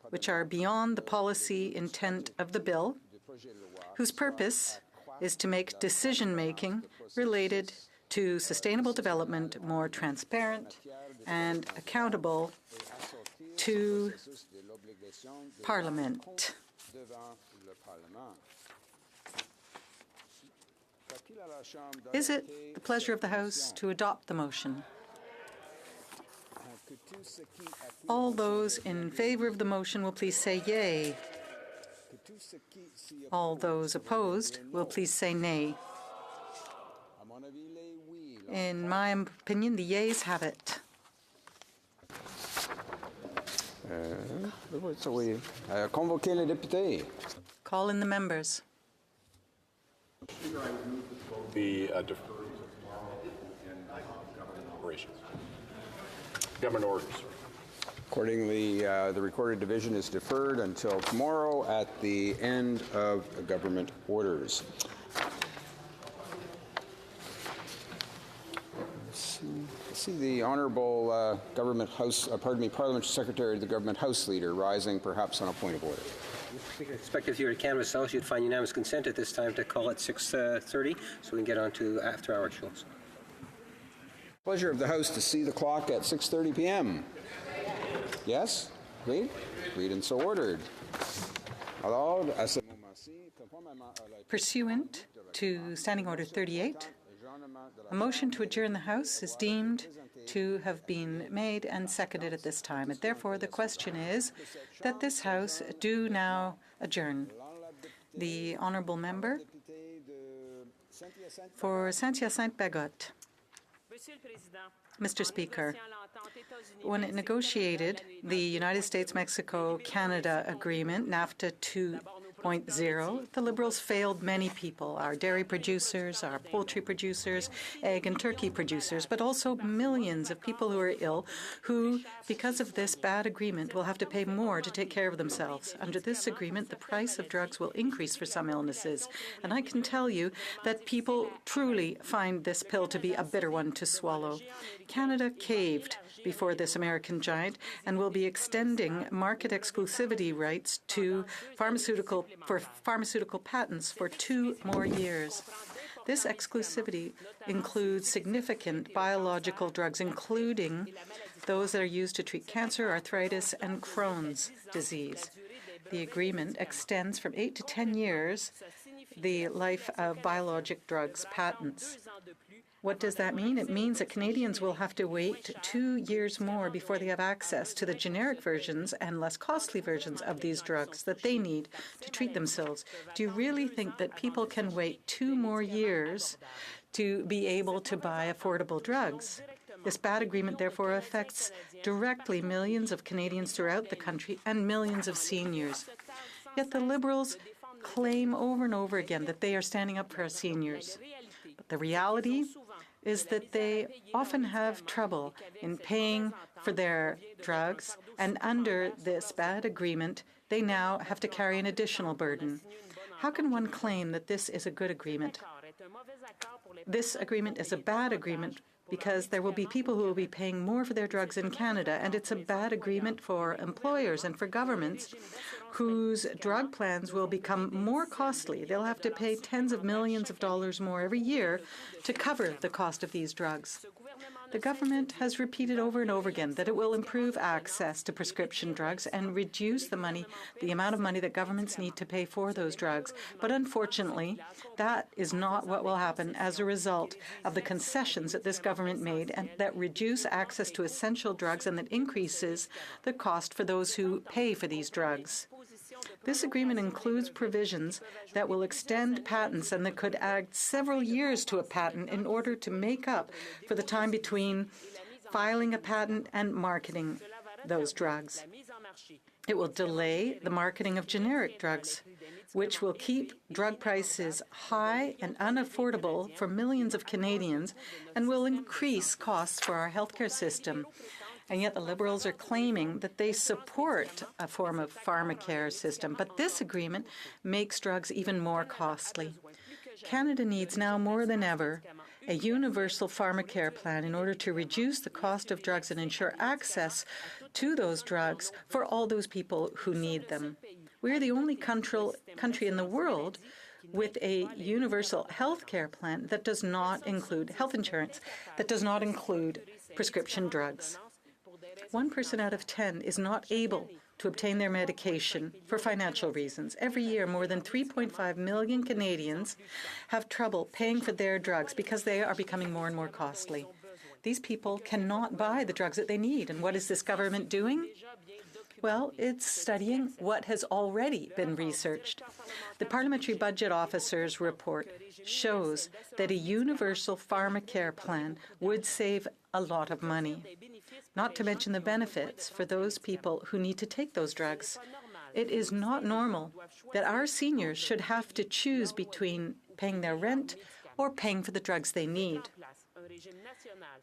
which are beyond the policy intent of the bill, whose purpose is to make decision-making related to sustainable development more transparent and accountable to Parliament. Is it the pleasure of the House to adopt the motion? All those in favour of the motion will please say yea. All those opposed will please say nay. In my opinion, the yeas have it. Convoquer les députés. Call in the members. The government orders. Accordingly, the recorded division is deferred until tomorrow at the end of government orders. see the Honourable Parliamentary Secretary, the Government House Leader, rising perhaps on a point of order. Mr. Speaker, Inspector here at Canvas House, you'd find unanimous consent at this time to call at 6:30 so we can get on to after-hour shows. Pleasure of the House to see the clock at 6:30 p.m. Yes? Agreed? Agreed and so ordered. Pursuant to Standing Order 38, a motion to adjourn the House is deemed to have been made and seconded at this time. And therefore, the question is that this House do now adjourn. The Honourable Member for Saint-Hyacinthe-Bagotte. Mr. Speaker, when it negotiated the United States-Mexico-Canada Agreement, NAFTA 2.0, the Liberals failed many people, our dairy producers, our poultry producers, egg and turkey producers, but also millions of people who are ill who, because of this bad agreement, will have to pay more to take care of themselves. Under this agreement, the price of drugs will increase for some illnesses, and I can tell you that people truly find this pill to be a bitter one to swallow. Canada caved before this American giant and will be extending market exclusivity rights to pharmaceutical patents for 2 more years. This exclusivity includes significant biological drugs, including those that are used to treat cancer, arthritis, and Crohn's disease. The agreement extends from 8 to 10 years the life of biologic drugs patents. What does that mean? It means that Canadians will have to wait 2 years more before they have access to the generic versions and less costly versions of these drugs that they need to treat themselves. Do you really think that people can wait 2 more years to be able to buy affordable drugs? This bad agreement, therefore, affects directly millions of Canadians throughout the country and millions of seniors. Yet the Liberals claim over and over again that they are standing up for our seniors. But the reality is that they often have trouble in paying for their drugs, and under this bad agreement, they now have to carry an additional burden. How can one claim that this is a good agreement? This agreement is a bad agreement because there will be people who will be paying more for their drugs in Canada, and it's a bad agreement for employers and for governments whose drug plans will become more costly. They'll have to pay tens of millions of dollars more every year to cover the cost of these drugs. The government has repeated over and over again that it will improve access to prescription drugs and reduce the amount of money that governments need to pay for those drugs. But unfortunately, that is not what will happen as a result of the concessions that this government made and that reduce access to essential drugs and that increases the cost for those who pay for these drugs. This agreement includes provisions that will extend patents and that could add several years to a patent in order to make up for the time between filing a patent and marketing those drugs. It will delay the marketing of generic drugs, which will keep drug prices high and unaffordable for millions of Canadians and will increase costs for our healthcare system. And yet the Liberals are claiming that they support a form of pharmacare system. But this agreement makes drugs even more costly. Canada needs now more than ever a universal pharmacare plan in order to reduce the cost of drugs and ensure access to those drugs for all those people who need them. We're the only country in the world with a universal health care plan that does not include health insurance, that does not include prescription drugs. 1 person out of 10 is not able to obtain their medication for financial reasons. Every year, more than 3.5 million Canadians have trouble paying for their drugs because they are becoming more and more costly. These people cannot buy the drugs that they need. And what is this government doing? Well, it's studying what has already been researched. The Parliamentary Budget Officer's report shows that a universal pharmacare plan would save a lot of money, not to mention the benefits for those people who need to take those drugs. It is not normal that our seniors should have to choose between paying their rent or paying for the drugs they need.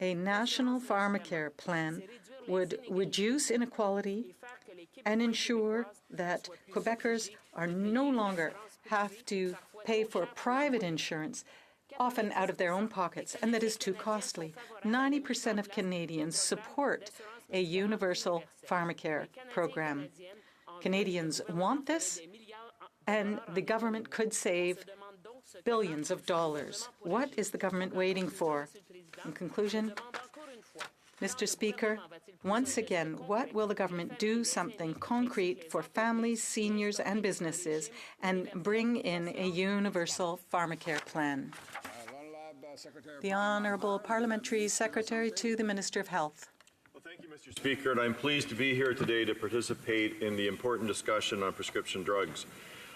A national pharmacare plan would reduce inequality and ensure that Quebecers are no longer have to pay for private insurance often out of their own pockets, and that is too costly. 90% of Canadians support a universal pharmacare program. Canadians want this, and the government could save billions of dollars. What is the government waiting for? In conclusion, Mr. Speaker, once again, what will the government do something concrete for families, seniors, and businesses and bring in a universal pharmacare plan? The Honourable Parliamentary Secretary to the Minister of Health. Well, thank you, Mr. Speaker, and I'm pleased to be here today to participate in the important discussion on prescription drugs.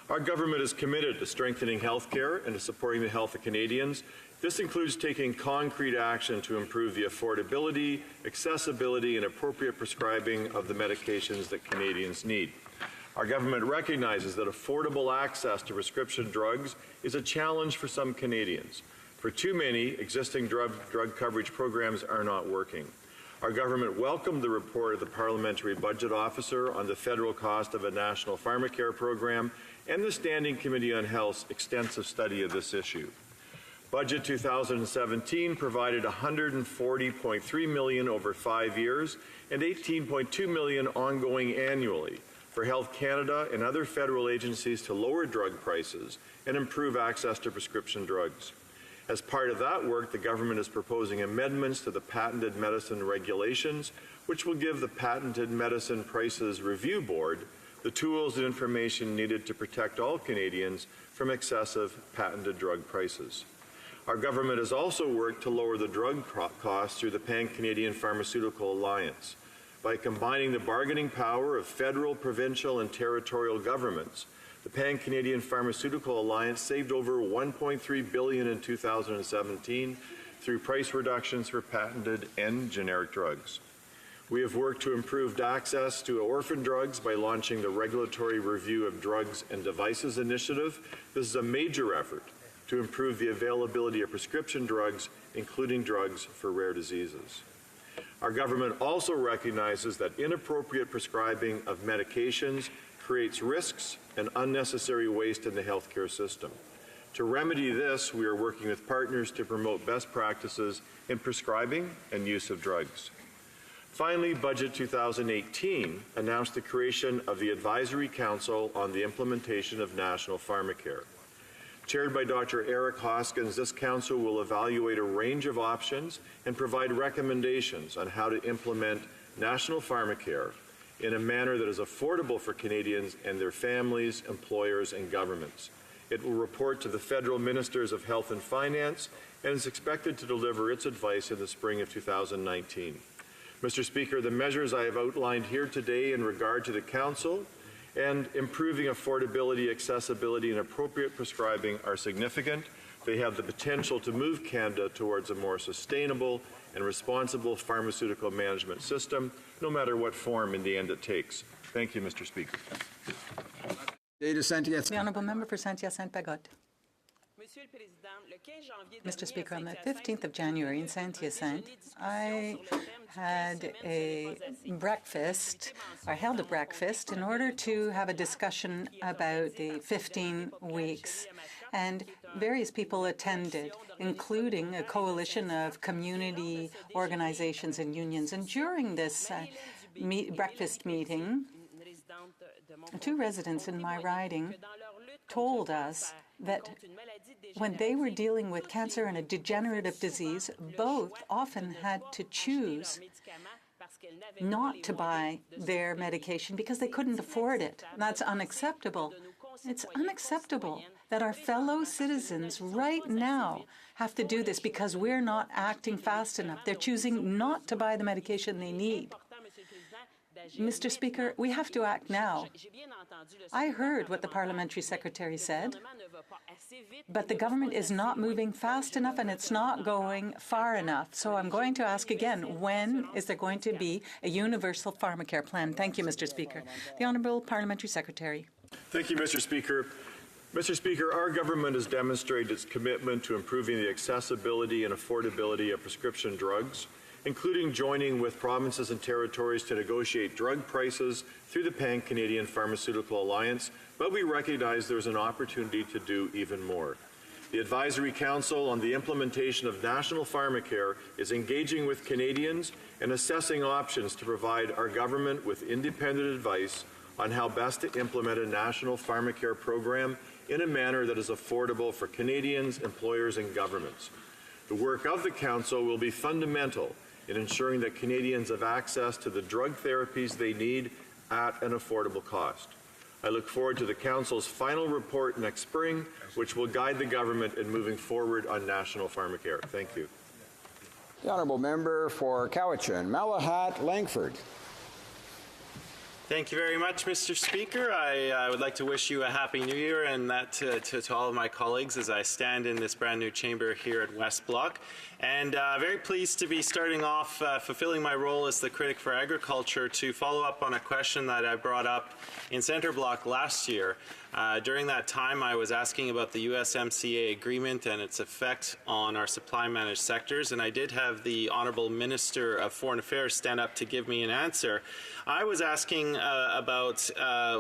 Our government is committed to strengthening health care and to supporting the health of Canadians. This includes taking concrete action to improve the affordability, accessibility, and appropriate prescribing of the medications that Canadians need. Our government recognizes that affordable access to prescription drugs is a challenge for some Canadians. For too many, existing drug coverage programs are not working. Our government welcomed the report of the Parliamentary Budget Officer on the federal cost of a national pharmacare program and the Standing Committee on Health's extensive study of this issue. Budget 2017 provided $140.3 million over 5 years and $18.2 million ongoing annually for Health Canada and other federal agencies to lower drug prices and improve access to prescription drugs. As part of that work, the government is proposing amendments to the patented medicine regulations, which will give the Patented Medicine Prices Review Board the tools and information needed to protect all Canadians from excessive patented drug prices. Our government has also worked to lower the drug costs through the Pan-Canadian Pharmaceutical Alliance. By combining the bargaining power of federal, provincial, and territorial governments, the Pan-Canadian Pharmaceutical Alliance saved over $1.3 billion in 2017 through price reductions for patented and generic drugs. We have worked to improve access to orphan drugs by launching the Regulatory Review of Drugs and Devices Initiative. This is a major effort to improve the availability of prescription drugs, including drugs for rare diseases. Our government also recognizes that inappropriate prescribing of medications creates risks and unnecessary waste in the healthcare system. To remedy this, we are working with partners to promote best practices in prescribing and use of drugs. Finally, Budget 2018 announced the creation of the Advisory Council on the Implementation of National Pharmacare. Chaired by Dr. Eric Hoskins, this council will evaluate a range of options and provide recommendations on how to implement national pharmacare in a manner that is affordable for Canadians and their families, employers, and governments. It will report to the federal ministers of health and finance and is expected to deliver its advice in the spring of 2019. Mr. Speaker, the measures I have outlined here today in regard to the Council and improving affordability, accessibility, and appropriate prescribing are significant. They have the potential to move Canada towards a more sustainable and responsible pharmaceutical management system, no matter what form in the end it takes. Thank you, Mr. Speaker. The Honourable Member for Saint-Hyacinthe-Bagotte. Mr. Speaker, on the 15th of January in Saint-Hyacinthe, I had a breakfast, or held a breakfast, in order to have a discussion about the 15 weeks. And various people attended, including a coalition of community organizations and unions. And during this breakfast meeting, 2 residents in my riding told us that when they were dealing with cancer and a degenerative disease, both often had to choose not to buy their medication because they couldn't afford it. That's unacceptable. It's unacceptable that our fellow citizens right now have to do this because we're not acting fast enough. They're choosing not to buy the medication they need. Mr. Speaker, we have to act now. I heard what the Parliamentary Secretary said, but the government is not moving fast enough and it's not going far enough. So I'm going to ask again, when is there going to be a universal pharmacare plan? Thank you, Mr. Speaker. The Honourable Parliamentary Secretary. Thank you, Mr. Speaker. Mr. Speaker, our government has demonstrated its commitment to improving the accessibility and affordability of prescription drugs, including joining with provinces and territories to negotiate drug prices through the Pan-Canadian Pharmaceutical Alliance, but we recognize there's an opportunity to do even more. The Advisory Council on the Implementation of National Pharmacare is engaging with Canadians and assessing options to provide our government with independent advice on how best to implement a national pharmacare program in a manner that is affordable for Canadians, employers, and governments. The work of the Council will be fundamental in ensuring that Canadians have access to the drug therapies they need at an affordable cost. I look forward to the Council's final report next spring, which will guide the government in moving forward on national pharmacare. Thank you. The honourable member for Cowichan, Malahat Langford. Thank you very much, Mr. Speaker. I would like to wish you a Happy New Year, and that to all of my colleagues as I stand in this brand new chamber here at West Block. And very pleased to be starting off fulfilling my role as the critic for agriculture to follow up on a question that I brought up in Centre Block last year. During that time, I was asking about the USMCA agreement and its effect on our supply managed sectors, and I did have the Honourable Minister of Foreign Affairs stand up to give me an answer. I was asking about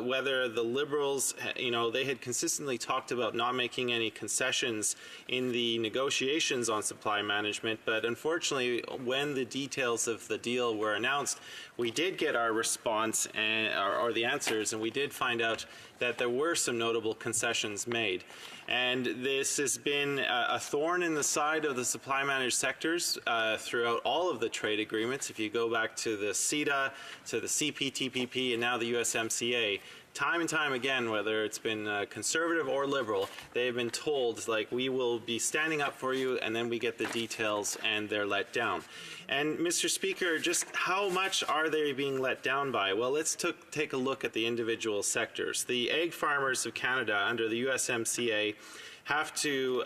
whether the Liberals, they had consistently talked about not making any concessions in the negotiations on supply management, but unfortunately, when the details of the deal were announced, we did get our response or the answers, and we did find out that there were some notable concessions made. And this has been a thorn in the side of the supply managed sectors throughout all of the trade agreements. If you go back to the CETA, to the CPTPP, and now the USMCA, time and time again, whether it's been conservative or liberal, they've been told, like, we will be standing up for you, and then we get the details and they're let down. And Mr. Speaker, just how much are they being let down by? Well, let's take a look at the individual sectors. The egg farmers of Canada under the USMCA have to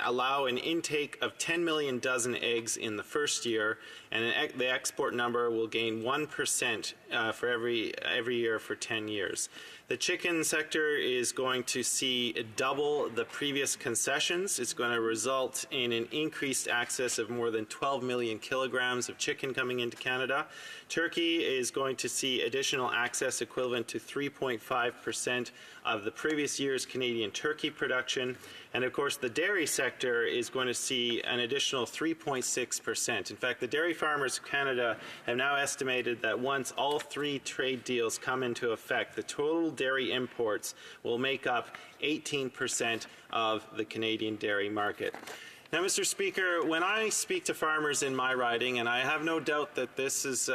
allow an intake of 10 million dozen eggs in the first year, and the export number will gain 1% for every year for 10 years. The chicken sector is going to see double the previous concessions. It's going to result in an increased access of more than 12 million kilograms of chicken coming into Canada. Turkey is going to see additional access equivalent to 3.5% of the previous year's Canadian turkey production. And of course, the dairy sector is going to see an additional 3.6%. In fact, the dairy farmers of Canada have now estimated that once all three trade deals come into effect, the total dairy imports will make up 18% of the Canadian dairy market. Now, Mr. Speaker, when I speak to farmers in my riding, and I have no doubt that this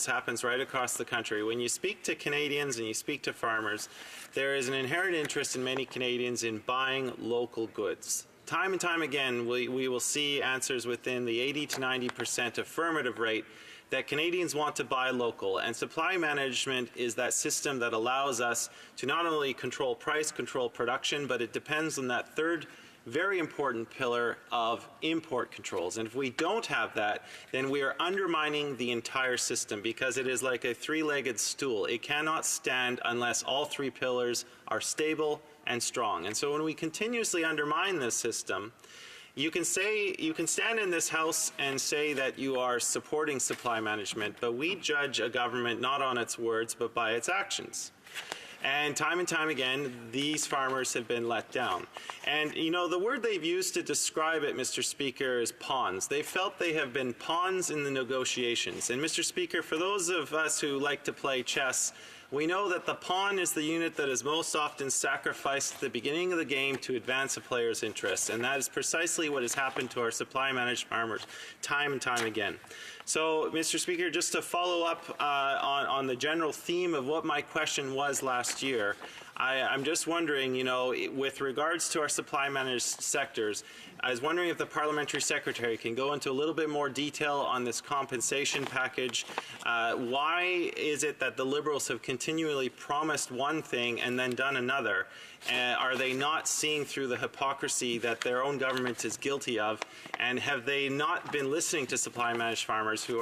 happens right across the country, when you speak to Canadians and you speak to farmers, there is an inherent interest in many Canadians in buying local goods. Time and time again, we will see answers within the 80 to 90% affirmative rate that Canadians want to buy local, and supply management is that system that allows us to not only control price, control production, but it depends on that third very important pillar of import controls. And if we don't have that, then we are undermining the entire system, because it is like a three-legged stool. It cannot stand unless all three pillars are stable and strong. And so when we continuously undermine this system, you can stand in this House and say that you are supporting supply management, but we judge a government not on its words, but by its actions. And time again, these farmers have been let down. And, the word they've used to describe it, Mr. Speaker, is pawns. They felt they have been pawns in the negotiations. And, Mr. Speaker, for those of us who like to play chess, we know that the pawn is the unit that is most often sacrificed at the beginning of the game to advance a player's interests. And that is precisely what has happened to our supply-managed farmers time and time again. So, Mr. Speaker, just to follow up on the general theme of what my question was last year, I'm just wondering, with regards to our supply-managed sectors, I was wondering if the Parliamentary Secretary can go into a little bit more detail on this compensation package. Why is it that the Liberals have continually promised one thing and then done another? Are they not seeing through the hypocrisy that their own government is guilty of? And have they not been listening to supply-managed farmers who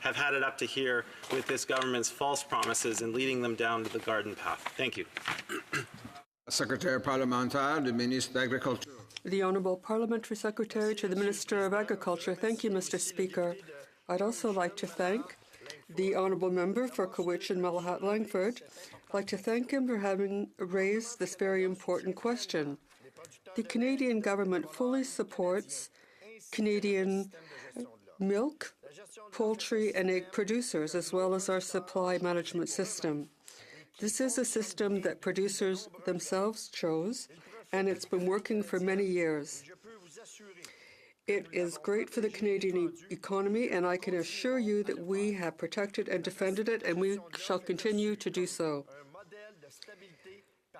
have had it up to here with this government's false promises and leading them down to the garden path? Thank you. Secretary Parlementaire, the Ministre d'Agriculture. The Honourable Parliamentary Secretary to the Minister of Agriculture. Thank you, Mr. Speaker. I'd also like to thank the Honourable Member for Cowichan Malahat Langford. I'd like to thank him for having raised this very important question. The Canadian government fully supports Canadian milk, poultry, and egg producers, as well as our supply management system. This is a system that producers themselves chose, and it's been working for many years. It is great for the Canadian economy, and I can assure you that we have protected and defended it, and we shall continue to do so.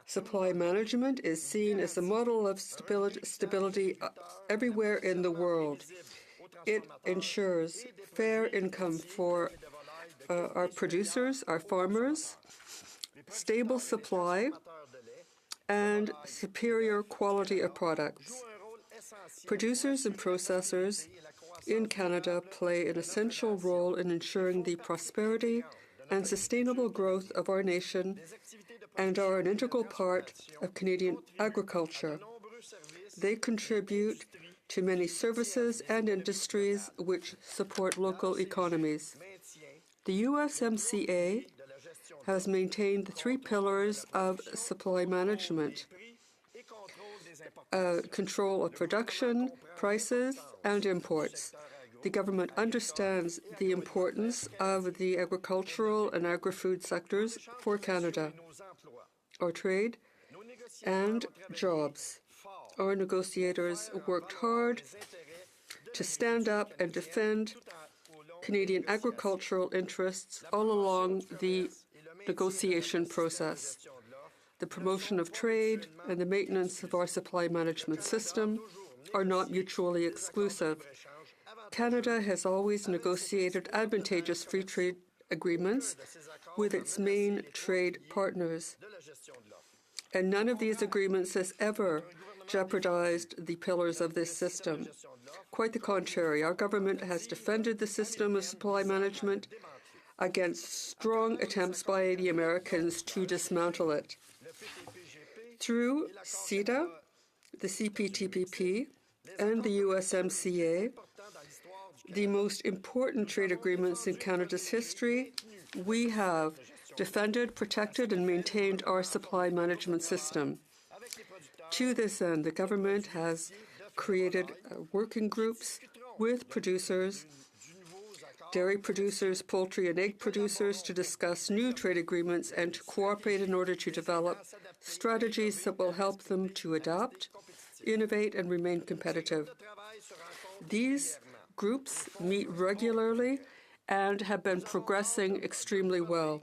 Supply management is seen as a model of stability everywhere in the world. It ensures fair income for our producers, our farmers, stable supply, and superior quality of products. Producers and processors in Canada play an essential role in ensuring the prosperity and sustainable growth of our nation and are an integral part of Canadian agriculture. They contribute to many services and industries which support local economies. The USMCA has maintained the three pillars of supply management: control of production, prices, and imports. The government understands the importance of the agricultural and agri-food sectors for Canada, our trade, and jobs. Our negotiators worked hard to stand up and defend Canadian agricultural interests all along the negotiation process. The promotion of trade and the maintenance of our supply management system are not mutually exclusive. Canada has always negotiated advantageous free trade agreements with its main trade partners, and none of these agreements has ever jeopardized the pillars of this system. Quite the contrary, our government has defended the system of supply management against strong attempts by the Americans to dismantle it. Through CETA, the CPTPP, and the USMCA, the most important trade agreements in Canada's history, we have defended, protected, and maintained our supply management system. To this end, the government has created working groups with producers, dairy producers, poultry and egg producers to discuss new trade agreements and to cooperate in order to develop strategies that will help them to adapt, innovate, and remain competitive. These groups meet regularly and have been progressing extremely well.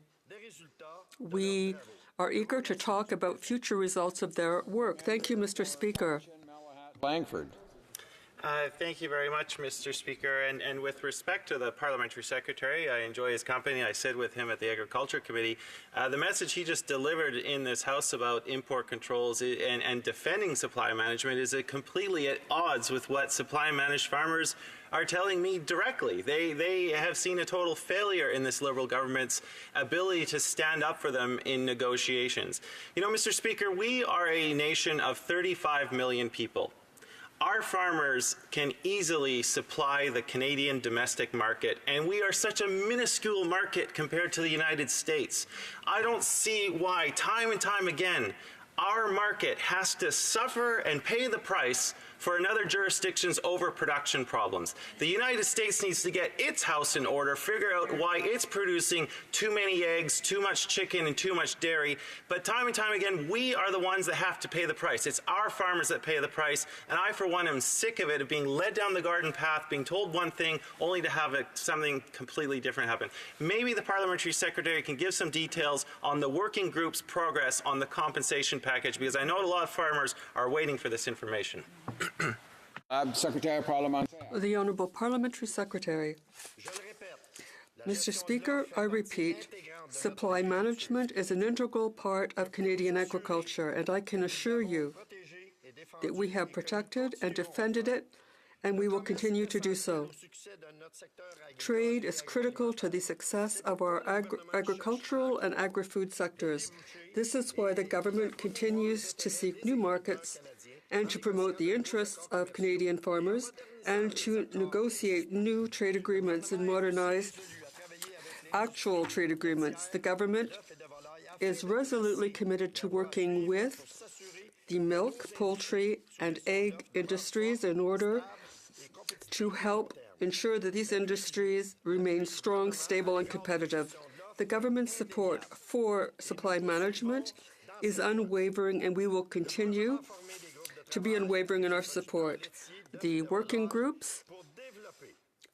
We are eager to talk about future results of their work. Thank you, Mr. Speaker. Langford. Thank you very much, Mr. Speaker. And with respect to the Parliamentary Secretary, I enjoy his company. I sit with him at the Agriculture Committee. The message he just delivered in this House about import controls and defending supply management is completely at odds with what supply-managed farmers are telling me directly. They have seen a total failure in this Liberal government's ability to stand up for them in negotiations. You know, Mr. Speaker, we are a nation of 35 million people. Our farmers can easily supply the Canadian domestic market, and we are such a minuscule market compared to the United States. I don't see why, time and time again, our market has to suffer and pay the price for another jurisdiction's overproduction problems. The United States needs to get its house in order, figure out why it's producing too many eggs, too much chicken, and too much dairy. But time and time again, we are the ones that have to pay the price. It's our farmers that pay the price, and I, for one, am sick of it, of being led down the garden path, being told one thing, only to have something completely different happen. Maybe the Parliamentary Secretary can give some details on the working group's progress on the compensation package, because I know a lot of farmers are waiting for this information. Secretary Parliament. The Honourable Parliamentary Secretary. Mr. Speaker, I repeat, supply management is an integral part of Canadian agriculture, and I can assure you that we have protected and defended it, and we will continue to do so. Trade is critical to the success of our agricultural and agri-food sectors. This is why the government continues to seek new markets and to promote the interests of Canadian farmers and to negotiate new trade agreements and modernize actual trade agreements. The government is resolutely committed to working with the milk, poultry, and egg industries in order to help ensure that these industries remain strong, stable, and competitive. The government's support for supply management is unwavering, and we will continue to be unwavering in our support. The working groups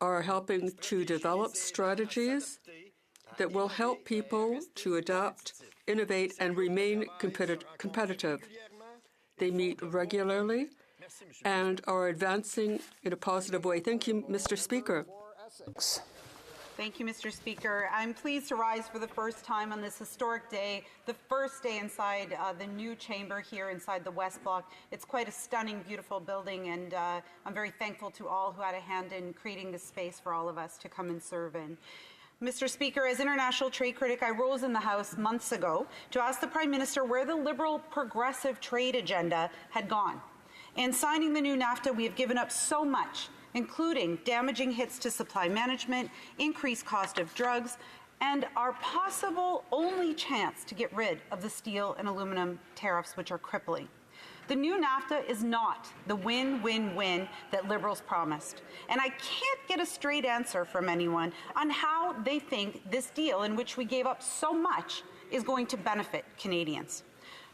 are helping to develop strategies that will help people to adapt, innovate, and remain competitive. They meet regularly and are advancing in a positive way. Thank you, Mr. Speaker. Thank you, Mr. Speaker. I'm pleased to rise for the first time on this historic day, the first day inside the new chamber here inside the West Block. It's quite a stunning, beautiful building, and I'm very thankful to all who had a hand in creating this space for all of us to come and serve in. Mr. Speaker, as international trade critic, I rose in the House months ago to ask the Prime Minister where the Liberal progressive trade agenda had gone. In signing the new NAFTA, we have given up so much, including damaging hits to supply management, increased cost of drugs, and our possible only chance to get rid of the steel and aluminum tariffs, which are crippling. The new NAFTA is not the win-win-win that Liberals promised. And I can't get a straight answer from anyone on how they think this deal, in which we gave up so much, is going to benefit Canadians.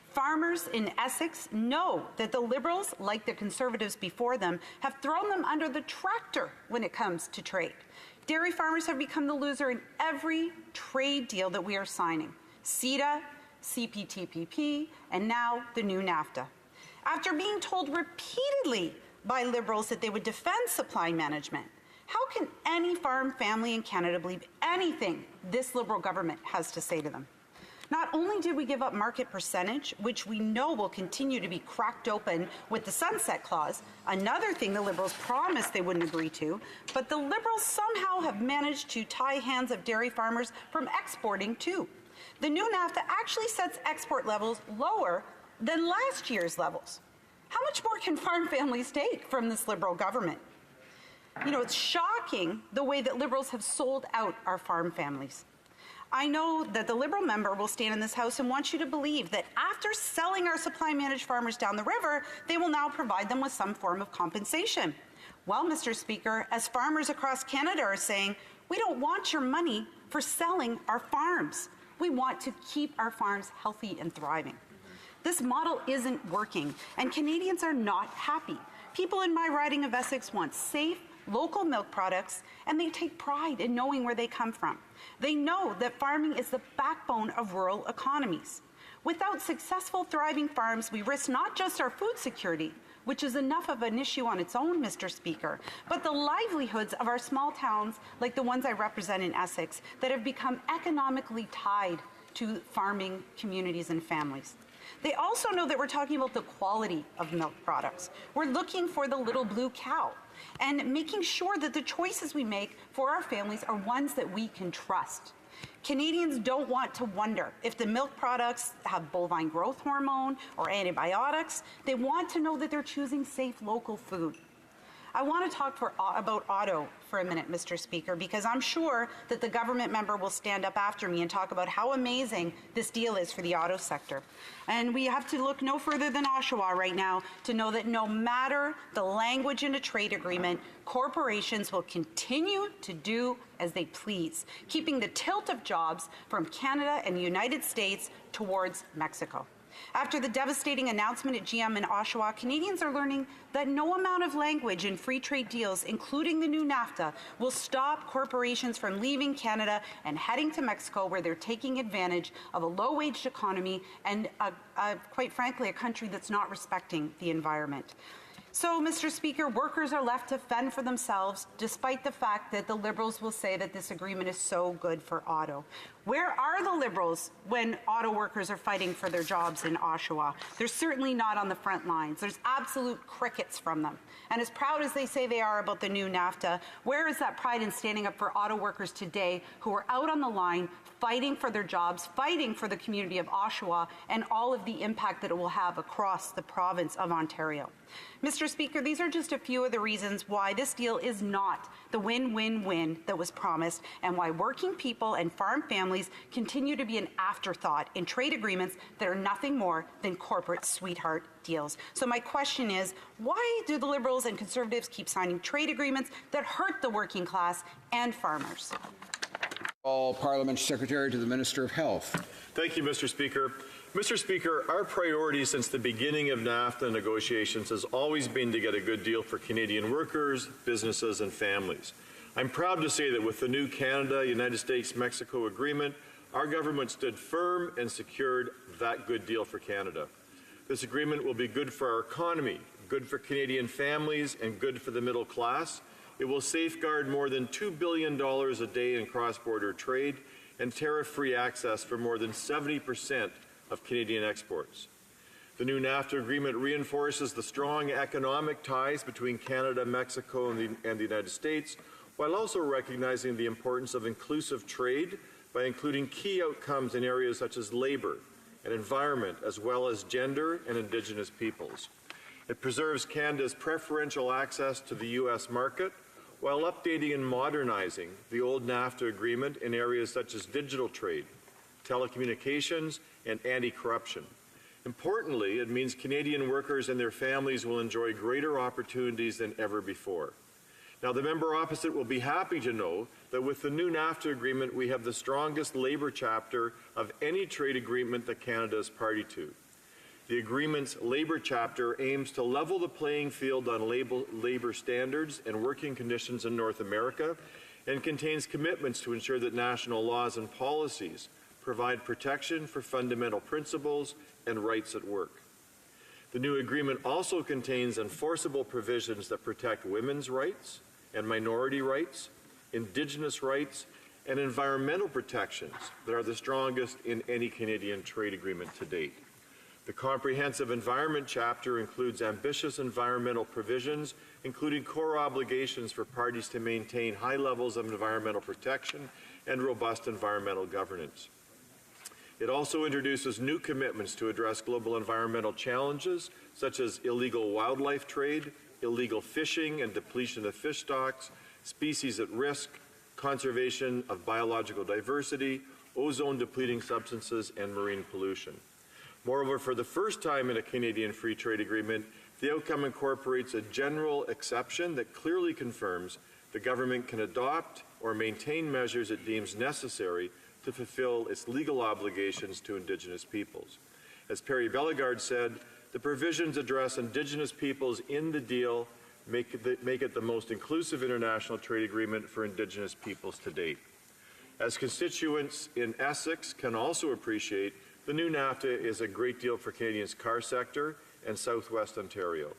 Farmers in Essex know that the Liberals, like the Conservatives before them, have thrown them under the tractor when it comes to trade. Dairy farmers have become the loser in every trade deal that we are signing. CETA, CPTPP, and now the new NAFTA. After being told repeatedly by Liberals that they would defend supply management, how can any farm family in Canada believe anything this Liberal government has to say to them? Not only did we give up market percentage, which we know will continue to be cracked open with the sunset clause, another thing the Liberals promised they wouldn't agree to, but the Liberals somehow have managed to tie hands of dairy farmers from exporting too. The new NAFTA actually sets export levels lower than last year's levels. How much more can farm families take from this Liberal government? You know, it's shocking the way that Liberals have sold out our farm families. I know that the Liberal member will stand in this House and want you to believe that after selling our supply-managed farmers down the river, they will now provide them with some form of compensation. Well, Mr. Speaker, as farmers across Canada are saying, we don't want your money for selling our farms. We want to keep our farms healthy and thriving. This model isn't working, and Canadians are not happy. People in my riding of Essex want safe, local milk products, and they take pride in knowing where they come from. They know that farming is the backbone of rural economies. Without successful, thriving farms, we risk not just our food security, which is enough of an issue on its own, Mr. Speaker, but the livelihoods of our small towns, like the ones I represent in Essex, that have become economically tied to farming communities and families. They also know that we're talking about the quality of milk products. We're looking for the little blue cow and making sure that the choices we make for our families are ones that we can trust. Canadians don't want to wonder if the milk products have bovine growth hormone or antibiotics. They want to know that they're choosing safe local food. I want to talk about auto for a minute, Mr. Speaker, because I'm sure that the government member will stand up after me and talk about how amazing this deal is for the auto sector. And we have to look no further than Oshawa right now to know that no matter the language in a trade agreement, corporations will continue to do as they please, keeping the tilt of jobs from Canada and the United States towards Mexico. After the devastating announcement at GM in Oshawa, Canadians are learning that no amount of language in free trade deals, including the new NAFTA, will stop corporations from leaving Canada and heading to Mexico, where they're taking advantage of a low-wage economy and, quite frankly, a country that's not respecting the environment. So, Mr. Speaker, workers are left to fend for themselves, despite the fact that the Liberals will say that this agreement is so good for auto. Where are the Liberals when auto workers are fighting for their jobs in Oshawa? They're certainly not on the front lines. There's absolute crickets from them. And as proud as they say they are about the new NAFTA, where is that pride in standing up for auto workers today who are out on the line fighting for their jobs, fighting for the community of Oshawa, and all of the impact that it will have across the province of Ontario? Mr. Speaker, these are just a few of the reasons why this deal is not the win-win-win that was promised, and why working people and farm families families continue to be an afterthought in trade agreements that are nothing more than corporate sweetheart deals. So my question is, why do the Liberals and Conservatives keep signing trade agreements that hurt the working class and farmers? All Parliament Secretary to the Minister of Health. Thank you, Mr. Speaker. Mr. Speaker, our priority since the beginning of NAFTA negotiations has always been to get a good deal for Canadian workers, businesses, and families. I'm proud to say that with the new Canada, United States-Mexico agreement, our government stood firm and secured that good deal for Canada. This agreement will be good for our economy, good for Canadian families, and good for the middle class. It will safeguard more than $2 billion a day in cross-border trade and tariff-free access for more than 70% of Canadian exports. The new NAFTA agreement reinforces the strong economic ties between Canada, Mexico, and the United States, while also recognizing the importance of inclusive trade by including key outcomes in areas such as labor and environment, as well as gender and Indigenous peoples. It preserves Canada's preferential access to the U.S. market, while updating and modernizing the old NAFTA agreement in areas such as digital trade, telecommunications, and anti-corruption. Importantly, it means Canadian workers and their families will enjoy greater opportunities than ever before. Now, the member opposite will be happy to know that with the new NAFTA agreement, we have the strongest labor chapter of any trade agreement that Canada is party to. The agreement's labor chapter aims to level the playing field on labor standards and working conditions in North America and contains commitments to ensure that national laws and policies provide protection for fundamental principles and rights at work. The new agreement also contains enforceable provisions that protect women's rights and minority rights, Indigenous rights, and environmental protections that are the strongest in any Canadian trade agreement to date. The comprehensive environment chapter includes ambitious environmental provisions, including core obligations for parties to maintain high levels of environmental protection and robust environmental governance. It also introduces new commitments to address global environmental challenges, such as illegal wildlife trade, illegal fishing and depletion of fish stocks, species at risk, conservation of biological diversity, ozone-depleting substances, and marine pollution. Moreover, for the first time in a Canadian free trade agreement, the outcome incorporates a general exception that clearly confirms the government can adopt or maintain measures it deems necessary to fulfill its legal obligations to Indigenous peoples. As Perry Bellegarde said, the provisions address Indigenous peoples in the deal, make it the most inclusive international trade agreement for Indigenous peoples to date. As constituents in Essex can also appreciate, the new NAFTA is a great deal for Canadians' car sector and Southwest Ontario.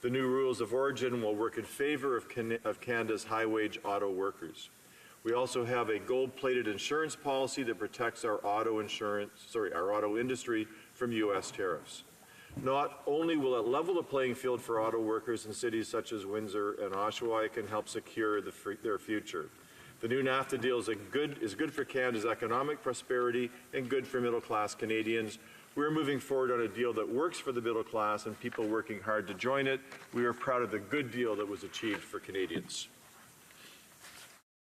The new rules of origin will work in favor of Canada's high-wage auto workers. We also have a gold-plated insurance policy that protects our auto industry from U.S. tariffs. Not only will it level the playing field for auto workers in cities such as Windsor and Oshawa, it can help secure their future. The new NAFTA deal is good for Canada's economic prosperity and good for middle-class Canadians. We're moving forward on a deal that works for the middle class and people working hard to join it. We are proud of the good deal that was achieved for Canadians.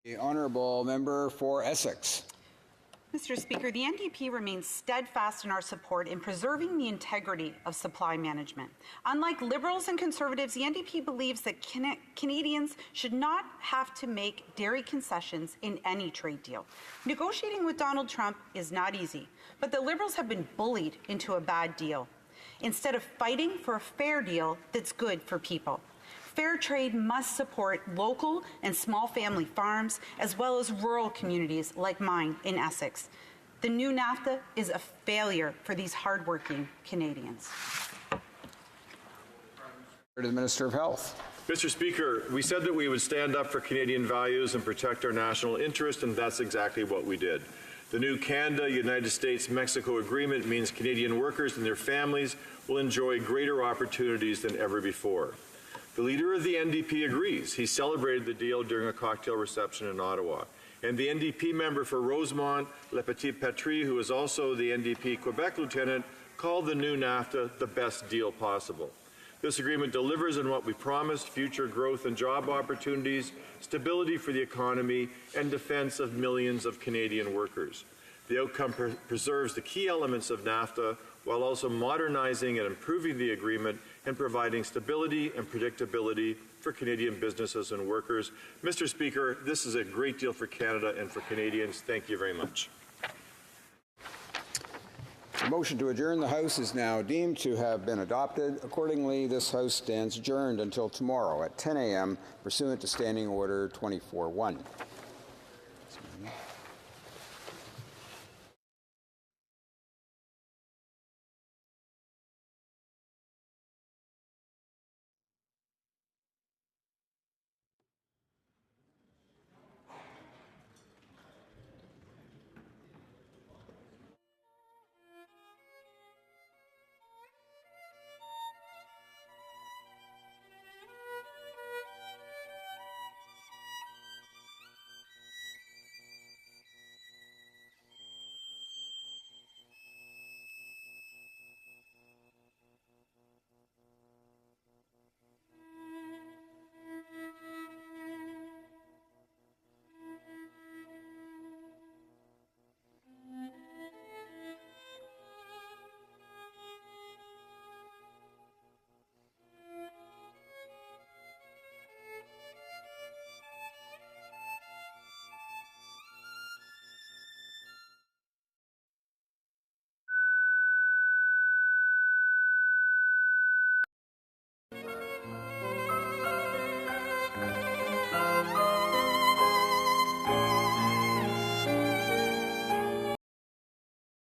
The honourable member for Essex. Mr. Speaker, the NDP remains steadfast in our support in preserving the integrity of supply management. Unlike Liberals and Conservatives, the NDP believes that Canadians should not have to make dairy concessions in any trade deal. Negotiating with Donald Trump is not easy, but the Liberals have been bullied into a bad deal, instead of fighting for a fair deal that's good for people. Fair trade must support local and small family farms, as well as rural communities like mine in Essex. The new NAFTA is a failure for these hardworking Canadians. To the Minister of Health. Mr. Speaker, we said that we would stand up for Canadian values and protect our national interest, and that's exactly what we did. The new Canada, United States-Mexico agreement means Canadian workers and their families will enjoy greater opportunities than ever before. The leader of the NDP agrees. He celebrated the deal during a cocktail reception in Ottawa. And the NDP member for Rosemont, Le Petit Patrie, who is also the NDP Quebec lieutenant, called the new NAFTA the best deal possible. This agreement delivers on what we promised: future growth and job opportunities, stability for the economy, and defense of millions of Canadian workers. The outcome preserves the key elements of NAFTA while also modernizing and improving the agreement and providing stability and predictability for Canadian businesses and workers. Mr. Speaker, this is a great deal for Canada and for Canadians. Thank you very much. The motion to adjourn the House is now deemed to have been adopted. Accordingly, this House stands adjourned until tomorrow at 10 a.m. pursuant to Standing Order 24-1.